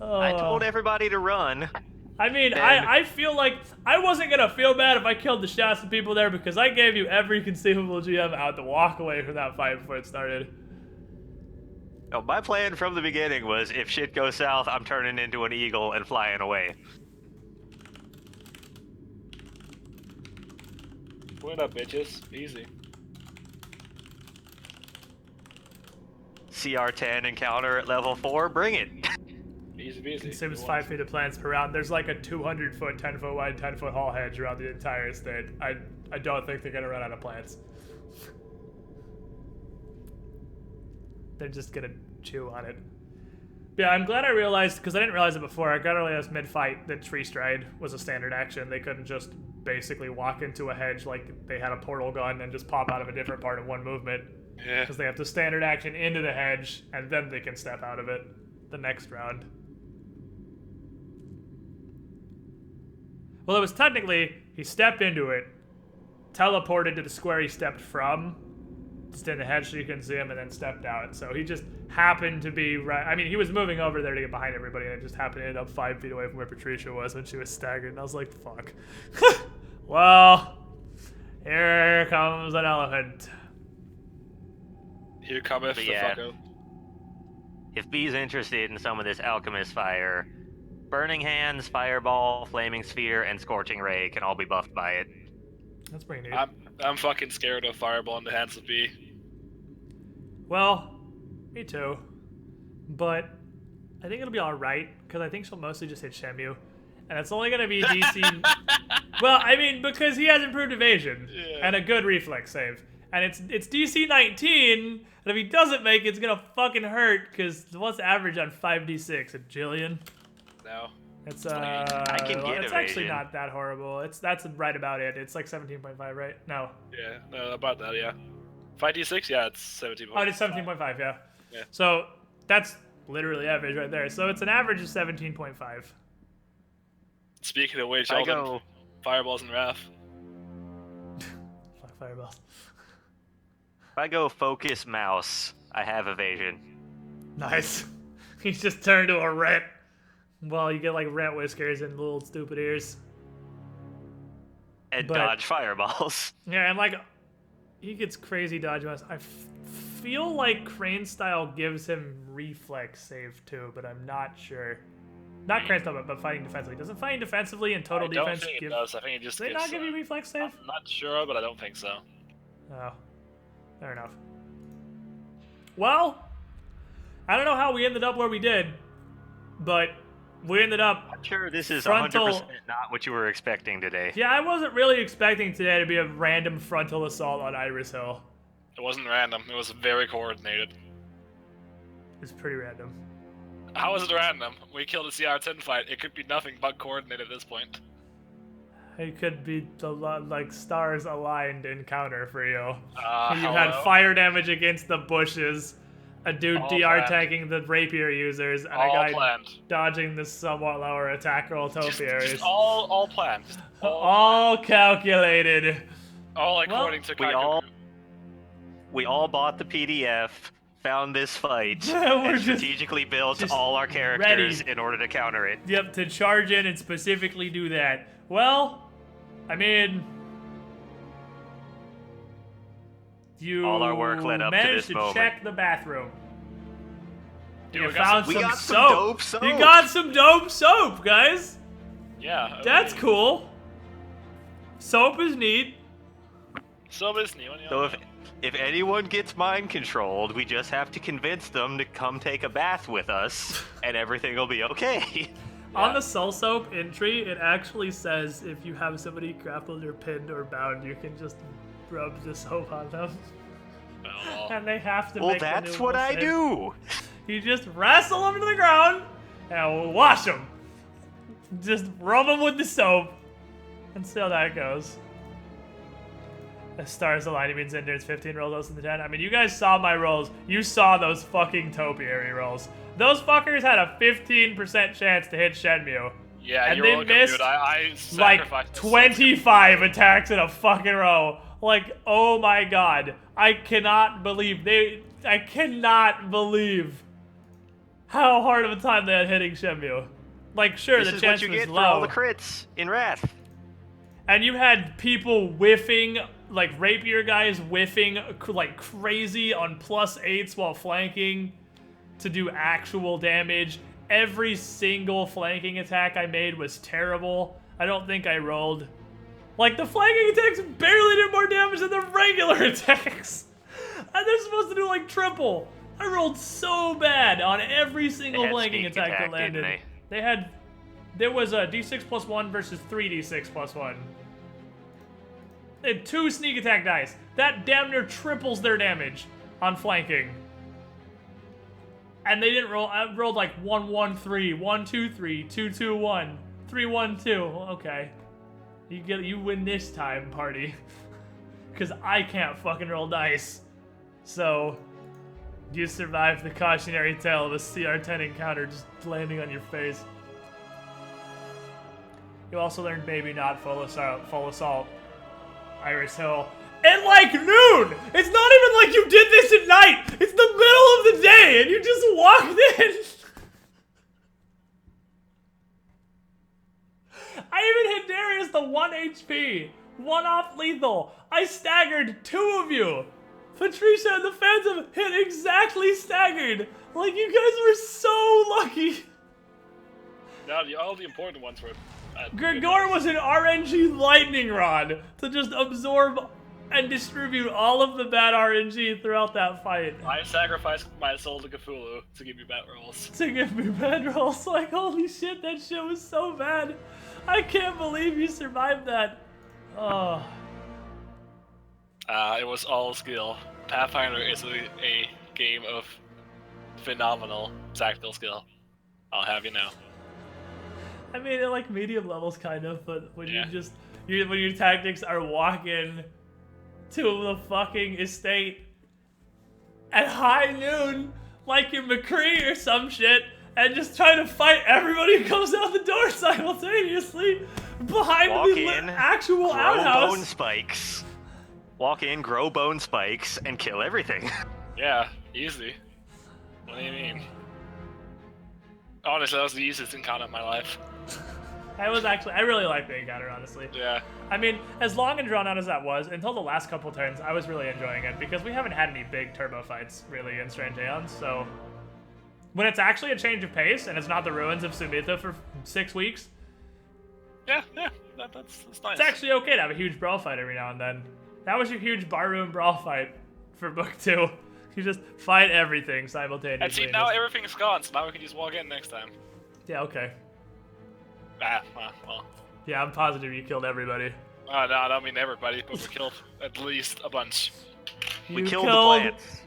I told everybody to run. I mean, I feel like I wasn't gonna feel bad if I killed the shots of people there because I gave you every conceivable GM out to walk away from that fight before it started. No, my plan from the beginning was if shit goes south, I'm turning into an eagle and flying away. What up, bitches? Easy. CR10 encounter at level 4, bring it. Easy peasy. Consumes 5 feet of plants per round. There's like a 200-foot, 10-foot wide, 10-foot tall hedge around the entire estate. I don't think they're gonna run out of plants. They're just gonna chew on it. Yeah, I'm glad I realized, because I didn't realize it before, I got to realize mid-fight that Tree Stride was a standard action. They couldn't just basically walk into a hedge like they had a portal gun and just pop out of a different part in one movement. Yeah. Because they have to standard action into the hedge, and then they can step out of it the next round. Well, it was technically, he stepped into it, teleported to the square he stepped from, just in the hedge so you couldn't see him, and then stepped out. So he just happened to be right. I mean, he was moving over there to get behind everybody, and it just happened to end up 5 feet away from where Patricia was when she was staggered. And I was like, fuck. Well, here comes an elephant. Here cometh the fucko. If B's interested in some of this alchemist fire, Burning Hands, Fireball, Flaming Sphere, and Scorching Ray can all be buffed by it. That's pretty neat. I'm fucking scared of Fireball in the hands of B. Well, me too. But I think it'll be alright, because I think she'll mostly just hit Shemu. And it's only going to be DC... Well, I mean, because he has improved evasion and a good reflex save. And it's DC 19, and if he doesn't make it, it's gonna fucking hurt, because what's average on 5d6? A jillion? No. It's I can get it's actually evasion. not that horrible. That's right about it. It's like 17.5, right? No. Yeah, no, about that, yeah. 5d6, yeah, it's 17. Oh, it's 17.5, yeah. Yeah. So that's literally average right there. So it's an average of 17.5. Speaking of which, I all them go. fireballs and wrath. Fuck fireballs. If I go focus mouse, I have evasion. Nice. He's just turned to a rat. Well, you get like rat whiskers and little stupid ears. And But- dodge fireballs. Yeah, and like he gets crazy dodge mouse. I feel like Crane style gives him reflex save too, but I'm not sure. Not Crane style, but fighting defensively. Doesn't fighting defensively and total I don't defense think give? it does. I think it just Do they gives, not give you reflex save? I'm not sure, but I don't think so. Oh, fair enough. Well, I don't know how we ended up where we did, but we ended up. I'm sure this is Frontal- 100% not what you were expecting today. Yeah, I wasn't really expecting today to be a random frontal assault on Iris Hill. It wasn't random. It was very coordinated. It's pretty random. How is it random? We killed a CR10 fight. It could be nothing but coordinated at this point. It could be the like stars aligned encounter for you. You Hello? had fire damage against the bushes, a dude All DR planned. tanking the rapier users, and All a guy planned. dodging the somewhat lower attack roll topiaries. Just all planned. Just all calculated. all according to Kaiju. We all bought the PDF, found this fight, We're and just- strategically built just all our characters ready. in order to counter it. Yep, to charge in and specifically do that. Well, I mean, you All our work led up to managed this to moment. check the bathroom. Dude, You we got found We some got some soap. dope soap. You got some dope soap, guys. Yeah. That's okay. cool. Soap is neat. So is new. So if anyone gets mind controlled, we just have to convince them to come take a bath with us, and everything will be okay. On the soul soap entry, it actually says if you have somebody grappled or pinned or bound, you can just rub the soap on them. Oh, And they have to Well, make the that's new what will I save. do. You just wrestle them to the ground and wash them. Just rub them with the soap and see how that goes. The stars align means Ender's 15 rolls less than the 10. I mean, you guys saw my rolls. You saw those fucking topiary rolls. Those fuckers had a 15% chance to hit Shenmue. yeah, and you're they welcome, missed, dude. I Like sacrificed 25 attacks in a fucking row. Like, oh my god. I cannot believe how hard of a time they had hitting Shenmue. Like, sure, This the is chance what you was get for low. all the crits in Wrath. And you had people whiffing, like rapier guys whiffing like crazy on +8s while flanking to do actual damage. Every single flanking attack I made was terrible. I don't think I rolled. Like, the flanking attacks barely did more damage than the regular attacks. And they're supposed to do like triple. I rolled so bad on every single had flanking sneak attack that attack, didn't landed. they? There was a d6 plus 1 versus 3d6 plus 1. They had 2 sneak attack dice. That damn near triples their damage on flanking. And they didn't roll. I rolled like 1-1-3, 1-2-3, 2-2-1, 3-1-2. Okay. You win this time, party. Because I can't fucking roll dice. So, you survived the cautionary tale of a CR10 encounter just landing on your face. You also learned maybe not full assault. Iris Hill. At like noon! It's not even like you did this at night! It's the middle of the day and you just walked in! I even hit Darius the 1 HP. 1 off lethal. I staggered 2 of you. Patricia and the Phantom hit exactly staggered. Like, you guys were so lucky. No, all the important ones were. Gregor was an RNG lightning rod to just absorb and distribute all of the bad RNG throughout that fight. I sacrificed my soul to Cthulhu to give you bat rolls. To give me bad rolls, like, holy shit, that shit was so bad. I can't believe you survived that. Oh. It was all skill. Pathfinder is a game of phenomenal tactical skill. I'll have you know. I mean, like medium levels, kind of, but when Yeah. when your tactics are walking to the fucking estate at high noon, like you're McCree or some shit, and just trying to fight everybody who comes out the door simultaneously behind Walk the in, actual grow outhouse. bone spikes. Walk in, grow bone spikes, and kill everything. Yeah, easy. What do you mean? Honestly, that was the easiest encounter of my life. I really liked the encounter, honestly. Yeah. I mean, as long and drawn out as that was, until the last couple turns, I was really enjoying it because we haven't had any big turbo fights really in Strange Aeons. So when it's actually a change of pace and it's not the ruins of Sumitha for 6 weeks, Yeah, that's nice. it's actually okay to have a huge brawl fight every now and then. That was your huge barroom brawl fight for book 2. You just fight everything simultaneously. And see, now everything's gone, so now we can just walk in next time. Yeah, okay. Well. Yeah, I'm positive you killed everybody. No, I don't mean everybody, but we killed at least a bunch. We killed the plants.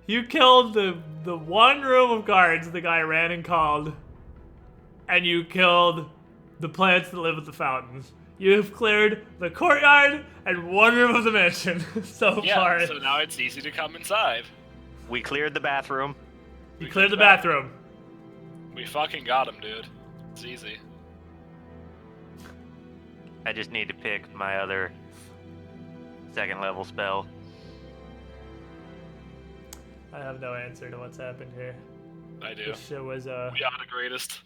You killed the one room of guards the guy ran and called, and you killed the plants that live at the fountains. You've cleared the courtyard and one room of the mansion so far. Yeah, so now it's easy to come inside. We cleared the bathroom. You cleared the bathroom. We fucking got him, dude. It's easy. I just need to pick my other 2nd level spell. I have no answer to what's happened here. I do. This shit was We are the greatest.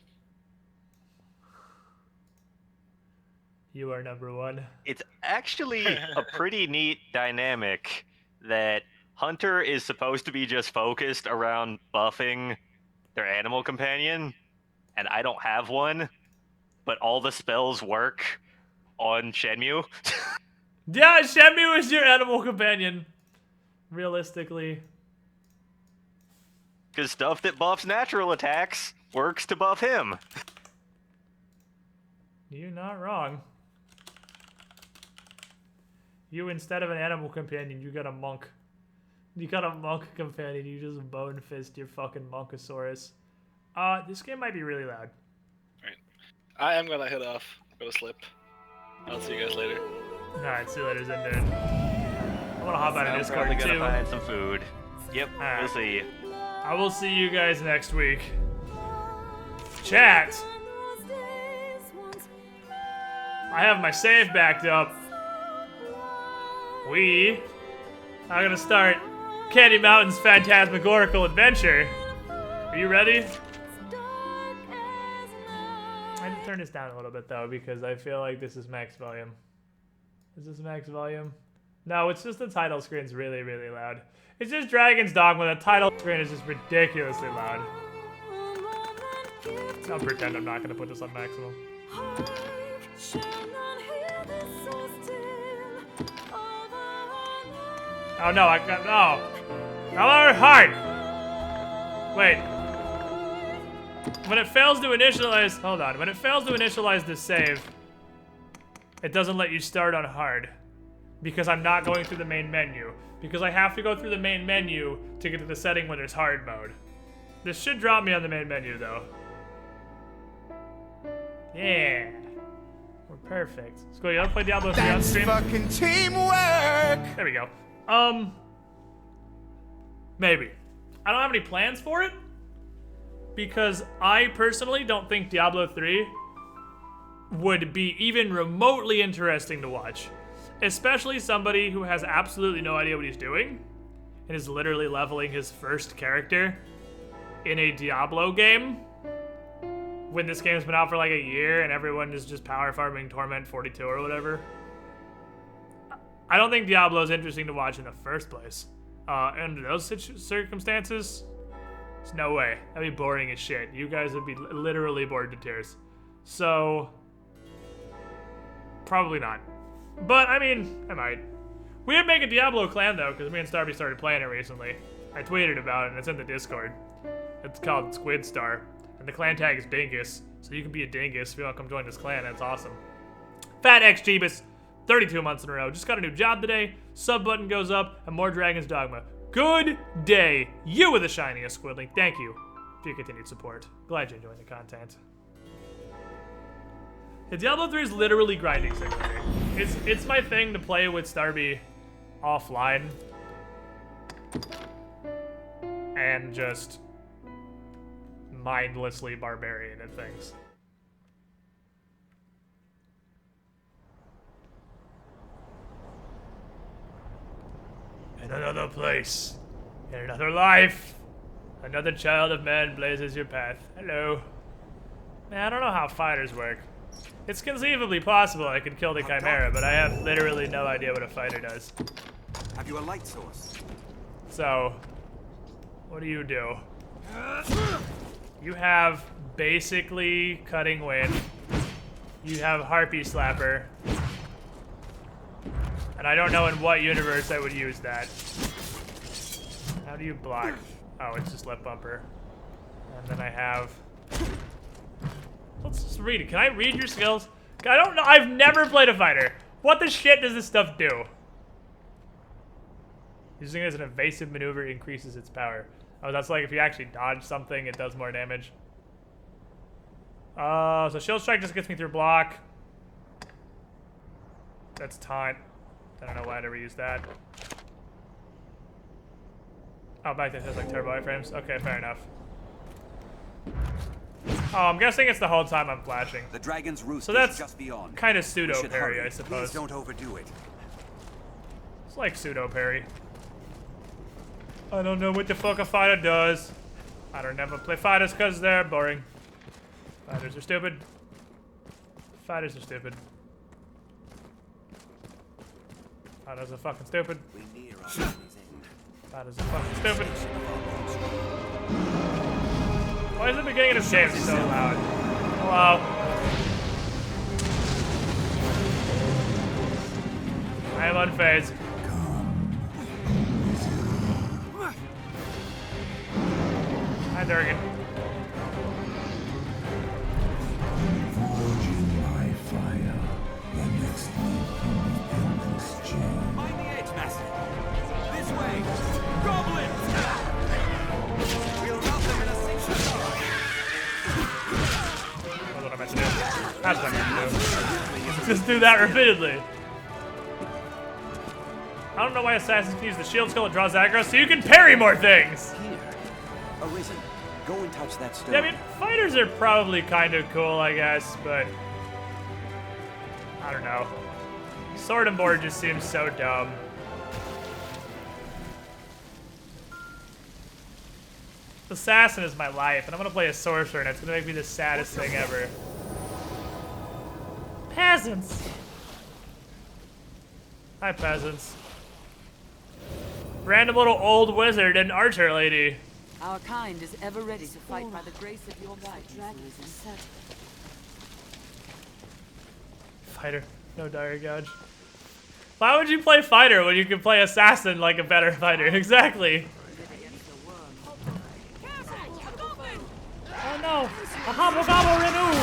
You are number 1. It's actually a pretty neat dynamic that Hunter is supposed to be just focused around buffing their animal companion, and I don't have one, but all the spells work on Shenmue. Yeah, Shenmue is your animal companion. Realistically. Because stuff that buffs natural attacks works to buff him. You're not wrong. You, instead of an animal companion, you got a monk. You got a monk companion, you just bone fist your fucking monkosaurus. This game might be really loud. Right. I am gonna head off. Go to sleep. I'll see you guys later. Alright, see you later, Zendern. I'm gonna hop out of I'm Discord probably too. gonna find some food. Yep, Alright. we'll see you. I will see you guys next week. Chat! I have my save backed up. We are gonna start Candy Mountain's Phantasmagorical Adventure. Are you ready? I need to turn this down a little bit though because I feel like this is max volume. Is this max volume? No, it's just the title screen's really, really loud. It's just Dragon's Dogma. The title screen is just ridiculously loud. I'll pretend I'm not gonna put this on maximum. Oh no, I got no. Hard. Wait. When it fails to initialize, hold on. When it fails to initialize the save, it doesn't let you start on hard because I'm not going through the main menu. Because I have to go through the main menu to get to the setting when there's hard mode. This should drop me on the main menu though. Yeah. We're perfect. Let's go. You want to play Diablo 3 on That's stream? fucking teamwork. There we go. Maybe. I don't have any plans for it because I personally don't think Diablo 3 would be even remotely interesting to watch. Especially somebody who has absolutely no idea what he's doing and is literally leveling his first character in a Diablo game when this game's been out for like a year and everyone is just power farming Torment 42 or whatever. I don't think Diablo's interesting to watch in the first place. Under those circumstances, there's no way. That'd be boring as shit. You guys would be literally bored to tears. So, probably not. But, I mean, I might. We did make a Diablo clan, though, because me and Starby started playing it recently. I tweeted about it, and it's in the Discord. It's called Squid Star, and the clan tag is Dingus, so you can be a Dingus if you want to come join this clan. That's awesome. Fat X Jeebus, 32 months in a row. Just got a new job today. Sub button goes up, and more Dragon's Dogma. Good day. You were the shiniest, Squidling. Thank you for your continued support. Glad you're enjoying the content. Yeah, Diablo 3 is literally grinding simulator. It's my thing to play with Starby offline. And just mindlessly barbarian at things. In another place, in another life, another child of man blazes your path. Hello. Man, I don't know how fighters work. It's conceivably possible I could kill the Chimera, but I have literally no idea what a fighter does. Have you a light source? So, what do? You have basically Cutting Wind. You have Harpy Slapper. And I don't know in what universe I would use that. How do you block? Oh, it's just left bumper. And then I have... Let's just read it. Can I read your skills? I don't know. I've never played a fighter. What the shit does this stuff do? Using it as an evasive maneuver increases its power. Oh, that's like if you actually dodge something, it does more damage. So Shield Strike just gets me through block. That's taunt. I don't know why I'd ever use that. Oh, back then it has like turbo iframes. Okay, fair enough. Oh, I'm guessing it's the whole time I'm flashing. The dragon's roost so that's just beyond. Kind of pseudo parry, I suppose. Please don't overdo it. It's like pseudo parry. I don't know what the fuck a fighter does. I don't never play fighters because they're boring. Fighters are stupid. Fighters are stupid. Fighters are fucking stupid. Fighters are fucking stupid. Why is the beginning of this game so loud? Hello? I am unfazed. Hi, Durgan. Forging my fire, the next link in the endless chain. Find the edge, Master. This way. Goblins! We'll rout them in a single shot. That's what I meant to do. That's what I meant to do. Just do that repeatedly. I don't know why assassins can use the shield skill that draws aggro, so you can parry more things! Here. Arisen, go and touch that stone. Yeah, I mean, fighters are probably kind of cool, I guess, but... I don't know. Sword and board just seems so dumb. Assassin is my life, and I'm gonna play a sorcerer, and it's gonna make me the saddest thing ever. Peasants! Hi, peasants. Random little old wizard and archer lady. Our kind is ever ready to fight by the grace of your guidance. Fighter, no dire gouge. Why would you play fighter when you can play assassin like a better fighter? Exactly. Oh no! A hobble gobble renew!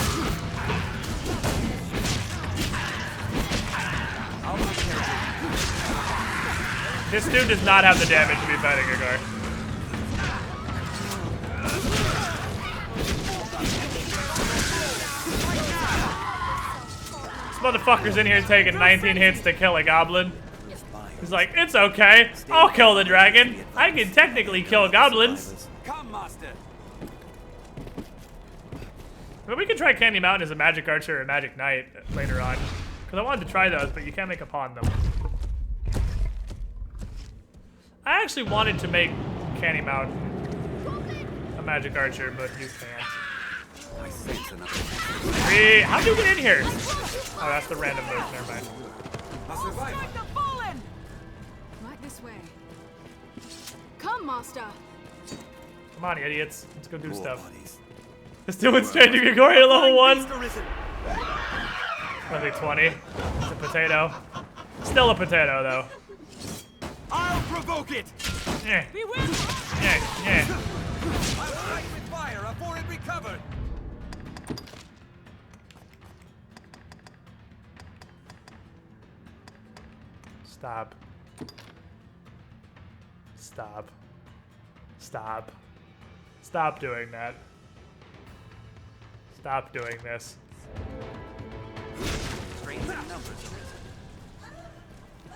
This dude does not have the damage to be fighting a guard. This motherfucker's in here taking 19 hits to kill a goblin. He's like, it's okay. I'll kill the dragon. I can technically kill goblins. Come, Master. But we could try Candy Mountain as a magic archer or a magic knight later on. Because I wanted to try those, but you can't make a pawn them. I actually wanted to make Candy Mountain a magic archer, but you can't. I sense another. How'd you get in here? Oh, that's the random move. Never mind. A survivor. Right this way. Come, Master. Come on, idiots. Let's go do More stuff. bodies. Let's do it straight to Gregoria level 1. Beast arisen. Maybe 20. It's a potato. Still a potato, though. I'll provoke it. Yeah. We win. Yeah, yeah. I will strike with fire afore it recovered. Stop. Stop. Stop. Stop doing that. Stop doing this.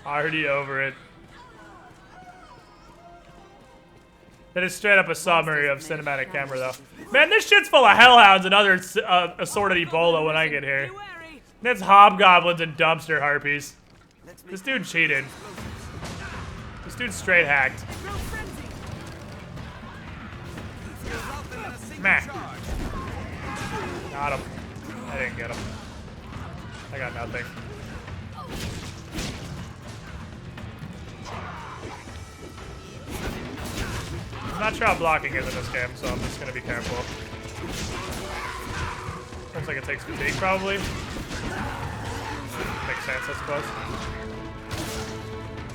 Already over it. That is straight up a summary of cinematic camera, though. Man, this shit's full of hellhounds and other assorted Ebola when I get here. That's hobgoblins and dumpster harpies. This dude cheated. This dude straight hacked. Meh. Got him. I didn't get him. I got nothing. I'm not sure how blocking is in this game, so I'm just gonna be careful. Looks like it takes fatigue, probably. Makes sense, I suppose.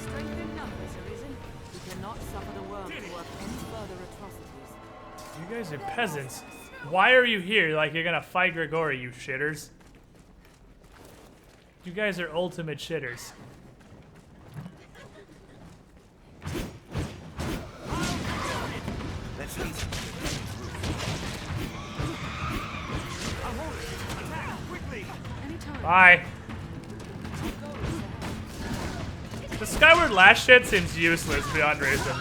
Strength in numbers, Arisen. We cannot suffer the world to work any further atrocities. You guys are peasants. Why are you here like you're gonna fight Grigori, you shitters? You guys are ultimate shitters. Bye. The Skyward Lash shit seems useless beyond reason.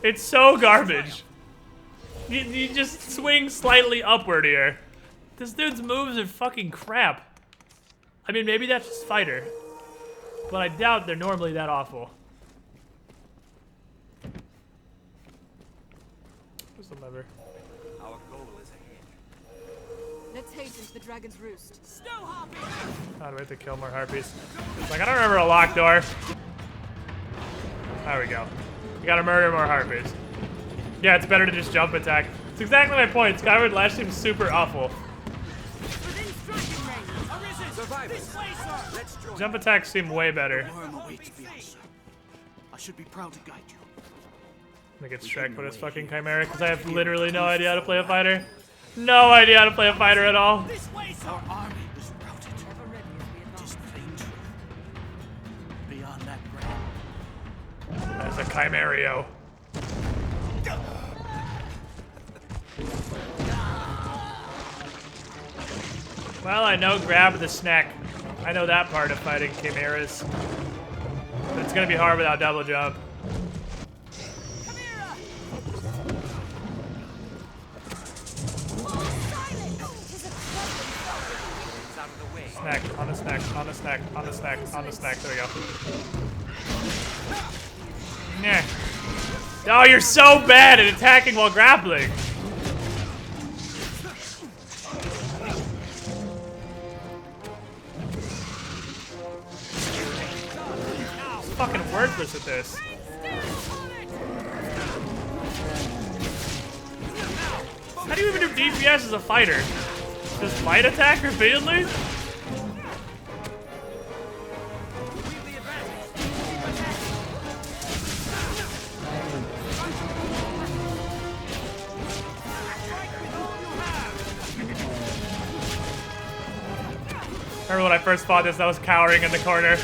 It's so garbage. You just swing slightly upward here. This dude's moves are fucking crap. I mean, maybe that's just fighter. But I doubt they're normally that awful. Where's the lever? Our goal is ahead. Let's hasten to the dragon's roost. Oh, do we have to kill more harpies? It's like, I don't remember a locked door. There we go. You gotta murder more harpies. Yeah, it's better to just jump attack. It's exactly my point. Skyward Lash seems super awful. Jump attacks seem way better. I should be proud to guide you. I think it's Shrek, but it's fucking Chimera, because I have literally no idea how to play a fighter. No idea how to play a fighter at all. Our army is routed. Just plain truth. Beyond that ground. That's a Chimerio. Well, I know grab the snack. I know that part of fighting chimeras. But it's gonna be hard without double jump. Snack, on the snack, on the snack, on the snack, on the snack. There we go. Nah. Oh, you're so bad at attacking while grappling. Fucking worthless at this. How do you even do DPS as a fighter? Just light attack repeatedly? Remember when I first fought this, I was cowering in the corner.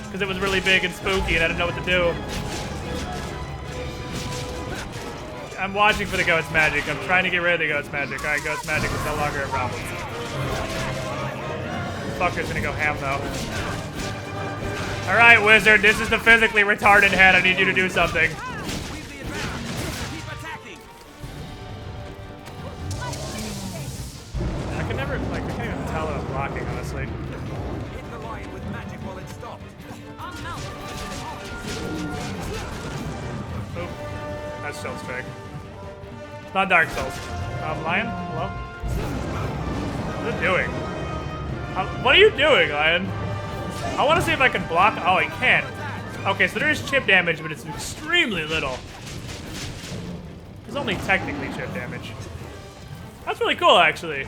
Because it was really big and spooky and I didn't know what to do. I'm watching for the ghost magic. I'm trying to get rid of the ghost magic. Alright, ghost magic is no longer a problem. Fucker's gonna go ham though. Alright, wizard, this is the physically retarded head. I need you to do something. I can never, like, I can't even tell that I'm blocking, honestly. Hit the lion with magic while it stops. Oop. That's Shell Strike. It's not Dark Souls. Lion? Hello? What is it doing? What are you doing, Lion? I want to see if I can block. Oh, I can. Okay, so there is chip damage, but it's extremely little. It's only technically chip damage. That's really cool, actually.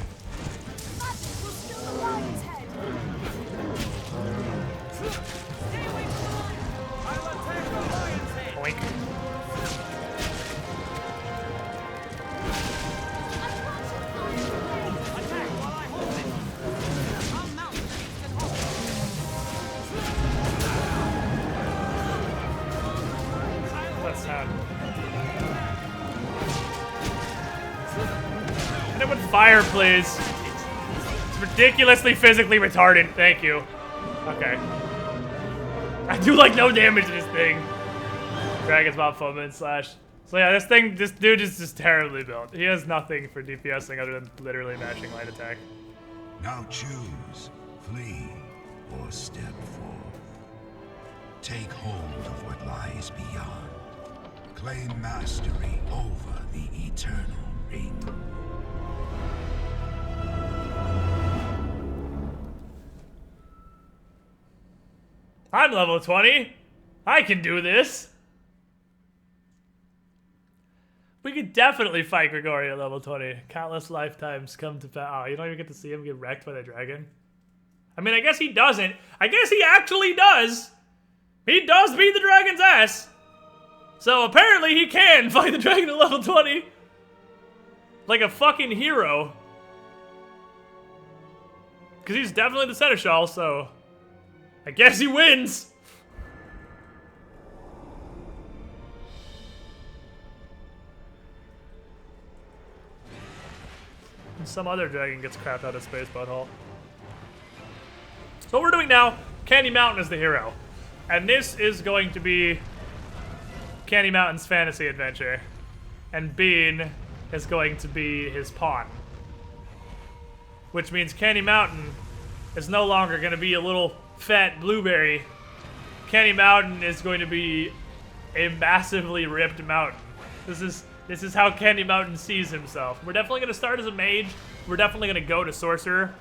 Boink. Fire, please. It's ridiculously physically retarded. Thank you. Okay. I do like no damage to this thing. Dragon's Mouth Footman slash. So yeah, this dude is just terribly built. He has nothing for DPSing other than literally matching light attack. Now choose, flee, or step forth. Take hold of what lies beyond. Claim mastery over the eternal ring. I'm level 20. I can do this. We could definitely fight Grigori at level 20. Countless lifetimes come to pass. Oh, you don't even get to see him get wrecked by the dragon? I mean, I guess he doesn't. I guess he actually does. He does beat the dragon's ass. So apparently he can fight the dragon at level 20. Like a fucking hero. Because he's definitely the seneschal, so I guess he wins. And some other dragon gets crapped out of space butthole. So what we're doing now, Candy Mountain is the hero. And this is going to be Candy Mountain's fantasy adventure. And Bean is going to be his pawn. Which means Candy Mountain is no longer going to be a little fat blueberry. Candy Mountain is going to be a massively ripped mountain. This is how Candy Mountain sees himself. We're definitely going to start as a mage. We're definitely going to go to sorcerer.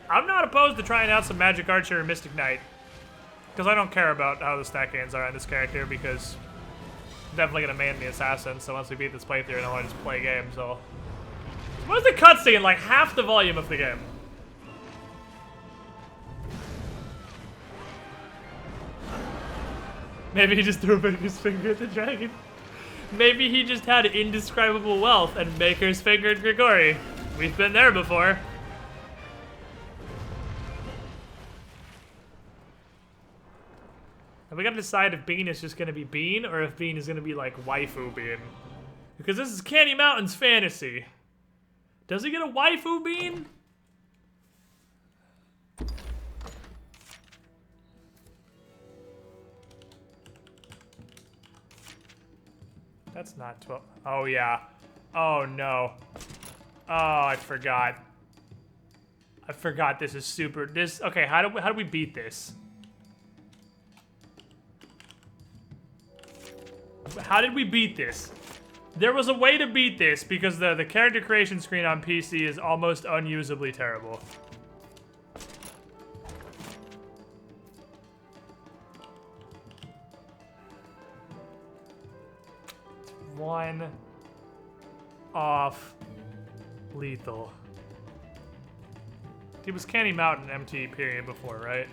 I'm not opposed to trying out some magic archer or mystic knight. Because I don't care about how the stack gains are on this character, because I'm definitely going to man the assassin, so once we beat this playthrough, I want to just play a game, so. What is the cutscene? Like half the volume of the game. Maybe he just threw Baker's finger at the dragon. Maybe he just had indescribable wealth and Baker's fingered Grigori. We've been there before. And we gotta decide if Bean is just gonna be Bean or if Bean is gonna be like waifu Bean. Because this is Candy Mountain's fantasy. Does he get a waifu Bean? That's not 12. Oh, yeah. Oh, no. Oh, I forgot. I forgot this is super. This. Okay, how do we beat this? How did we beat this? There was a way to beat this because the character creation screen on PC is almost unusably terrible. One off lethal. It was Candy Mountain MT period before, right?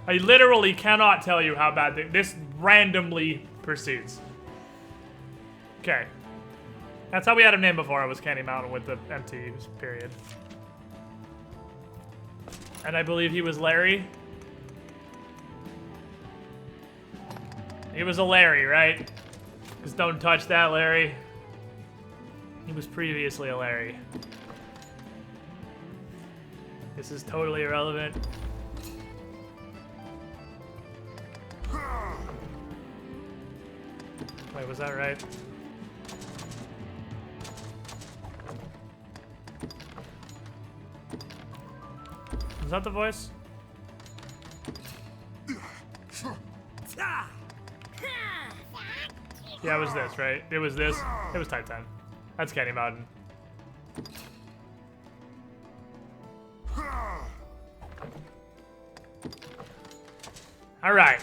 I literally cannot tell you how bad this randomly proceeds. Okay. That's how we had him named before. It was Candy Mountain with the MT period. And I believe he was Larry. He was a Larry, right? Just don't touch that, Larry. He was previously a Larry. This is totally irrelevant. Wait, was that right? Was that the voice? Yeah, it was this, right? It was this. It was type 10. That's Candy Mountain. All right.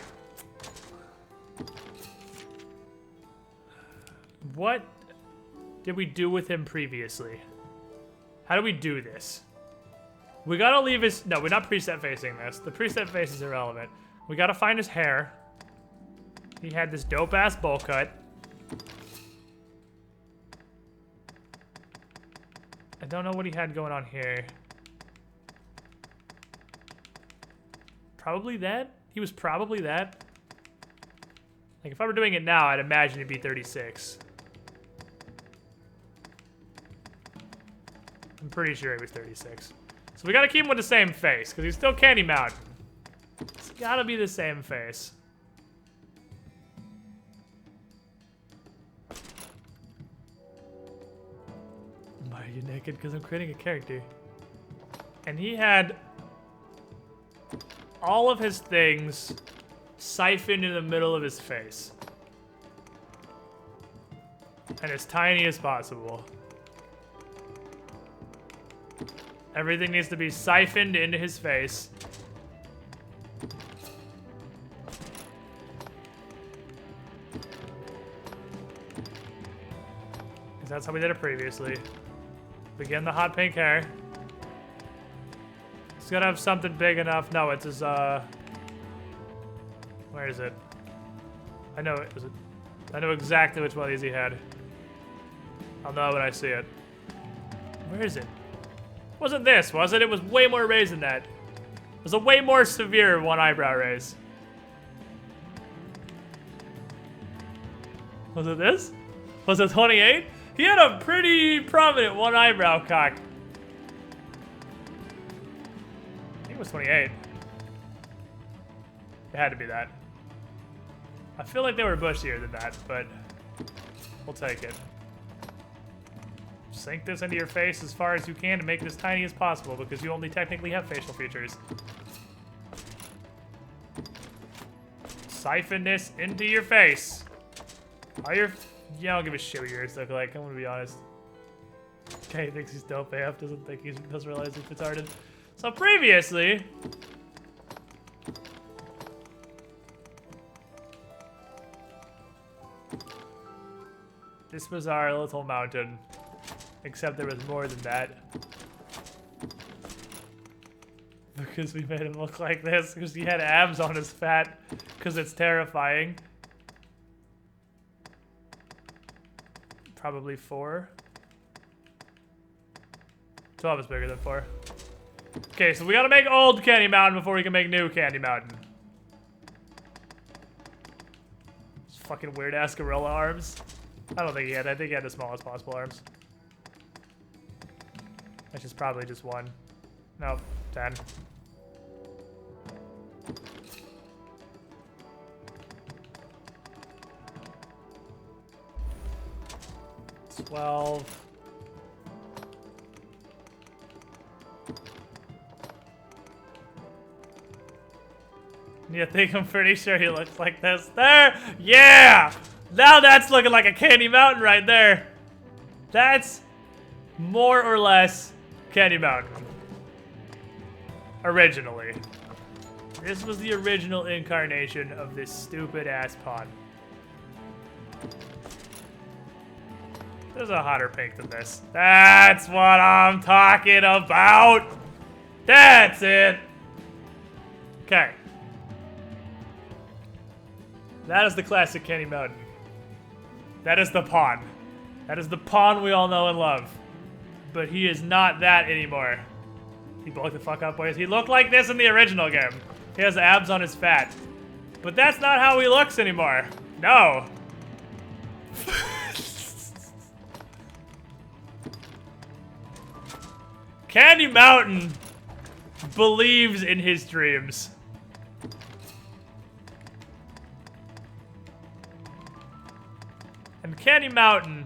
What did we do with him previously? How do we do this? We gotta leave his... No, we're not preset facing this. The preset face is irrelevant. We gotta find his hair. He had this dope-ass bowl cut. I don't know what he had going on here. Probably that? He was probably that. Like, if I were doing it now, I'd imagine he'd be 36. I'm pretty sure he was 36. So we gotta keep him with the same face, because he's still Candy Mountain. It's gotta be the same face. Why are you naked? Because I'm creating a character. And he had all of his things siphoned in the middle of his face. And as tiny as possible. Everything needs to be siphoned into his face. Because that's how we did it previously. Begin the hot pink hair. It's gotta have something big enough. No, it's his, where is it? I know it was. I know exactly which one of these he had. I'll know when I see it. Where is it? Wasn't this, was it? It was way more raised than that. It was a way more severe one eyebrow raise. Was it this? Was it 28? He had a pretty prominent one eyebrow cock. I think it was 28. It had to be that. I feel like they were bushier than that, but we'll take it. Sink this into your face as far as you can to make it as tiny as possible because you only technically have facial features. Siphon this into your face. Yeah, I don't give a shit what your ears look like, I'm gonna be honest. Okay, he thinks he's dope AF, doesn't realize he's retarded. So previously, this was our little mountain, except there was more than that. Because we made him look like this, because he had abs on his fat, because it's terrifying. Probably 4. 12 is bigger than 4. Okay, so we gotta make old Candy Mountain before we can make new Candy Mountain. Those fucking weird ass gorilla arms. I don't think he had. I think he had the smallest possible arms. Which is probably just 1. Nope, 10. $12. You think I'm pretty sure he looks like this? There! Yeah! Now that's looking like a Candy Mountain right there. That's more or less Candy Mountain. Originally. This was the original incarnation of this stupid ass pawn. There's a hotter pink than this. That's what I'm talking about. That's it. Okay. That is the classic Candy Mountain. That is the pawn. That is the pawn we all know and love. But he is not that anymore. He bulked the fuck up, boys. He looked like this in the original game. He has abs on his fat. But that's not how he looks anymore. No. Candy Mountain believes in his dreams. And Candy Mountain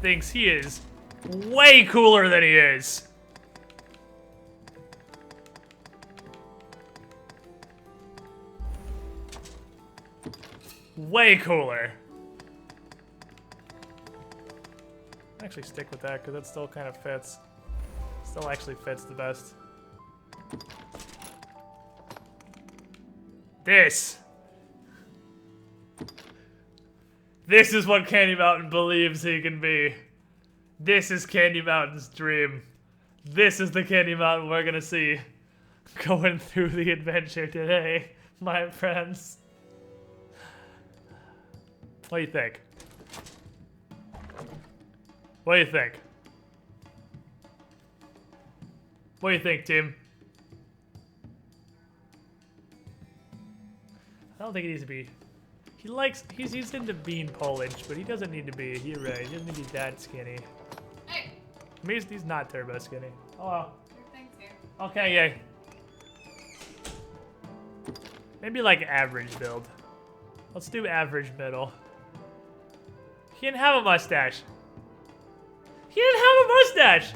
thinks he is way cooler than he is. Way cooler. Actually stick with that because that still kind of fits. Still actually fits the best. This is what Candy Mountain believes he can be. This is Candy Mountain's dream. This is the Candy Mountain we're gonna see going through the adventure today, my friends. What do you think? What do you think? What do you think, Tim? I don't think he needs to be. He's into being Polish, but he doesn't need to be. You're right. He doesn't need to be that skinny. Hey. He's not turbo skinny. Oh well. Thanks, here. Okay, yay. Maybe like average build. Let's do average middle. He didn't have a mustache. He didn't have a mustache!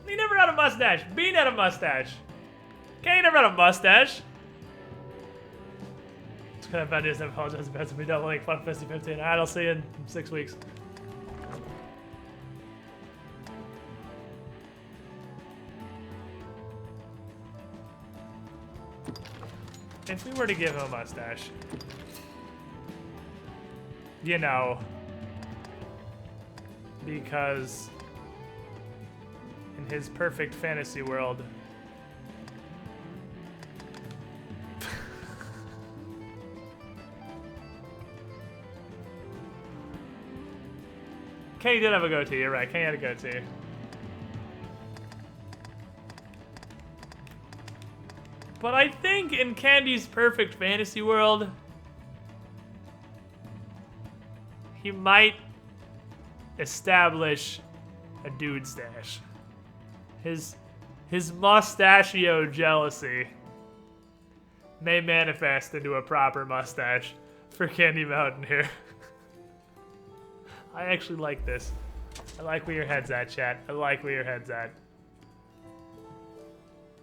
He never had a mustache. Bean had a mustache. Kay never had a mustache. It's kind of bad news. I apologize about to be doubling Fun Festy 15. Alright, I'll see you in 6 weeks. If we were to give him a mustache, you know, because in his perfect fantasy world, Kenny did have a goatee, you're right, Kenny had a goatee. But I think in Candy's perfect fantasy world, he might establish a dude stash. His mustachio jealousy may manifest into a proper mustache for Candy Mountain here. I actually like this. I like where your head's at, chat. I like where your head's at.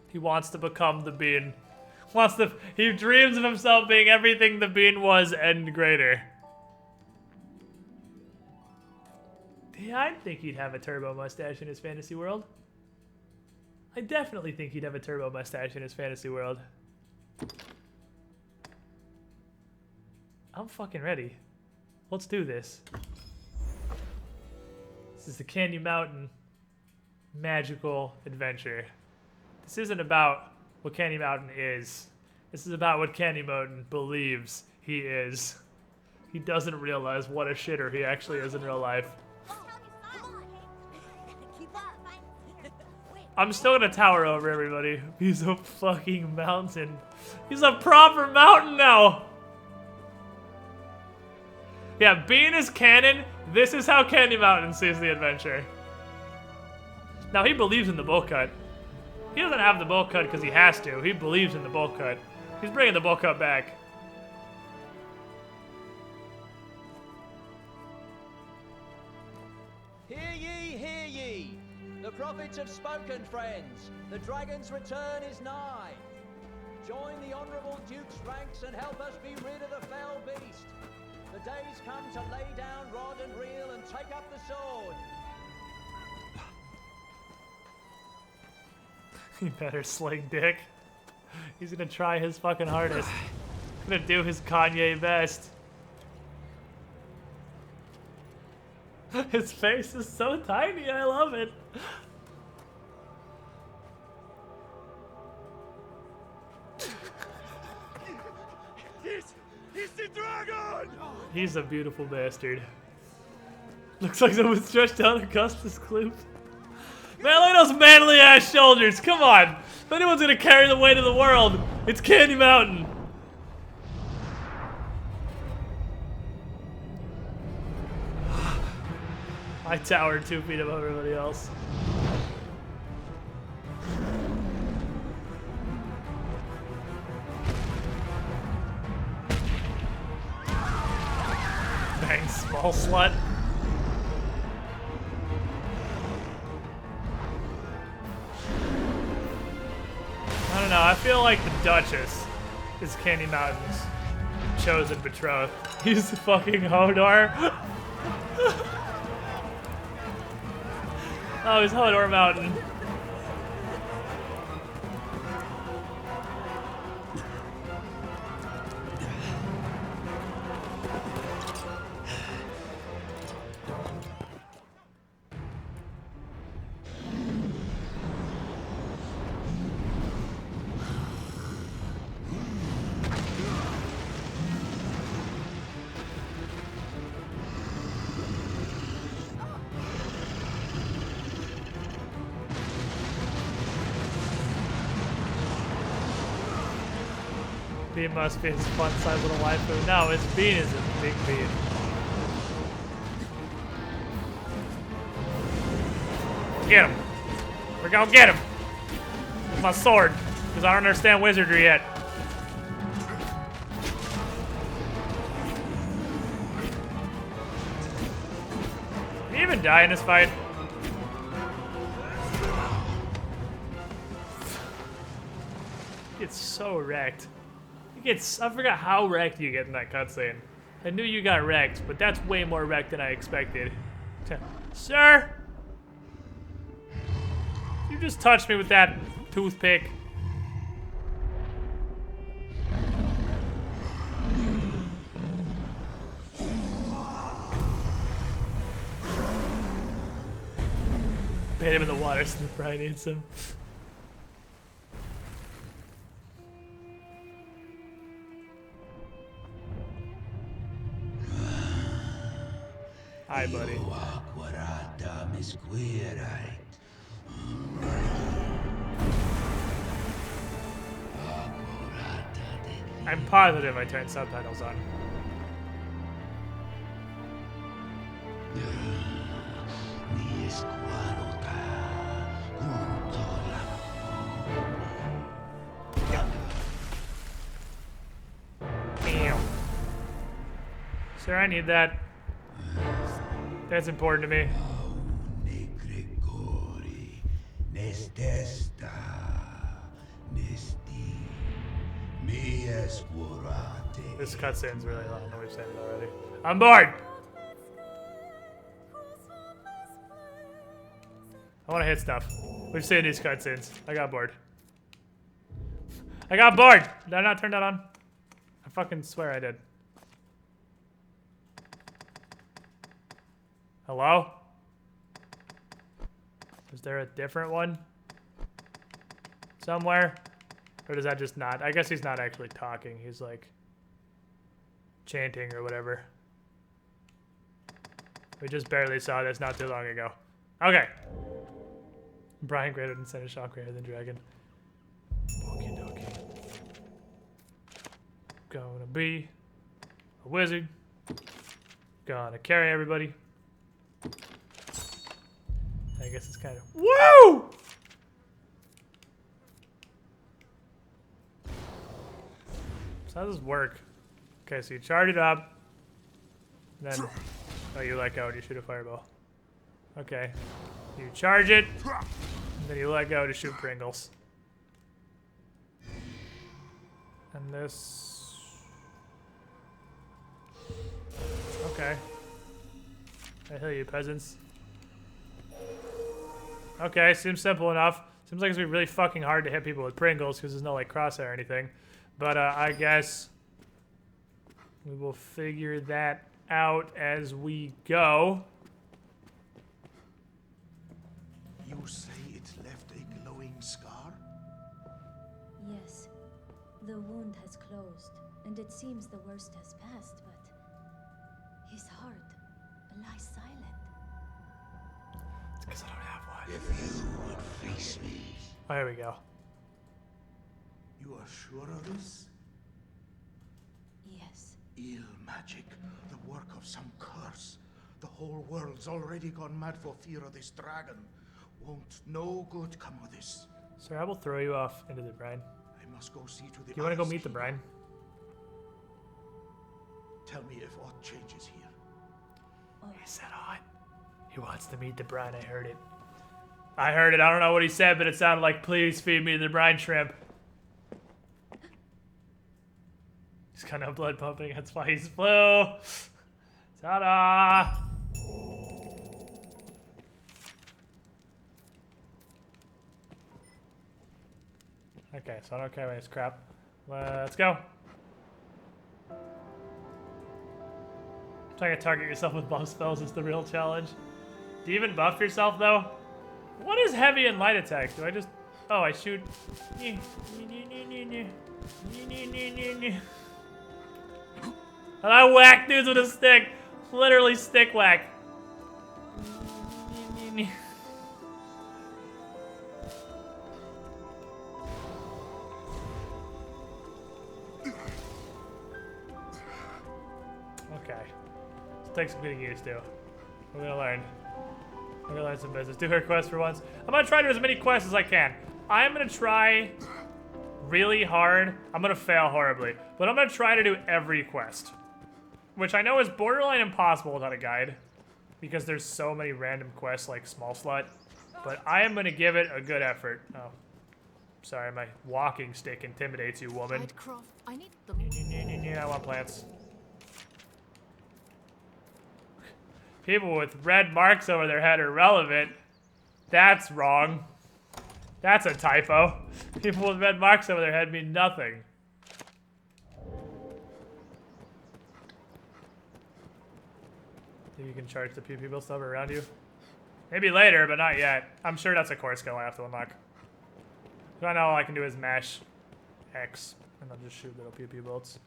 He wants to become the Bean. He dreams of himself being everything the Bean was and greater. Yeah, I think he'd have a turbo mustache in his fantasy world. I definitely think he'd have a turbo mustache in his fantasy world. I'm fucking ready. Let's do this. This is the Candy Mountain magical adventure. This isn't about what Candy Mountain is. This is about what Candy Mountain believes he is. He doesn't realize what a shitter he actually is in real life. I'm still gonna tower over everybody. He's a fucking mountain. He's a proper mountain now! Yeah, being is canon, this is how Candy Mountain sees the adventure. Now, he believes in the bowl cut. He doesn't have the bowl cut because he has to. He believes in the bowl cut. He's bringing the bowl cut back. Hear ye, hear ye! The prophets have spoken, friends. The dragon's return is nigh. Join the honourable Duke's ranks and help us be rid of the fell beast. The day's come to lay down rod and reel and take up the sword. He better sling dick. He's gonna try his fucking hardest. Gonna do his Kanye best. His face is so tiny, I love it. He's the dragon! He's a beautiful bastard. Looks like someone stretched out Augustus Kloop. Man, look at those manly ass shoulders. Come on. If anyone's gonna carry the weight of the world, it's Candy Mountain. I towered 2 feet above everybody else. Bang, small slut. I don't know, I feel like the Duchess is Candy Mountain's chosen betrothed. He's the fucking Hodor. Oh, he's Hodor Mountain. Bean must be his fun size little waifu. No, his Bean is a big Bean. Get him. We're gonna get him. With my sword. Because I don't understand wizardry yet. Did he even die in this fight? He gets so wrecked. I forgot how wrecked you get in that cutscene. I knew you got wrecked, but that's way more wrecked than I expected. Sir? You just touched me with that toothpick. Hit him in the water so the Brian needs him. Hi, buddy. I'm positive I turned subtitles on. Damn. Sir, I need that. That's important to me. This cutscene's really long. We've said it already. I'm bored! I want to hit stuff. We've seen these cutscenes. I got bored. I got bored! Did I not turn that on? I fucking swear I did. Hello? Is there a different one? Somewhere? Or does that just not? I guess he's not actually talking. He's like chanting or whatever. We just barely saw this not too long ago. Okay. Brian greater than Seneschal, greater than Dragon. Okie dokie. Gonna be a wizard. Gonna carry everybody. I guess it's kind of... Woo! So how does this work? Okay, so you charge it up. Then... Oh, you let go and you shoot a fireball. Okay. You charge it. And then you let go to shoot Pringles. And this... Okay. I hear you, peasants. Okay, seems simple enough. Seems like it's gonna be really fucking hard to hit people with Pringles because there's no like crosshair or anything. But I guess we will figure that out as we go. You say it left a glowing scar? Yes. The wound has closed, and it seems the worst has passed, but his heart lies silent. It's because I don't have one. If you would face me. Oh, here we go. You are sure of this? Yes. Ill magic, the work of some curse. The whole world's already gone mad for fear of this dragon. Won't no good come of this? Sir, I will throw you off into the brine. I must go see to the... Do you want to go meet the brine? Tell me if aught changes here. He said aught. He wants to meet the brine. I heard it. I heard it. I don't know what he said, but it sounded like, please feed me the brine shrimp. He's kind of blood pumping. That's why he's blue. Ta-da! Okay, so I don't carry this crap. Let's go. Trying to target yourself with buff spells is the real challenge. Do you even buff yourself, though? What is heavy and light attack? Do I just... Oh, I shoot... And I whack dudes with a stick. Literally stick whack. Okay. This takes some getting used to. We're gonna learn. I'm gonna learn some business. Do her quest for once. I'm gonna try to do as many quests as I can. I'm gonna try really hard. I'm gonna fail horribly, but I'm gonna try to do every quest, which I know is borderline impossible without a guide, because there's so many random quests like Small Slut. But I am gonna give it a good effort. Oh, sorry, my walking stick intimidates you, woman. I need them. I want plants. People with red marks over their head are relevant. That's wrong. That's a typo. People with red marks over their head mean nothing. Think you can charge the pew people stuff around you? Maybe later, but not yet. I'm sure that's a core skill I have to unlock. Right now all I can do is mash X, and I'll just shoot little pew pew bolts.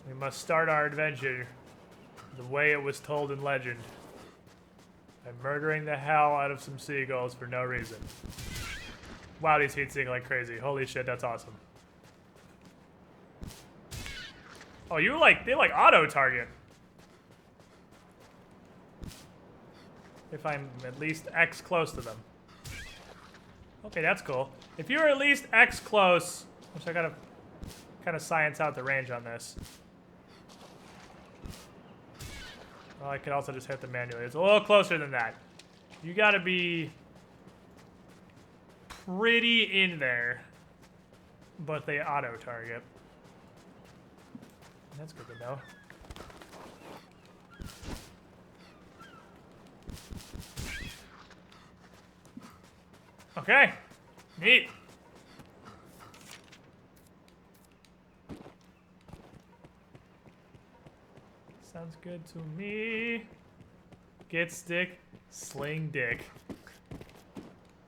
We must start our adventure the way it was told in legend. By murdering the hell out of some seagulls for no reason. Wow, these heat sink like crazy. Holy shit, that's awesome. Oh, you like, they like auto target. If I'm at least X close to them. Okay, that's cool. If you're at least X close, which I gotta kind of science out the range on this. Well, I could also just hit them manually. It's a little closer than that. You gotta be pretty in there, but they auto target. That's good to know. Okay, neat. Sounds good to me. Get stick, sling dick.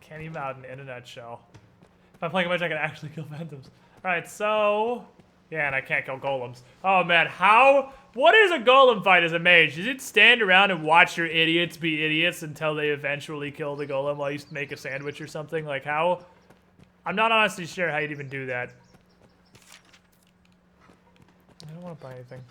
Kenny Mountain in a nutshell. If I'm playing a mage, I can actually kill phantoms. Alright, so... yeah, and I can't kill golems. Oh man, how... what is a golem fight as a mage? Does it stand around and watch your idiots be idiots until they eventually kill the golem while you make a sandwich or something? Like how... I'm not honestly sure how you'd even do that. I don't want to buy anything.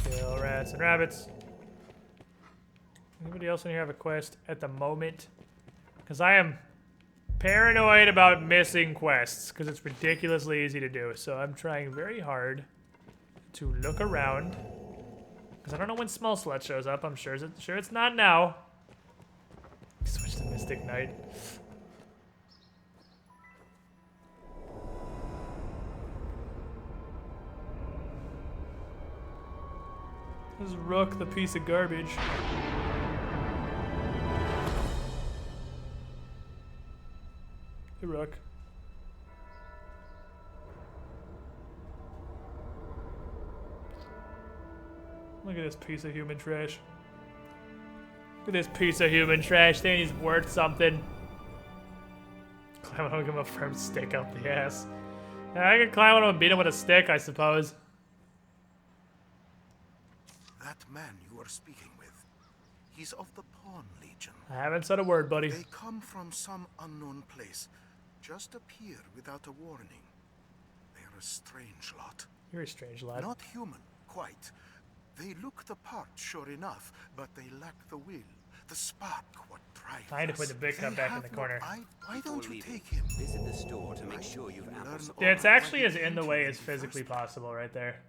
Kill rats and rabbits. Anybody else in here have a quest at the moment? Because I am paranoid about missing quests, because it's ridiculously easy to do. So I'm trying very hard to look around. Because I don't know when Small Slut shows up. I'm sure it's not now. Switch to Mystic Knight. This is Rook, the piece of garbage. Hey, Rook. Look at this piece of human trash. Look at this piece of human trash. Think he's worth something. Climb on him, give him a firm stick up the ass. Yeah, I can climb on him and beat him with a stick, I suppose. That man you are speaking with, he's of the Pawn Legion. I haven't said a word, buddy. They come from some unknown place, just appear without a warning. They are a strange lot. You're a strange lad. Not human, quite. They look the part, sure enough, but they lack the will, the spark, what drives us. I had to put the big cup back in the corner. Why don't you take him? Visit the store to make sure you've ample supply. Yeah, it's actually as in the way as physically possible right there.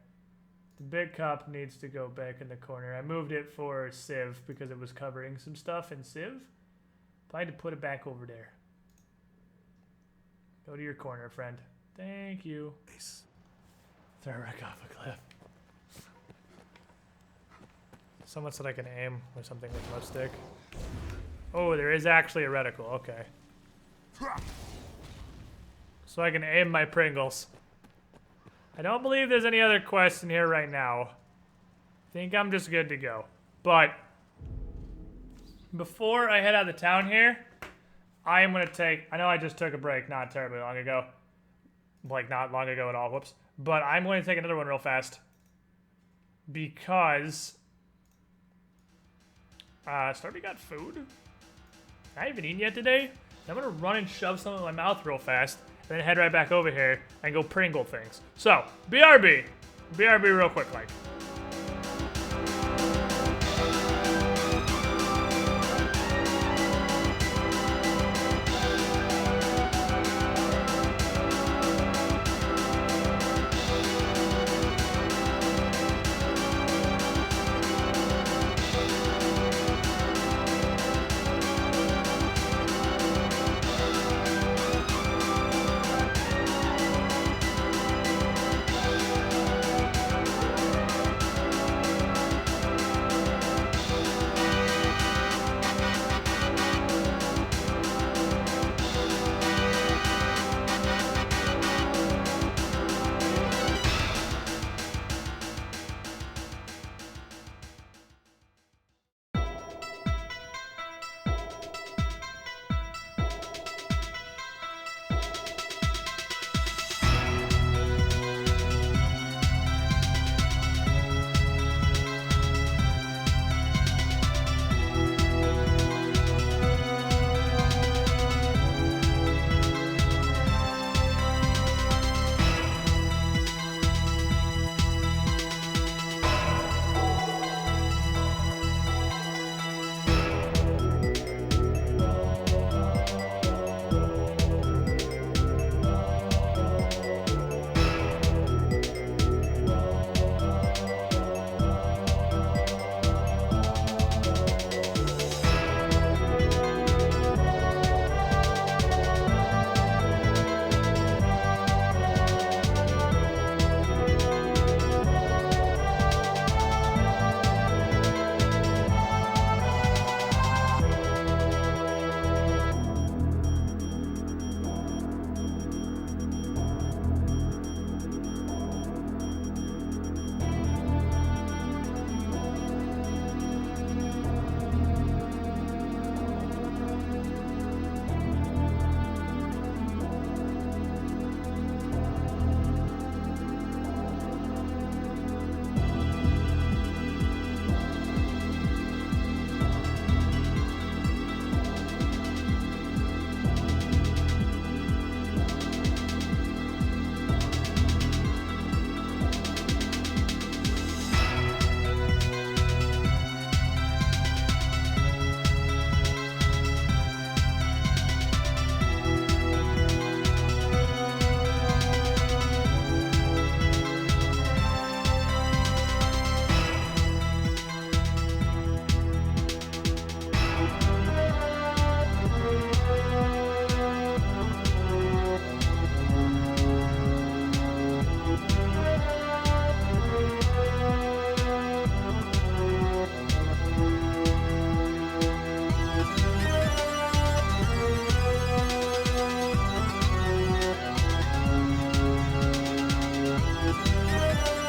The big cup needs to go back in the corner. I moved it for Civ because it was covering some stuff in Civ. But I had to put it back over there. Go to your corner, friend. Thank you. Nice. Throw a wreck off a cliff. Someone said I can aim with something with lipstick. Oh, there is actually a reticle. Okay. So I can aim my Pringles. I don't believe there's any other quests in here right now. I think I'm just good to go. But before I head out of the town here, I am going to take... I know I just took a break not terribly long ago. Like, not long ago at all. Whoops. But I'm going to take another one real fast. Because Starby got food? I haven't eaten yet today. I'm gonna run and shove some in my mouth real fast, and then head right back over here and go Pringle things. So, BRB. BRB real quick, like.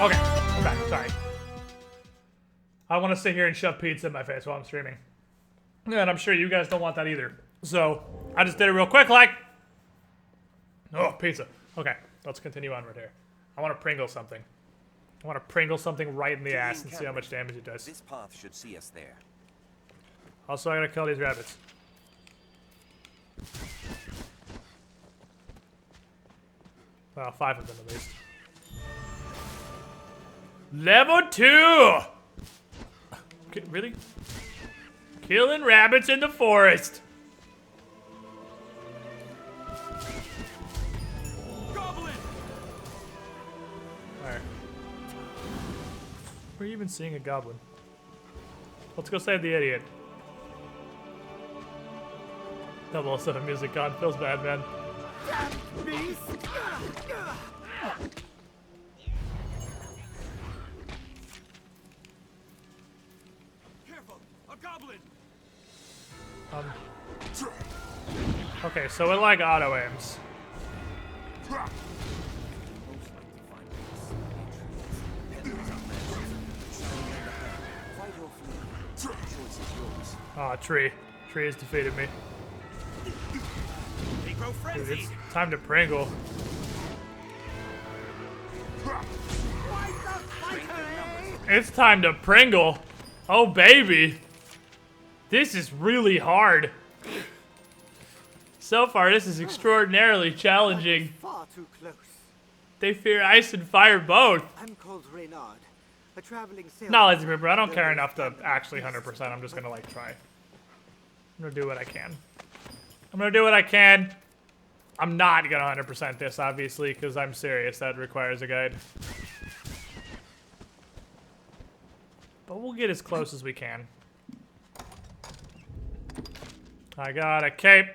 Okay, I'm back. Sorry. I want to sit here and shove pizza in my face while I'm streaming. And I'm sure you guys don't want that either. So, I just did it real quick, like... Oh, pizza. Okay, let's continue onward here. I want to Pringle something. I want to Pringle something right in the ass and see how much damage it does. This path should see us there. Also, I gotta kill these rabbits. Well, 5 of them at least. Level 2! Okay, really? Killing rabbits in the forest. Goblin! Alright. We're even seeing a goblin. Let's go save the idiot. 007 music on. Feels bad, man. Beast! Careful! A goblin! Okay, so it like auto aims. Ah, Tree. Tree has defeated me. Dude, it's time to Pringle. It's time to Pringle. Oh, baby. This is really hard. So far, this is extraordinarily challenging. Far too close. They fear ice and fire both. I'm called Reynard, a traveling salesman. Knowledge remember, I don't care enough to actually 100%. I'm just gonna like try. I'm gonna do what I can. I'm gonna do what I can. I'm not gonna 100% this, obviously, because I'm serious. That requires a guide. But we'll get as close as we can. I got a cape.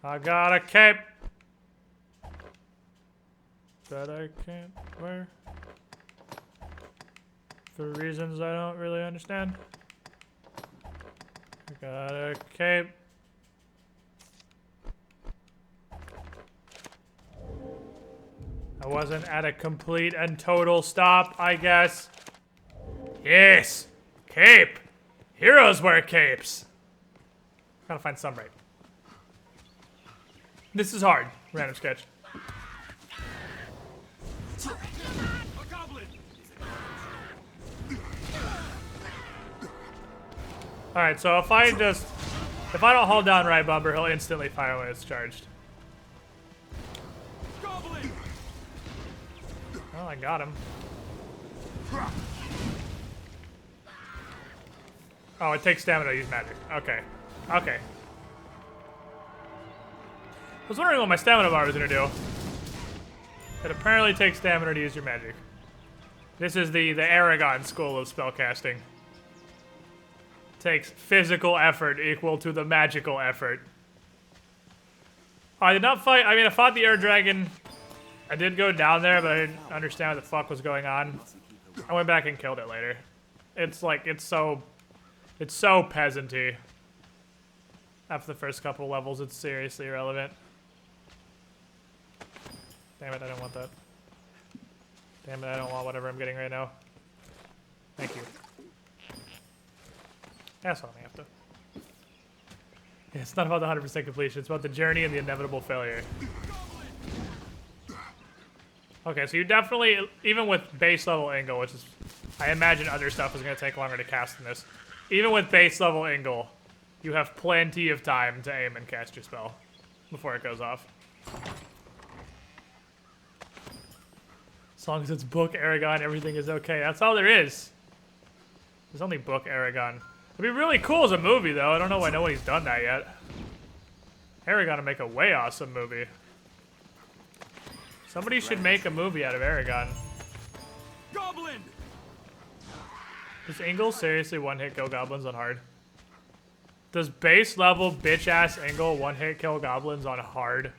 I got a cape. That I can't wear. For reasons I don't really understand. I got a cape. I wasn't at a complete and total stop, I guess. Yes! Cape! Heroes wear capes! Gotta find sunbright. This is hard. Random sketch. Alright, so if I don't hold down right bumper, he'll instantly fire when it's charged. Well, I got him. Oh, it takes stamina to use magic. Okay. Okay. I was wondering what my stamina bar was gonna do. It apparently takes stamina to use your magic. This is the Aragon school of spellcasting. Takes physical effort equal to the magical effort. I did not fight. I mean, I fought the air dragon. I did go down there, but I didn't understand what the fuck was going on. I went back and killed it later. It's like, it's so peasanty. After the first couple levels, it's seriously irrelevant. Damn it, I don't want that. Damn it, I don't want whatever I'm getting right now. Thank you. That's all I have to. Yeah, it's not about the 100% completion, it's about the journey and the inevitable failure. Okay, so you definitely, even with base level Ingle, which is, I imagine other stuff is going to take longer to cast than this. Even with base level Ingle, you have plenty of time to aim and cast your spell before it goes off. As long as it's book Aragon, everything is okay. That's all there is. There's only book Aragon. It'd be really cool as a movie, though. I don't know why nobody's done that yet. Aragon would make a way awesome movie. Somebody should make a movie out of Aragon. Goblin! Does Ingle seriously one-hit kill goblins on hard? Does base level bitch-ass Ingle one-hit kill goblins on hard?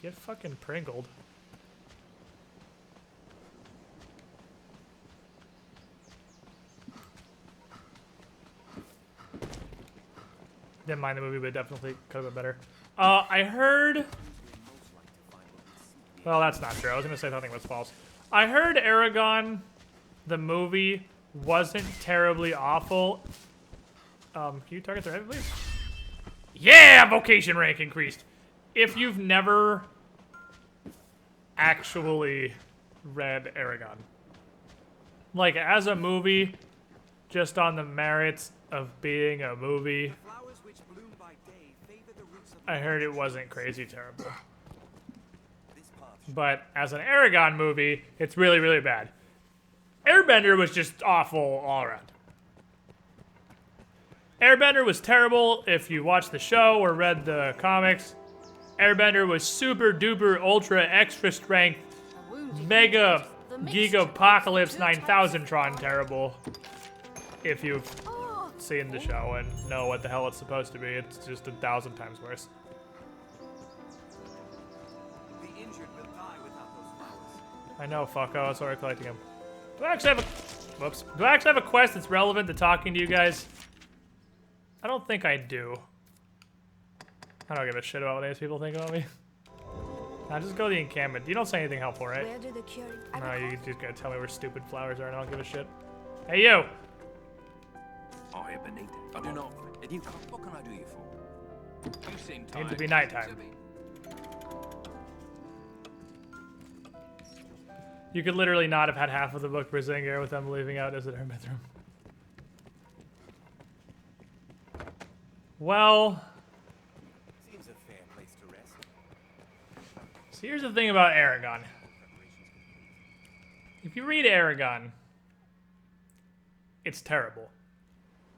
Get fucking pringled. Didn't mind the movie, but definitely could have been better. I heard... Well, that's not true. I was going to say something was false. I heard Aragon, the movie, wasn't terribly awful. Can you target the right, please? Yeah! Vocation rank increased! If you've never actually read Aragon. Like, as a movie, just on the merits of being a movie, I heard it wasn't crazy terrible. But as an Aragon movie, it's really, really bad. Airbender was just awful all around. Airbender was terrible if you watched the show or read the comics. Airbender was super duper ultra extra strength mega gigapocalypse 9000tron terrible if you've seen the show and know what the hell it's supposed to be. It's just 1,000 times worse. The injured will die without those flowers. I know, fucko, so we're collecting them. Do I actually have a whoops. Do I actually have a quest that's relevant to talking to you guys? I don't think I do. I don't give a shit about what these people think about me. Nah, just go to the encampment. You don't say anything helpful, right? Where do the curing... No, you just gotta tell me where stupid flowers are and I don't give a shit. Hey, you! I am beneath. I do not. And you come. What can I do you for? You seem tired. Seems to be nighttime. You could literally not have had half of the book Brisingair with them leaving out as a hermit room. Well, Seems a fair place to rest. so here's the thing about Aragon. If you read Aragon, it's terrible.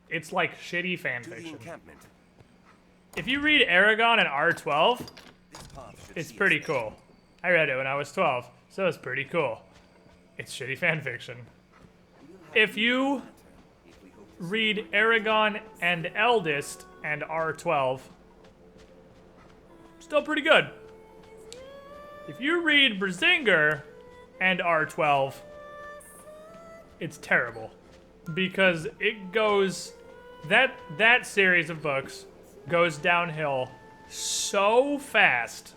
It's like shitty fanfiction. If you read Aragon and R12, it's pretty cool. I read it when I was 12, so it's pretty cool. It's shitty fanfiction. If you read Aragon and Eldest and R12, still pretty good. If you read Brisingair and R12, it's terrible. Because it goes, that series of books goes downhill so fast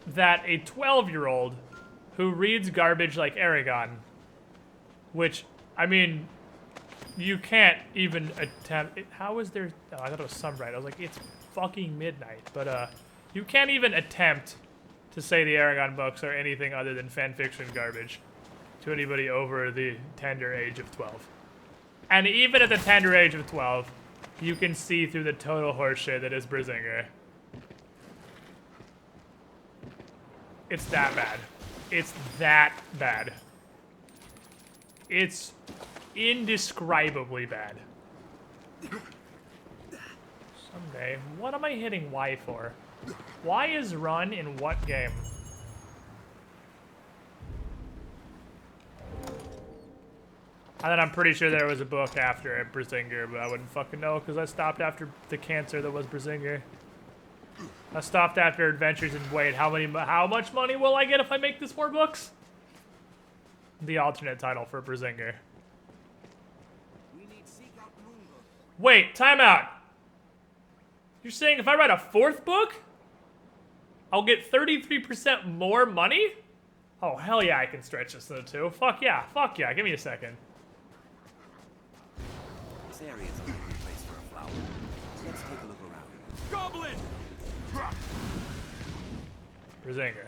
that a 12-year-old who reads garbage like Aragon, which, I mean, you can't even attempt, how is there, oh, I thought it was sunbright. I was like, it's fucking midnight. But you can't even attempt to say the Aragon books are anything other than fanfiction garbage to anybody over the tender age of 12. And even at the tender age of 12, you can see through the total horseshit that is Brisingair. It's that bad. It's that bad. It's indescribably bad. Someday, what am I hitting Y for? Y is run in what game? And then I'm pretty sure there was a book after Brisingair, but I wouldn't fucking know because I stopped after the cancer that was Brisingair. I stopped after Adventures in Wait. How much money will I get if I make this 4 books? The alternate title for Brisingair. Wait, time out. You're saying if I write a 4th book, I'll get 33% more money? Oh, hell yeah, I can stretch this into 2. Fuck yeah, give me a second. This area is a good place for a flower. Let's take a look around. Goblin! Brisingair.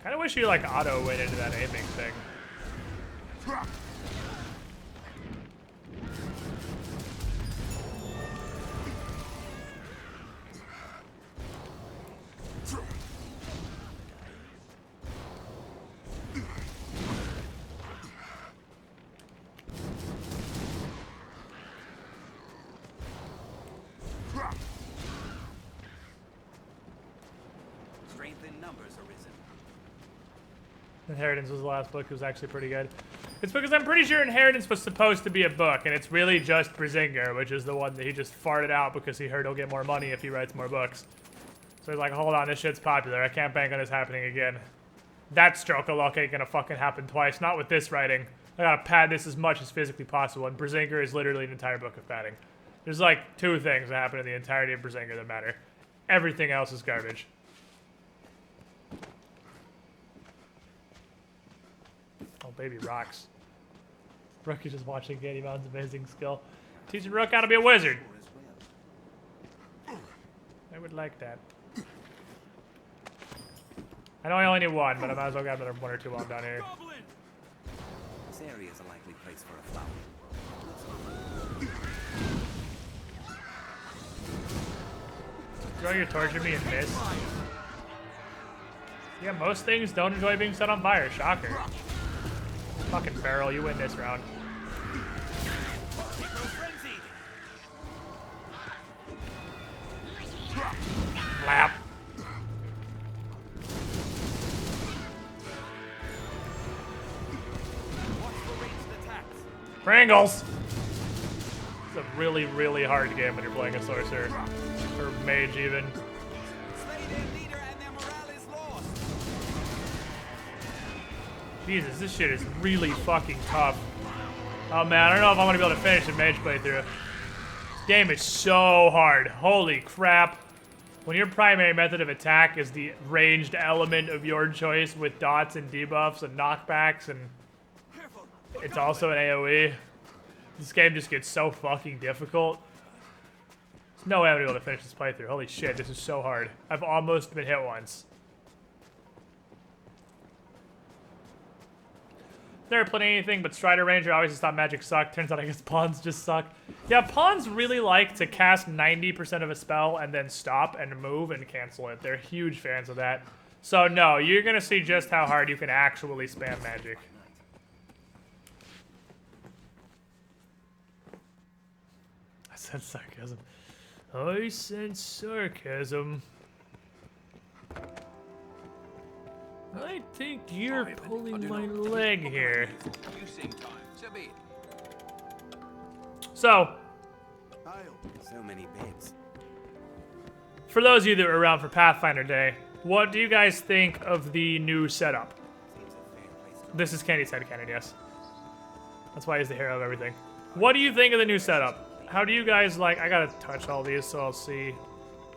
Kinda wish you like auto went into that aiming thing. Strength in numbers, Arisen. Inheritance was the last book. It was actually pretty good. It's because I'm pretty sure Inheritance was supposed to be a book, and it's really just Brisingair, which is the one that he just farted out because he heard he'll get more money if he writes more books. So he's like, hold on, this shit's popular. I can't bank on this happening again. That stroke of luck ain't gonna fucking happen twice. Not with this writing. I gotta pad this as much as physically possible, and Brisingair is literally an entire book of padding. There's like 2 things that happen in the entirety of Brisingair that matter. Everything else is garbage. Oh, baby rocks. Rook is just watching Candyman's amazing skill. Teaching Rook how to be a wizard. I would like that. I know I only need 1, but I might as well grab another 1 or 2 while I'm down here. This area is a likely place for a flower. Throw your torch at me and miss. Yeah, most things don't enjoy being set on fire. Shocker. Fucking barrel, you win this round. Lap. Pringles! It's a really, really hard game when you're playing a sorcerer. Or mage, even. Jesus, this shit is really fucking tough. Oh man, I don't know if I'm gonna be able to finish the mage playthrough. This game is so hard. Holy crap. When your primary method of attack is the ranged element of your choice with dots and debuffs and knockbacks, and it's also an AoE, this game just gets so fucking difficult. There's no way I'm gonna be able to finish this playthrough. Holy shit, this is so hard. I've almost been hit once. Never played anything but Strider Ranger. I always just thought magic sucked. Turns out I guess pawns just suck. Yeah, pawns really like to cast 90% of a spell and then stop and move and cancel it. They're huge fans of that. So no, you're gonna see just how hard you can actually spam magic. I said sarcasm. I sense sarcasm. I think you're pulling my leg here. So many beds. For those of you that were around for Pathfinder Day, what do you guys think of the new setup? This is Candy's head cannon, yes. That's why he's the hero of everything. What do you think of the new setup? How do you guys like? I gotta touch all these so I'll see.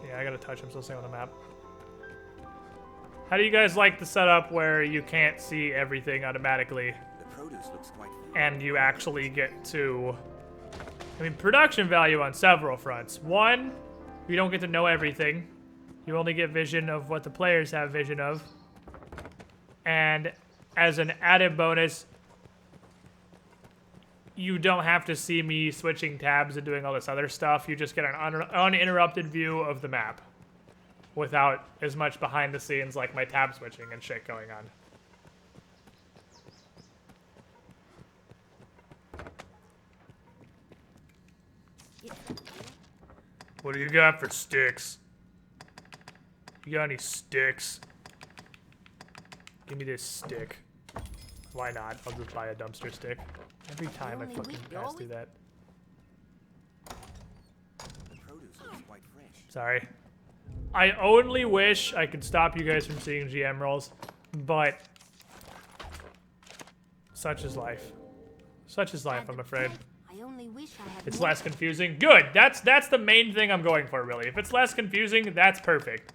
Yeah, I gotta touch them so I'll see on the map. How do you guys like the setup where you can't see everything automatically? The produce looks quite and you actually get to, I mean, production value on several fronts. One, you don't get to know everything. You only get vision of what the players have vision of. And as an added bonus, you don't have to see me switching tabs and doing all this other stuff. You just get an uninterrupted view of the map without as much behind the scenes like my tab switching and shit going on. What do you got for sticks? You got any sticks? Give me this stick. Why not? I'll just buy a dumpster stick. Every time I fucking pass through that. Sorry. I only wish I could stop you guys from seeing GM rolls, but such is life. Such is life, I'm afraid. I only wish I had It's more. less confusing. Good. That's the main thing I'm going for, really. If it's less confusing, that's perfect.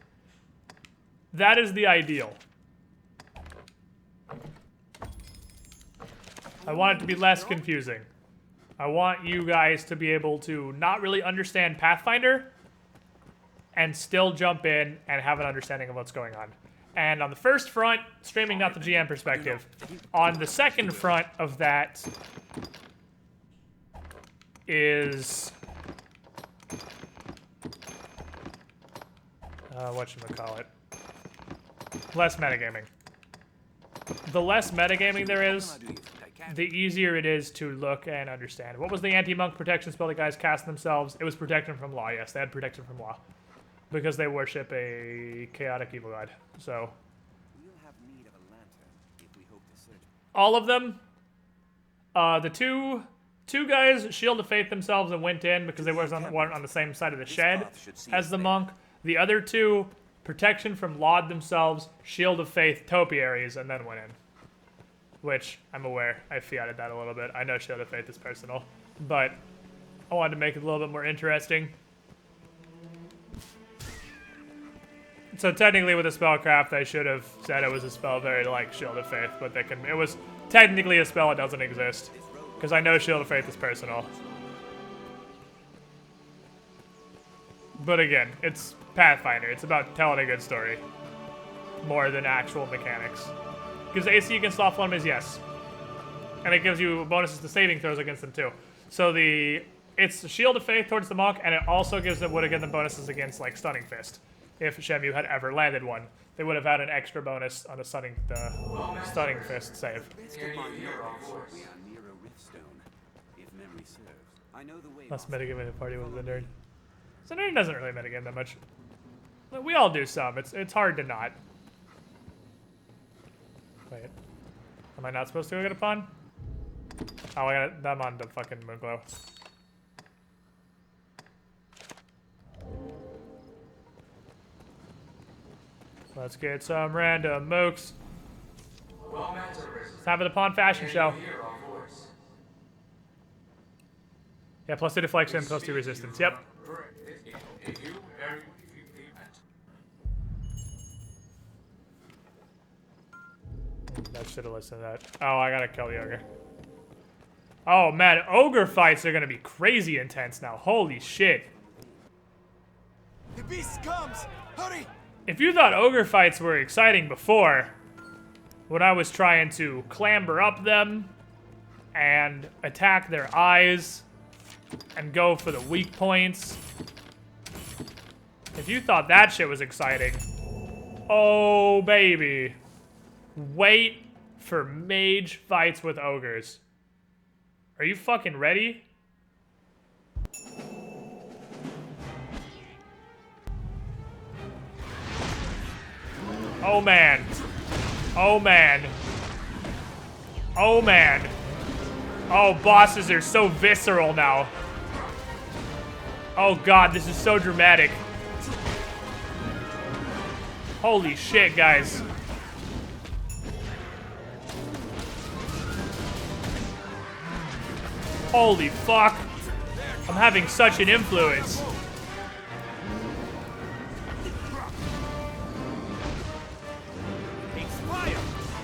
That is the ideal. I want it to be less confusing. I want you guys to be able to not really understand Pathfinder and still jump in and have an understanding of what's going on. And on the first front, streaming not the GM perspective. On the second front of that is whatchamacallit? Less metagaming. The less metagaming there is, the easier it is to look and understand. What was the anti-monk protection spell the guys cast themselves? It was protection from law, yes, they had protection from law. Because they worship a chaotic evil god. So all of them, the two guys Shield of Faith themselves and went in because they weren't on the same side of the shed as the monk. The other two, protection from Laud themselves, Shield of Faith, topiaries, and then went in. Which, I'm aware, I fiated that a little bit. I know Shield of Faith is personal, but I wanted to make it a little bit more interesting. So technically with the spellcraft, I should have said it was a spell very like Shield of Faith, but it was technically a spell that doesn't exist. Because I know Shield of Faith is personal. But again, it's Pathfinder. It's about telling a good story. More than actual mechanics. Because AC against off enemies, yes. And it gives you bonuses to saving throws against them too. So it's Shield of Faith towards the monk, and it also would have given them bonuses against like Stunning Fist. If Shemu had ever landed one, they would have had an extra bonus on the Stunning Fist save. Less metagaming in the party with the nerd. So nerd doesn't really metagame that much. We all do some. It's hard to not. Wait. Am I not supposed to go get a pawn? Oh, I got them on the fucking Moonglow. Let's get some random mooks. It's time for the pawn fashion show. Yeah, plus 2 deflection, plus 2 resistance. Yep. I should have listened to that. Oh, I gotta kill the ogre. Oh man, ogre fights are gonna be crazy intense now. Holy shit. beast comes! Hurry! If you thought ogre fights were exciting before, when I was trying to clamber up them and attack their eyes and go for the weak points, if you thought that shit was exciting, oh baby, wait for mage fights with ogres. Are you fucking ready? Oh man. Oh man. Oh man. Oh, bosses are so visceral now. Oh god, this is so dramatic. Holy shit, guys. Holy fuck. I'm having such an influence.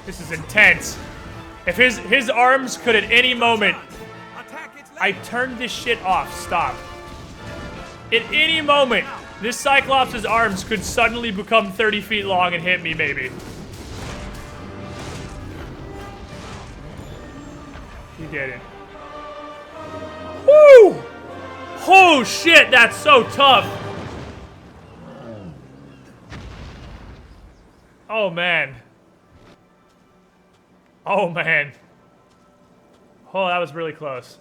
This is intense. If his arms could at any moment... I turned this shit off. Stop. At any moment, this Cyclops' arms could suddenly become 30 feet long and hit me, maybe. He did it. Woo! Oh shit, that's so tough. Oh man. Oh man. Oh, that was really close.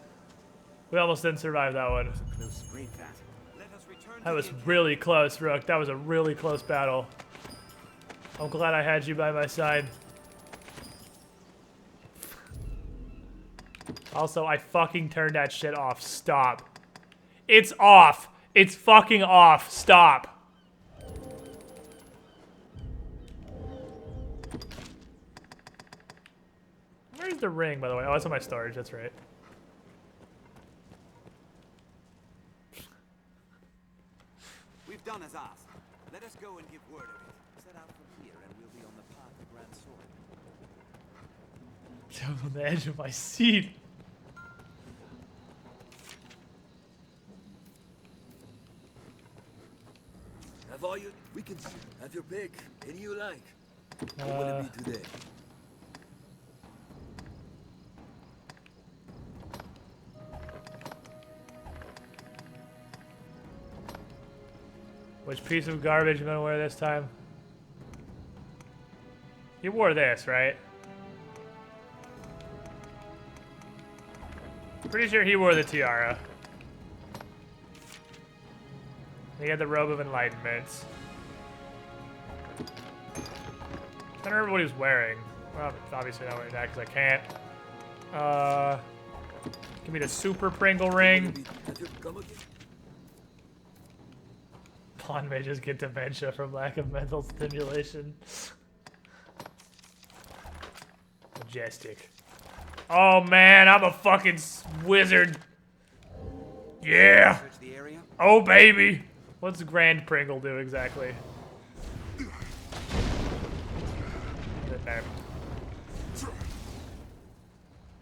We almost didn't survive that one. That was really close, Rook. That was a really close battle. I'm glad I had you by my side. Also, I fucking turned that shit off. Stop. It's off. It's fucking off. Stop. Where's the ring, by the way? Oh, it's in my storage. That's right. We've done as asked. Let us go and give word of it. Set out from here and we'll be on the path to Grand Sword. I'm on the edge of my seat. Have all you... We can have your pick. Any you like. What will it be today? Which piece of garbage am I gonna wear this time? You wore this, right? Pretty sure he wore the tiara. He had the robe of enlightenment. I don't remember what he was wearing. Well, obviously not wearing that because I can't. Give me the super Pringle ring. Pawn mages get dementia from lack of mental stimulation. Majestic. Oh man, I'm a fucking wizard. Yeah. Oh baby. What's Grand Pringle do exactly?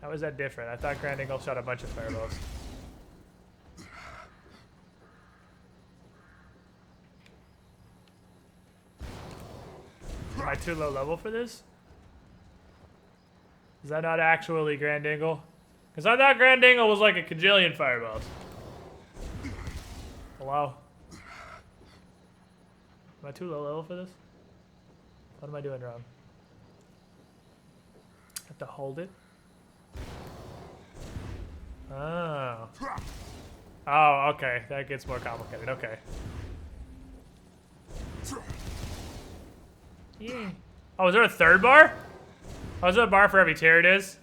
How is that different? I thought Grand Eagle shot a bunch of fireballs. Am I too low level for this? Is that not actually Grand Dingle? Because I thought Grand Dingle was like a cajillion fireballs. Hello? Am I too low level for this? What am I doing wrong? Have to hold it? Oh. Oh, okay. That gets more complicated. Okay. Yeah. Oh, is there a third bar? Oh, is there a bar for every tier it is?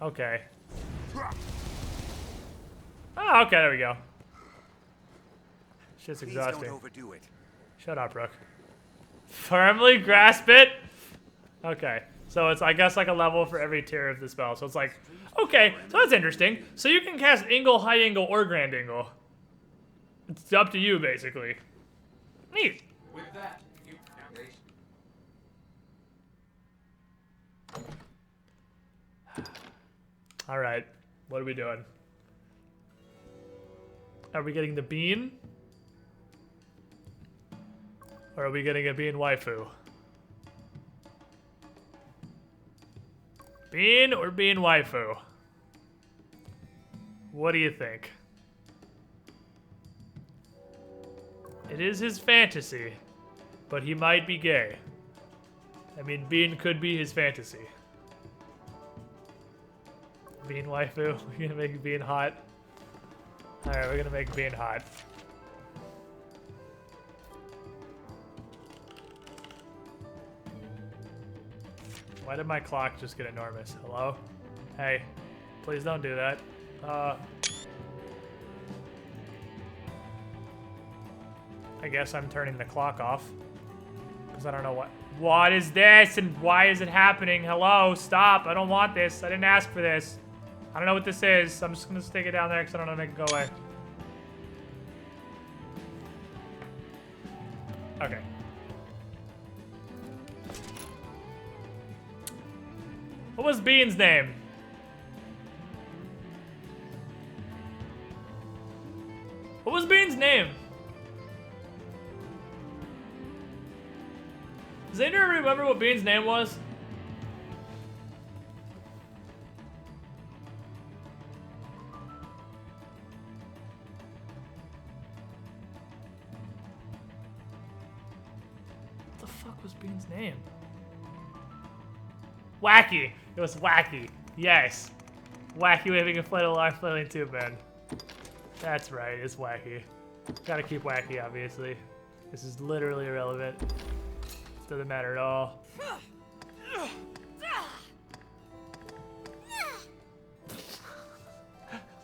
Okay. Oh, okay, there we go. Shit's exhausting. Please don't overdo it. Shut up, Rook. Firmly grasp it? Okay. So it's, I guess, like a level for every tier of the spell. So it's like, okay, so that's interesting. So you can cast Ingle, High Ingle, or Grand Ingle. It's up to you, basically. Neat. With that, All right, what are we doing? Are we getting the bean? Or are we getting a Bean waifu? Bean or Bean waifu? What do you think? It is his fantasy, but he might be gay. I mean, Bean could be his fantasy. Bean waifu? We're gonna make Bean hot. Alright, we're gonna make Bean hot. Why did my clock just get enormous? Hello? Hey, please don't do that. I guess I'm turning the clock off. Because I don't know what... What is this and why is it happening? Hello? Stop. I don't want this. I didn't ask for this. I don't know what this is. I'm just going to stick it down there because I don't know how to make it go away. Okay. What was Bean's name? What was Bean's name? Does anyone remember what Bean's name was? What the fuck was Bean's name? Wacky! It was Wacky. Yes. Wacky waving a flailing live flailing tube man. That's right, it's Wacky. Gotta keep Wacky, obviously. This is literally irrelevant. Doesn't matter at all.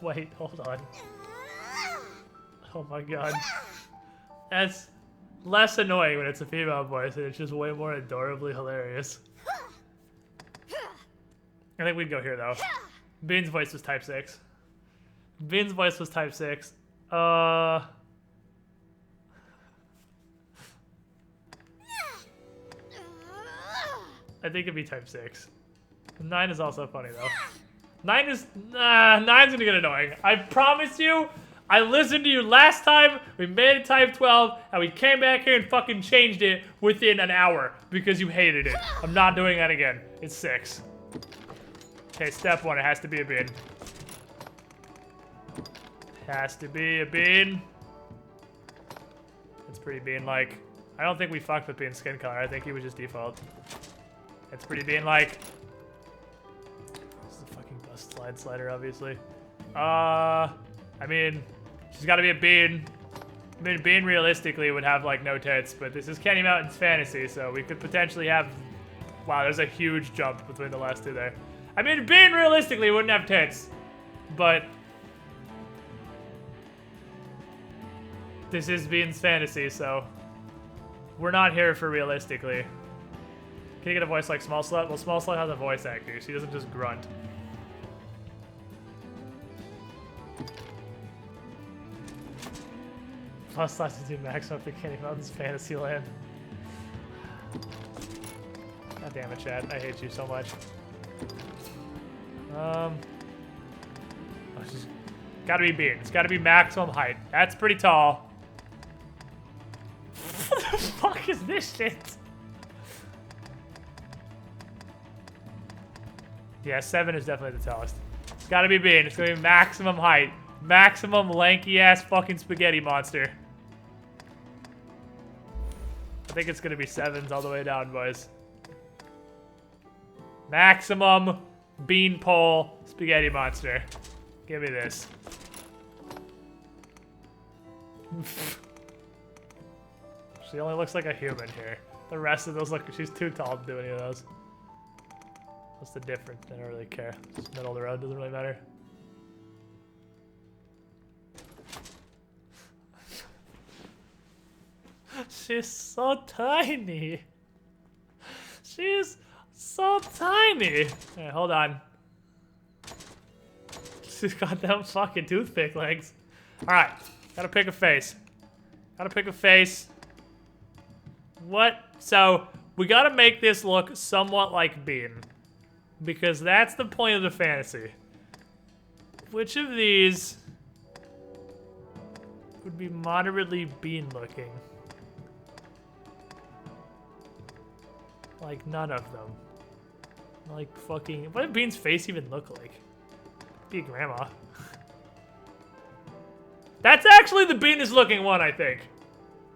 Wait, hold on. Oh my god. That's less annoying when it's a female voice, and it's just way more adorably hilarious. I think we'd go here, though. Bean's voice was type 6. Bean's voice was type 6. I think it'd be type 6. 9 is also funny, though. 9's gonna get annoying. I promise you, I listened to you last time, we made it type 12, and we came back here and fucking changed it within an hour because you hated it. I'm not doing that again. It's 6. Okay, step 1, it has to be a bean. Has to be a bean. It's pretty bean-like. I don't think we fucked with Bean's skin color. I think he was just default. It's pretty bean-like. This is a fucking bust slider, obviously. I mean, she's gotta be a bean. I mean, Bean realistically would have, like, no tits, but this is Candy Mountain's fantasy, so we could potentially have... Wow, there's a huge jump between the last two there. I mean, Bean realistically wouldn't have tits, but... This is Bean's fantasy, so... We're not here for realistically. Can you get a voice like Small Slut? Well, Small Slut has a voice actor. She doesn't just grunt. Plus latitude maximum for Candy Mountain's Fantasyland. God damn it, Chad. I hate you so much. Oh, she's gotta be Bean. It's gotta be maximum height. That's pretty tall. What the fuck is this shit? Yeah, 7 is definitely the tallest. It's gotta be Bean. It's gonna be maximum height. Maximum lanky-ass fucking spaghetti monster. I think it's gonna be 7s all the way down, boys. Maximum beanpole spaghetti monster. Give me this. She only looks like a human here. The rest of those look, she's too tall to do any of those. What's the difference? I don't really care. Just middle of the road, doesn't really matter. She's so tiny. She's so tiny. Hey, hold on. She's got them fucking toothpick legs. Alright, gotta pick a face. Gotta pick a face. What? So, we gotta make this look somewhat like Bean. Because that's the point of the fantasy. Which of these would be moderately Bean looking? Like, none of them. Like, fucking... What did Bean's face even look like? Be a grandma. That's actually the Beanest looking one, I think.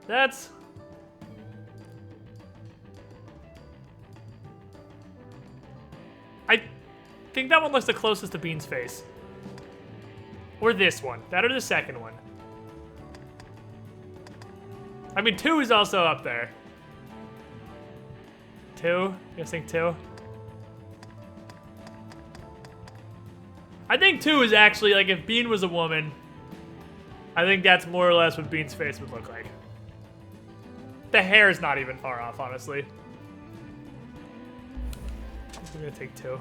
That's... I think that one looks the closest to Bean's face. Or this one. That or the second one. I mean, 2 is also up there. 2? You guys think 2? I think 2 is actually, like, if Bean was a woman, I think that's more or less what Bean's face would look like. The hair is not even far off, honestly. I'm gonna take 2.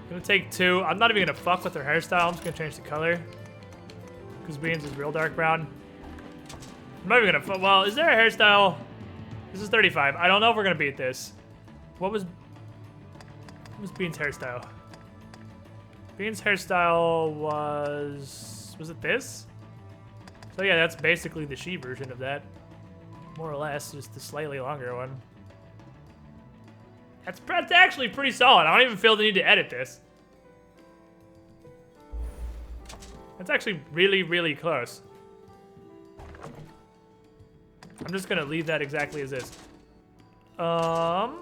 I'm gonna take 2. I'm not even gonna fuck with her hairstyle. I'm just gonna change the color. Because Bean's is real dark brown. I'm not even gonna fuck. Well, is there a hairstyle? This is 35. I don't know if we're gonna beat this. What was Bean's hairstyle? Bean's hairstyle was it this? So yeah, that's basically the she version of that. More or less, just the slightly longer one. That's actually pretty solid. I don't even feel the need to edit this. That's actually really, really close. I'm just gonna leave that exactly as is. Color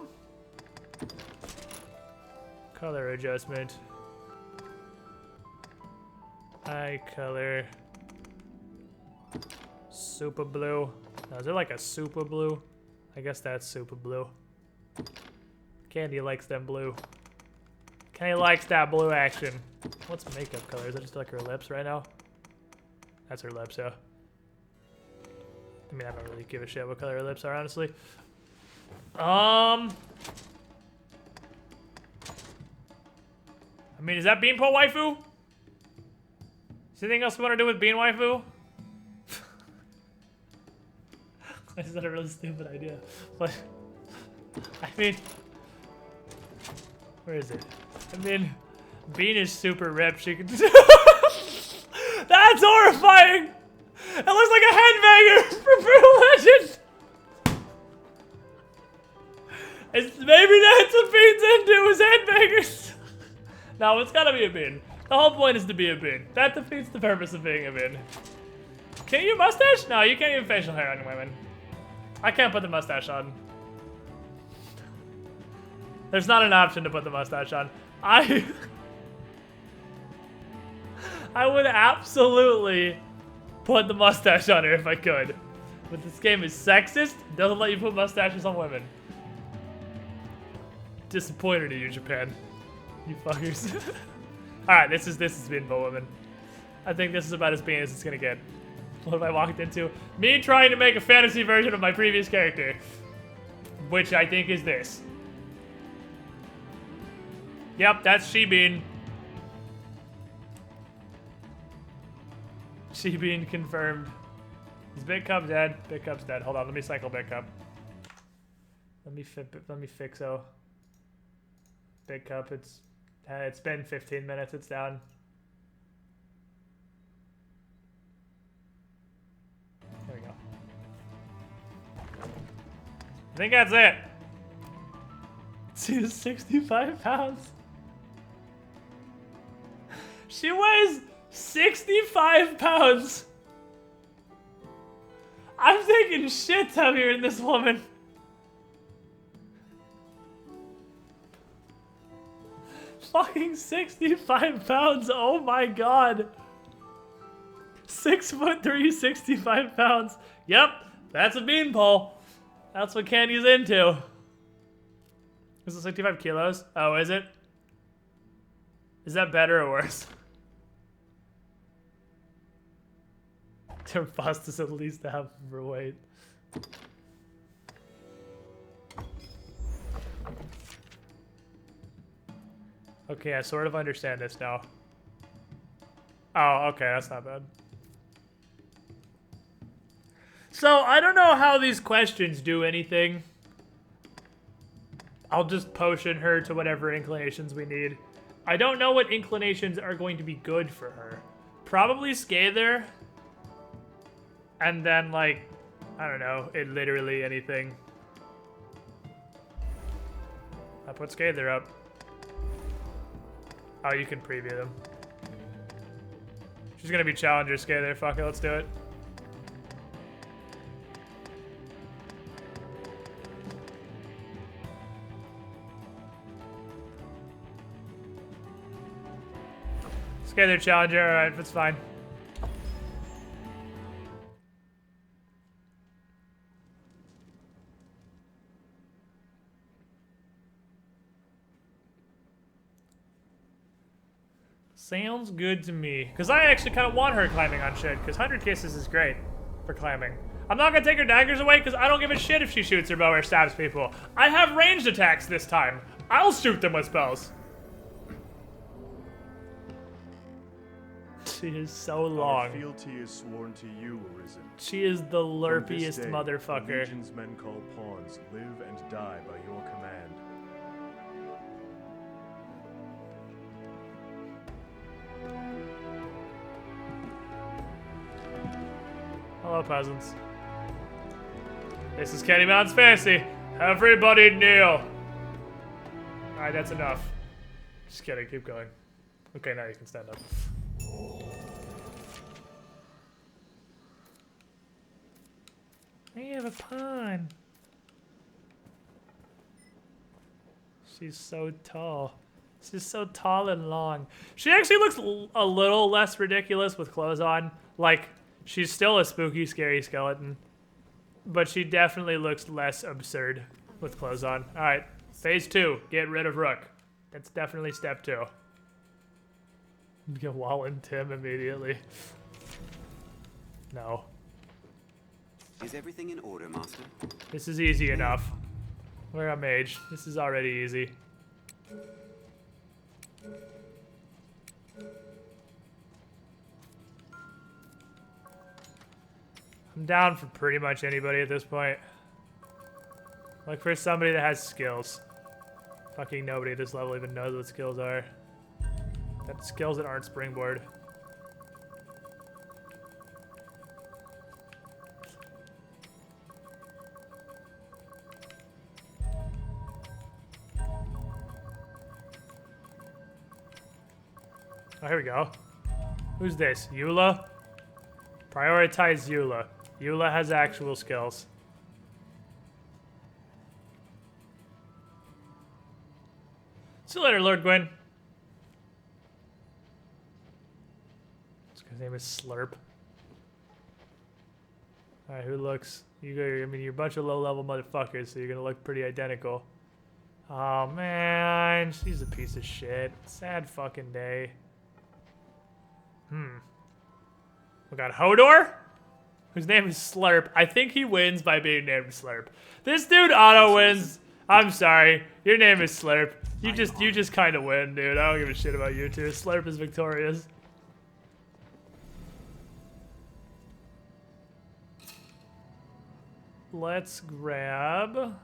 adjustment. Eye color. Super blue. Now, is there like a super blue? I guess that's super blue. Candy likes them blue. Candy likes that blue action. What's makeup color? Is that just like her lips right now? That's her lips, yeah. I mean, I don't really give a shit what color her lips are, honestly. I mean, is that Beanpole waifu? Is there anything else we want to do with Bean waifu? Is that a really stupid idea? But, I mean, where is it? I mean, Bean is super ripped. She can. That's horrifying! It looks like a headbanger from Brutal Legend! Maybe that's what Bean's into, is headbangers! No, it's gotta be a Bean. The whole point is to be a Bean. That defeats the purpose of being a Bean. Can you mustache? No, you can't even facial hair on women. I can't put the mustache on. There's not an option to put the mustache on. I would absolutely put the mustache on her if I could. But this game is sexist. Doesn't let you put mustaches on women. Disappointed in you, Japan. You fuckers. Alright, this is Beanpole woman. I think this is about as Bean as it's gonna get. What have I walked into? Me trying to make a fantasy version of my previous character. Which I think is this. Yep, that's She-Bean. She-Bean confirmed. Is Big Cup dead? Big Cup's dead. Hold on, let me cycle Big Cup. Let me fix Big Cup, it's been 15 minutes, it's down. There we go. I think that's it. She's 65 pounds. She weighs 65 pounds. I'm taking shit heavier than this woman. Fucking 65 pounds, oh my god. 6'3", 65 pounds. Yep, that's a Beanpole. That's what Candy's into. Is it 65 kilos? Oh, is it? Is that better or worse? Her bust is at least half of her weight. Okay, I sort of understand this now. Oh, okay, that's not bad. So, I don't know how these questions do anything. I'll just potion her to whatever inclinations we need. I don't know what inclinations are going to be good for her. Probably Scather. And then, like, I don't know, literally anything. I put Scather up. Oh, you can preview them. She's gonna be Challenger Scather. Fuck it, let's do it. Scather Challenger, alright, that's fine. Sounds good to me. Because I actually kind of want her climbing on shit, because 100 Kisses is great for climbing. I'm not going to take her daggers away, because I don't give a shit if she shoots her bow or stabs people. I have ranged attacks this time. I'll shoot them with spells. She is so long. Our fealty is sworn to you, Arisen. She is the From this lerpiest day, motherfucker. the Legion's men called pawns live and die by your command. Hello, peasants. This is Kenny Mountain's Fantasy. Everybody kneel. Alright, that's enough. Just kidding, keep going. Okay, now you can stand up. I have a pawn. She's so tall. She's so tall and long. She actually looks a little less ridiculous with clothes on. Like, she's still a spooky, scary skeleton. But she definitely looks less absurd with clothes on. Alright, phase 2. Get rid of Rook. That's definitely step 2. Get Wallen Tim immediately. No. Is everything in order, Master? This is easy enough. We're a mage. This is already easy. I'm down for pretty much anybody at this point. Like for somebody that has skills. Fucking nobody at this level even knows what skills are. That skills that aren't springboard. Oh, here we go. Who's this? Eula? Prioritize Eula. Eula has actual skills. See you later, Lord Gwyn. This guy's name is Slurp. Alright, who looks... I mean, you're a bunch of low-level motherfuckers, so you're gonna look pretty identical. Oh, man. She's a piece of shit. Sad fucking day. We got Hodor, whose name is Slurp. I think he wins by being named Slurp. This dude auto wins. I'm sorry. Your name is Slurp. You just kind of win, dude. I don't give a shit about you two. Slurp is victorious. Let's grab...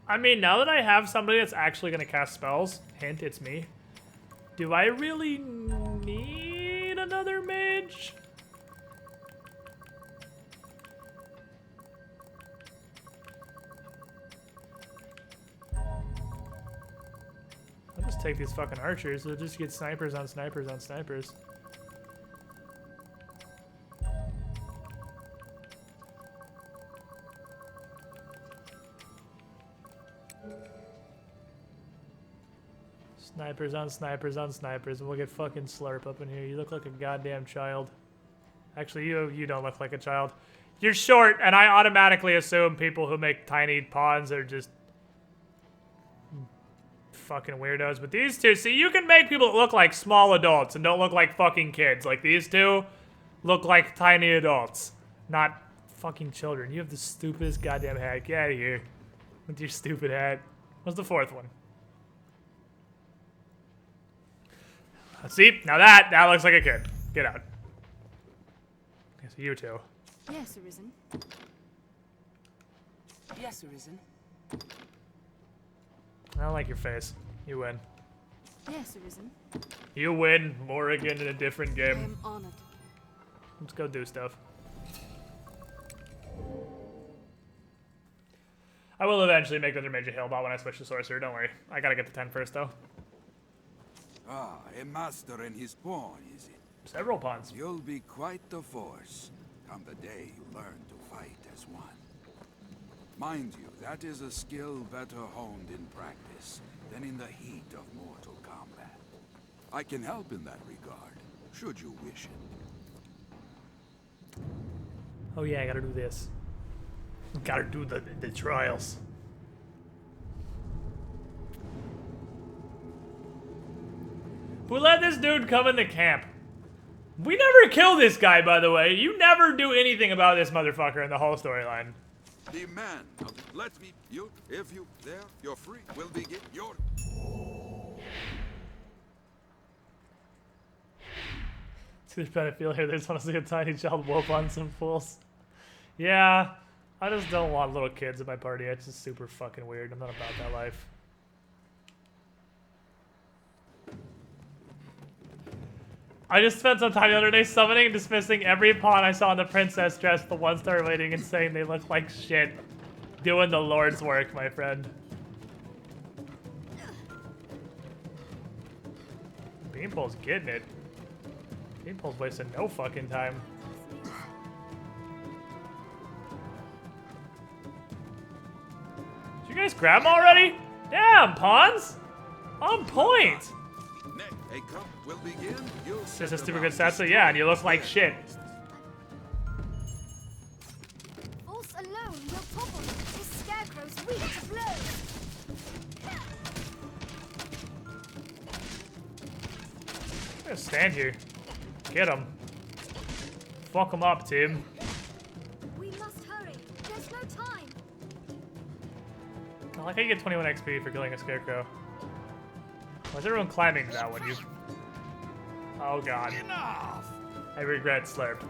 I mean, now that I have somebody that's actually going to cast spells, hint, it's me, do I really need another mage? I'll just take these fucking archers. They'll just get snipers on snipers on snipers. Snipers on snipers on snipers, and we'll get fucking Slurp up in here. You look like a goddamn child. Actually, you don't look like a child. You're short, and I automatically assume people who make tiny pawns are just fucking weirdos. But these two, see, you can make people look like small adults and don't look like fucking kids. Like these two look like tiny adults, not fucking children. You have the stupidest goddamn hat. Get out of here with your stupid hat. What's the fourth one? See, now that looks like a kid. Get out. Okay, so you two. Yes, Arisen. Yes, Arisen. I don't like your face. You win. Yes, Arisen. You win, Morrigan, in a different game. I am honored. Let's go do stuff. I will eventually make another Major Healbot when I switch to Sorcerer, don't worry. I gotta get to 10 first, though. Ah, a master and his pawn, is it? Several pawns. You'll be quite the force come the day you learn to fight as one. Mind you, that is a skill better honed in practice than in the heat of mortal combat. I can help in that regard, should you wish it. Oh yeah, I gotta do this. Gotta do the trials. Who let this dude come in the camp? We never kill this guy, by the way. You never do anything about this motherfucker in the whole storyline. The man, let me, you, if you, there, you're free, will begin your... Too bad I feel here. They just want to see a tiny child whoop on some fools. Yeah, I just don't want little kids in my party. It's just super fucking weird. I'm not about that life. I just spent some time the other day summoning and dismissing every pawn I saw in the princess dress, the 1-star rating, and saying they look like shit. Doing the Lord's work, my friend. Beanpole's getting it. Beanpole's wasting no fucking time. Did you guys grab them already? Damn, pawns! On point! A cup will begin. This is a super good Satsu, yeah, and you look like shit. Force alone will topple this scarecrow's weak to blows. I'm gonna stand here. Get him. Fuck him up, Tim. We must hurry. There's no time. I like how you get 21 XP for killing a scarecrow. Why is everyone climbing that one? You. Oh god. Enough. I regret Slurp.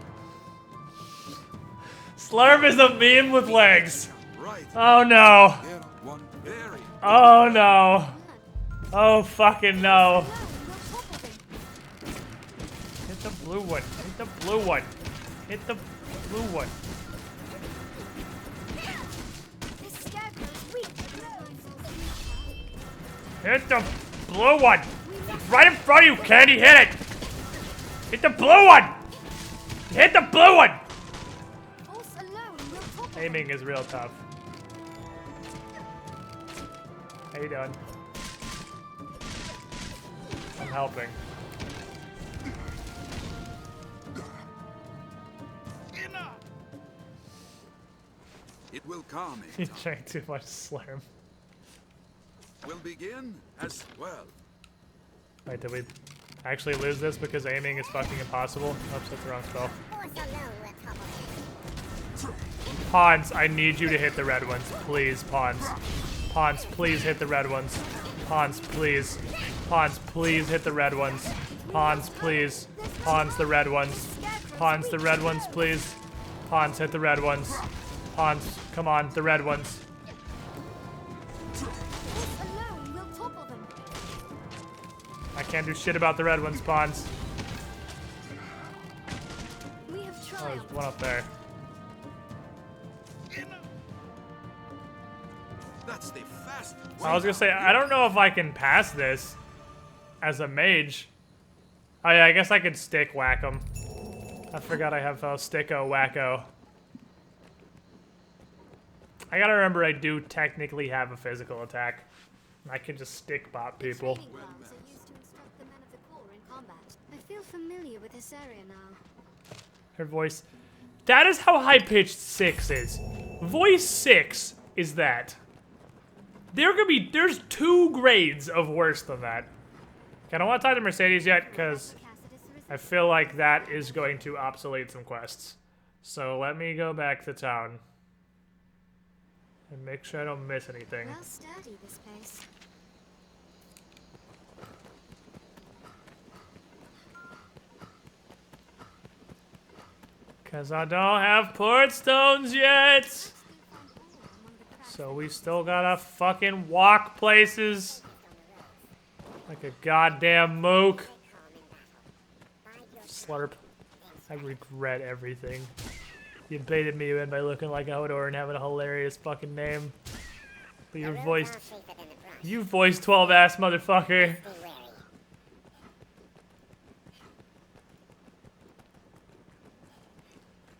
Slurp is a meme with legs. Right. Oh no. Oh no. Oh fucking no. Hit the blue one. Hit the blue one. Hit the blue one. Hit the blue one. It's right in front of you, Candy. Hit it. Hit the blue one. Hit the blue one. Aiming is real tough. How you doing? I'm helping. It will calm You drank too much Slurm. Will begin as well. Wait, did we actually lose this because aiming is fucking impossible? Oops, that's the wrong spell. Pawns, I need you to hit the red ones. Please, Pawns. Pawns, please hit the red ones. Pawns, please. Pawns, please hit the red ones. Pawns, please. Pawns, the red ones. Pawns, the red ones, please. Pawns, hit the red ones. Pawns, come on, the red ones. I can't do shit about the red ones, Pawns. Oh, there's one up there. That's the fast. I was gonna say, I don't know if I can pass this as a mage. Oh yeah, I guess I could stick whack him. I forgot I have sticko wacko. I gotta remember I do technically have a physical attack. I can just stick bot people. I feel familiar with this area now. Her voice. That is how high-pitched 6 is. Voice 6 is that. There's 2 grades of worse than that. Okay, I don't want to talk to Mercedes yet, because I feel like that is going to obsolete some quests. So let me go back to town. And make sure I don't miss anything. Well sturdy, this place. Because I don't have port stones yet. So we still gotta fucking walk places. Like a goddamn mook. Slurp. I regret everything. You baited me in by looking like a Hodor and having a hilarious fucking name. But your voice... You voice 12 ass motherfucker.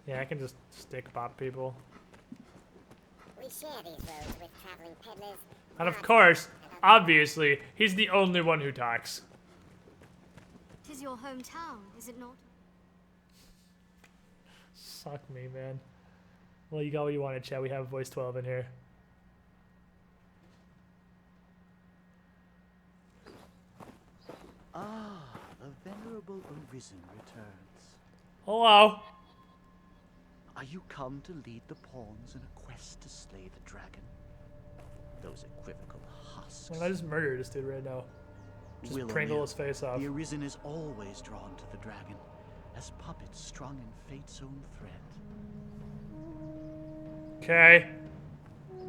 Yeah, I can just stick bop people. We share these roads with traveling peddlers. And of course, obviously, he's the only one who talks. Tis your hometown, is it not? Suck me, man. Well, you got what you wanted, chat. We have voice 12 in here. Ah, the venerable Arisen returns. Hello. Are you come to lead the pawns in a quest to slay the dragon? Those equivocal husks. Well, I just murdered this dude right now. Just Will Pringle O'Neill, his face off. The Arisen is always drawn to the dragon, as puppets strung in fate's own thread. Okay.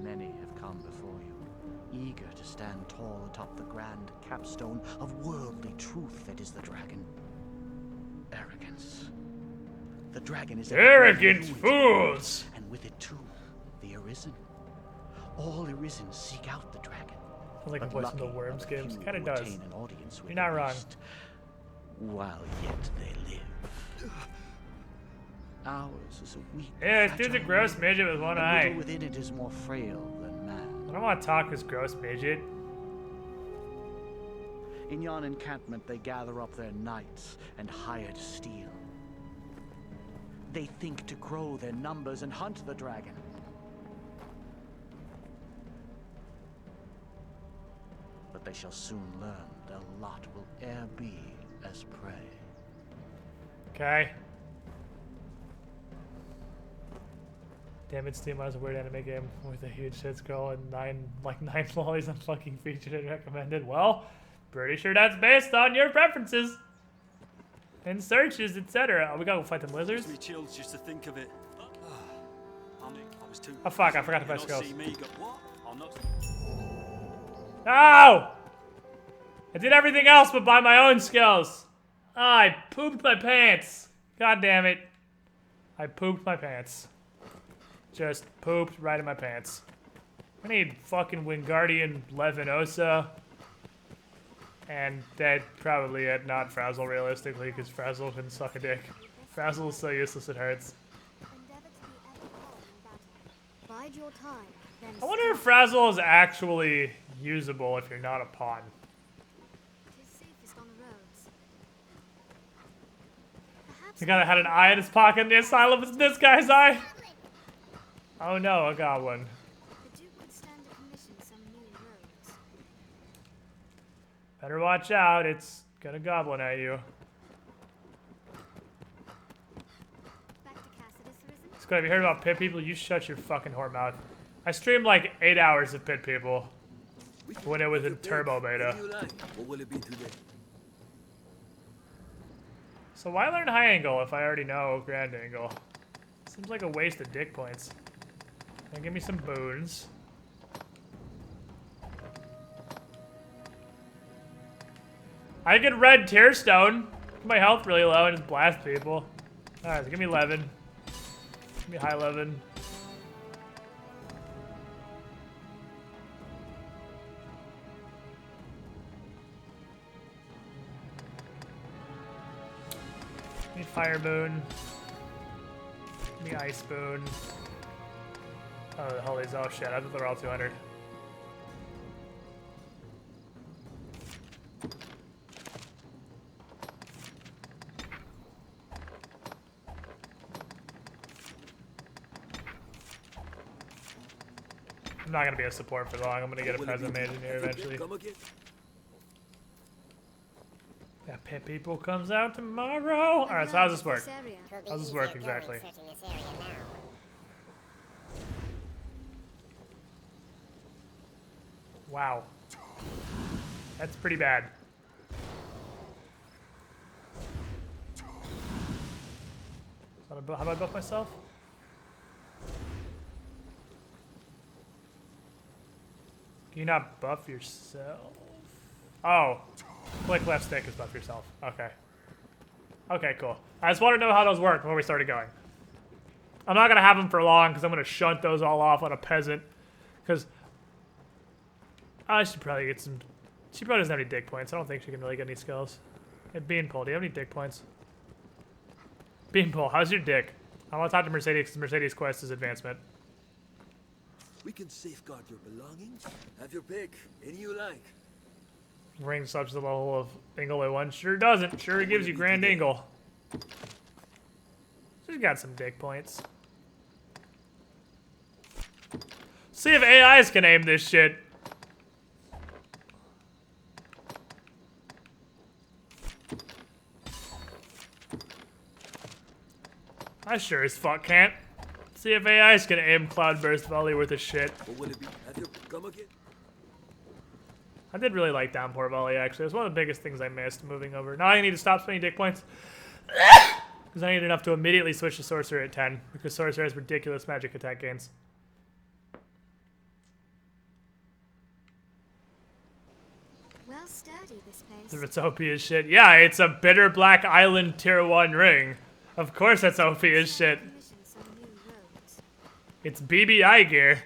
Many have come before you, eager to stand tall atop the grand capstone of worldly truth that is the dragon. Arrogance. The dragon is Arrogant fools! And with it too, the Arisen. All Arisen seek out the dragon. Sounds like a voice in the Worms games. Kinda who does. attain an audience with You're not the wrong. beast, while yet they live. Ours is a weak, Yeah, this dude's a fragile gross world. midget with one The eye. little within it is more frail than man. I don't want to talk this gross midget. In yon encampment they gather up their knights and hired steel. They think to grow their numbers and hunt the dragon. But they shall soon learn their lot will e'er be as prey. Okay. Damn it, Steam has a weird anime game with a huge hit scroll and nine lollies on fucking featured and recommended. Well, pretty sure that's based on your preferences and searches, etc. Oh, we gotta go fight them lizards. Gives me chills just to think of it. I was too. Oh fuck, I forgot to You buy not skills. see me go, what? I'm not. No! I did everything else but buy my own skills. Ah, I pooped my pants. God damn it. I pooped my pants. Just pooped right in my pants. I need fucking Wingardium Leviosa. And that probably it, not Frazzle realistically, because Frazzle can suck a dick. Frazzle is so useless it hurts. Bide your time, then I wonder if Frazzle is actually usable if you're not a pawn. tis safest on the roads. He kind of had an eye in his pocket in the asylum. It's this guy's eye. Oh no, a goblin. The Duke could stand to commission some new roads. Better watch out, it's gonna goblin at you. Scott, have you heard about pit people? You shut your fucking whore mouth. I streamed like 8 hours of pit people when it was in turbo beta. What will it be today? So why learn high angle if I already know grand angle? Seems like a waste of dick points. Now give me some boons. I get red tearstone. Get my health really low and just blast people. Alright, so give me 11. Give me high 11. Give me fire boon. Give me ice boon. Oh, the hell is, oh shit, I thought they were all 200. I'm not gonna be a support for long. I'm gonna get a present mage in here eventually. Yeah, pit people comes out tomorrow. All right, so how's this work? How's this work exactly? Wow, that's pretty bad. How do I buff myself? Can you not buff yourself? Oh, click left stick is buff yourself. Okay. Okay, cool. I just want to know how those work before we started going. I'm not going to have them for long because I'm going to shunt those all off on a peasant. Because I should probably get some. She probably doesn't have any dick points. I don't think she can really get any skills. Hey, Beanpole, do you have any dick points? Beanpole, how's your dick? I want to talk to Mercedes because Mercedes' quest is advancement. We can safeguard your belongings. Have your pick. Any you like. Rings up to the level of Ingle 1. Sure doesn't. Sure gives you Grand Ingle. She's got some dick points. See if AIs can aim this shit. I sure as fuck can't. See if AIs can aim Cloudburst volley worth of shit. What will it be? Have your come again? I did really like Downpour Volley, actually. It was one of the biggest things I missed moving over. Now I need to stop spending dick points. Because I need enough to immediately switch to Sorcerer at 10. Because Sorcerer has ridiculous magic attack gains. Well sturdy, this place. If it's OP as shit. Yeah, it's a Bitter Black Island Tier 1 ring. Of course that's OP as shit. It's BBI gear.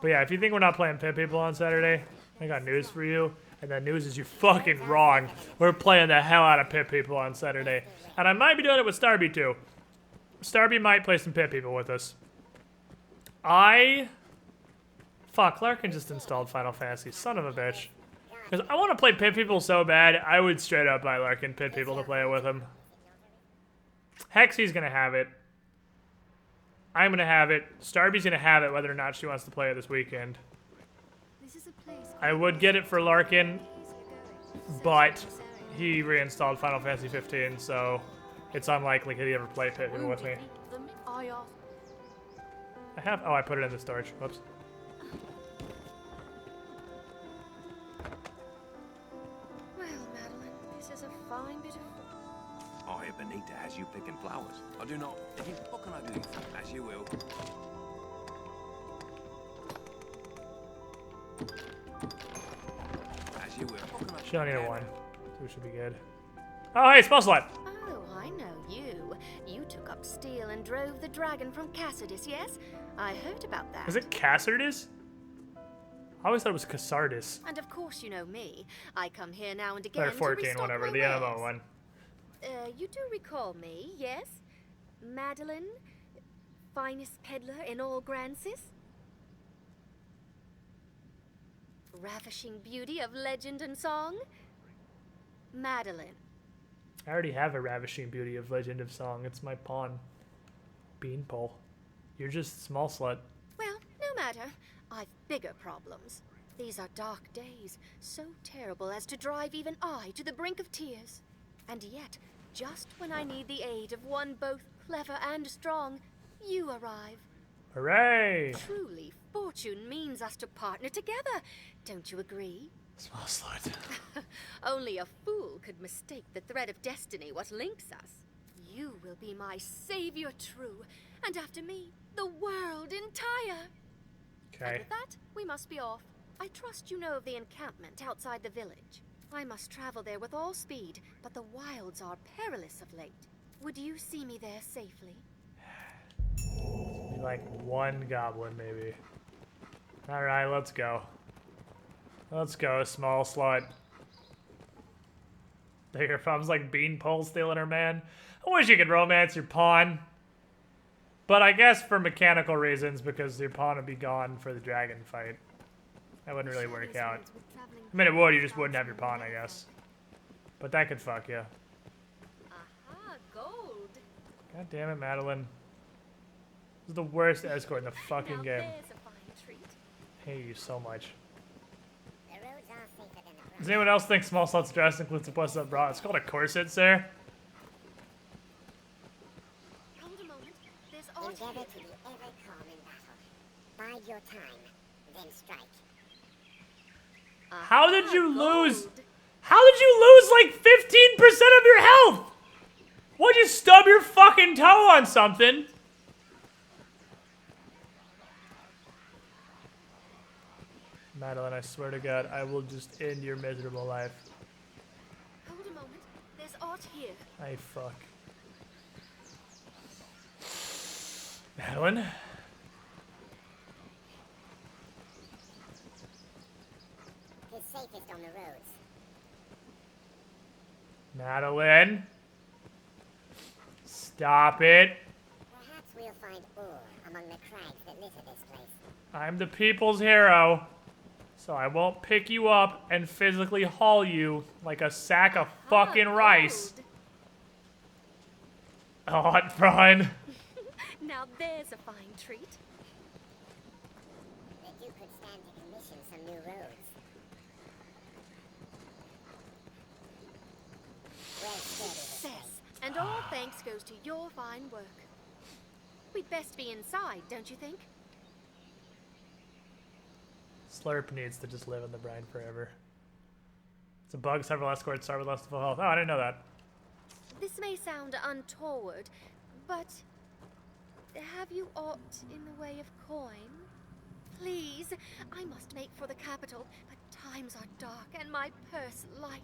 But yeah, if you think we're not playing Pit People on Saturday, I got news for you. And that news is you fucking wrong. We're playing the hell out of Pit People on Saturday. And I might be doing it with Starby too. Starby might play some Pit People with us. Fuck, Larkin just installed Final Fantasy. Son of a bitch. Because I want to play Pit People so bad, I would straight up buy Larkin Pit People to play it with him. Hexy's gonna have it. I'm gonna have it. Starby's gonna have it whether or not she wants to play it this weekend. I would get it for Larkin, but he reinstalled Final Fantasy 15, so it's unlikely he'd ever play Pit People with me. I have. Oh, I put it in the storage. Whoops. Well, Madeline, this is a fine bit of. I, Benita, has you picking flowers. I do not. What can I do? As you will. As you will. She don't need a 1, so we should be good. Oh, hey, spell slot. Oh, I know you. You took up steel and drove the dragon from Cassidus, yes? I heard about that. Is it Cassardus? I always thought it was Cassardus. And of course you know me. I come here now and again Or 14, to restock whatever, my the wares. MMO one. You do recall me, yes? Madeline? Finest peddler in all Grancis? Ravishing beauty of legend and song? Madeline. I already have a ravishing beauty of legend of song. It's my pawn. Beanpole. You're just small slut. Well, no matter. I've bigger problems. These are dark days, so terrible as to drive even I to the brink of tears. And yet, just when I need the aid of one both clever and strong, you arrive. Hooray! Truly, fortune means us to partner together. Don't you agree? Small slut. Only a fool could mistake the thread of destiny what links us. You will be my savior true, and after me, the world entire. Okay. And with that, we must be off. I trust you know of the encampment outside the village. I must travel there with all speed, but the wilds are perilous of late. Would you see me there safely? Be like one goblin, maybe. Alright, let's go. Let's go, small slut. There comes like Beanpole stealing her man. I wish you could romance your pawn. But I guess for mechanical reasons, because your pawn would be gone for the dragon fight. That wouldn't really work out. I mean, it would, you just wouldn't have your pawn, I guess. But that could fuck you. Aha, gold. God damn it, Madeline. This is the worst escort in the fucking game. There's a fine treat. I hate you so much. The roads are safer than the Does anyone else think small slut's dress includes a plus-up bra? It's called a corset, sir. Hold a moment. There's Endeavor to be ever calm in battle. Bide your time, then strike. How did you lose? How did you lose like 15% of your health? Why'd you stub your fucking toe on something? Madeline, I swear to God, I will just end your miserable life. Hold a moment. There's not here. Ay, fuck. Madeline? It's safest on the roads. Madeline? Stop it. Perhaps we'll find ore among the crags that litter this place. I'm the people's hero, so I won't pick you up and physically haul you like a sack of fucking rice. Oh, fine. Now there's a fine treat. The Duke could stand to commission some new roads. Well studied, Success, and all thanks goes to your fine work. We'd best be inside, don't you think? Slurp needs to just live in the brine forever. It's a bug. Several escorts start with less than full health. Oh, I didn't know that. This may sound untoward, but have you aught in the way of coin? Please, I must make for the capital, but times are dark and my purse light.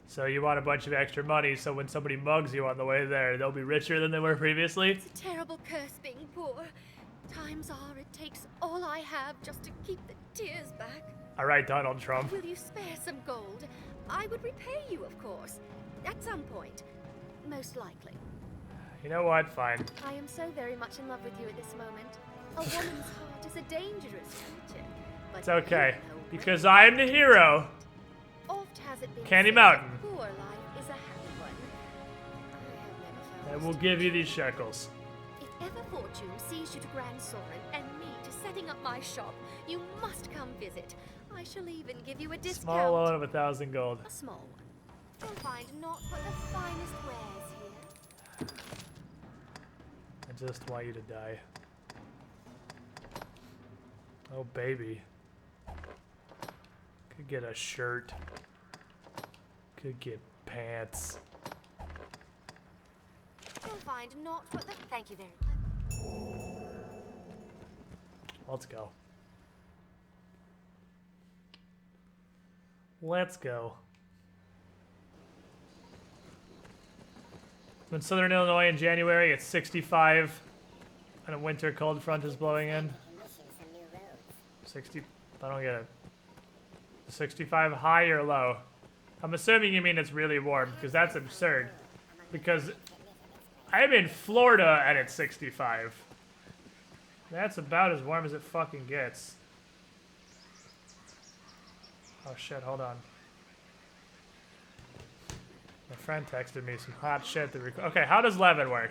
So you want a bunch of extra money so when somebody mugs you on the way there, they'll be richer than they were previously? It's a terrible curse being poor. Times are it takes all I have just to keep the tears back. All right, Donald Trump. Will you spare some gold? I would repay you, of course. At some point. Most likely. You know what? Fine. I am so very much in love with you at this moment. A woman's heart is a dangerous creature. But It's okay. Because I'm the hero. Oft has it been Candy said Mountain. that poor life is a happy one. I have never found And we'll give you these shekels. If ever fortune sees you to Grand Soren and me to setting up my shop, you must come visit. I shall even give you a discount. Small loan of 1,000 gold. A small one. You'll find naught but the finest wares here. I just want you to die. Oh, baby. Could get a shirt. Could get pants. You'll find naught but the... Thank you very much. Let's go. Let's go. In southern Illinois in January, it's 65, and a winter cold front is blowing in. 60. I don't get it. 65 high or low? I'm assuming you mean it's really warm, because that's absurd. Because I'm in Florida and it's 65. That's about as warm as it fucking gets. Oh shit, hold on. My friend texted me some hot shit to record. Okay, how does Levin work?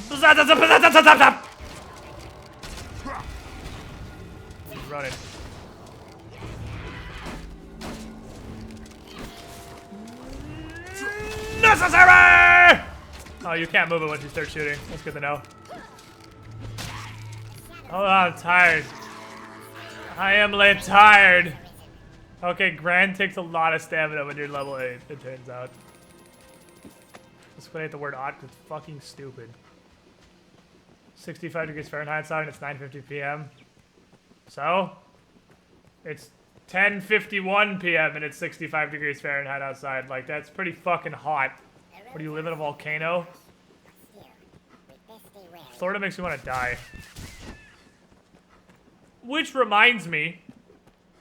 He's running. Necessary! Oh, you can't move it once you start shooting. That's good to know. Oh, I'm tired. I am tired. Okay, Grand takes a lot of stamina when you're level 8, it turns out. Let's put the word odd because it's fucking stupid. 65 degrees Fahrenheit outside and it's 9:50 p.m. So, it's 10:51 p.m. and it's 65 degrees Fahrenheit outside. Like, that's pretty fucking hot. What, do you live in a volcano? Florida makes me want to die. Which reminds me,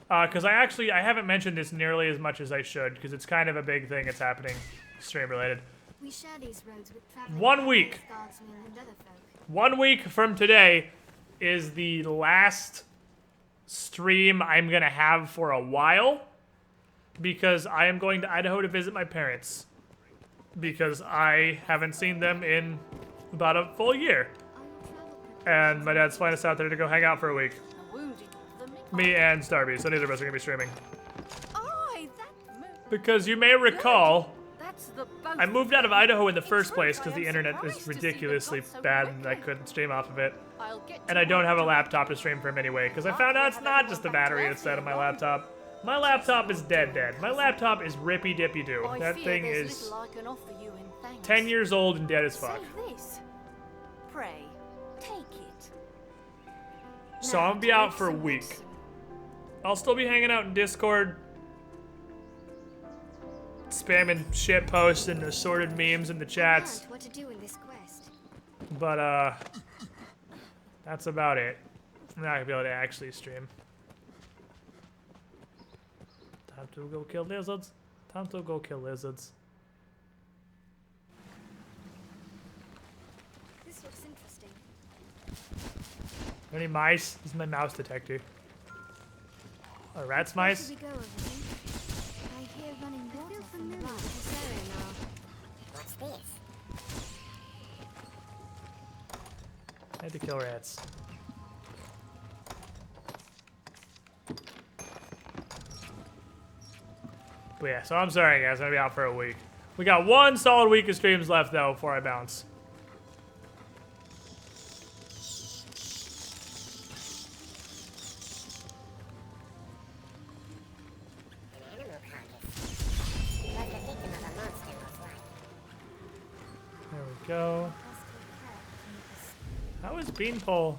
because I haven't mentioned this nearly as much as I should, because it's kind of a big thing that's happening, stream related. We share these roads with traveling 1 week. guardsmen and other folk. 1 week from today is the last stream I'm going to have for a while, because I am going to Idaho to visit my parents, because I haven't seen them in about a full year. And my dad's flying us out there to go hang out for a week. Me and Starby, so neither of us are going to be streaming. Because you may recall, I moved out of Idaho in the first place because the internet is ridiculously bad and I couldn't stream off of it. And I don't have a laptop to stream from anyway, because I found out it's not just the battery that's dead on my laptop. My laptop is dead. My laptop is rippy-dippy-doo. That thing is 10 years old and dead as fuck. Pray, take it. So I'm gonna be out for a week. I'll still be hanging out in Discord, spamming shit posts and assorted memes in the chats. What to do in this quest? But that's about it. I'm not gonna be able to actually stream. Time to go kill lizards. Time to go kill lizards. This looks interesting. Any mice? This is my mouse detector. Oh, rats mice? Where should we go, Arisen? I hear running water from the right this area now. What's this? I had to kill rats. But yeah, so I'm sorry guys, I'm gonna be out for a week. We got one solid week of streams left though before I bounce. There we go. How is Beanpole?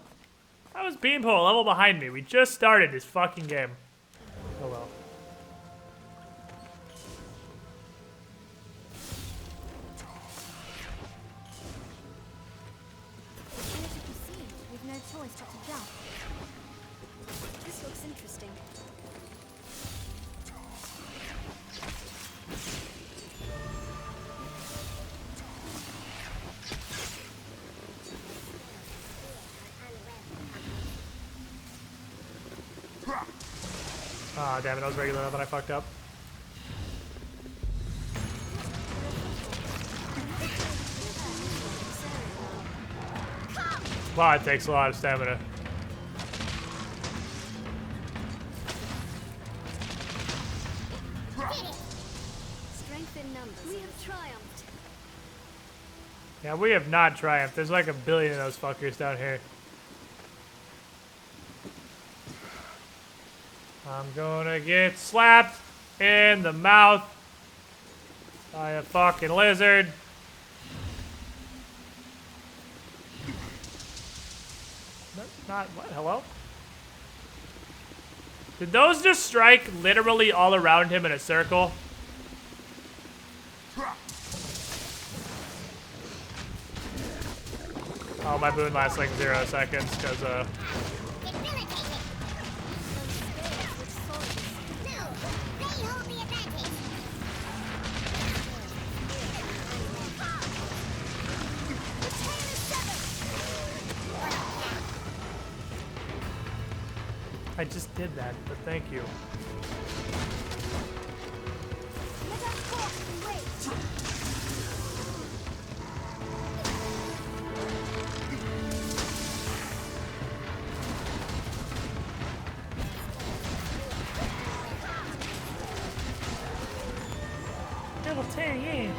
How is Beanpole a level behind me? We just started this fucking game. Oh well. We've no choice but to jump. This looks interesting. Ah, damn it, I was regular but I fucked up. Wow, it takes a lot of stamina. Strength in numbers. We have triumphed. Yeah, we have not triumphed. There's like a billion of those fuckers down here. I'm gonna get slapped in the mouth by a fucking lizard. Not what? Hello? Did those just strike literally all around him in a circle? Oh, my boon lasts like 0 seconds because I just did that, but thank you. Level 10, yeah.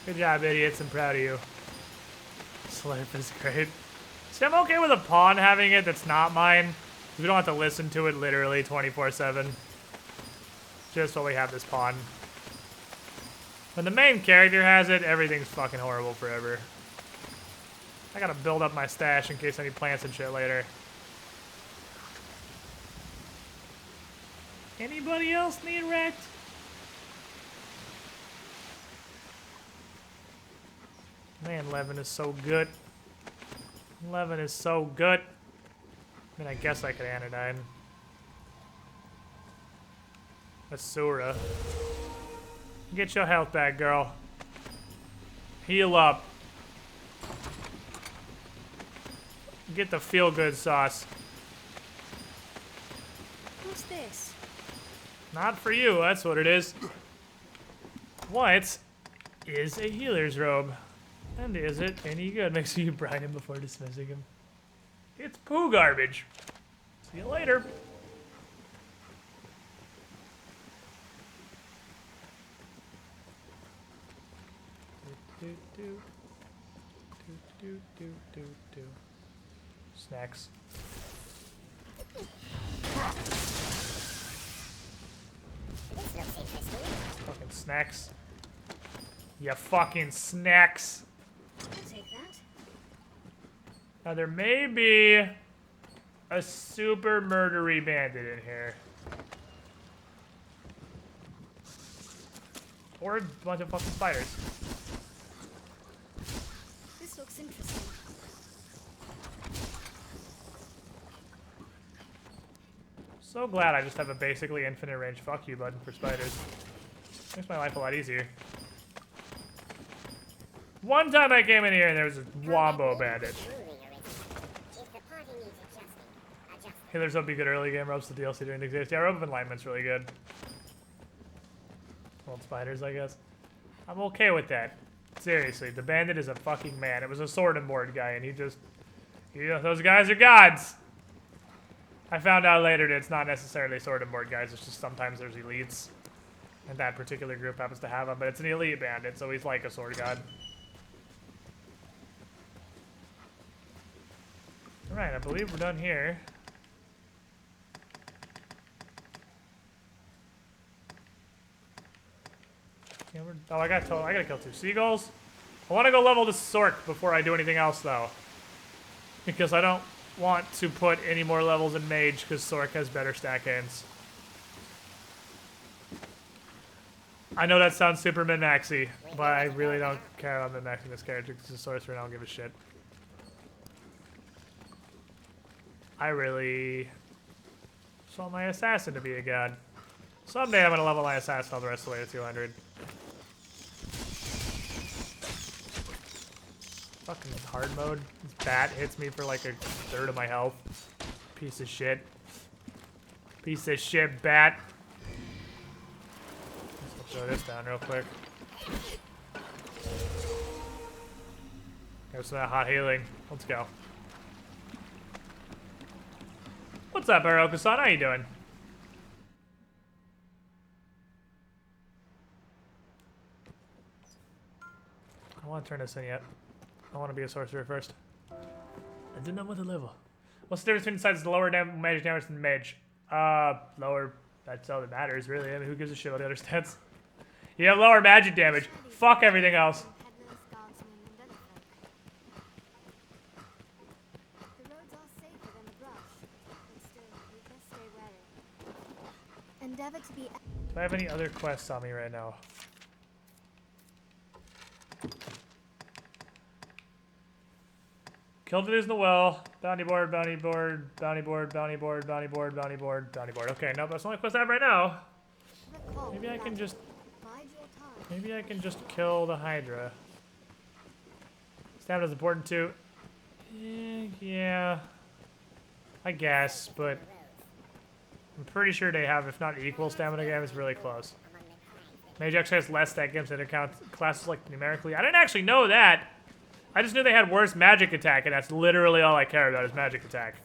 Good job, idiots. I'm proud of you. Slurp is great. See, I'm okay with a pawn having it that's not mine. We don't have to listen to it literally 24/7. Just while we have this pawn. When the main character has it, everything's fucking horrible forever. I gotta build up my stash in case I need plants and shit later. Anybody else need wrecked? Man, Levin is so good. Levin is so good. I mean, I guess I could anodyne. Asura. Get your health back, girl. Heal up. Get the feel-good sauce. What's this? Not for you, that's what it is. What is a healer's robe? And is it any good? Make sure you brine him before dismissing him. It's poo garbage. See you later. Snacks. This looks snacks. You fucking snacks. I'll take that. Now there may be a super murdery bandit in here. Or a bunch of fucking spiders. This looks interesting. So glad I just have a basically infinite range fuck you button for spiders. Makes my life a lot easier. One time I came in here and there was a wombo bandit. Healers don't be good early game, ropes the DLC didn't exist. Yeah, rope of enlightenment's really good. Old spiders, I guess. I'm okay with that. Seriously, the bandit is a fucking man. It was a sword and board guy and he just... You know, those guys are gods! I found out later that it's not necessarily sword and board guys, it's just sometimes there's elites. And that particular group happens to have them, but it's an elite bandit, so he's like a sword god. Alright, I believe we're done here. Yeah, oh, I gotta kill 2 seagulls. I want to go level this Sork before I do anything else, though. Because I don't want to put any more levels in Mage, because Sork has better stack hands. I know that sounds super min-maxy, but I really don't care about min-maxing this character, because the sorcerer, and I don't give a shit. I really just want my assassin to be a god. Someday I'm gonna level my assassin all the rest of the way to 200. Fucking hard mode. This bat hits me for like a third of my health. Piece of shit. Piece of shit bat. Let's throw this down real quick. There's some hot healing. Let's go. What's up, Aroka-san? How you doing? I don't want to turn this in yet. I want to be a sorcerer first. I didn't know what to level. What's the difference between the lower magic damage than mage? Lower. That's all that matters, really. I mean, who gives a shit about the other stats? You have lower magic damage. Fuck everything else. Endeavor to be. Do I have any other quests on me right now? Killed it in the well. Bounty board, bounty board, bounty board, bounty board, bounty board, bounty board, bounty board. Okay, nope, that's the only quest I have right now. Maybe I can just... Maybe I can just kill the Hydra. Stamina's important too. Yeah. I guess, but... I'm pretty sure they have, if not equal stamina games, it's really close. Mage actually has less stat games that account classes like numerically. I didn't actually know that! I just knew they had worse magic attack, and that's literally all I care about is magic attack.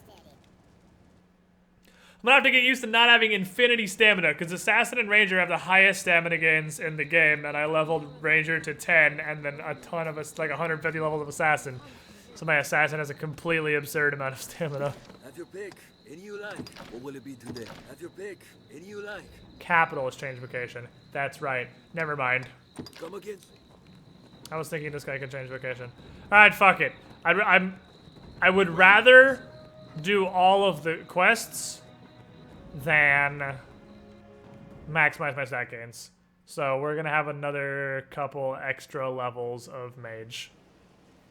I'm gonna have to get used to not having infinity stamina, because Assassin and Ranger have the highest stamina gains in the game, and I leveled Ranger to 10, and then a ton of us, like 150 levels of Assassin. So my Assassin has a completely absurd amount of stamina. Have your pick. Any you like. What will it be today? Have your pick. Any you like. Capital is change vocation. That's right. Never mind. Come again. I was thinking this guy could change vocation. Alright, fuck it. I would rather do all of the quests than maximize my stat gains. So we're gonna have another couple extra levels of mage.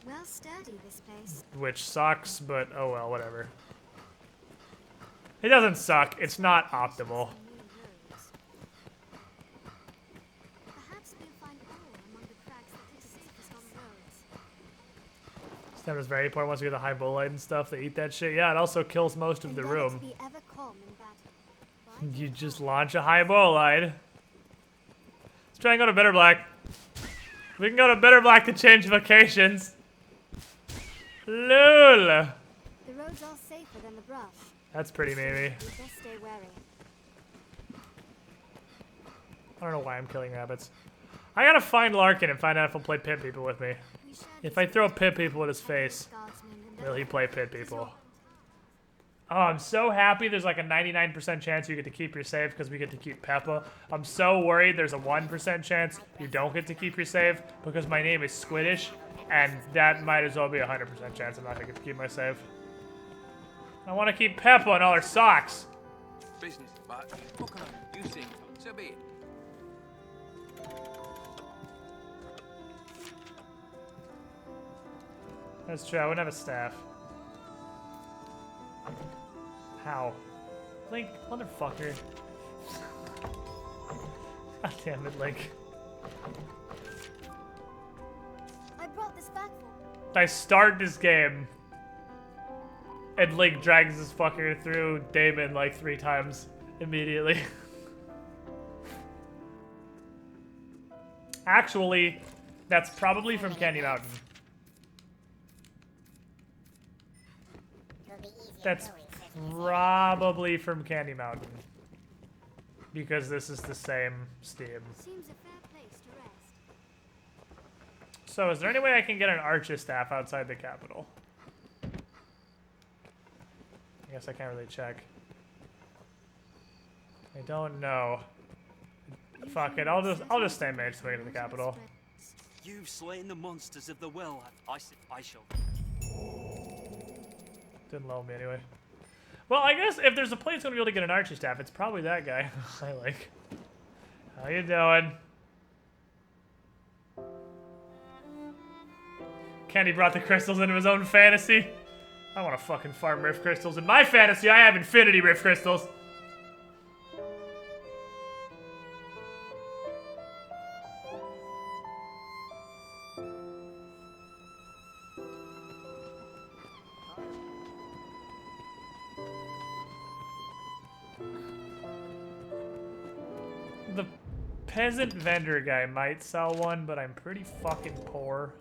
Well sturdy, this place. Which sucks, but oh well, whatever. It doesn't suck, it's not optimal. Stamina's very important once you get the high bolide and stuff. They eat that shit. Yeah, it also kills most of the room. You just launch a high bolide. Let's try and go to Bitter Black. We can go to Bitter Black to change vocations. LOL. The roads are safer than the brush. That's pretty maybe. Best stay wary. I don't know why I'm killing rabbits. I gotta find Larkin and find out if he'll play pit people with me. If I throw pit people at his face, will he play pit people? Oh, I'm so happy there's like a 99% chance you get to keep your save because we get to keep Peppa. I'm so worried there's a 1% chance you don't get to keep your save because my name is Squiddish, and that might as well be a 100% chance I'm not gonna get to keep my save. I want to keep Peppa and all her socks. Business, but what can I do? You sing, so be it. That's true, I wouldn't have a staff. How? Link, motherfucker. God damn it, Link. I brought this back for I start this game, and Link drags this fucker through Damon like 3 times immediately. Actually, that's probably from Candy Mountain. That's probably from Candy Mountain. Because this is the same Steam. Seems a fair place to rest. So is there any way I can get an Archer staff outside the capital? I guess I can't really check. I don't know. Fuck it, I'll just stay mage to make it to the capital. You've slain the monsters of the well. I shall. Didn't level me anyway. Well, I guess if there's a place gonna be able to get an archer staff, it's probably that guy. I like. How you doing? Kenny brought the crystals into his own fantasy. I want to fucking farm rift crystals. In my fantasy, I have infinity rift crystals. The peasant vendor guy might sell one, but I'm pretty fucking poor.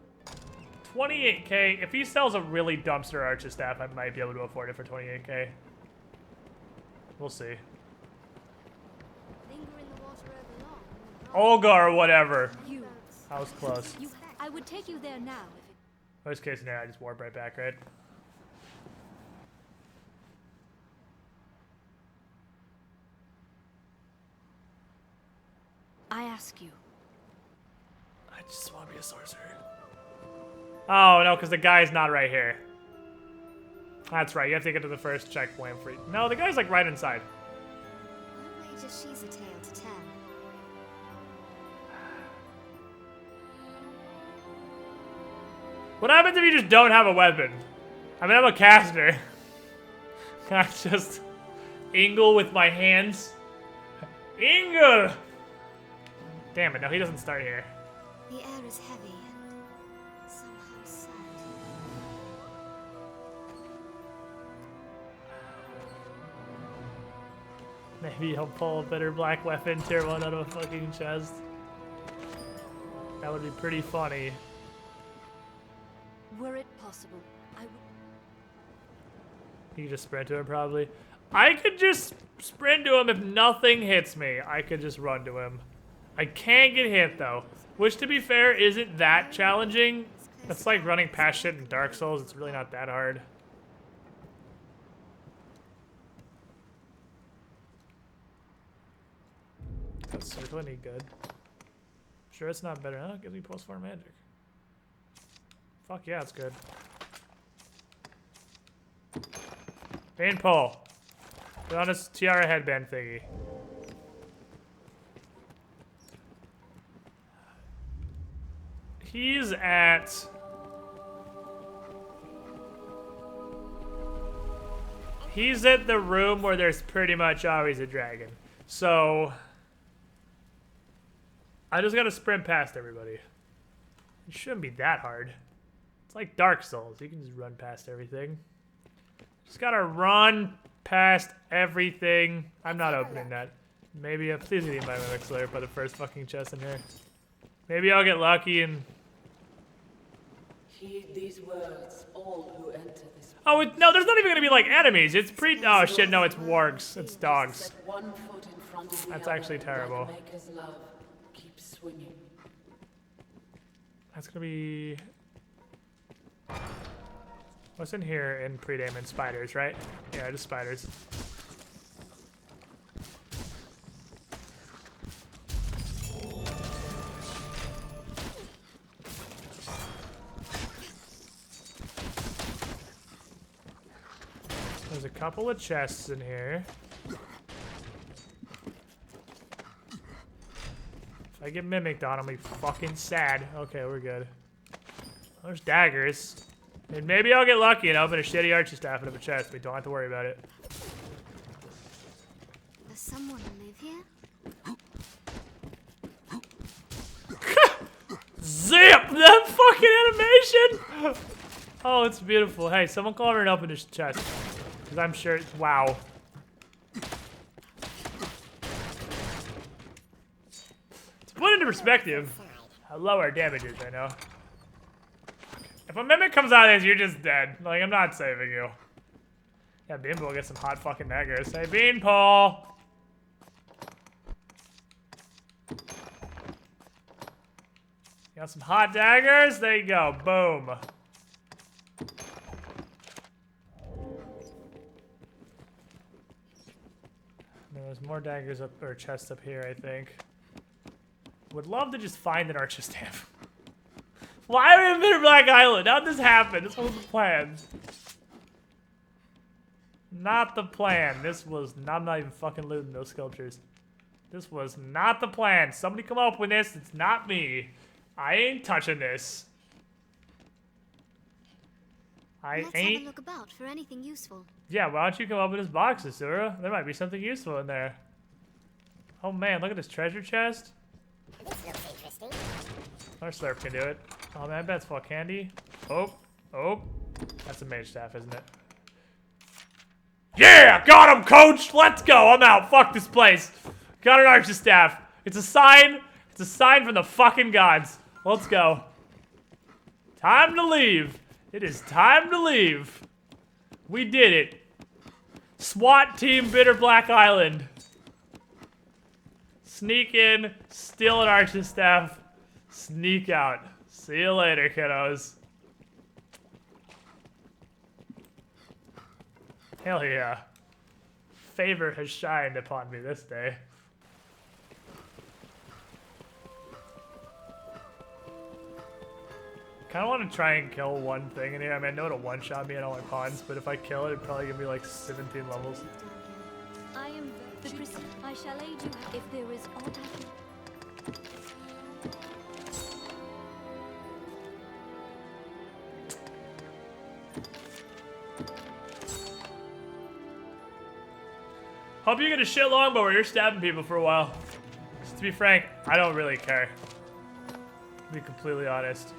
28k. If he sells a really dumpster archer staff, I might be able to afford it for 28k. We'll see. Olga or whatever. I was close. I would take you there now if it... Worst case scenario, I just warp right back, right? I ask you. I just want to be a sorcerer. Oh, no, because the guy's not right here. That's right, you have to get to the first checkpoint for... No, the guy's like right inside. I wager she's a tale to tell. What happens if you just don't have a weapon? I mean, I'm a caster. Can I just ingle with my hands? Ingle! Damn it, no, he doesn't start here. The air is heavy and somehow sad. Maybe I'll pull a better black weapon tier 1 out of a fucking chest. That would be pretty funny. Were it possible, I would... You can just sprint to him, probably. I could just sprint to him if nothing hits me. I could just run to him. I can't get hit, though. Which, to be fair, isn't that challenging. It's like running past shit in Dark Souls. It's really not that hard. Does circle any good? Sure, it's not better. Oh, it gives me +4 magic. Fuck yeah, it's good. Bane pull. Put on his tiara headband thingy. He's at... He's at the room where there's pretty much always a dragon. So... I just gotta sprint past everybody. It shouldn't be that hard. It's like Dark Souls. You can just run past everything. Just gotta run past everything. I'm not opening that. Maybe please leave my Mimic Slayer by the first fucking chest in here. Maybe I'll get lucky and... Heed these words, all who enter this. Oh, no, there's not even gonna be like enemies. It's oh shit, no, it's wargs. It's dogs. Set one foot in front of the That's other, actually terrible. like maker's love. Keep swinging. That's gonna be... What's in here in Predamon? Spiders, right? Yeah, just spiders. There's a couple of chests in here. If I get mimicked on, I'll be fucking sad. Okay, we're good. There's daggers. And maybe I'll get lucky and open a shitty archer staff out of a chest. We don't have to worry about it. Does someone live here? Zip! That fucking animation! Oh, it's beautiful. Hey, someone call over and open this chest. Because I'm sure it's... Wow. To put into perspective how low our damage is right now. If a mimic comes out of this, you're just dead. Like, I'm not saving you. Yeah, Beanpole gets some hot fucking daggers. Hey, Beanpole! You got some hot daggers? There you go. Boom. There's more daggers up, or chests up here, I think. Would love to just find an archer staff. Why are we in Bitter Black Island? How'd this happen? This wasn't the plan. Not the plan. This was... I'm not even fucking looting those sculptures. This was not the plan. Somebody come up with this. It's not me. I ain't touching this. Let's have a look about for anything useful. Yeah, why don't you come up with this box, Asura? There might be something useful in there. Oh man, look at this treasure chest. This looks interesting. Our Slurp can do it. Oh man, I bet it's full candy. Oh, oh. That's a mage staff, isn't it? Yeah! Got him, coach! Let's go! I'm out. Fuck this place. Got an archer staff. It's a sign. It's a sign from the fucking gods. Let's go. Time to leave. It is time to leave. We did it. SWAT team Bitter Black Island. Sneak in, steal an archer staff, sneak out. See you later, kiddos. Hell yeah. Favor has shined upon me this day. I kind of want to try and kill one thing in here. I mean, I know it'll one-shot me and all my pawns, but if I kill it, it'd probably give me like 17 levels. I am the priest. I shall aid you if there is aught I can. Hope you get a shit longbow where you're stabbing people for a while. To be frank, I don't really care. To be completely honest.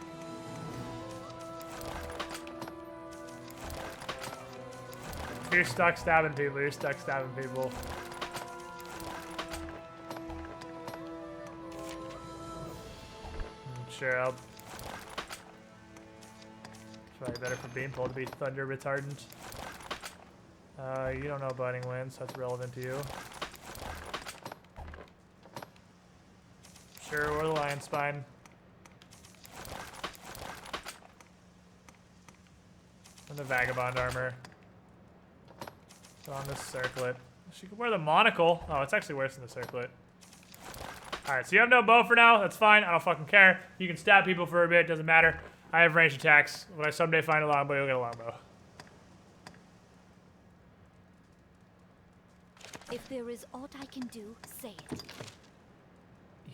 If you're stuck stabbing people, you're stuck stabbing people. Sure, I'll... Probably better for Beanpole to be thunder retardant. You don't know Biting Wind, so that's relevant to you. Sure, or the Lion Spine. And the Vagabond armor. Put on this circlet. She could wear the monocle. Oh, it's actually worse than the circlet. Alright, so you have no bow for now. That's fine. I don't fucking care. You can stab people for a bit. Doesn't matter. I have ranged attacks. When I someday find a longbow, you'll get a longbow. If there is aught I can do, say it.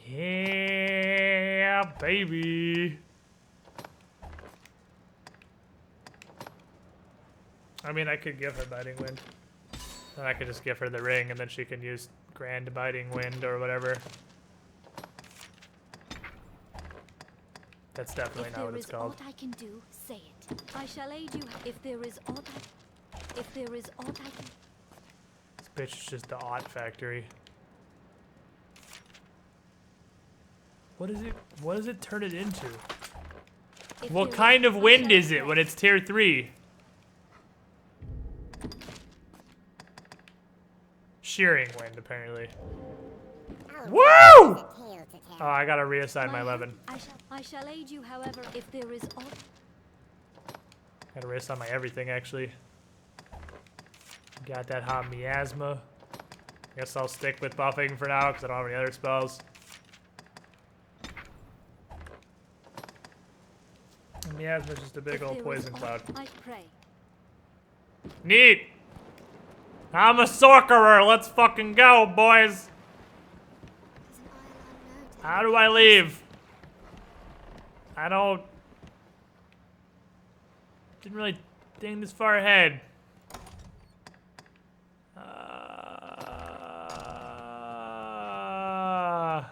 Yeah, baby. I mean, I could give her Biting Wind. Then I could just give her the ring, and then she can use Grand Biting Wind or whatever. That's definitely not what it's called. If there is aught I can do, say it. I shall aid you if there is aught I... If there is aught I can... This bitch is just the Ought Factory. What is it? What does it turn it into? What kind of wind is it when it's tier 3? Shearing wind, apparently. Woo! Oh, I gotta reassign my 11. I shall aid you, however, if there is aught... Gotta rest on my everything, actually. Got that hot miasma. Guess I'll stick with buffing for now, because I don't have any other spells. And miasma's just a big old poison cloud. I pray. Neat! I'm a sorcerer! Let's fucking go, boys! How do I leave? I don't... Didn't really think this far ahead. I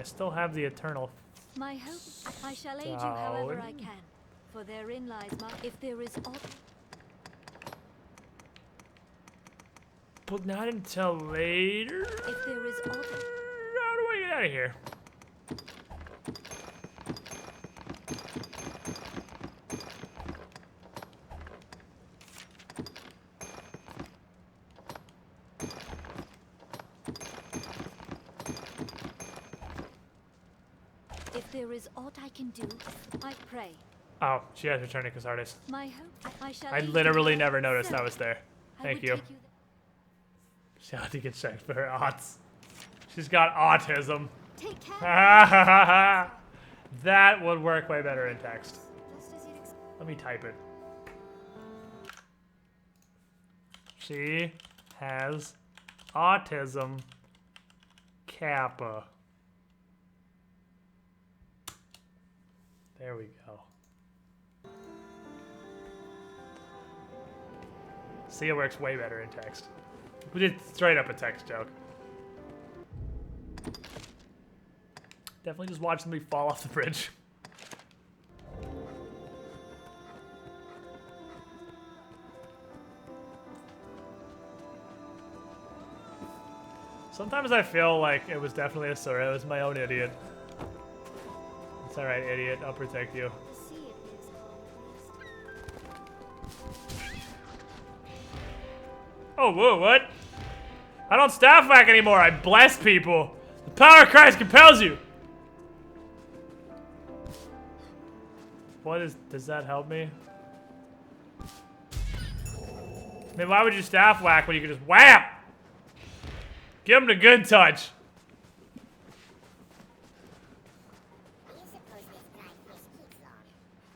still have the eternal. My hope, I shall aid you however I can. For therein lies my... If there is aught... But not until later. If there is aught... How do I get out of here? If there is aught I can do, I pray. Oh, she has returned to Catharsis. My hope, I shall... I literally never noticed that was there. Thank you. She had to get checked for her aughts. She's got autism. Take care. That would work way better in text. Let me type it. She has autism. Kappa. There we go. See, it works way better in text. We did straight up a text joke. Definitely just watch somebody fall off the bridge. Sometimes I feel like it was definitely a story. It was my own idiot. It's alright, idiot. I'll protect you. Oh, whoa, what? I don't staff whack anymore. I bless people. The power of Christ compels you. What is... Does that help me? I mean, why would you staff whack when you could just wham? Give him the good touch.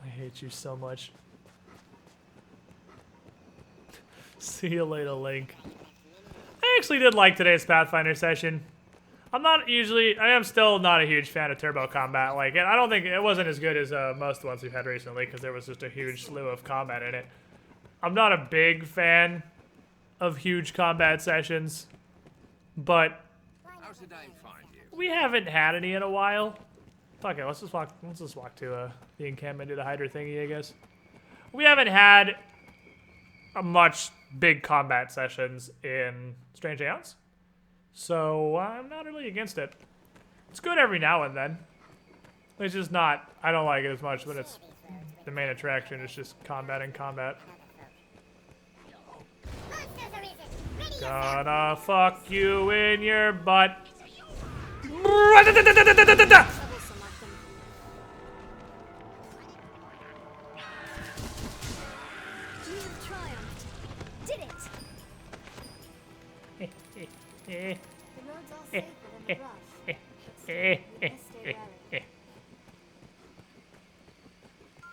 I hate you so much. See you later, Link. I actually did like today's Pathfinder session. I am still not a huge fan of turbo combat. Like, I don't think it wasn't as good as most ones we've had recently because there was just a huge slew of combat in it. I'm not a big fan of huge combat sessions, but we haven't had any in a while. Fuck it, let's just walk to the encampment, do the Hydra thingy, I guess. We haven't had a much big combat sessions in Strange Aeons, so I'm not really against it. It's good every now and then. It's just not, I don't like it as much when it's the main attraction. It's just combat and combat. Gonna fuck you in your butt.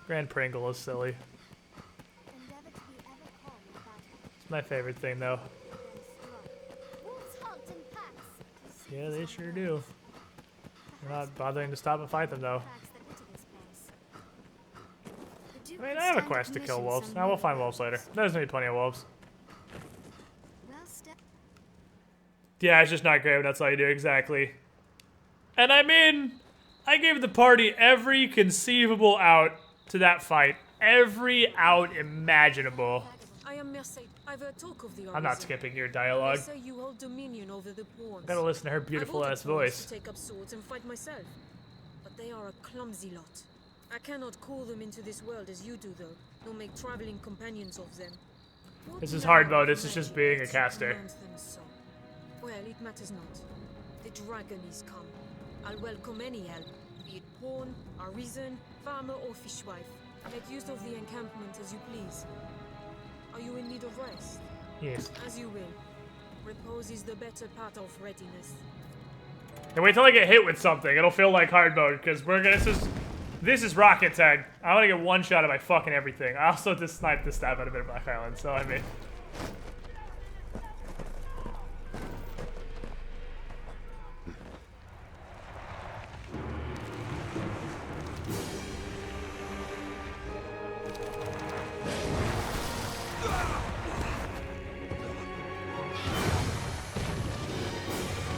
Grand Pringle is silly. It's my favorite thing, though. Yeah, they sure do. We're not bothering to stop and fight them, though. I mean, I have a quest to kill wolves. Now we'll find wolves later. There's gonna be plenty of wolves. Yeah, it's just not great when that's all you do, exactly. And I mean, I gave the party every conceivable out to that fight. Every out imaginable. I am Mercedes. I've heard talk of the Arisen. I'm not skipping your dialogue. They say you hold dominion over the pawns. Gotta listen to her beautiful ass voice. To take up swords and fight myself, but they are a clumsy lot. I cannot call them into this world as you do, though, nor make traveling companions of them. This is hard mode. This is just being a caster. Well, it matters not. The dragon is come. I'll welcome any help, be it pawn, arisen, farmer, or fishwife. Make use of the encampment as you please. Are you in need of rest? Yes. As you will. Repose is the better part of readiness. And wait till I get hit with something. It'll feel like hard mode, because this is rocket tag. I want to get one shot at my fucking everything. I also just sniped the stab out of it at Black Island, so I mean.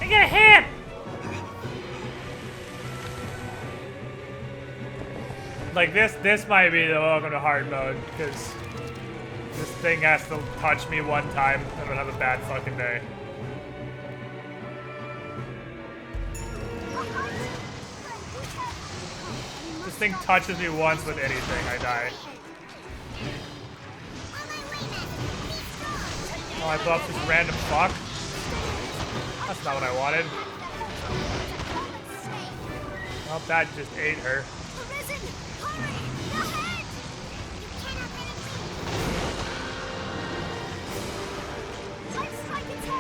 I get hit! Like this might be the welcome to hard mode, because this thing has to touch me one time. I'm gonna have a bad fucking day. This thing touches me once with anything, I die. Oh, I buffed this random fuck. That's not what I wanted. Well, that just ate her.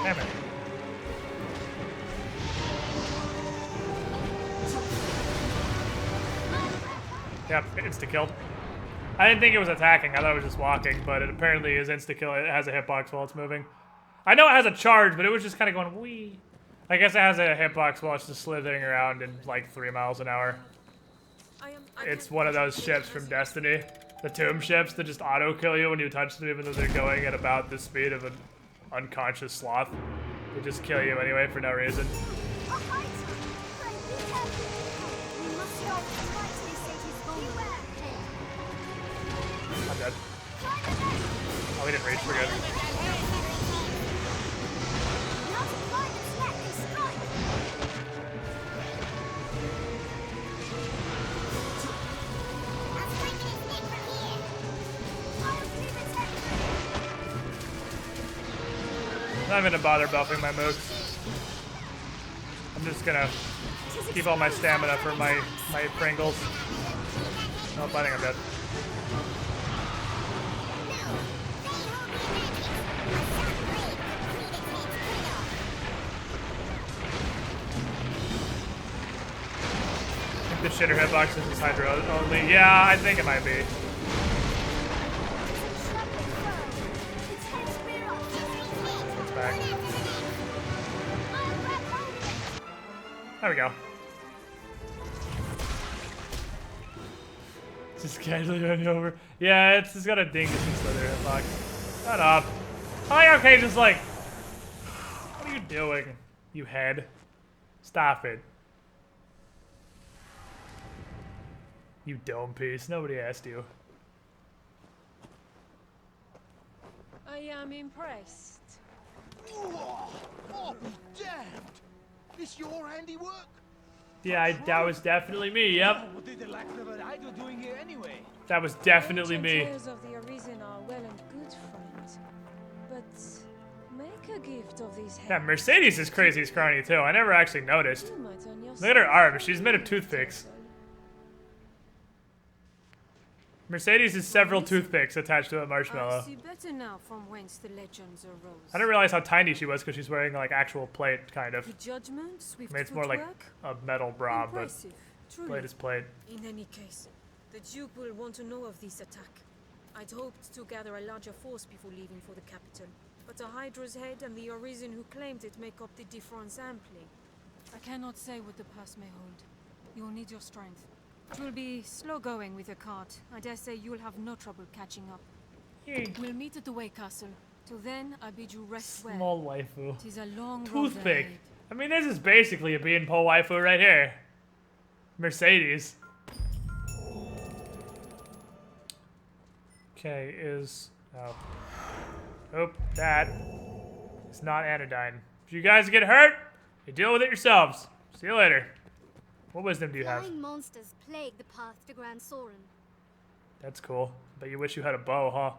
Damn it. Yep, insta-killed. I didn't think it was attacking, I thought it was just walking, but it apparently is insta-kill. It has a hitbox while it's moving. I know it has a charge, but it was just kind of going wee. I guess it has a hitbox while it's just slithering around in like 3 miles an hour. It's one of those ships from Destiny. The tomb ships that just auto-kill you when you touch them even though they're going at about the speed of an unconscious sloth. They just kill you anyway for no reason. I'm dead. Oh, we didn't reach, we're good. I'm not even gonna bother buffing my moves. I'm just gonna keep all my stamina for my Pringles. Oh, I think I'm dead. I think the shitter hitbox is Hydra only. Yeah, I think it might be. Back. There we go. Just casually running over. Yeah, it's just got a dingus and slither hitbox. Shut up. I like okay, just like. What are you doing, you head? Stop it. You dome piece. Nobody asked you. I am impressed. Oh, be damned! This your handiwork? Yeah, that was definitely me, yep. What did the lack of an idol doing here anyway? That was definitely me. Players of the Arisen are well and good, friends. But make a gift of these Yeah, Mercedes is crazy scrawny too. I never actually noticed. Look at her arm. She's made of toothpicks. Mercedes is several toothpicks attached to a marshmallow. I see better now from whence the legends arose. I didn't realize how tiny she was because she's wearing like actual plate, kind of. The judgment, swift I mean, it's more like a metal bra, impressive, but truly. plate is plate. In any case, the Duke will want to know of this attack. I'd hoped to gather a larger force before leaving for the capital, but the Hydra's head and the Arisen who claimed it make up the difference amply. I cannot say what the pass may hold. You'll need your strength. It will be slow going with a cart. I dare say you'll have no trouble catching up. We'll meet at the Way Castle. Till then, I bid you rest well. Small waifu. It is a long road Toothpick. ahead. I mean, this is basically a beanpole waifu right here. Mercedes. Okay, is... Oh. Nope, that is not anodyne. If you guys get hurt, you deal with it yourselves. See you later. What wisdom do you have? Flying monsters plague the path to Grand Soren. That's cool. But you wish you had a bow, huh?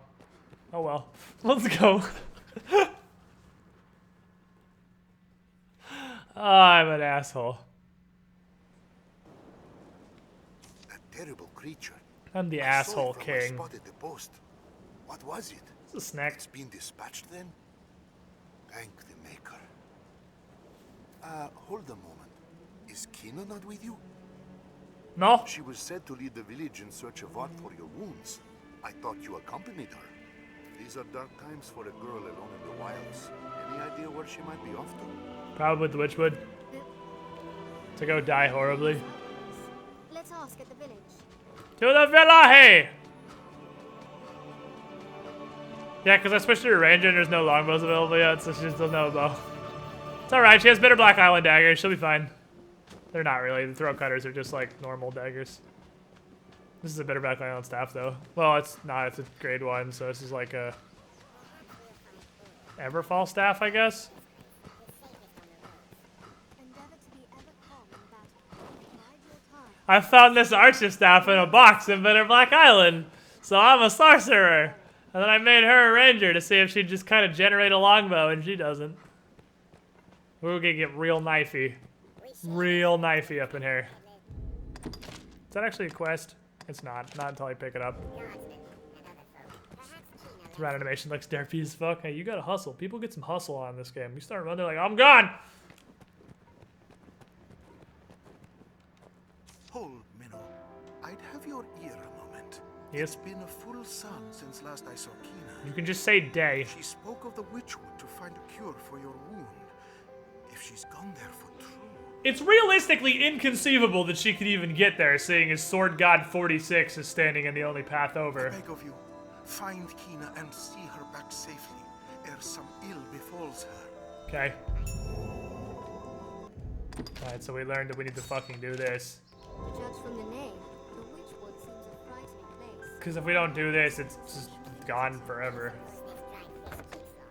Oh well. Let's go. Oh, I'm an asshole. A terrible creature. I'm the I saw it asshole from my king. spot at the post. What was it? It's a snack. It's been dispatched then? Thank the maker. Hold a moment. Is Kina not with you? No. She was said to lead the village in search of art for your wounds. I thought you accompanied her. These are dark times for a girl alone in the wilds. Any idea where she might be off to? Probably the Witchwood. To go die horribly. Let's ask at the village. To the villa, hey! Yeah, because I switched to a ranger and there's no longbows available yet, so she still no bow. It's alright, she has better Black Island daggers, she'll be fine. They're not really, the throat cutters are just like normal daggers. This is a better Black Island staff though. Well, it's not, it's a grade 1, so this is like a Everfall staff, I guess. I found this archer staff in a box in Bitter Black Island, so I'm a sorcerer. And then I made her a ranger to see if she'd just kind of generate a longbow, and she doesn't. We're gonna get real knifey. Real knifey up in here. Is that actually a quest? It's not. Not until I pick it up. Threat animation looks derpy as fuck. Hey, you gotta hustle. People get some hustle on this game. You start running like, I'm gone! Hold, Minnow. I'd have your ear a moment. Yes. It's been a full sun since last I saw Kina. You can just say day. She spoke of the Witchwood to find a cure for your wound. If she's gone there for true. It's realistically inconceivable that she could even get there, seeing as Sword God 46 is standing in the only path over. I beg of you, find Kina and see her back safely, ere some ill befalls her. Okay. Alright, so we learned that we need to fucking do this. Judge from the name, the Witchwood seems a frightening place. Because if we don't do this, it's just gone forever.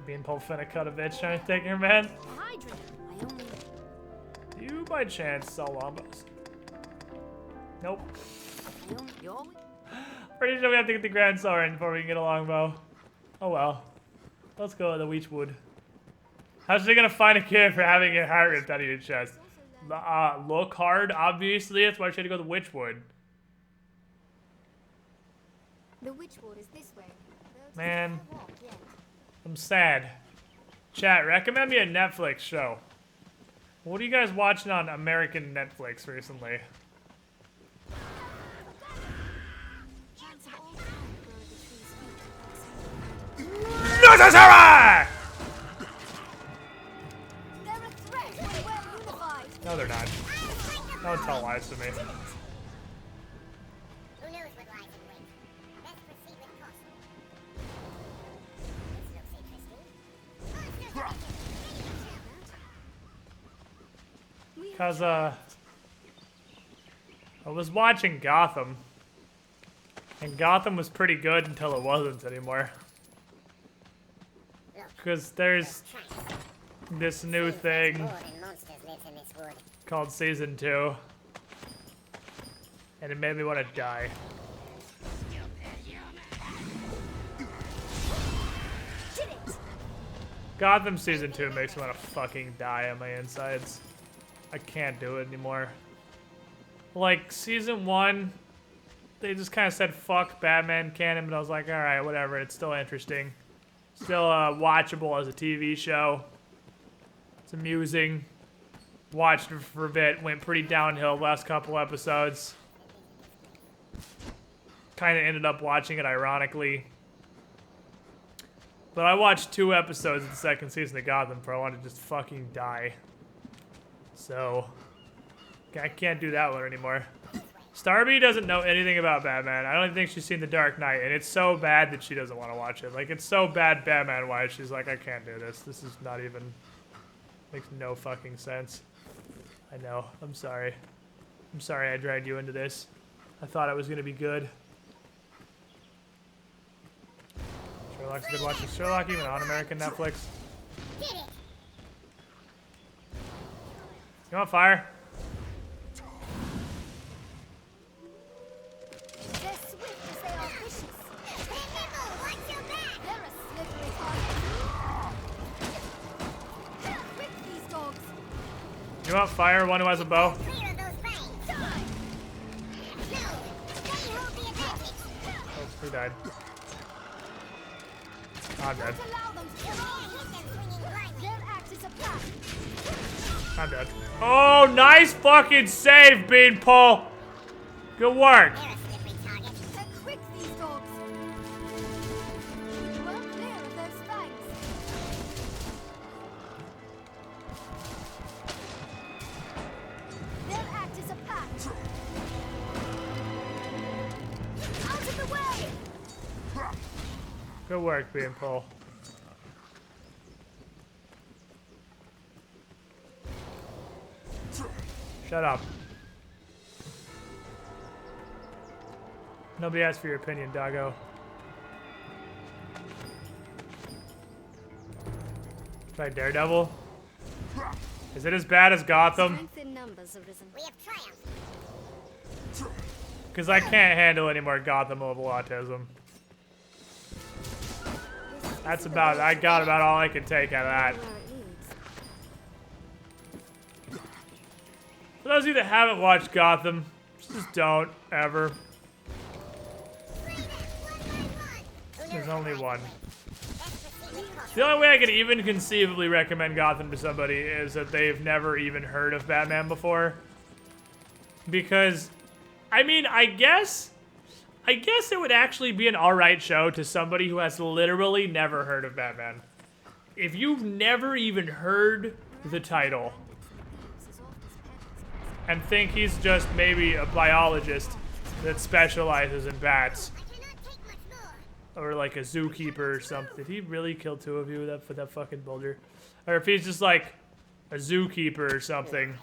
Being Polfinicutovich trying to take her man. Do you by chance sell longbows? Nope. Pretty sure we have to get the Grand Sorin before we can get a longbow. Oh well. Let's go to the Witchwood. How's she gonna find a kid for having your heart ripped out of your chest? Look hard, obviously. That's why she had to go to the Witchwood. The Witchwood is this way. Man, I'm sad. Chat, recommend me a Netflix show. What are you guys watching on American Netflix recently? Necessary! No, they're not. Don't tell lies to me. Who knows what lies in wait? Let's proceed with caution. This looks interesting. Cause I was watching Gotham, and Gotham was pretty good until it wasn't anymore. Cause there's this new thing called Season 2, and it made me want to die. Gotham Season 2 makes me want to fucking die on my insides. I can't do it anymore. Like, Season 1, they just kind of said fuck Batman canon, but I was like, alright, whatever, it's still interesting. Still watchable as a TV show. It's amusing. Watched it for a bit, went pretty downhill last couple episodes. Kind of ended up watching it ironically. But I watched 2 episodes of the second season of Gotham before I wanted to just fucking die. So, I can't do that one anymore. Starby doesn't know anything about Batman. I don't even think she's seen The Dark Knight, and it's so bad that she doesn't want to watch it. Like, it's so bad Batman-wise, she's like, I can't do this. This is not even... makes no fucking sense. I know. I'm sorry. I'm sorry I dragged you into this. I thought it was going to be good. Sherlock's good watching Sherlock, even on American Netflix. You want fire? They're swift as they are vicious. Watch your back! They're a slippery target. They're quick, these dogs. You want fire? One who has a bow? Clear of those fangs. Die! No! They hold the advantage. died? I'm dead. I'm dead. Oh, nice fucking save, Beanpole! Good work. Good work, Beanpole. Shut up. Nobody asked for your opinion, doggo. Try Daredevil. Is it as bad as Gotham? Strength in numbers, Arisen. We have triumphed. Because I can't handle any more Gotham level autism. That's about, I got about all I can take out of that. For those of you that haven't watched Gotham, just don't, ever. There's only one. The only way I could even conceivably recommend Gotham to somebody is that they've never even heard of Batman before. Because, I mean, I guess it would actually be an alright show to somebody who has literally never heard of Batman. If you've never even heard the title and think he's just maybe a biologist that specializes in bats, or like a zookeeper or something. Did he really kill two of you with that fucking boulder? Or if he's just like a zookeeper or something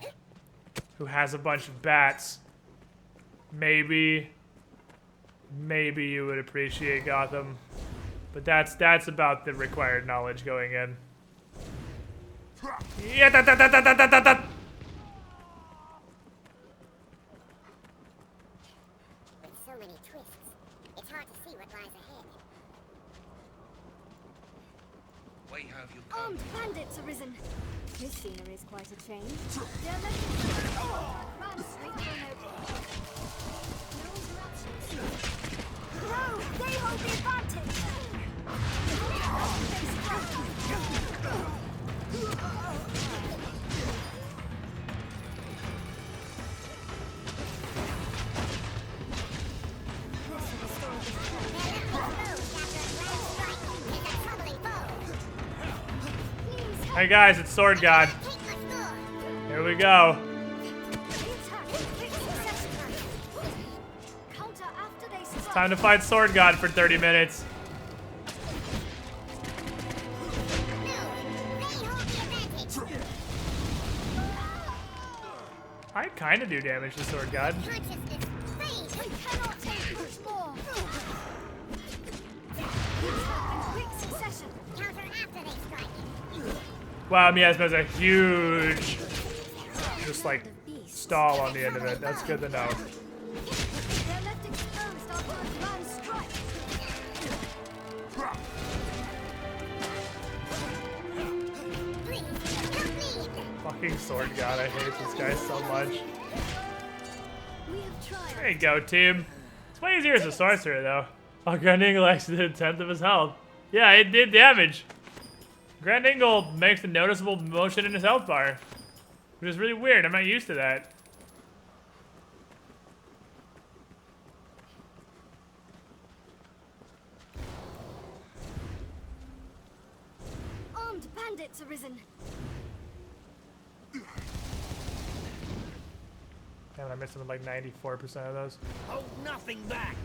who has a bunch of bats, maybe you would appreciate Gotham. But that's about the required knowledge going in. Yeah, With so many twists, it's hard to see what lies ahead. Why have you Armed bandits arisen. This scenery is quite a change. Run straight for an opening. No interruptions. No, they hold the advantage. Hey guys, it's Sword God. Here we go. It's time to fight Sword God for 30 minutes. I kind of do damage to Sword God. Wow, Miasma has a huge, just like, stall on the end of it. That's good to know. Fucking Sword God, I hate this guy so much. There you go, team. It's way easier as a sorcerer, though. Oh, Grand Angle actually did a tenth of his health. Yeah, it did damage. Grand Angle makes a noticeable motion in his health bar, which is really weird. I'm not used to that. Armed bandits arisen. Damn, I missed something like 94% of those. Hold nothing back.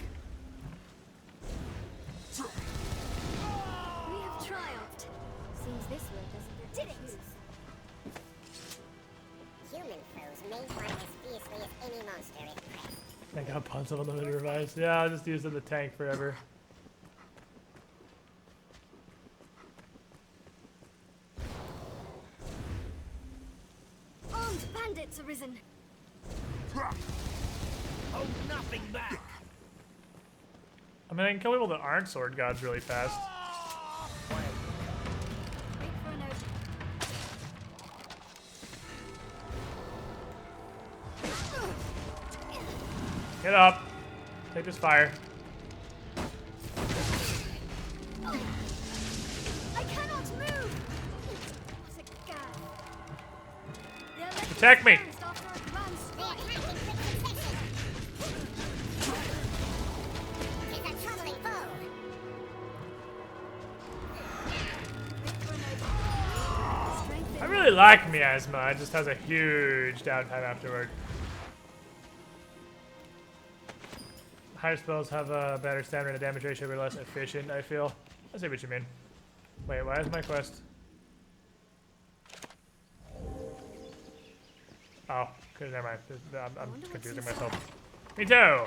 We have triumphed. Seems this road doesn't did it. Human foes may fight as fiercely as any monster if pressed. I got punched on the limited revives. Yeah, I'll just use it in the tank forever. Armed bandits arisen. Hold nothing back. I mean, I can kill people that aren't sword gods really fast. Get up. Take this fire. Protect me. I really like Miasma. It just has a huge downtime afterward. Higher spells have a better stamina and damage ratio, but less efficient, I feel. I see what you mean. Wait, why is my quest? Oh, good, never mind. I'm confusing myself. Me too!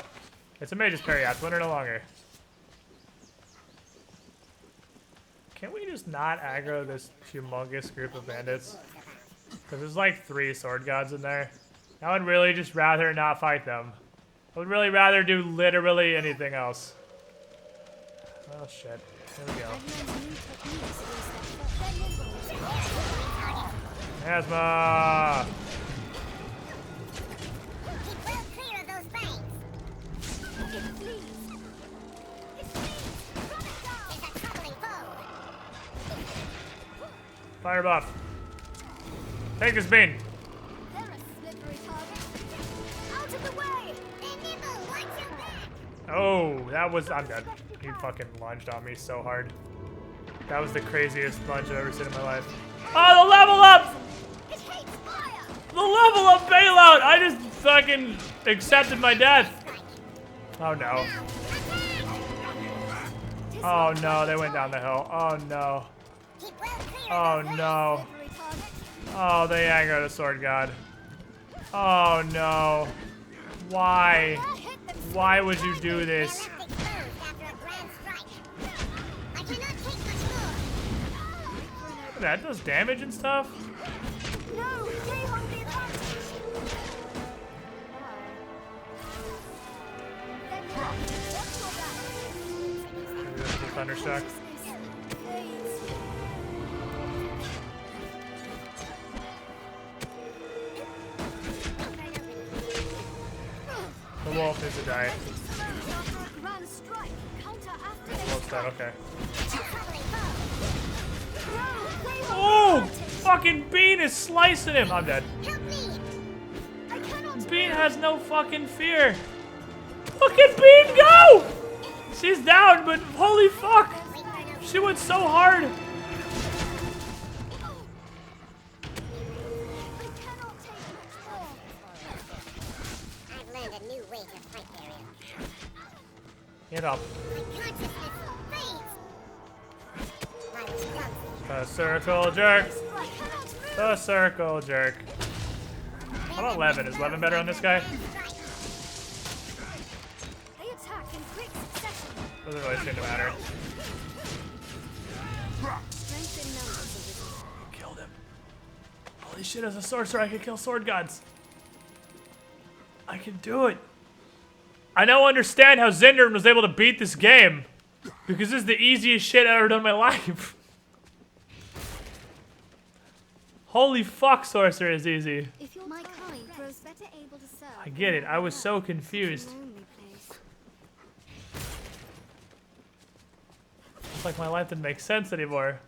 It's a mage's parry out, win or no longer. Can't we just not aggro this humongous group of bandits? Because there's like 3 sword gods in there. I would really just rather not fight them. I would really rather do literally anything else. Oh shit. Here we go. Asthma! Fire buff. Take this bean. Oh, that was... I'm dead. He fucking lunged on me so hard. That was the craziest lunge I've ever seen in my life. Oh, the level up! The level up bailout! I just fucking accepted my death. Oh no. Oh no, they went down the hill. Oh no. Oh no. Oh, they aggroed a sword god. Oh no. Why? Why would you do this? That does damage and stuff? Maybe this is a Thunderstruck. The wolf is a die. Wolf's dead, okay. Oh! Fucking Bean is slicing him! I'm dead. Bean has no fucking fear. Look at Bean go! She's down, but holy fuck! She went so hard! I've learned a new way to fight Ariel. Get up. The circle jerk. The circle jerk. How about Levin? Is Levin better on this guy? Doesn't really seem to matter. Killed him. Holy shit, as a sorcerer I can kill sword gods. I can do it. I now understand how Zindern was able to beat this game. Because this is the easiest shit I've ever done in my life. Holy fuck, sorcerer is easy. If you're my kind grows better able to serve. I get it. I was so confused. It's like my life didn't make sense anymore.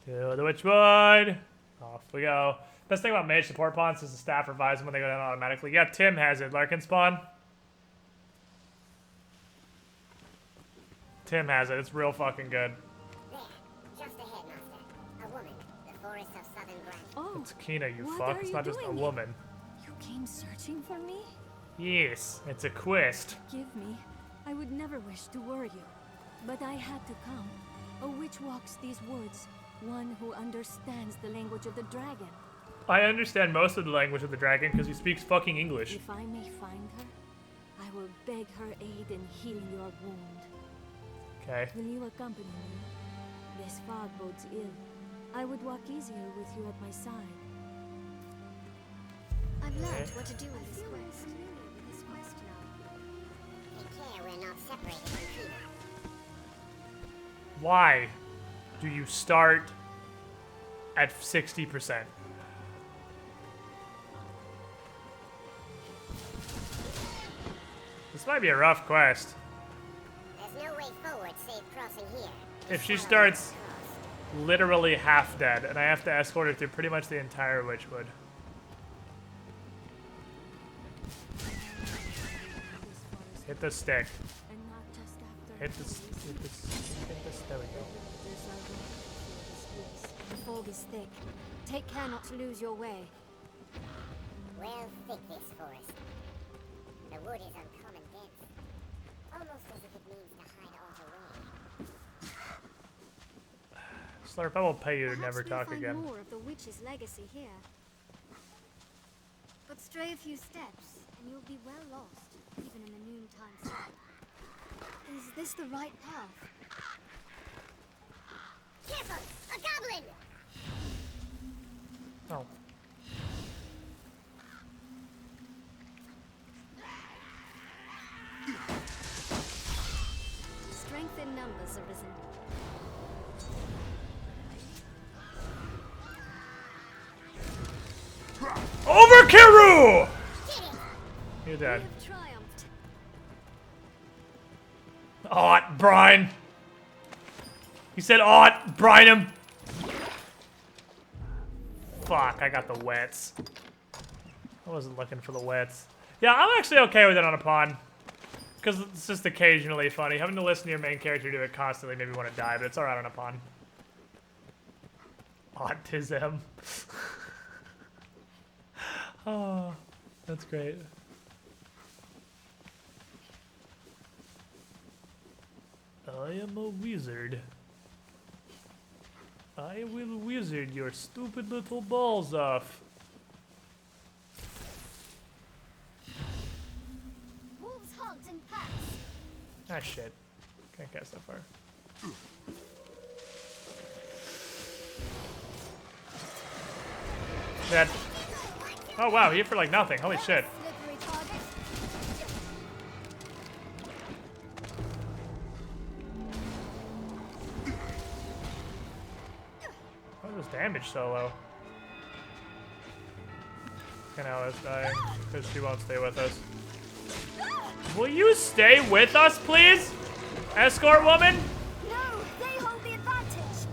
To the witchwood. Off we go. Best thing about mage support pawns is the staff revives them when they go down automatically. Yeah, Tim has it. Larkin spawn. Tim has it. It's real fucking good. Just ahead, Master. A woman. The forest of southern grass. Oh, It's Kina, you what fuck. are It's you not just a doing? woman. You came searching for me? Yes, it's a quest. Forgive me. I would never wish to worry you. But I had to come. A witch walks these woods. One who understands the language of the dragon. I understand most of the language of the dragon because he speaks fucking English. If I may find her, I will beg her aid in healing your wound. Okay. Will you accompany me? This fog bodes ill. I would walk easier with you at my side. I've learned what to do in this quest. Take care we're not separated from Kina. Why do you start at 60%? This might be a rough quest. There's no way forward save crossing here. If she starts literally half dead, and I have to escort her through pretty much the entire Witchwood. Hit the stick. Hit the there we go. The fog is thick. Take care not to lose your way. Well thick this forest. The wood is uncommon dense. Almost as if it means to hide all away. Slurp, I will pay you to Perhaps never we'll talk find again. more of the witch's legacy here. But stray a few steps, and you'll be well lost, even in the noontime sun. Is this the right path? Careful! A goblin! Oh. Strength in numbers, Arisen. Over Kiru! You're dead. Ot, brine. He said ot, brine him. Fuck, I got the wets. I wasn't looking for the wets. Yeah, I'm actually okay with it on a pawn. Because it's just occasionally funny. Having to listen to your main character do it constantly made me want to die, but it's alright on a pawn. Autism. Oh, that's great. I am a wizard. I will wizard your stupid little balls off. Wolves hunt in packs. Ah, shit. Can't cast that far. Dead. Oh wow, he hit for like nothing. Holy shit. Why was damage so low? Okay, now let's die, because she won't stay with us. Will you stay with us, please? Escort woman? No, they hold the advantage.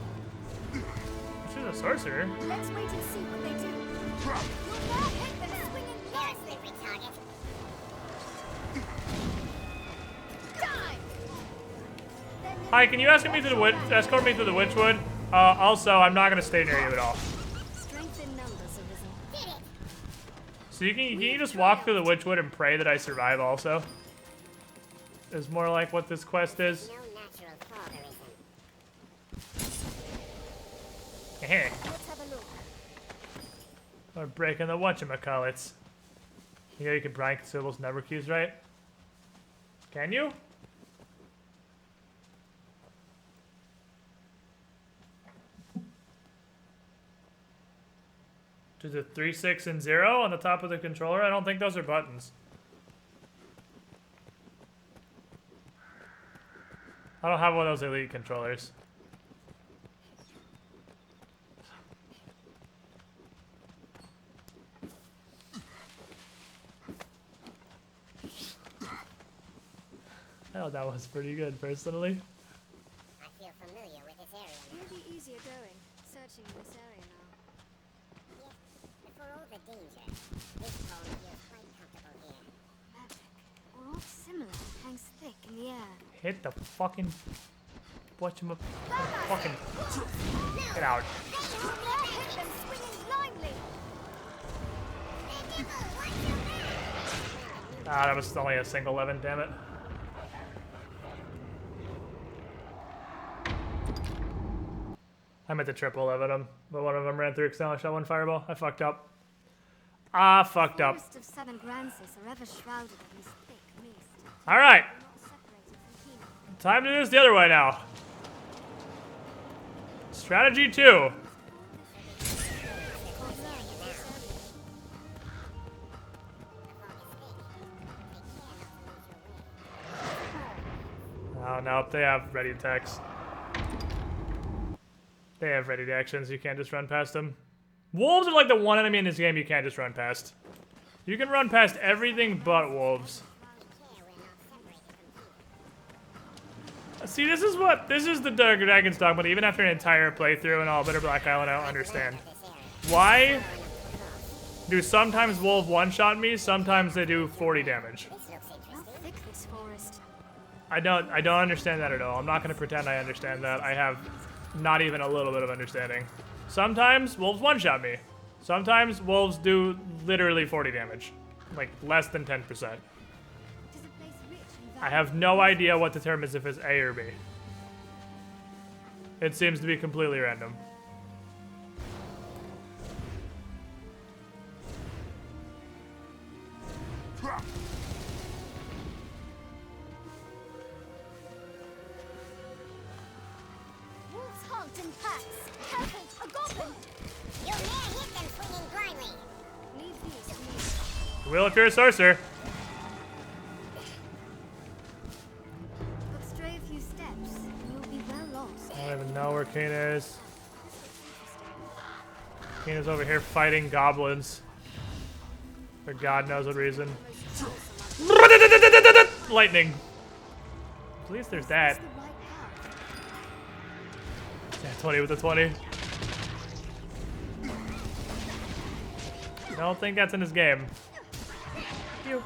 She's a sorcerer. Let's wait and see what they do. You'll now hit them swinging slippery target. Die! Hi, can you escort me through the Witchwood? Also, I'm not gonna stay near you at all. Strength in numbers, Arisen. So can you just walk through the Witchwood and pray that I survive also? Is more like what this quest is. No natural fog, Arisen. Heh. Let's have a look. We're breaking the whatchamacallits. You know you can blind consumables never keys, right? Can you? To the 3, 6, and 0 on the top of the controller? I don't think those are buttons. I don't have one of those elite controllers. Hell, that was pretty good, personally. I feel familiar with this area now. It'll be easier going, searching in this area now. Yes, but for all the danger, this home feels quite comfortable here. Magic, or aught similar, hangs thick in the air. Hit the fucking... Fucking... Get out. Hit them swinging blindly. Ah, that was only a single 11, damn it. I meant to triple 11 them, but one of them ran through because I only shot one fireball. I fucked up. Ah, fucked up. Forests of southern Grancis are ever shrouded in this thick mist. Alright. Not separated from Kino. Time to do this the other way now. Strategy 2. Oh, no, they have ready attacks. They have ready actions, you can't just run past them. Wolves are like the one enemy in this game you can't just run past. You can run past everything but wolves. See, this is the Dragon's Dogma, but even after an entire playthrough and all Bitter Black Island, I don't understand. Why do sometimes wolves one-shot me, sometimes they do 40 damage? I don't understand that at all. I'm not gonna pretend I understand that. I have not even a little bit of understanding. Sometimes wolves one-shot me. Sometimes wolves do literally 40 damage. Like less than 10%. I have no idea what the term is if it's A or B. It seems to be completely random. Wolves hunt in packs. Careful, a goblin! You'll never hit them swinging blindly. Leave these to me. Will if you're a sorcerer. But stray a few steps, and you'll be well lost. I don't even know where Kane is. Kane is over here fighting goblins. For God knows what reason. Lightning. At least there's that. Yeah, 20 with the 20. I don't think that's in his game. Pew.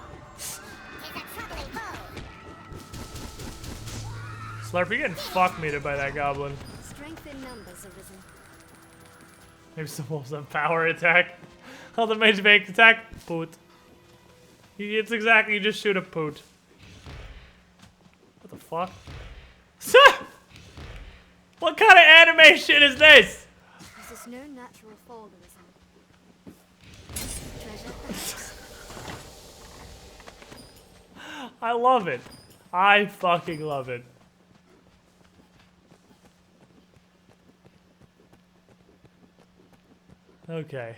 Slurp, you're getting fuck meted by that goblin. Strength in numbers, Arisen. Maybe some wolves have power attack. Oh, the mage make attack. Poot. It's exactly, you just shoot a poot. What the fuck? What kind of anime shit is this? This is no natural fall, Arisen. Treasure. I love it. I fucking love it. Okay.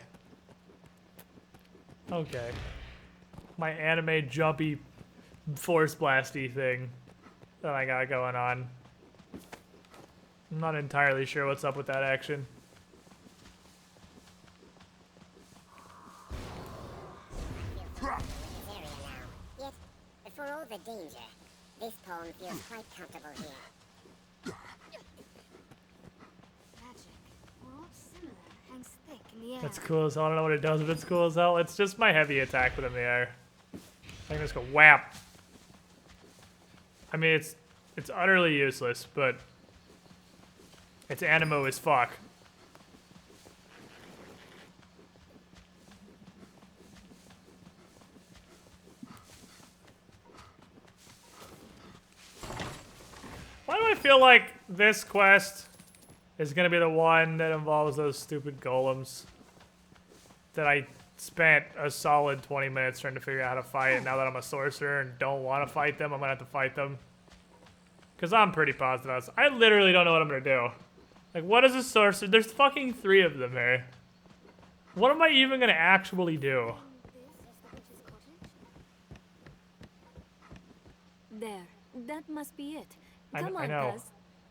Okay. My anime jumpy force blasty thing that I got going on. I'm not entirely sure what's up with that action. Yet, for all the danger, this poem feels quite comfortable here. Magic. We're all similar. Hangs thick in the air. That's cool as hell. I don't know what it does, but it's cool as hell. It's just my heavy attack within the air. I can just go whap. I mean, it's utterly useless, but it's animo as fuck. Why do I feel like this quest is gonna be the one that involves those stupid golems that I spent a solid 20 minutes trying to figure out how to fight, and now that I'm a sorcerer and don't want to fight them, I'm gonna have to fight them. Because I'm pretty positive. I literally don't know what I'm gonna do. Like, what is a sorcerer? There's fucking 3 of them here. What am I even gonna actually do? There. That must be it. I Come on, know. Cuz.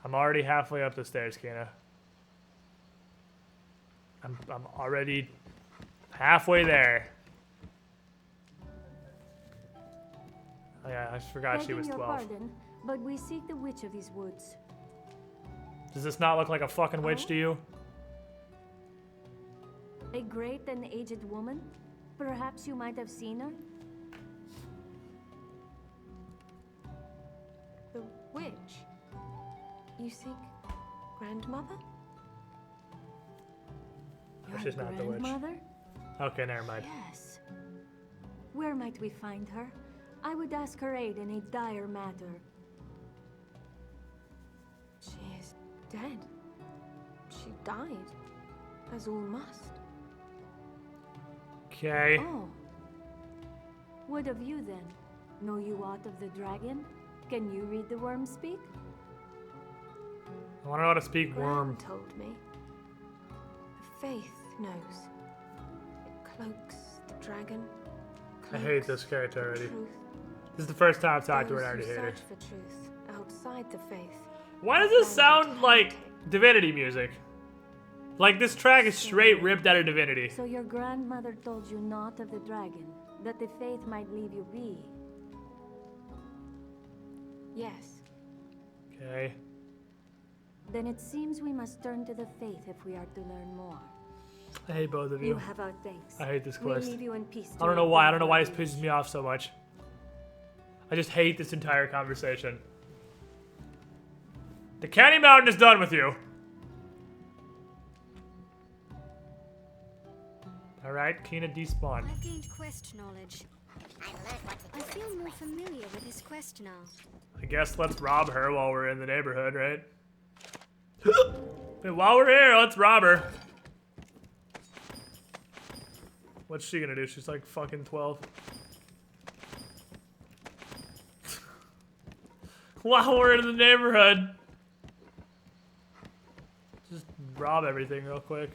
I'm already halfway up the stairs, Kina. I'm already halfway there. Oh yeah, I forgot she was 12. Pardon, but we seek the witch of these woods. Does this not look like a fucking witch to you? A great and aged woman? Perhaps you might have seen her? The witch? You seek grandmother? She's not the witch. Grandmother? Okay, never mind. Yes. Where might we find her? I would ask her aid in a dire matter. She is dead. She died, as all must. Okay. Oh. What of you then? Know you aught of the dragon? Can you read the worm speak? I want to know how to speak worm. Gran told me. The faith knows. It cloaks the dragon. I hate this character already. Truth. This is the first time I've talked to her Those and I who already hate her. search for truth outside the faith. Why does this sound like Divinity music? Like this track is straight ripped out of Divinity. So your grandmother told you naught of the dragon, that the faith might leave you be. Yes. Okay. Then it seems we must turn to the faith if we are to learn more. I hate both of you. You have our thanks. I hate this We quest. leave you in peace I don't know why. I don't know why this pisses me off so much. I just hate this entire conversation. The Canny Mountain is done with you. Alright, Kina despawned. I've gained quest knowledge. I feel more familiar with this quest now. I guess let's rob her while we're in the neighborhood, right? Hey, while we're here, let's rob her. What's she gonna do? She's like fucking 12. While we're in the neighborhood. Just rob everything real quick.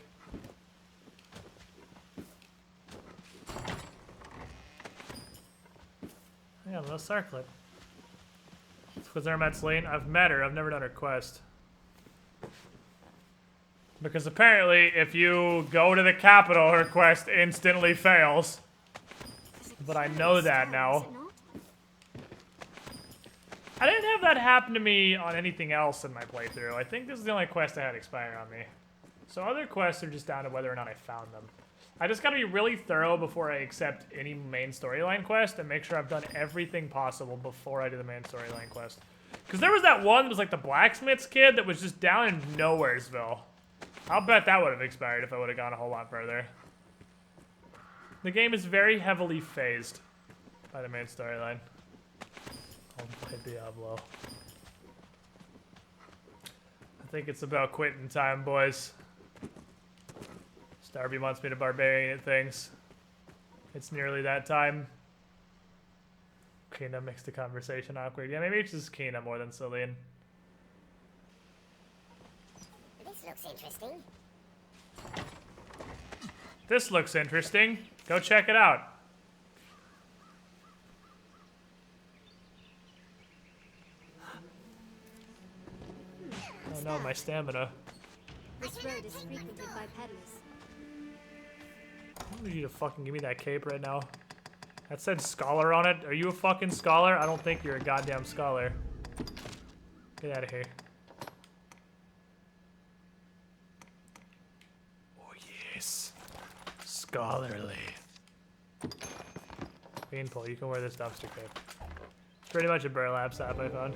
Yeah, no circlet. Because they're met Celine. I've met her. I've never done her quest. Because apparently, if you go to the capital, her quest instantly fails. But I know that now. I didn't have that happen to me on anything else in my playthrough. I think this is the only quest I had expire on me. So other quests are just down to whether or not I found them. I just gotta be really thorough before I accept any main storyline quest and make sure I've done everything possible before I do the main storyline quest. Because there was that one that was like the blacksmith's kid that was just down in Nowheresville. I'll bet that would have expired if I would have gone a whole lot further. The game is very heavily phased by the main storyline. I'll play Diablo. I think it's about quitting time, boys. Starby wants me to barbarian at things. It's nearly that time. Kina makes the conversation awkward. Yeah, maybe it's just Kina more than Celine. This looks interesting. This looks interesting. Go check it out. Oh no, my stamina. This road is frequented by peddlers. I need you to fucking give me that cape right now. That said scholar on it. Are you a fucking scholar? I don't think you're a goddamn scholar. Get out of here. Oh yes. Scholarly. Beanpole, you can wear this dumpster cape. It's pretty much a burlap sack I found.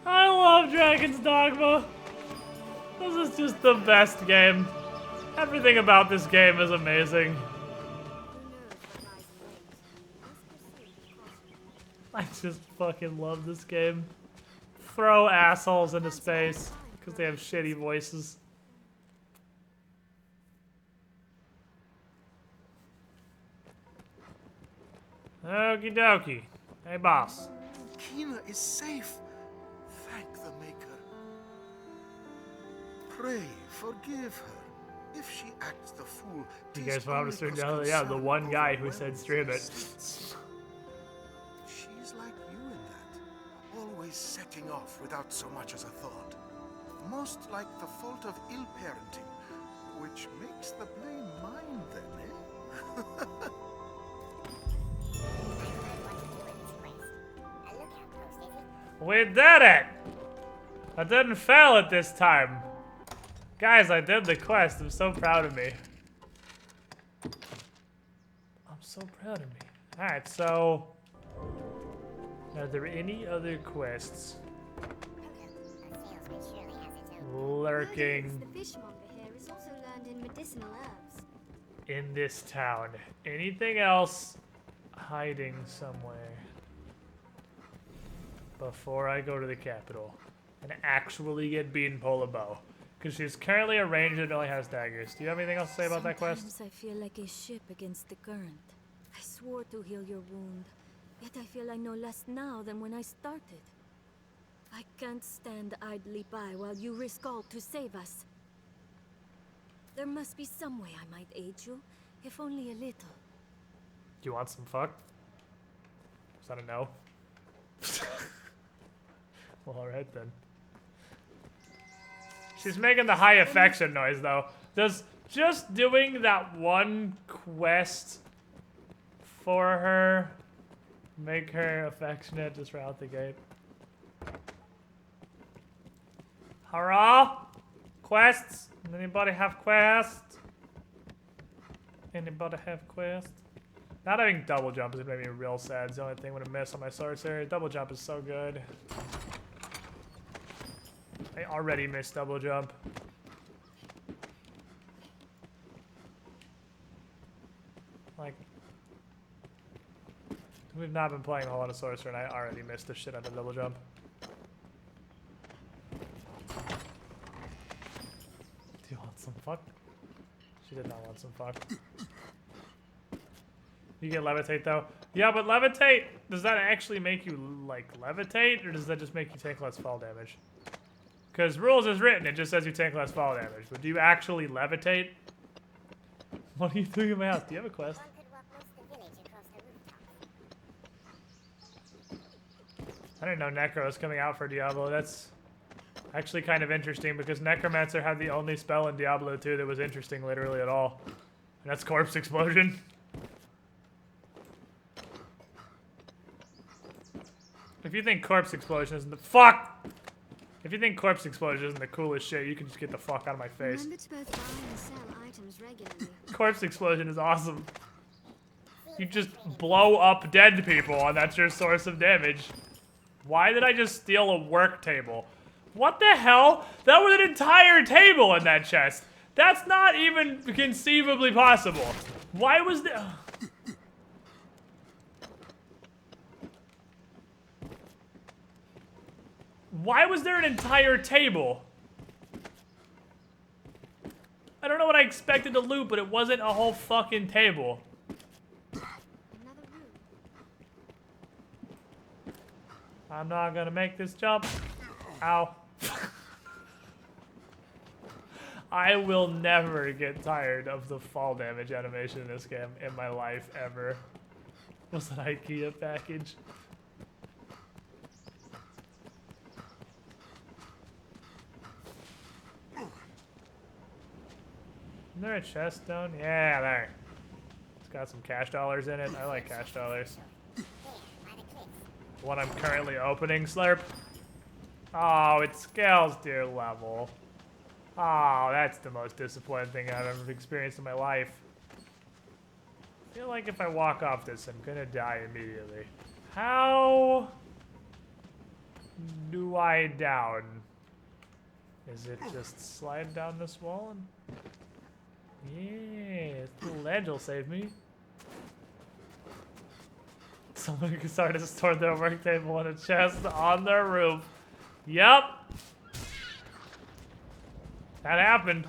I love Dragon's Dogma. This is just the best game. Everything about this game is amazing. I just fucking love this game. Throw assholes into space because they have shitty voices. Okie dokie. Hey, boss. Kina is safe. Thank the Maker. Pray, forgive her. If she acts the fool, You guys want to stream down? Yeah, the one guy who said stream it. She's like you in that. Always setting off without so much as a thought. Most like the fault of ill parenting, which makes the blame mine then, eh? We did it! I didn't fail it this time. Guys, I did the quest. I'm so proud of me. I'm so proud of me. Alright, so... Are there any other quests lurking The fishmonger here is also learned in medicinal herbs. in this town? Anything else hiding somewhere before I go to the capital and actually get Beanpole a bow? Because she's currently a ranger that only has daggers. Do you have anything else to say about that quest? Sometimes I feel like a ship against the current. I swore to heal your wound, yet I feel I know less now than when I started. I can't stand idly by while you risk all to save us. There must be some way I might aid you, if only a little. Do you want some fuck? Is that a no? Well, alright then. She's making the high affection noise though. Does just doing that one quest for her make her affectionate just right out the gate? Hurrah! Quests? Anybody have quests? Anybody have quests? Not having double jump is gonna make me real sad. It's the only thing I'm gonna miss on my sorcerer. Double jump is so good. I already missed double jump. Like, we've not been playing a whole lot of sorcerer and I already missed the shit out of double jump. Do you want some fuck? She did not want some fuck. You get levitate though? Yeah, but levitate, does that actually make you like levitate or does that just make you take less fall damage? Because rules is written, it just says you take less fall damage, but do you actually levitate? What are you doing in my house? Do you have a quest? I didn't know Necro was coming out for Diablo. That's actually kind of interesting because Necromancer had the only spell in Diablo 2 that was interesting literally at all. And that's Corpse Explosion. If you think Corpse Explosion isn't the fuck! If you think Corpse Explosion isn't the coolest shit, you can just get the fuck out of my face. Remember to both buy and sell items regularly. Corpse Explosion is awesome. You just blow up dead people and that's your source of damage. Why did I just steal a work table? What the hell? That was an entire table in that chest. That's not even conceivably possible. Why was there... Why was there an entire table? I don't know what I expected to loot, but it wasn't a whole fucking table. I'm not gonna make this jump. Ow. I will never get tired of the fall damage animation in this game in my life, ever. Was an IKEA package. Isn't there a chest down? Yeah, there. It's got some cash dollars in it. I like cash dollars. What I'm currently opening, Slurp. Oh, it scales to your level. Oh, that's the most disappointing thing I've ever experienced in my life. I feel like if I walk off this, I'm gonna die immediately. How do I down? Is it just slide down this wall? And... yeah, this little ledge will save me. Someone started to store their work table in a chest on their roof. Yup. That happened.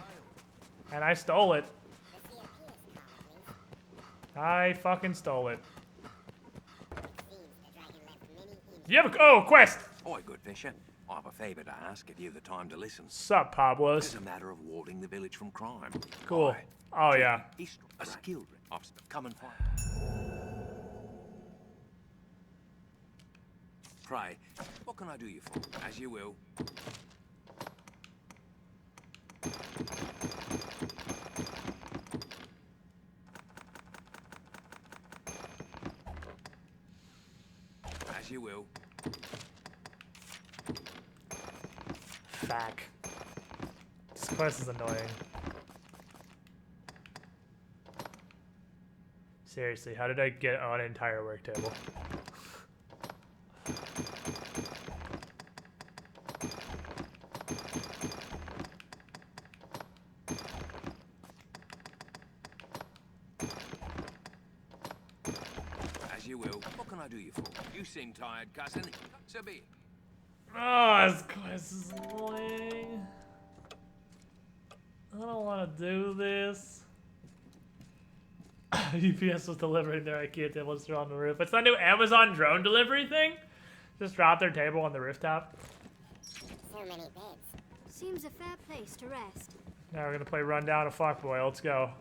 And I stole it. I fucking stole it. You have a quest! Oi, good fisher. I have a favour to ask if you've the time to listen. Sup, Pablos? It's a matter of warding the village from crime. Cool. Oh, yeah. A skilled officer. Come and find. Pray, what can I do you for? As you will. As you will. Fuck. This quest is annoying. Seriously, how did I get on an entire work table? As you will. What can I do you for? You seem tired, cousin. So be it. Oh, this quest is annoying. I don't want to do this. UPS was delivering their IKEA tables on the roof. It's that new Amazon drone delivery thing. Just drop their table on the rooftop. So many beds. Seems a fair place to rest. Now we're gonna play Rundown of Fuckboy. Let's go.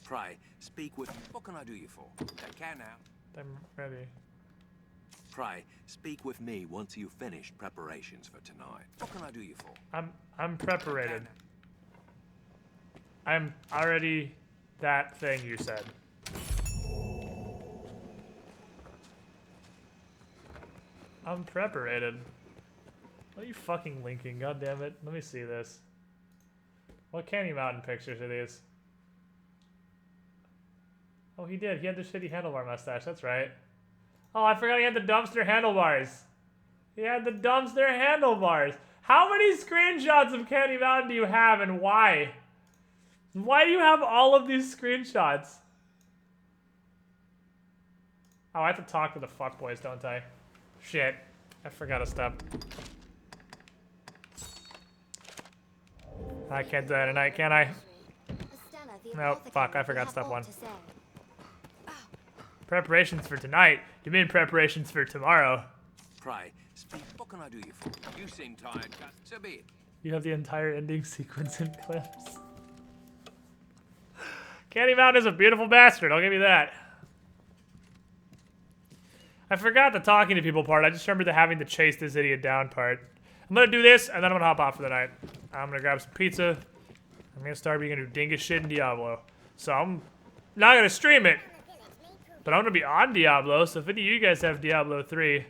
Pray, speak with... What can I do you for? Take care now. I'm ready. Pray, speak with me once you've finished preparations for tonight. What can I do you for? I'm preparated. I'm already that thing you said. I'm preparated. What are you fucking linking? God damn it. Let me see this. What Candy Mountain pictures are these? Oh, he did. He had the shitty handlebar mustache. That's right. Oh, I forgot he had the dumpster handlebars. He had the dumpster handlebars. How many screenshots of Candy Mountain do you have and why? Why do you have all of these screenshots? Oh, I have to talk to the fuckboys, don't I? Shit. I forgot a step. I can't do that tonight, can I? Nope, fuck, I forgot step 1. Preparations for tonight? You mean preparations for tomorrow? Pray, speak. What can I do you for? You seem tired, Gus. So be it. You have the entire ending sequence in clips. Candy Mountain is a beautiful bastard, I'll give you that. I forgot the talking to people part. I just remember the having to chase this idiot down part. I'm gonna do this, and then I'm gonna hop off for the night. I'm gonna grab some pizza. I'm gonna start being gonna do dingus shit in Diablo. So I'm not gonna stream it, but I'm gonna be on Diablo. So if any of you guys have Diablo 3,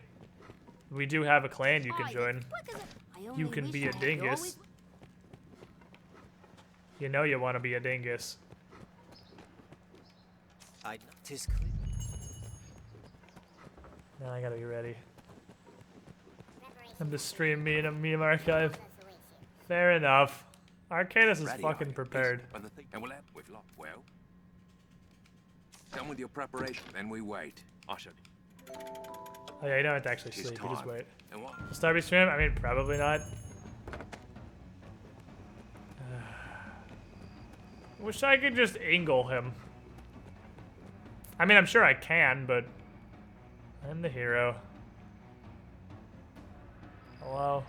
we do have a clan you can join. You can be a dingus. You know you want to be a dingus. Now I gotta be ready. I'm to stream me in a meme archive. Fair enough. Arcadus is fucking prepared. And we'll have with luck. Well, done with your preparation, then we wait. I should. Oh yeah, you don't have to actually sleep. You just wait. And what? Starby stream? I mean, probably not. Wish I could just angle him. I mean, I'm sure I can, but I'm the hero. Hello.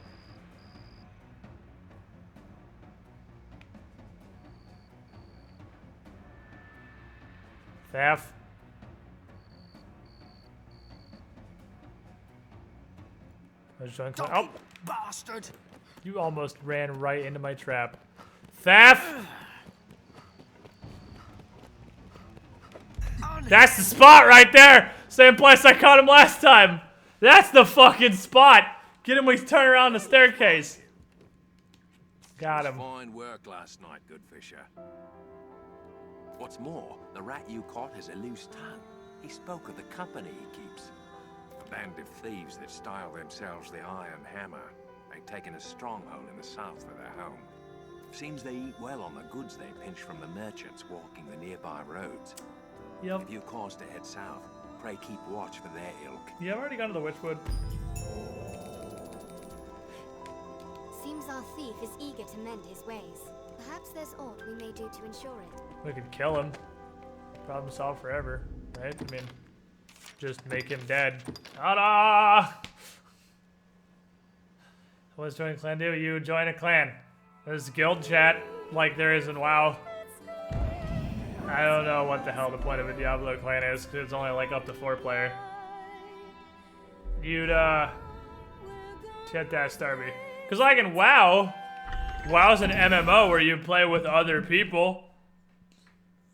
Theft. Oh, bastard! You almost ran right into my trap. Theft. That's the spot right there. Same place I caught him last time. That's the fucking spot. Get him when he's turning around the staircase. Got him. Fine work last night, good fisher. What's more, the rat you caught has a loose tongue. He spoke of the company he keeps. A band of thieves that style themselves the Iron Hammer. They've taken a stronghold in the south for their home. Seems they eat well on the goods they pinch from the merchants walking the nearby roads. Yep. If you're caused to head south, pray keep watch for their ilk. Yeah, I've already gone to the Witchwood. Seems our thief is eager to mend his ways. Perhaps there's aught we may do to ensure it. We could kill him. Problem solved forever, right? I mean, just make him dead. Ta-da! Let's join a clan. Do you join a clan? There's guild chat like there is in WoW. I don't know what the hell the point of a Diablo clan is, because it's only like up to 4 player. You'd, chat that Starby. Because like in WoW, WoW's an MMO where you play with other people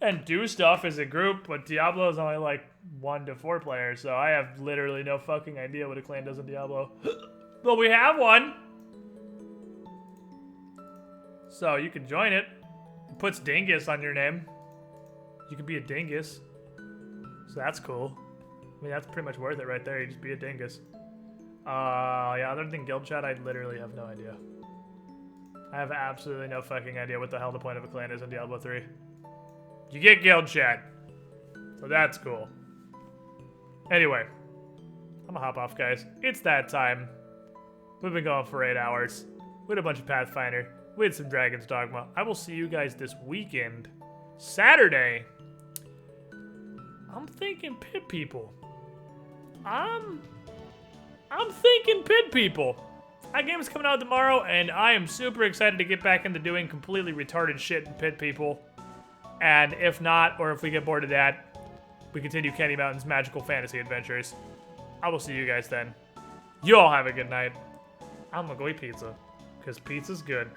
and do stuff as a group, but Diablo is only like 1 to 4 players, so I have literally no fucking idea what a clan does in Diablo. But we have one! So you can join it. It puts Dingus on your name. You can be a dingus. So that's cool. I mean, that's pretty much worth it right there. You just be a dingus. Yeah, other than guild chat, I literally have no idea. I have absolutely no fucking idea what the hell the point of a clan is in Diablo 3. You get guild chat. So that's cool. Anyway. I'm gonna hop off, guys. It's that time. We've been going for 8 hours. We had a bunch of Pathfinder. We had some Dragon's Dogma. I will see you guys this weekend. Saturday. I'm thinking pit people. I'm thinking pit people. That game's coming out tomorrow, and I am super excited to get back into doing completely retarded shit in pit people. And if not, or if we get bored of that, we continue Candy Mountain's magical fantasy adventures. I will see you guys then. You all have a good night. I'm gonna go eat pizza, because pizza's good.